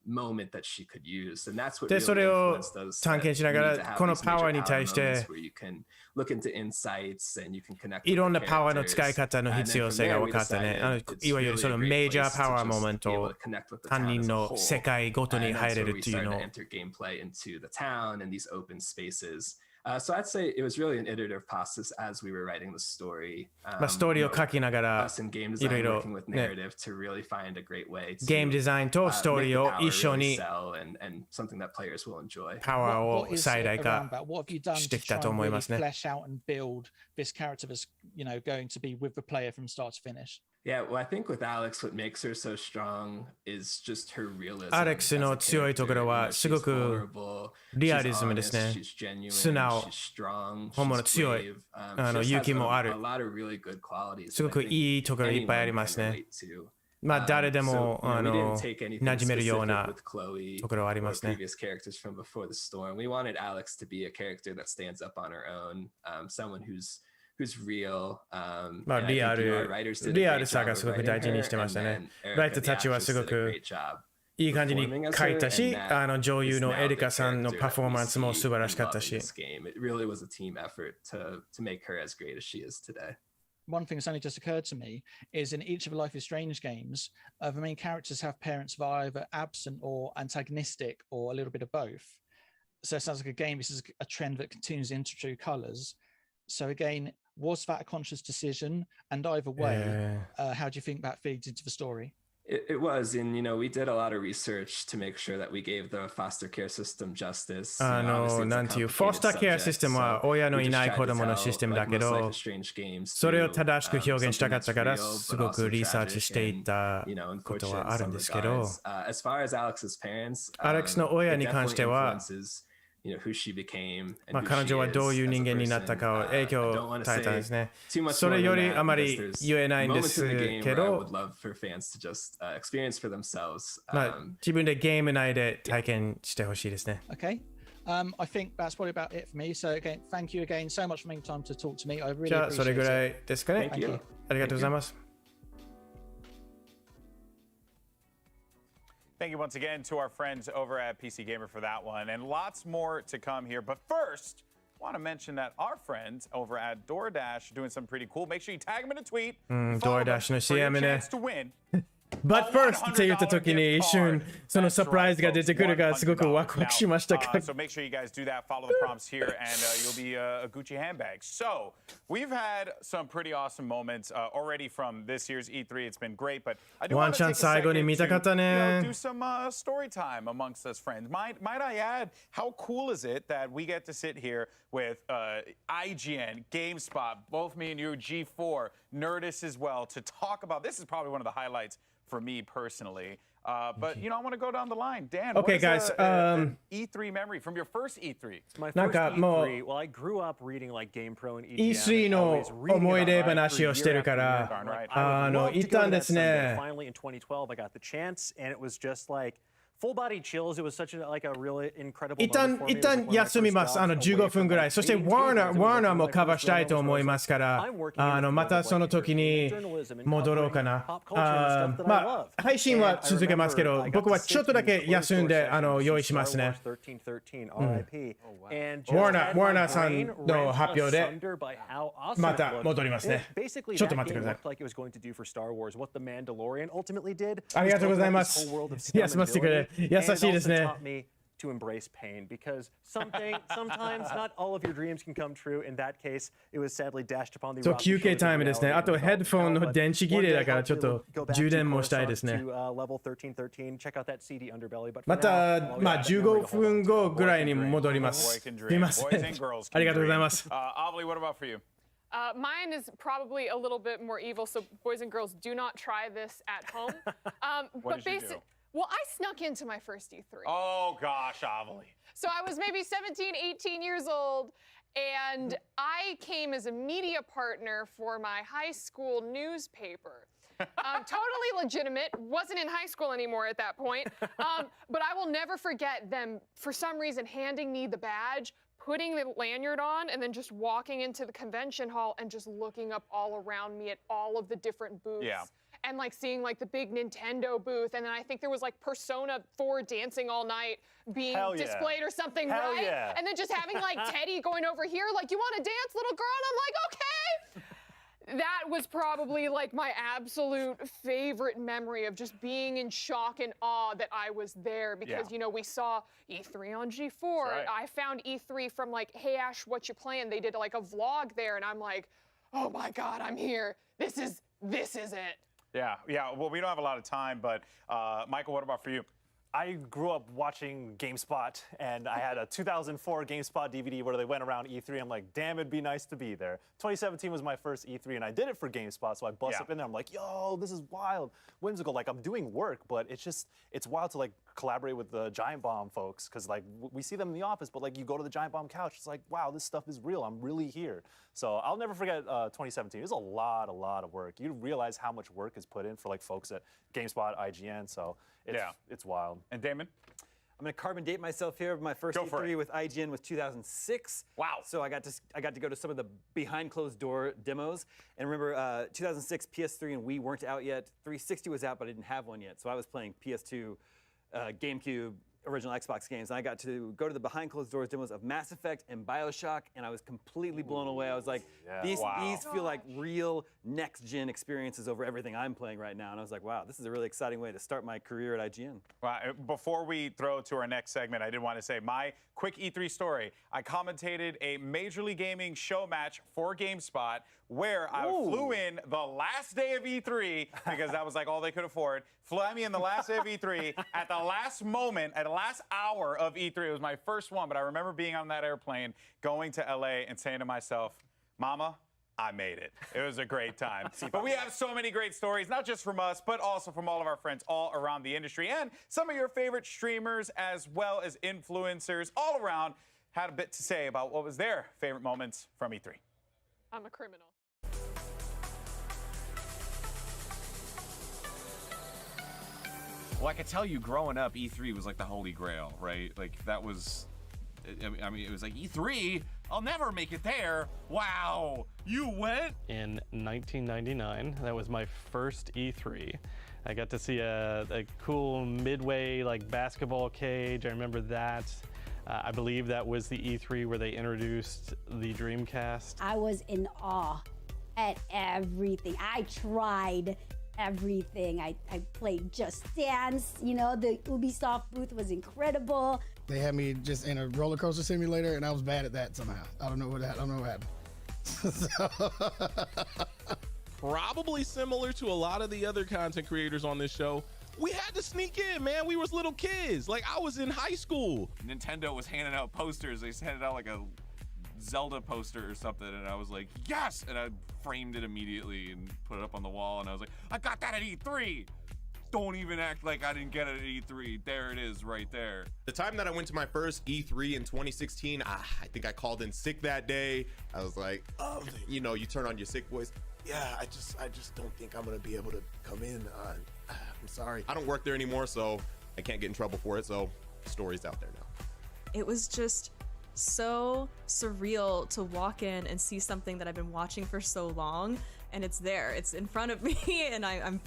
moment that she could use. And that's what で、 really それを influenced us 探 that 検しな you が need to ら、 have この these パワ major ーに power 対して moments where you can look into insights and you can connect い with ろん the なパワーの使い characters. 方の And 必 then 要 from 性が there 分 we かったね。 decided it's いわゆる really そ a の great メジャ place ーパワー to モ just メン be able ト to connect with the 担 town 任 as a の whole. 世界ごとに And 入 that's れ where る we っていう started の to を。 enter gameplay into the town and these open spaces. So I'd say it was really an iterative process as we were writing the story. まあストーリーを書きながら Us in game いろ design いろ working with ね narrative to really find a great way to ゲームデザインとストーリーを make the 一緒 power really に sell and something that players will enjoy. パワー What を is 最 it 大 around 化 that? What have you done し to てきた try と and 思い really ますね。 flesh out and build this character that's, going to be with the player from start to finish? Yeah, well, I think with Alex, what makes her so strong is just her realism. アレックスの強いところはすごくリアリズムですね。素直、本物強い、勇気もある。すごくいいところいっぱいありますね。まあ誰でも馴染めるようなところはありますね。Previous characters from Before the Storm. We wanted Alex to be a character that stands up on her own, someone who's real. まあリアルさがすごく大事にしてましたね。ライターたちはすごくいい感じに書いたし、女優のエリカさんのパフォーマンスも素晴らしかったし。It really was a team effort to make her as great as she is today. One thing that's only just occurred to me is in each of the Life is Strange games, the main characters have parents that are either absent or antagonistic or a little bit of both. So it sounds like this is a trend that continues into True Colors. So again, was that a conscious decision? And either way, how do you think that feeds into the story? It was, and we did a lot of research to make sure that we gave the foster care system justice. なんていう、フォスターケアシステムは親のいない子供のシステムだけど、それを正しく表現したかったから、すごくリサーチしていったことはあるんですけど、アレックスの親に関しては、まあ彼女はどういう人間になったかを影響を与えたんですね。それよりあまり言えないんですけど、まあ自分でゲーム内で体験してほしいですね。Okay. I think that's probably about it for me. So again, thank you again so much for making time to talk to me. I really appreciate it. じゃあそれぐらいですかね。 Thank you. ありがとうございます。Thank you once again to our friends over at PC Gamer for that one, and lots more to come here. But first, I want to mention that our friends over at DoorDash are doing something pretty cool. Make sure you tag them in a tweet. DoorDash の CM ね。 To win. But first って言った時に一瞬そのサプライズが出てくるがすごくワクワクしましたか。 So make sure you guys do that. Follow the prompts here, and you'll be a Gucci handbag. So we've had some pretty awesome moments already from this year's E3. It's been great, but I do want to take a second to do some story time amongst us friends. Might I add, how cool is it that we get to sit here with IGN, GameSpot, both me and you, G4, Nerdist as well, to talk about this is probably one of the highlights for me personally. But I want to go down the line. Dan, okay, what is guys, E3 memory from your first E3? My first E3, well, I grew up reading like GamePro and EGM. E3 の思い出話をしてるから、行ったんですね。Finally in 2012, I got the chance, and it was just like full body chills. It was such a really incredible. 一旦休みます。15分ぐらい。そしてワーナーもカバーしたいと思いますから、またその時に戻ろうかな。まあ配信は続けますけど、僕はちょっとだけ休んで用意しますね。ワーナーさんの発表でまた戻りますね。ちょっと待ってください。ありがとうございます。休ませてくれ。優しいですね。To embrace pain, because sometimes not all of your dreams can come true. In that case, it was sadly dashed upon the. そう、休憩タイムですね。あとヘッドフォンの電池切れだからちょっと充電もしたいですね。またまあ15分後ぐらいに戻ります。すみません。ありがとうございます。Avli, what about for you? Mine is probably a little bit more evil, so boys and girls, do not try this at home. What did you do? Well, I snuck into my first E3. Oh, gosh, Avli. So I was maybe 17, 18 years old, and I came as a media partner for my high school newspaper. Totally legitimate, wasn't in high school anymore at that point. But I will never forget them, for some reason, handing me the badge, putting the lanyard on, and then just walking into the convention hall and just looking up all around me at all of the different booths. Yeah. And like seeing like the big Nintendo booth, and then I think there was like Persona 4 Dancing All Night being displayed or something, right? Yeah. And then just having like Teddy going over here, like, you want to dance, little girl? And I'm like, okay. That was probably like my absolute favorite memory of just being in shock and awe that I was there, because you know, we saw E3 on G4. Right. I found E3 from like, hey Ash, what you playing? They did like a vlog there, and I'm like, oh my God, I'm here. This is it. Yeah. Well, we don't have a lot of time, but Michael, what about for you? I grew up watching GameSpot, and I had a 2004 GameSpot DVD where they went around E3. I'm like, damn, it'd be nice to be there. 2017 was my first E3, and I did it for GameSpot, so I bust up in there. I'm like, yo, this is wild, whimsical. Like, I'm doing work, but it's wild to like collaborate with the Giant Bomb folks, because like we see them in the office, but like you go to the Giant Bomb couch, it's like, wow, this stuff is real. I'm really here. So I'll never forget 2017. It was a lot of work. You realize how much work is put in for like folks at GameSpot, IGN. So it's wild. And Damon? I'm gonna carbon date myself here. My first E3 with IGN was 2006. Wow. So I got to go to some of the behind closed door demos. And remember, 2006 PS3 and Wii weren't out yet. 360 was out, but I didn't have one yet. So I was playing PS2, GameCube, original Xbox games, and I got to go to the behind closed doors demos of Mass Effect and BioShock, and I was completely blown away. I was like, these feel like real next-gen experiences over everything I'm playing right now, and I was like, wow, this is a really exciting way to start my career at IGN. Well, before we throw to our next segment, I did want to say my quick E3 story. I commentated a Major League Gaming show match for GameSpot where I flew in the last day of E3 because that was like all they could afford. Flew me in the last day of E3 at the last moment, at the last hour of E3. It was my first one, but I remember being on that airplane, going to LA and saying to myself, Mama, I made it. It was a great time. But we have so many great stories, not just from us, but also from all of our friends all around the industry, and some of your favorite streamers as well as influencers all around had a bit to say about what was their favorite moments from E3. I'm a criminal. Well, I could tell you growing up, E3 was like the holy grail, right? Like that was, I mean, it was like E3, I'll never make it there. Wow, you went? In 1999, that was my first E3. I got to see a cool midway like basketball cage. I remember that. I believe that was the E3 where they introduced the Dreamcast. I was in awe at everything. I tried everything. I played Just Dance, you know, the Ubisoft booth was incredible. They had me just in a roller coaster simulator, and I was bad at that somehow. I don't know what happened. Probably similar to a lot of the other content creators on this show. We had to sneak in, man. We was little kids. Like, I was in high school. Nintendo was handing out posters. They handed out like a Zelda poster or something, and I was like, yes! And I framed it immediately and put it up on the wall, and I was like, I got that at E3! Don't even act like I didn't get it at E3. There it is right there. The time that I went to my first E3 in 2016, I think I called in sick that day. I was like, you know, you turn on your sick voice. Yeah, I just don't think I'm gonna be able to come in. I'm sorry. I don't work there anymore, so I can't get in trouble for it, so the story's out there now. It was just so surreal to walk in and see something that I've been watching for so long, and it's there, it's in front of me, and I'm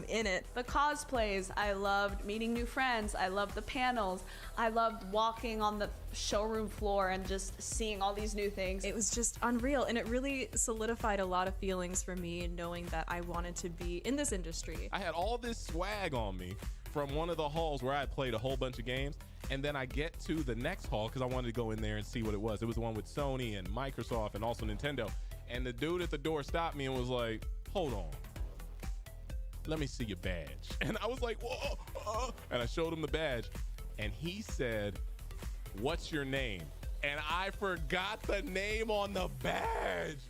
in it. The cosplays, I loved meeting new friends, I loved the panels, I loved walking on the showroom floor and just seeing all these new things. It was just unreal, and it really solidified a lot of feelings for me, knowing that I wanted to be in this industry. I had all this swag on me from one of the halls where I had played a whole bunch of games, and then I get to the next hall because I wanted to go in there and see what it was. It was the one with Sony and Microsoft and also Nintendo. And the dude at the door stopped me and was like, hold on, let me see your badge. And I was like, whoa, and I showed him the badge, and he said, what's your name? And I forgot the name on the badge.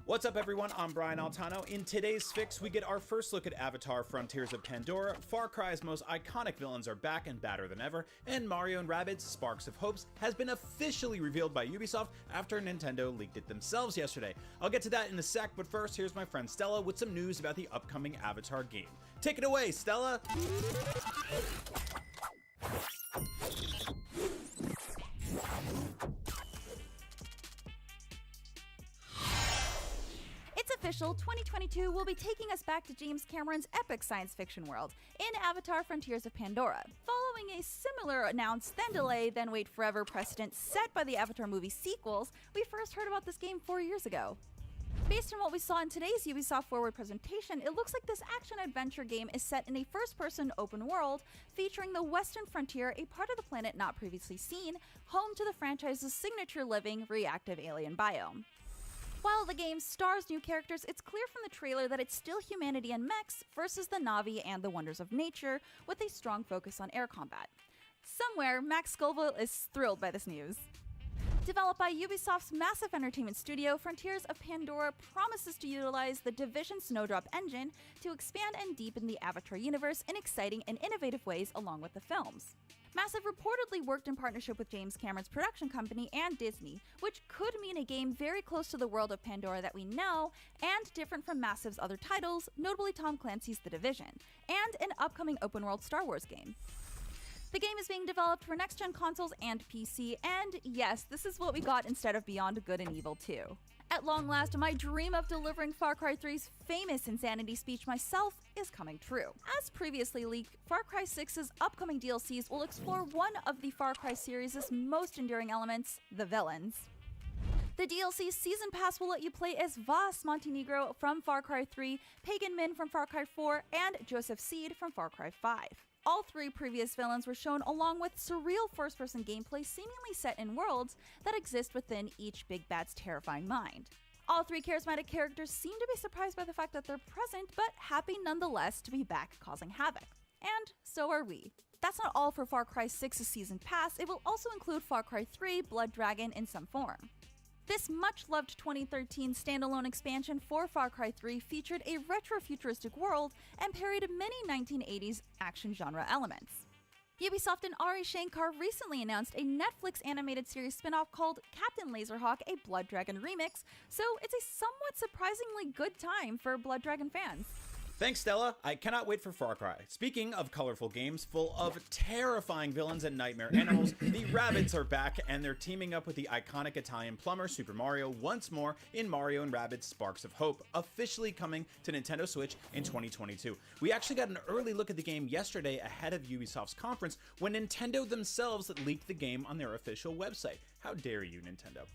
What's up, everyone? I'm Brian Altano. In today's fix, we get our first look at Avatar: Frontiers of Pandora, Far Cry's most iconic villains are back and badder than ever, and Mario & Rabbids Sparks of Hopes has been officially revealed by Ubisoft after Nintendo leaked it themselves yesterday. I'll get to that in a sec, but first, here's my friend Stella with some news about the upcoming Avatar game. Take it away, Stella! Official 2022 will be taking us back to James Cameron's epic science fiction world in Avatar: Frontiers of Pandora. Following a similar announce then delay then wait forever precedent set by the Avatar movie sequels, we first heard about this game 4 years ago. Based on what we saw in today's Ubisoft Forward presentation, it looks like this action-adventure game is set in a first-person open world featuring the Western Frontier, a part of the planet not previously seen, home to the franchise's signature living, reactive alien biome. While the game stars new characters, it's clear from the trailer that it's still humanity and mechs versus the Na'vi and the wonders of nature, with a strong focus on air combat. Somewhere, Max Scoville is thrilled by this news. Developed by Ubisoft's massive entertainment studio, Frontiers of Pandora promises to utilize the Division Snowdrop engine to expand and deepen the Avatar universe in exciting and innovative ways along with the films. Massive reportedly worked in partnership with James Cameron's production company and Disney, which could mean a game very close to the world of Pandora that we know, and different from Massive's other titles, notably Tom Clancy's The Division, and an upcoming open-world Star Wars game. The game is being developed for next-gen consoles and PC, and yes, this is what we got instead of Beyond Good and Evil 2. At long last, my dream of delivering Far Cry 3's famous insanity speech myself is coming true. As previously leaked, Far Cry 6's upcoming DLCs will explore one of the Far Cry series' most enduring elements, the villains. The DLC Season Pass will let you play as Vas Montenegro from Far Cry 3, Pagan Min from Far Cry 4, and Joseph Seed from Far Cry 5. All three previous villains were shown along with surreal first-person gameplay seemingly set in worlds that exist within each big bad's terrifying mind. All three charismatic characters seem to be surprised by the fact that they're present, but happy nonetheless to be back causing havoc. And so are we. That's not all for Far Cry 6's Season Pass, it will also include Far Cry 3 Blood Dragon in some form. This much-loved 2013 standalone expansion for Far Cry 3 featured a retro-futuristic world and parodied many 1980s action genre elements. Ubisoft and Ari Shankar recently announced a Netflix animated series spin-off called Captain Laserhawk: A Blood Dragon Remix, so it's a somewhat surprisingly good time for Blood Dragon fans. Thanks, Stella. I cannot wait for Far Cry. Speaking of colorful games full of terrifying villains and nightmare animals, the Rabbids are back, and they're teaming up with the iconic Italian plumber Super Mario once more in Mario & Rabbids Sparks of Hope, officially coming to Nintendo Switch in 2022. We actually got an early look at the game yesterday ahead of Ubisoft's conference when Nintendo themselves leaked the game on their official website. How dare you, Nintendo?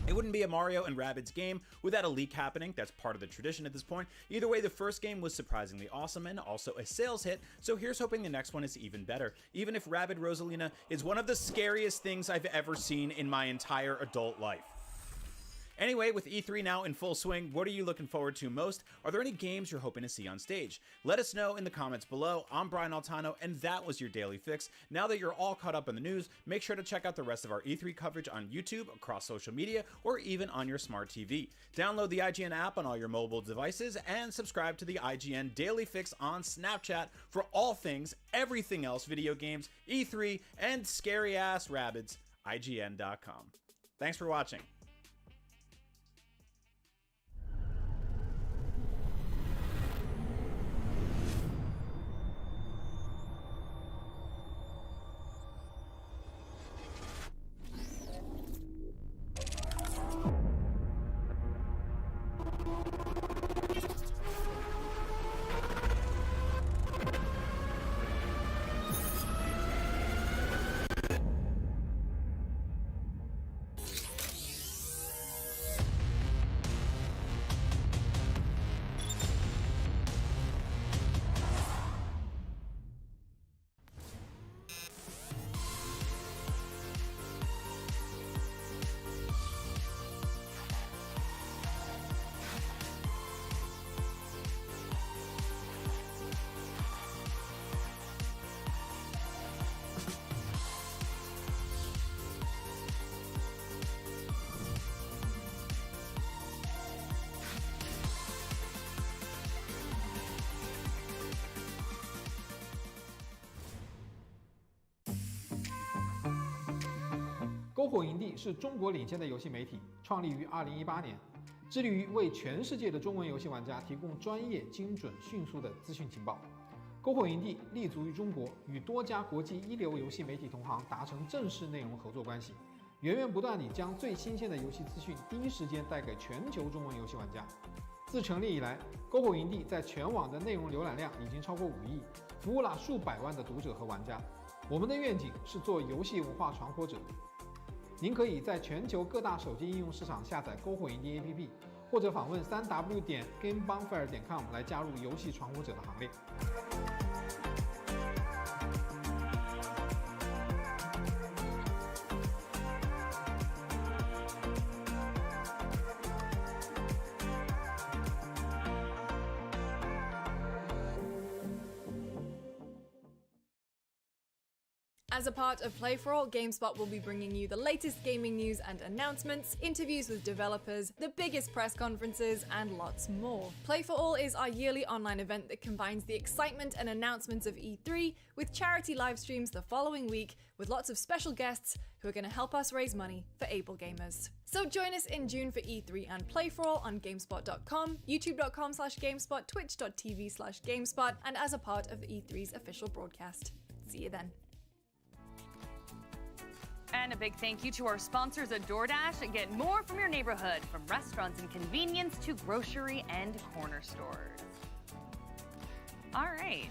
It wouldn't be a Mario & Rabbids game without a leak happening. That's part of the tradition at this point. Either way, the first game was surprisingly awesome and also a sales hit, so here's hoping the next one is even better, even if Rabbid Rosalina is one of the scariest things I've ever seen in my entire adult life. Anyway, with E3 now in full swing, what are you looking forward to most? Are there any games you're hoping to see on stage? Let us know in the comments below. I'm Brian Altano, and that was your Daily Fix. Now that you're all caught up in the news, make sure to check out the rest of our E3 coverage on YouTube, across social media, or even on your smart TV. Download the IGN app on all your mobile devices, and subscribe to the IGN Daily Fix on Snapchat for all things, everything else video games, E3, and scary-ass rabbits. IGN.com. Thanks for watching.篝火营地是中国领先的游戏媒体，创立于2018年，致力于为全世界的中文游戏玩家提供专业、精准、迅速的资讯情报。篝火营地立足于中国，与多家国际一流游戏媒体同行达成正式内容合作关系，源源不断地将最新鲜的游戏资讯第一时间带给全球中文游戏玩家。自成立以来，篝火营地在全网的内容浏览量已经超过5亿，服务了数百万的读者和玩家。我们的愿景是做游戏文化传播者。您可以在全球各大手机应用市场下载篝火营地 APP， 或者访问3w.gamebonfire.com 来加入游戏传播者的行列。As a part of Play For All, GameSpot will be bringing you the latest gaming news and announcements, interviews with developers, the biggest press conferences, and lots more. Play For All is our yearly online event that combines the excitement and announcements of E3 with charity live streams the following week with lots of special guests who are going to help us raise money for able gamers. So join us in June for E3 and Play For All on GameSpot.com, YouTube.com/GameSpot, Twitch.tv/GameSpot, and as a part of the E3's official broadcast. See you then. And a big thank you to our sponsors at DoorDash. Get more from your neighborhood, from restaurants and convenience to grocery and corner stores. All right.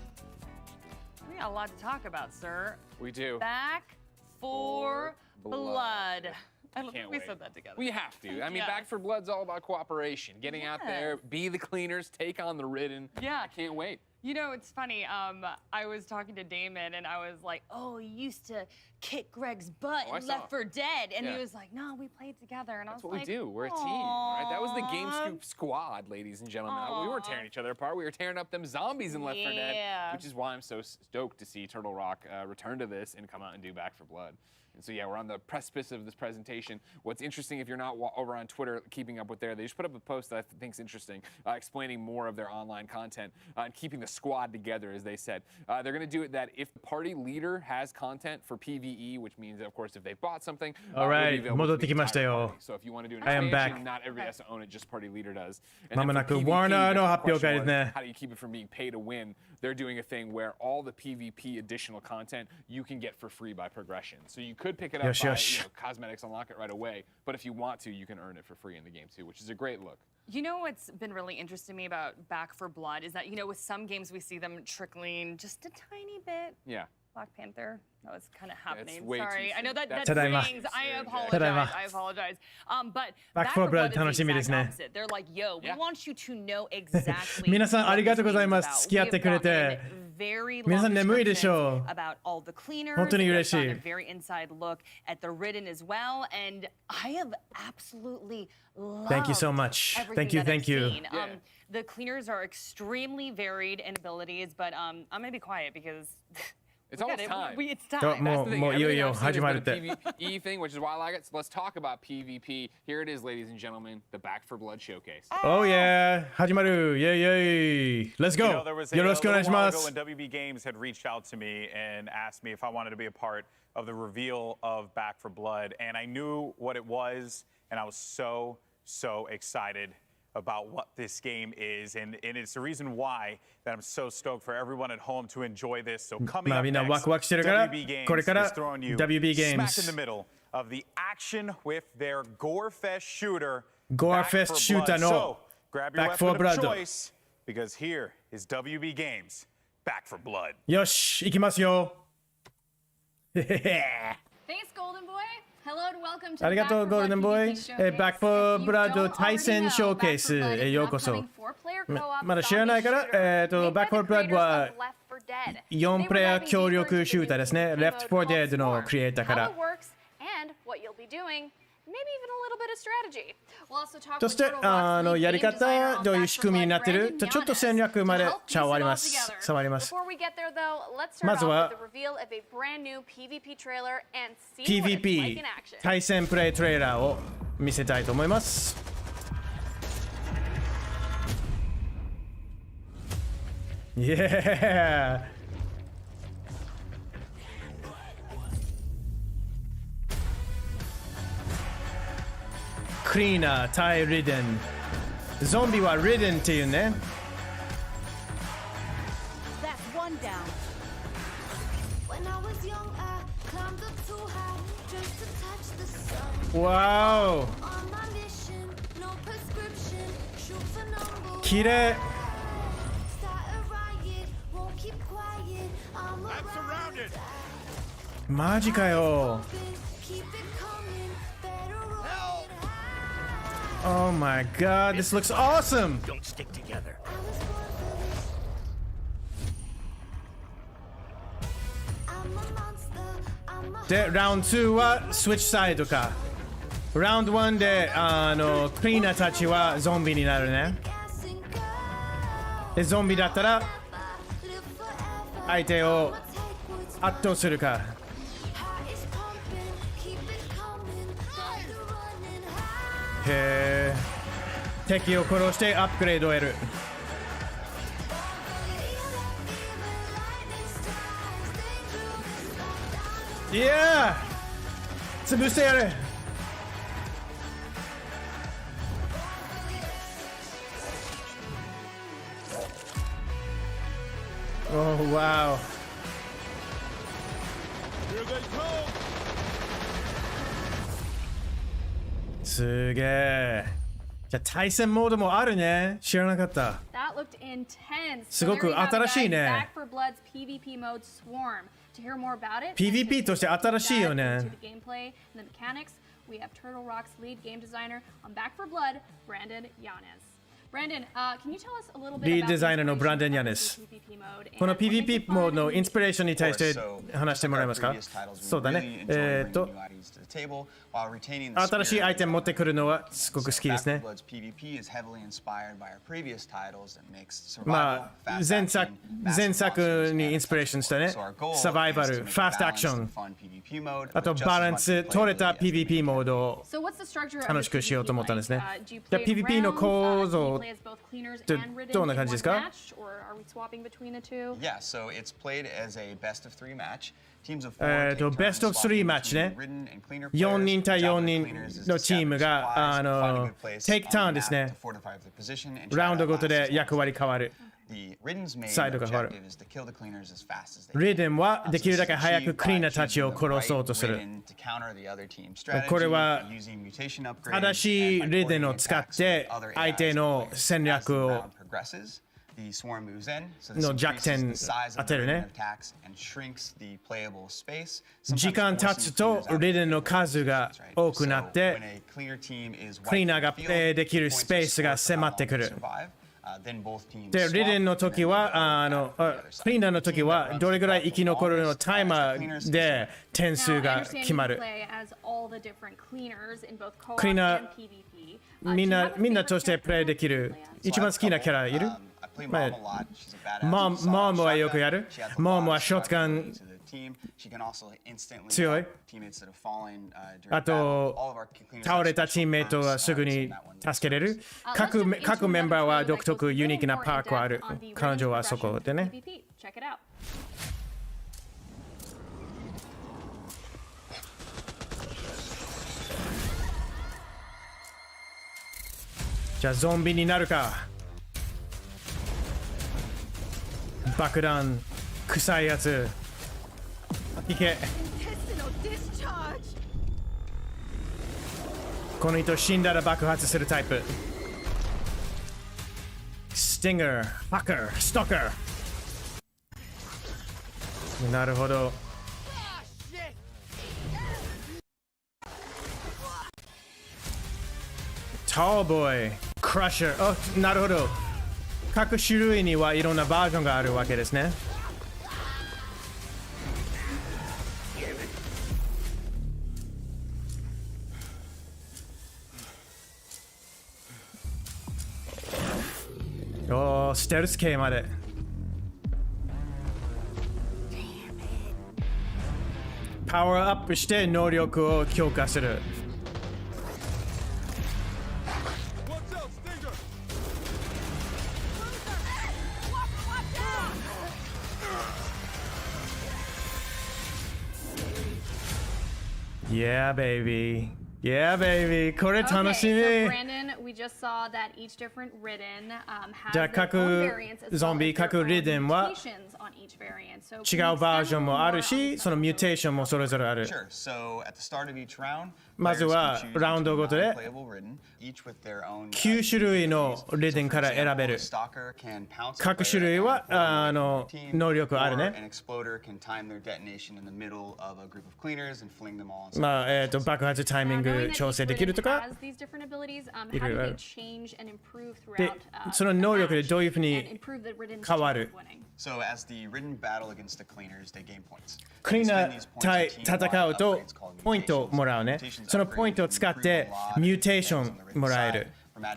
We got a lot to talk about, sir. We do. Back for Blood. I love Can't we wait. said that together. We have to. I mean, Yeah. Back for Blood's all about cooperation, getting out there, be the cleaners, take on the ridden. Yeah. I can't wait. You know, it's funny. I was talking to Damon, and I was like, "Oh, you used to kick Greg's butt Oh, I in saw. Left 4 Dead," and Yeah. he was like, "No, we played together." And I was That's what like, we do. We're a team, right? That was the Game Scoop squad, ladies and gentlemen. We weren't tearing each other apart. We were tearing up them zombies in Left 4 Dead, Yeah. which is why I'm so stoked to see Turtle Rock return to this and come out and do Back for Blood. And so, yeah, we're on the precipice of this presentation. What's interesting, if you're not over on Twitter keeping up with there, they just put up a post that I think is interesting, explaining more of their online content and keeping the squad together, as they said. They're going to do it that if the party leader has content for PvE, which means, of course, if they bought something, All right, 戻ってきましたよ。 So if you want to do an I am back. expansion, not everybody has to own it, just party leader does. And ま then も for なく PvP, ワーナーの the 発表 question 会です was, ね。 how do you keep it from being pay to win? They're doing a thing where all the PvP additional content you can get for free by progression. So you could pick it up Yosh, by yosh. cosmetics, unlock it right away. But if you want to, you can earn it for free in the game too, which is a great look. You know what's been really interesting to me about Back for Blood is that, you know, with some games we see them trickling just a tiny bit. Yeah. Black Panther. That was kind of happening. way too Sorry. I know soon. that Tadaima. stings. I apologize. Tadaima. I apologize. But Back Back 4 4 Blood Blood is the 楽しみです exact ね。 opposite. They're like, yo, we want you to know exactly 皆さんありがとうございま what す。 this 付き合ってくれ game is て。 about. Very 皆さ long ん眠いでしょ descriptions about all the cleaners. 本当に嬉しい。 We've gotten a very inside look at the Ridden as well, and I have absolutely loved Thank you so much. everything Thank you, that thank I've you. seen. The cleaners are extremely varied in abilities, but I'm gonna be quiet because It's almost time. It's time. Mo- That's the thing. mo- Everything yo, I've seen has been a 始まるって。 PvE thing, which is why I like it. So let's talk about PvP. Here it is, ladies and gentlemen, the Back 4 Blood showcase. Oh yeah! 始まる Yay yay! Let's go! You know, there was よろしくお願いし a ま little while す ago when WB Games had reached out to me and asked me if I wanted to be a part of the reveal of Back 4 Blood, and I knew what it was, and I was so excited about what this game is, and it's the reason why that I'm so stoked for everyone at home to enjoy this. So coming まあ up みんなワ next, クワクしてるから WB Games これから is throwing you WB smack in Games the middle of the action with their gore fest shooter. Gore Back Fest 4 shooter Blood. の So grab your Back 4 weapon of Blood choice because here is WB Games Back 4 Blood. よし行きますよ Thanks, Golden Boy. Hello and welcome to ありがとうゴールデンボーイ Back 4 Blood 対戦ショーケースへようこそまだ知らないからBack 4 Blood は4プレイヤー協力シューターですね Left 4 Dead のクリエイターから How it works and what you'll be doing, maybe even a little bit of strategy. We'll also talk そしてやり方どういう仕組みになってるちょっと戦略まで触ります触ります Before we get there, though, let's ま start ず off は with the reveal of a brand new PvP trailer and see what it's like PvP in action. 対戦プレイトレーラーを見せたいと思いますイエークリーナー対リデンゾンビはリデンっていうね That's one down. When I was young, I climbed up too high just to touch the sun. わお On my mission, no prescription, shoot for number 綺麗 Start a riot, won't keep quiet. I'm surrounded. マジかよ Keep it coming, better run it high. Oh my god, this looks awesome! Don't stick together. I'm a monster, I'm a で、ラウンド2はスイッチサイドか。ラウンド1で、クリーナーたちはゾンビになるね。で、ゾンビだったら、相手を圧倒するか。へー。敵を殺してアップグレードを得る。いやー潰してやるおーわおすげえじゃあ対戦モードもあるね知らなかった That looked intense. すごく新しいね Back 4 Blood's PvP mode Swarm. To hear more about it, PvP として新しいよね to the gameplay and the mechanics, we have Turtle Rock's lead game designer on Back 4 Blood, Brandon Yanez. Brandon, can you tell us a little bit リー about ドデザイナーの the ブランデン・ヤネ inspiration ス of the PvP mode この and what makes PvP it モー fun ドの and インスピレーションに対して So, 話してもらえますか previous titles, we そうだ really ね enjoy bringing new ideas to the table while retaining the 新しい spirit アイテム持ってくるのはすごく好きですね Back 4 Blood's PvP is heavily inspired by our previous titles that mix ま survival, あ fast 前 action, 作 massive 前作にインスピレーションしたね So our goal サバイバ is ル to make ファースト a アクショ balanced ン and fun PvP mode あと with just バ as ラン much ス取れた playability as PvP モードを So what's the structure of 楽しくしようと思ったんですね do you じゃあ play in PvP の rounds? 構 Do 造 you play as both cleaners って and Ridden どんな in 感じです one か match, or are we swapping between the two? Yeah, so it's played as a best of 3 match. Teams of 4 take turns ベスト3 マッチ swapping ね between Ridden and Cleaner 4 players. 人対 The job 4 of the 人 cleaners is の to チーム establish が supplies, find a good place テイクターンです on the ね map to fortify their position and ラウン try ド to ごと outlast で the 役割変わる The Ridden's main サイドが変わる objective is to kill the cleaners as fast as they can. リデンはできるだけ早く Achieved クリーナ by ーたちを choosing the 殺そうとす right る Ridden to counter the other team's strategy, これは using mutation upgrades, 正しい and by リデンを coordinating 使っ attacks て with other 相手 AIs の as 戦略 the を round progresses. の弱点当てるね。時間経つとリデンの数が多くなって、クリーナーがプレイできるスペースが迫ってくる。で、リデンの時は、クリーナーの時はどれぐらい生き残るのタイマーで点数が決まる。クリーナー、みんなとしてプレイできる。一番好きなキャラいる？モームはよくやる。モームはショットガン強い。あと、倒れたチームメイトはすぐに助けれる。各メンバーは独特ユニークなパークはある。彼女はそこでね。じゃあゾンビになるか。爆弾、臭いやつ。いけ。この人死んだら爆発するタイプ。スティンガー、ハッカー、ストーカー。なるほど。ターボーイ、クラッシャー。なるほど。各種類にはいろんなバージョンがあるわけですね。ステルス系まで。パワーアップして能力を強化する。Yeah, baby. Yeah, baby. これ楽しみ。Brandon, we just saw that each different Ridden has じゃあ their own variants as ゾン well ビ as 各 their own リデンは mutations on each variant. So 違うバージョンもあるし、そのミューテーションもそれぞれある。Sure. So at the start of each round, まずはラウンドごとで playable Ridden, each with their own 9種類のリデンから選べる。各種類は能力あるね。An exploder can time their detonation in the middle of a group of cleaners and fling them all. まあ爆発タイミング調整できるとか。 Has these different abilities, how do they change and improve で throughout その能力でどういうふうに変わる。 So as the Ridden battle against the cleaners, they gain points. クリーナー対戦うとポイントをもらうね。そのポイントを使ってミューテーションもらえる。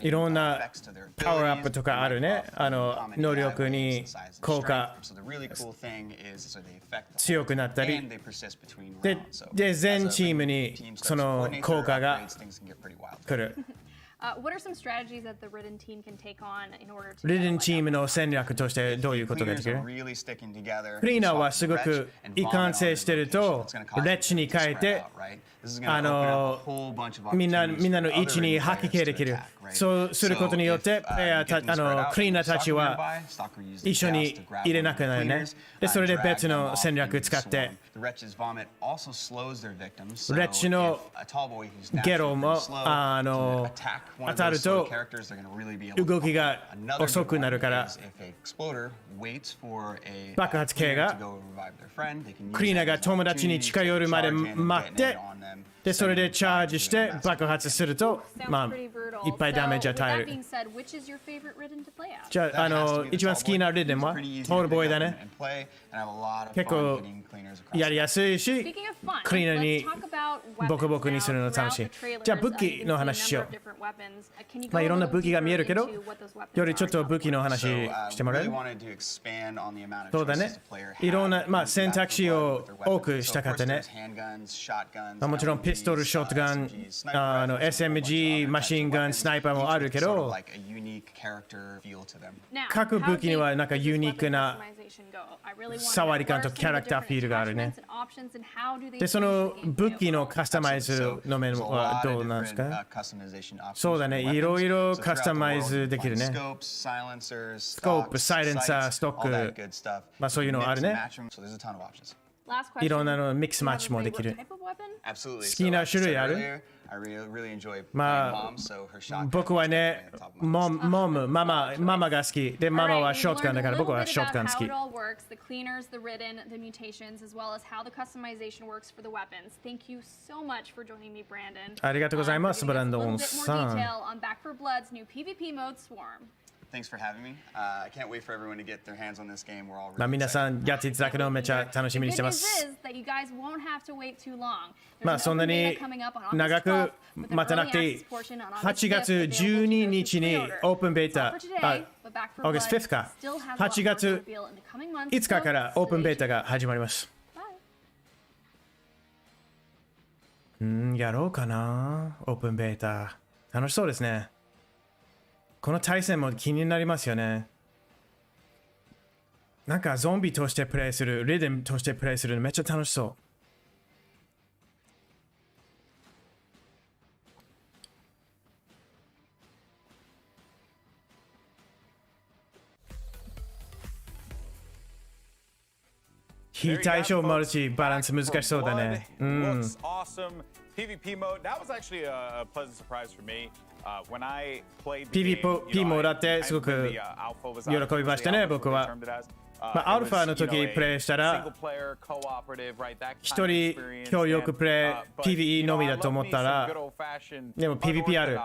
いろんなパワーアップとかあるね。能力に効果強くなったり。で、全チームにその効果が来る。What are some strategies that the Ridden team can take on in order to リデンチームの戦略としてどういうことができる？クリーナーはすごく一貫性してるとレッチに変えてみんなの位置に吐き気できる。そうすることによってプレイヤーたクリーナーたちは一緒に入れなくなるね。でそれで別の戦略使ってレッチのゲロも当たると動きが遅くなるから爆発系がクリーナーが友達に近寄るまで待ってでそれでチャージして爆発するとまあいっぱいダメージ与える。じゃあ一番好きなリデンはトールボーイだね。結構やりやすいしクリーナーにボコボコにするの楽しい。じゃあ武器の話しよう。まあいろんな武器が見えるけどよりちょっと武器の話してもらえる？そうだね。いろんなまあ選択肢を多くしたかったね。もちろんピストル、ショットガン、SMG、マシンガン、スナイパーもあるけど各武器にはなんかユニークな触り感とキャラクターフィールがあるね。で、その武器のカスタマイズの面はどうなんですか？そうだね、いろいろカスタマイズできるね。スコープ、サイレンサー、ストック、まあそういうのあるね。いろんなのミックスマッチもできる。好きな種類ある？まあ、僕はね、ママが好き。で、ママはショットガンだから僕はショットガン好き。How it all works, the cleaners, the ridden, the mutations, as well as how the customization works for the weapons. Thank you so much for joining me, Brandon. ありがとうございます、ブランドンさん。 Detail on Back 4 Blood's new PvP mode Swarm. Thanks for having me. I can't wait for everyone to get their hands on this game. We're all まあ皆さんやっていただくのをめっちゃ楽しみにしてます。まあそんなに長く待たなくていい。8月12日にオープンベータ、August 5th か。8月5日からオープンベータが始まります。やろうかな、オープンベータ。楽しそうですね。この対戦も気になりますよね。なんかゾンビとしてプレイする、リズムとしてプレイするのめっちゃ楽しそう。非対称マルチバランス難しそうだね。Looks awesome. PvP mode. That was actually a pleasant surprise for me. When I played the game, PvP もらってすごく喜びましたね、僕は。まあ、アルファの時プレイしたら一人協力プレイ PvE のみだと思ったらでも PvP ある。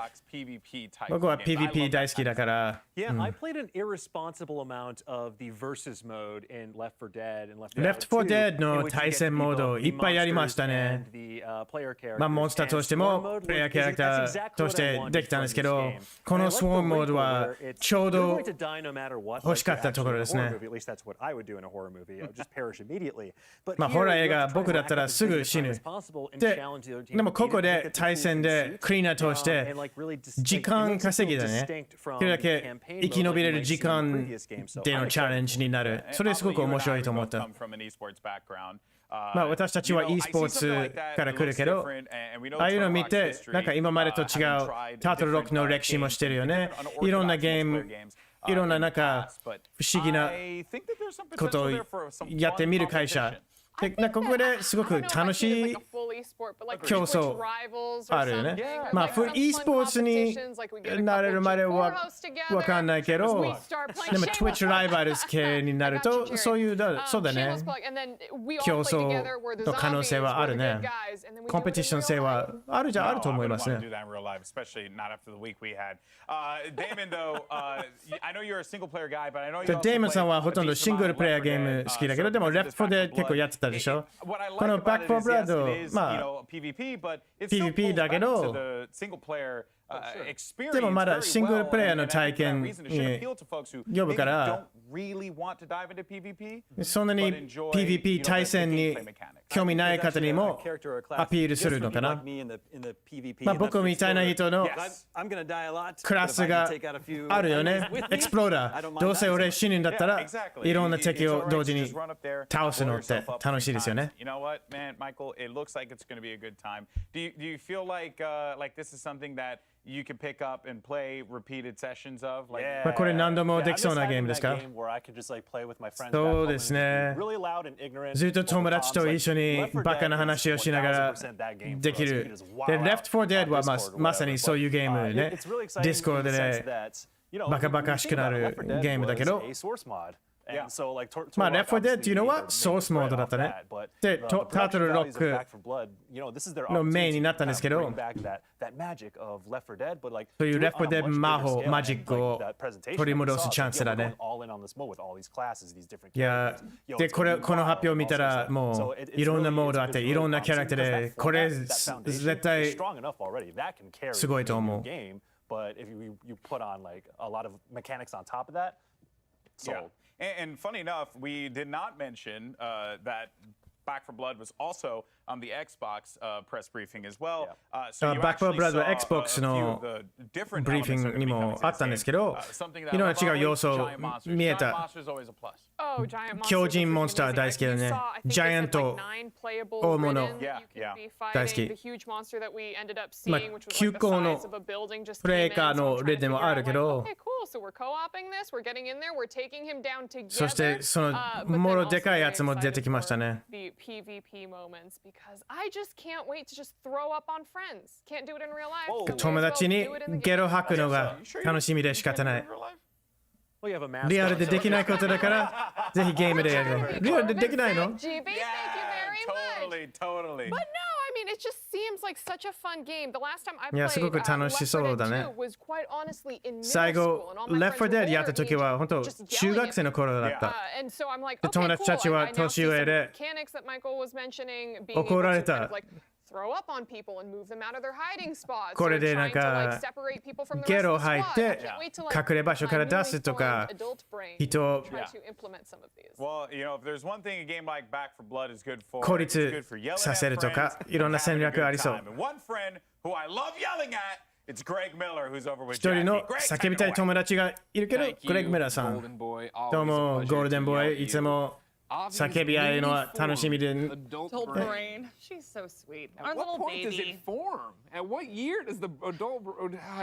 僕は PvP 大好きだから。Yeah, I played an irresponsible amount of the versus mode in Left 4 Dead and Left 4 Dead の対戦モードいっぱいやりましたね。まあモンスターとしてもプレイヤーキャラクターとしてできたんですけど、このスウォームモードはちょうど欲しかったところですね。まあホラー映画僕だったらすぐ死ぬ。でもここで対戦でクリーナーとして時間稼ぎだね。それだけ生き延びれる時間でのチャレンジになる。それすごく面白いと思った。まあ私たちは e スポーツから来るけど、ああいうのを見て、なんか今までと違うタートルロックの歴史もしてるよね。いろんなゲーム、いろんななんか不思議なことをやってみる会社。でここですごく楽しい競争あるよね。まあ、e スポーツになれるまではわかんないけど、でも Twitch ライバル系になると、そうだね。競争の可能性はあるね。コンペティション性はあると思いますね。デイモンさんはほとんどシングルプレイヤーゲーム好きだけど、でも Left 4 Dead 結構やってたでしょ。この Back 4 Blood まあ PvP だけど、でもまだシングルプレイヤーの体験に呼ぶから、そんなに PvP 対戦に興味ない方にもアピールするのかな。まあ僕みたいな人のクラスがあるよね。エクスプローラー。どうせ俺死ぬんだったらいろんな敵を同時に倒すのって楽しいですよね。You know what, man, Michael, it looks like it's going to be a good time. Do you feel like this is something that you can pick up and play repeated sessions of? まあこれ何度もできそうなゲームですか？そうですね。ずっと友達と一緒にバカな話をしながらできる。で、Left 4 Dead はまさにそういうゲームね。Discord でバカバカしくなるゲームだけど、まあ、Left 4 Dead っていうのはソースモードだったね。で、タートルロックのメインになったんですけど、そういう Left 4 Dead 魔法、マジックを取り戻すチャンスだね。いや、で、この発表を見たら、もういろんなモードあって、いろんなキャラクターで、これ絶対すごいと思う。And funny enough, we did not mention that Back 4 Blood was also on the Xbox press briefing as well. Back 4 Blood は Xbox のブリーフィングにもあったんですけど、いろんな違う要素見えた。強靭モンスター大好きだね。ジャイアント大物大好き。まあ、急行のプレイカーの例でもあるけど、そしてそのもろでかいやつも出てきましたね。because I just can't wait to just throw up on friends. Can't do it in real life. So may as 友 well 達に do it in the ゲ game. ロ吐くのが楽しみで仕方ない。 Well, you have a mask. リアルでできないことだから、ぜひゲームでやる。リアルでできないの？ GB, thank you very much. Totally. But no, I mean, it just seems like such a fun game. The last time I いや、 played すごく楽しそうだね。 Left 4 Dead 2 was quite honestly in middle 最 school, 後 and all my Left 4 friends were Dead やった older 時 and は本当 just 中 yelling 学 at 生の頃だっ me. た。 And so I'm like, で okay, 友達た cool. ち I は now 年 see 上 some で mechanics that Michael was mentioning, being 怒られ able to kind た of。like throw up on people and move them out of their hiding spots. これ or でなん trying to like か separate people from the ゲ rest ロ of the 吐い squad. て I can't wait to like 隠れ場所から my 出すと newly か formed adult brain 人を try to implement some of these. Well, you know, if there's one thing a game like Back 4 Blood is good for, 孤 it's 立 good for yelling させ at るとか friends いろんな and 戦 having a 略 good ありそう。 time. And one friend who I love yelling at, it's Greg Miller, who's over with 一人 Jackie. の Greg, 叫び take た it い away. 友達がいるけど、 Thank グレッ you, グ・メラーさん。 Golden Boy. どう Always も、 a ゴー pleasure ルデン to ボー yell イ。い at つ you. も叫び合いの楽しみで。 Adult Adult brain. brain. She's so sweet. At Our what little point does baby. it form? At what year does the adult?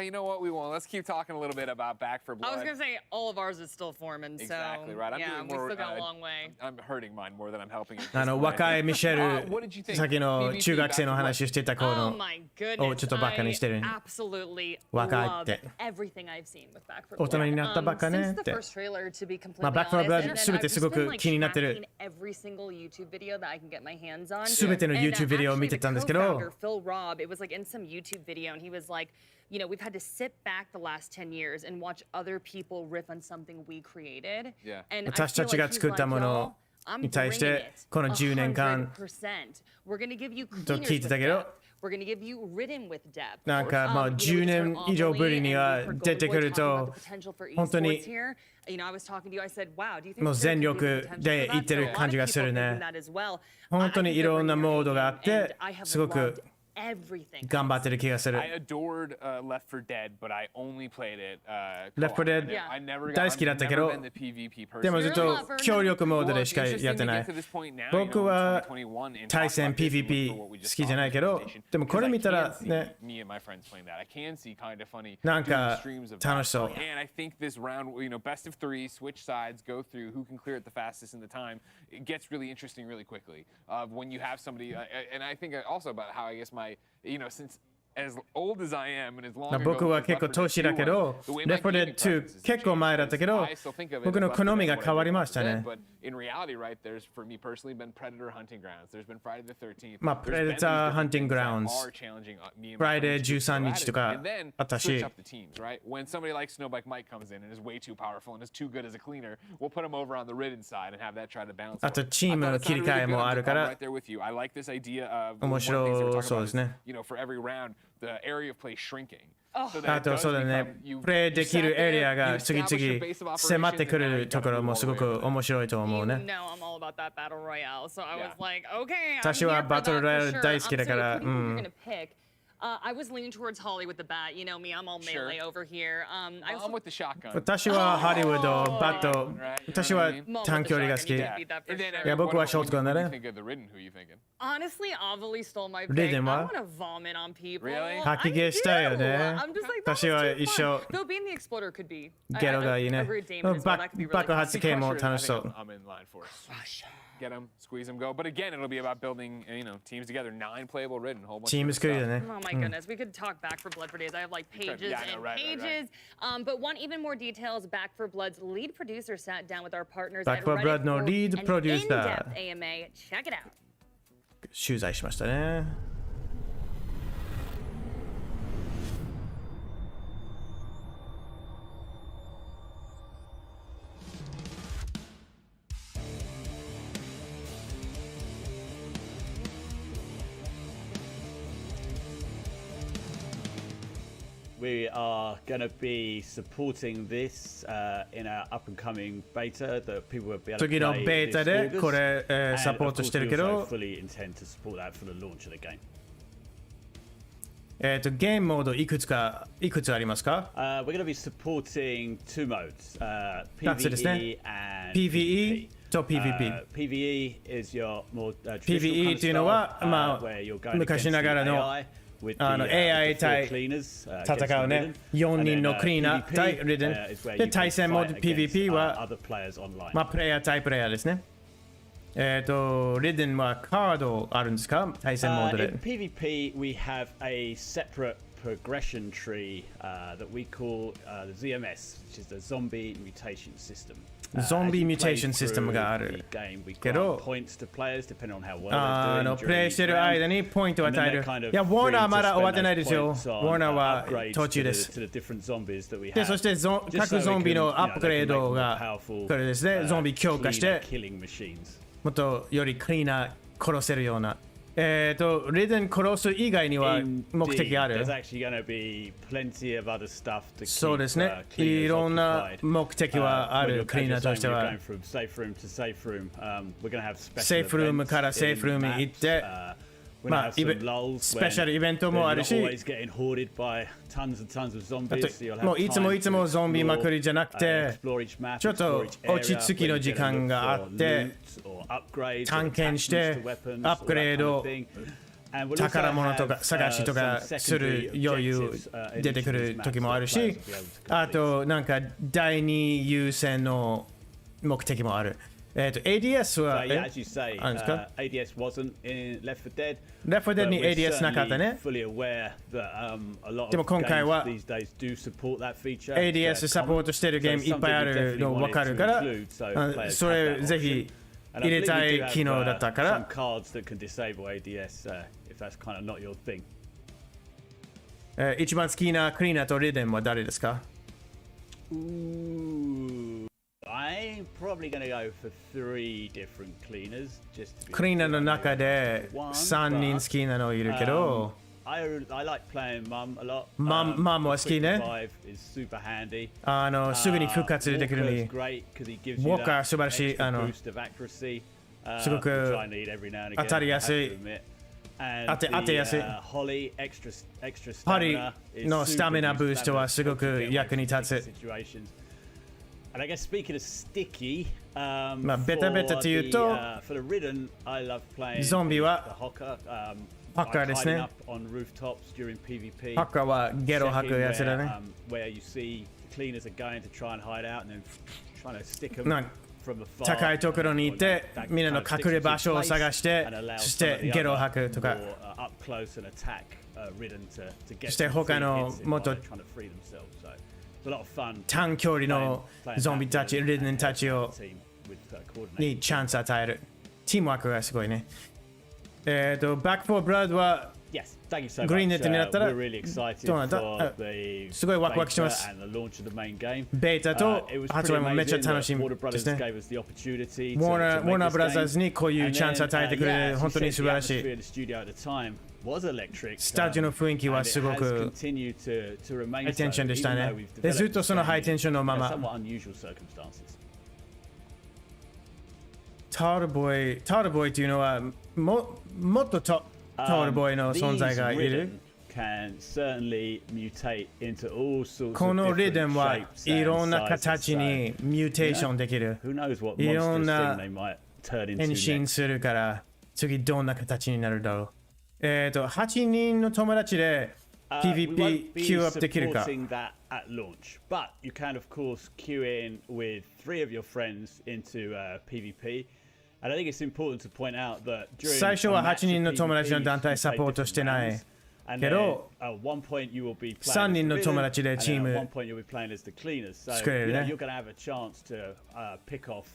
You know what? We won't. Let's keep talking a little bit about Back 4 Blood. I was gonna say all of ours is still forming, Exactly so right. I'm yeah, doing we more, still got a long way. I'm hurting mine more than I'm helping it. 若いミシェ What did you think? ル、さっきの中学生の話してた子 Oh の my goodness. をちょっとバカにしてる。 I absolutely 若いっ love て。 everything I've seen with Back 4大人になったばっかね Since っ the て。 first trailer, to be completely まあ、Back 4 honest, Blood and then すべて I've す just ご been く like 気になって tracking る。 every single YouTube video that I can get my hands on. すべての YouTube ビデオを見てたんですけど。 And, Phil Robb, it was like in some YouTube video, and he was like, you know, we've had to sit back the last 10 years and watch other people riff on something we created. Yeah. And I 私た feel ち like が he's 作った like, も y'all, の I'm に対し bringing て it この10年間 100%. We're gonna give you と cleaners 聞いて with たけど depth. We're gonna give you written with depth. なんかもう10年以上ぶりには出てくると本当に You know, I was talking to you. I said, "Wow, do you think もう there 全 could be 力 potential で for いっ that?" て So a る lot 感 of じがす people る think ね that as well. 本当にいろんなモードがあっ And て I have すごく loved everything. 頑張ってる気がする I adored Left 4 Dead, but I only played it. Left 4 Dead I never got. 大好きだったけ I've ど never been the PvP person. でもずっと協力モードでしかやってない僕は対戦 PvP 好きじゃないけどでもこれ見たらね Me and my friends playing that. I can see kind of funny なんか streams of 楽しそう And I think this round, you know, best of 3, switch sides, go through who can clear it the fastest in the time. It gets really interesting really quickly. When you have somebody, and I think also about how I guess my, you know, since as old as I am and as long ago 僕は結構年だけど Left 4 Dead 2結構前だったけど僕の好みが変わりましたね But in reality, right, there's for me personally been Predator Hunting Grounds. There's been Friday the 13th. まあ Predator Hunting Grounds Friday 13日とかあったし Switch up the teams, right? When somebody like Snowbike Mike comes in and is way too powerful and is too good as a cleaner, we'll put him over on the ridden side and have that try to balance. あとチームの切り替えもあるから right there with you. I like this idea of 面白そうですね you know, for every round, the area of play shrinking. あとそうだねプレイできるエリアが次々迫ってくるところもすごく面白いと思う You ね know I'm all about that battle royale, so I was like, okay, I'm 私は here for バトル that ロイヤ for ル sure. 大好きだから So who you're gonna pick? I was leaning towards Holly with the bat. You know me, I'm all melee over here. I'm with the shotgun. 私はハリウッドバット私は短距離が好きいや僕はショートガンだね Honestly, Avali stole my リ pick. デン I は want to vomit on people. 吐き気したいよね I'm just like, 私は一緒 though being the exploder could be. ゲロがいいね Every demon as well, that could be really 爆 fun. 発系も楽しそう I'm in line for it. Get them, squeeze them, go. But again, it'll be about building, you know, teams together. 9 playable ridden, whole bunch Team of作りだ stuff. ね Oh my goodness, we could talk Back 4 Blood for days. I have like pages Yeah, I know, and right, right, pages. But one even more details, Back 4 Blood's lead producer sat down with our partners Back at 4 Reddit Blood の for lead an producer in-depth AMA. Check it out. 取材しましたね We are going to be supporting this in our up and coming beta that people will be able to 次の play ベータ this で August. これ And サポー of ト course, してる we け also ど fully intend to support that for the launch of the game. ゲームモードいくつありますか We're going to be supporting two modes, 2つですね PvE and PvE と PvP PvE is your more PvE っていうのはまあ昔ながらの AI 対戦うね4人のクリーナー対リデンで対戦モード PvP はまあプレイヤー対プレイヤーですねリデンはカードあるんですか対戦モードで。In PvP, we have a separate progression tree that we call the ZMS, which is the Zombie Mutation System. ゾンビミュテーションシステムがあるけど、プレイしてる間にポイントを与える。いや、ウォーナーまだ終わってないですよ。ウォーナーは途中です。で、そして各ゾンビのアップグレードがこれですね。ゾンビ強化して、もっとよりクリーナー殺せるような。リデン殺す以外には目的がある。そうですね。いろんな目的はある、クリーナーとしては。セーフルームからセーフルームに行って、まあ、スペシャルイベントもあるし、もういつもゾンビまくりじゃなくて、ちょっと落ち着きの時間があって、探検して、アップグレード、宝物とか探しとかする余裕出てくる時もあるし、あとなんか第二優先の目的もある。ADS は、as you say, ADS wasn't in Left 4 Dead. Left 4 Dead に ADS なかったね。でも今回は ADS サポートしてるゲームいっぱいあるの分かるから、それぜひ入れたい機能だったから。一番好きなクリーナーとリデンは誰ですか？I'm probably going to go for 3 different cleaners. クリーナーの中で3人好きなのいるけど、I like playing Mum a lot. マムは好きね。すぐに復活できるのに。ウォーカー素晴らしい。すごく当たりやすい。当てやすい。ホリのスタミナブーストはすごく役に立つ。And I guess speaking of sticky, まあベタベタというと、ゾンビはハッカーですね。ハッカーはゲロ吐くやつだね。高いところにいて、みんなの隠れ場所を探して、そしてゲロ吐くとか。そして他のもっと短距離のゾンビたち、リデンたちにチャンス与える。チームワークがすごいね。バックフォーブラッドはグリーンネットになったらどうなったすごいワクワクしてます。ベータと発売もめっちゃ楽しみですね。ウォーナーブラザーズにこういうチャンス与えてくれる本当に素晴らしい。スタジオの雰囲気はすごくハイテンションでしたね。でずっとそのハイテンションのまま。タルボーイというのはもっとタルボーイの存在がいる。このリデンはいろんな形にミューテーションできる。いろんな変身するから次どんな形になるだろう。8人の友達で PvP キューアップできるか。But you can of course queue in with 3 of your friends into PvP. And I think it's important to point out that during 最初は8人の友達の団体サポートしてないけど、3人の友達でチーム作れるね。You're going to have a chance to pick off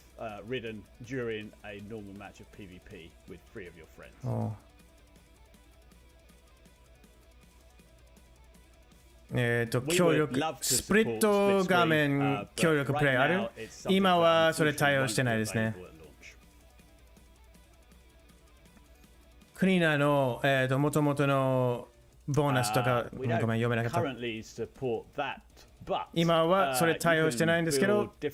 Ridden during a normal match of PvP with 3 of your friends. 協力スプリット画面協力プレイある？今はそれ対応してないですね。クリーナーの元々のボーナスとかごめん読めなかった。今はそれ対応してないんですけど、カ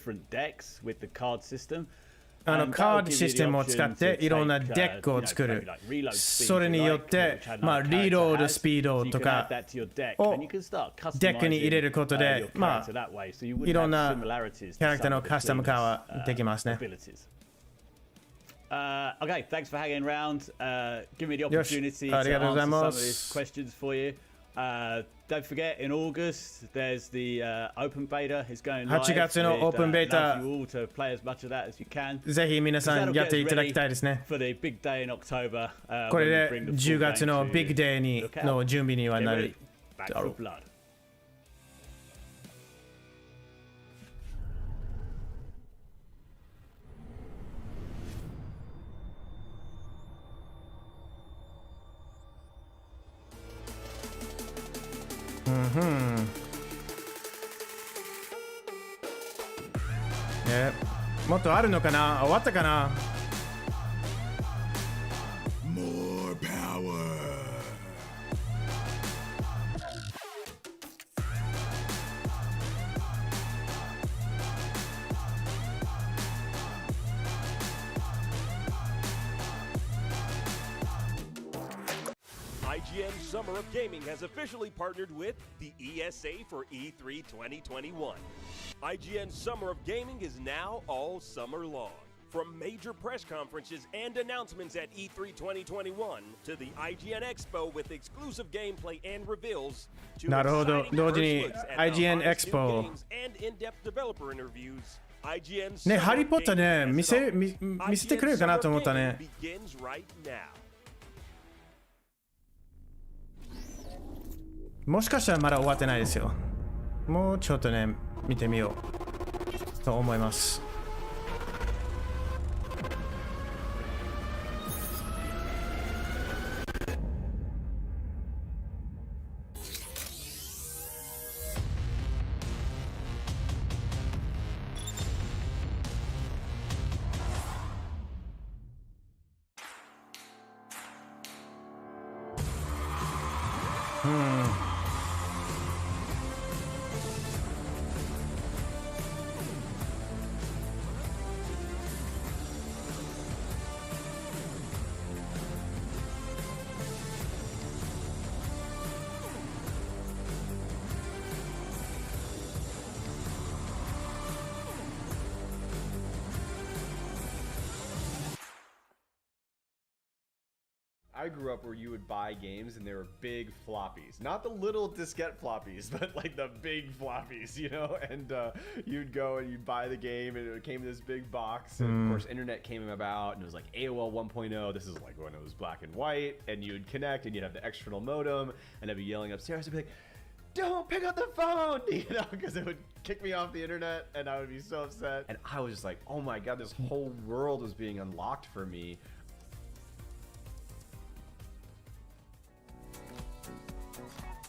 ードシステムを使っていろんなデックを作る。それによって、リロードスピードとかをデックに入れることで、いろんなキャラクターのカスタム化はできますね。Okay, thanks for hanging around. Give me the opportunity to answer some of these questions for you. Don't forget, in August, there's the open beta is going live. 8月のオープンベータ you all to play as much of that as you can. ぜひ皆さんやっていただきたいですね。 For the big day in October, これで10月のビッグデーの準備にはなるだろう。もっとあるのかな？終わったかな？ More power. IGN Summer of Gaming has officially partnered with the ESA for E3 2021. IGN Summer of Gaming is now all summer long. From major press conferences and announcements at E3 2021 to the IGN Expo with exclusive gameplay and reveals to なるほど。同時に IGN Expo and in-depth developer interviews. IGN ね、ハリーポッターね、見せてくれるかなと思ったね。 begins right now. もしかしたらまだ終わってないですよ。もうちょっとね、見てみようと思います。I grew up where you would buy games and they were big floppies. Not the little diskette floppies, but like the big floppies, you know? And you'd go and you'd buy the game and it came in this big box. And of course, internet came about and it was like AOL 1.0. This is like when it was black and white. And you'd connect and you'd have the external modem. And I'd be yelling upstairs. I'd be like, don't pick up the phone, you know, because it would kick me off the internet and I would be so upset. And I was just like, oh my God, this whole world was being unlocked for me.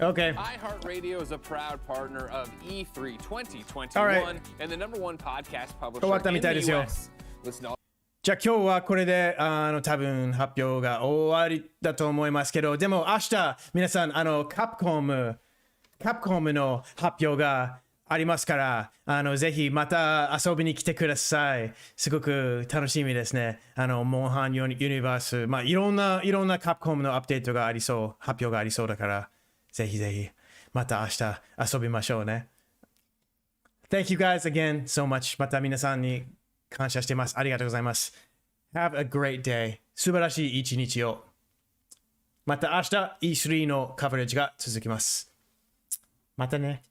Okay. iHeartRadio is a proud partner of E3 2021 Alright. and the #1 podcast publisher 終わったみたいですよ。 in the US. Listen to all じゃあ今日はこれで多分発表が終わりだと思いますけど、でも明日皆さんカプコムの発表がありますからぜひまた遊びに来てください。すごく楽しみですね。モンハンユニバース、まあいろんなカプコムのアップデートがありそう、発表がありそうだから。ぜひぜひまた明日遊びましょうね。Thank you guys again so much. また皆さんに感謝しています。ありがとうございます。Have a great day. 素晴らしい一日を。また明日 E3 のカバレッジが続きます。またね。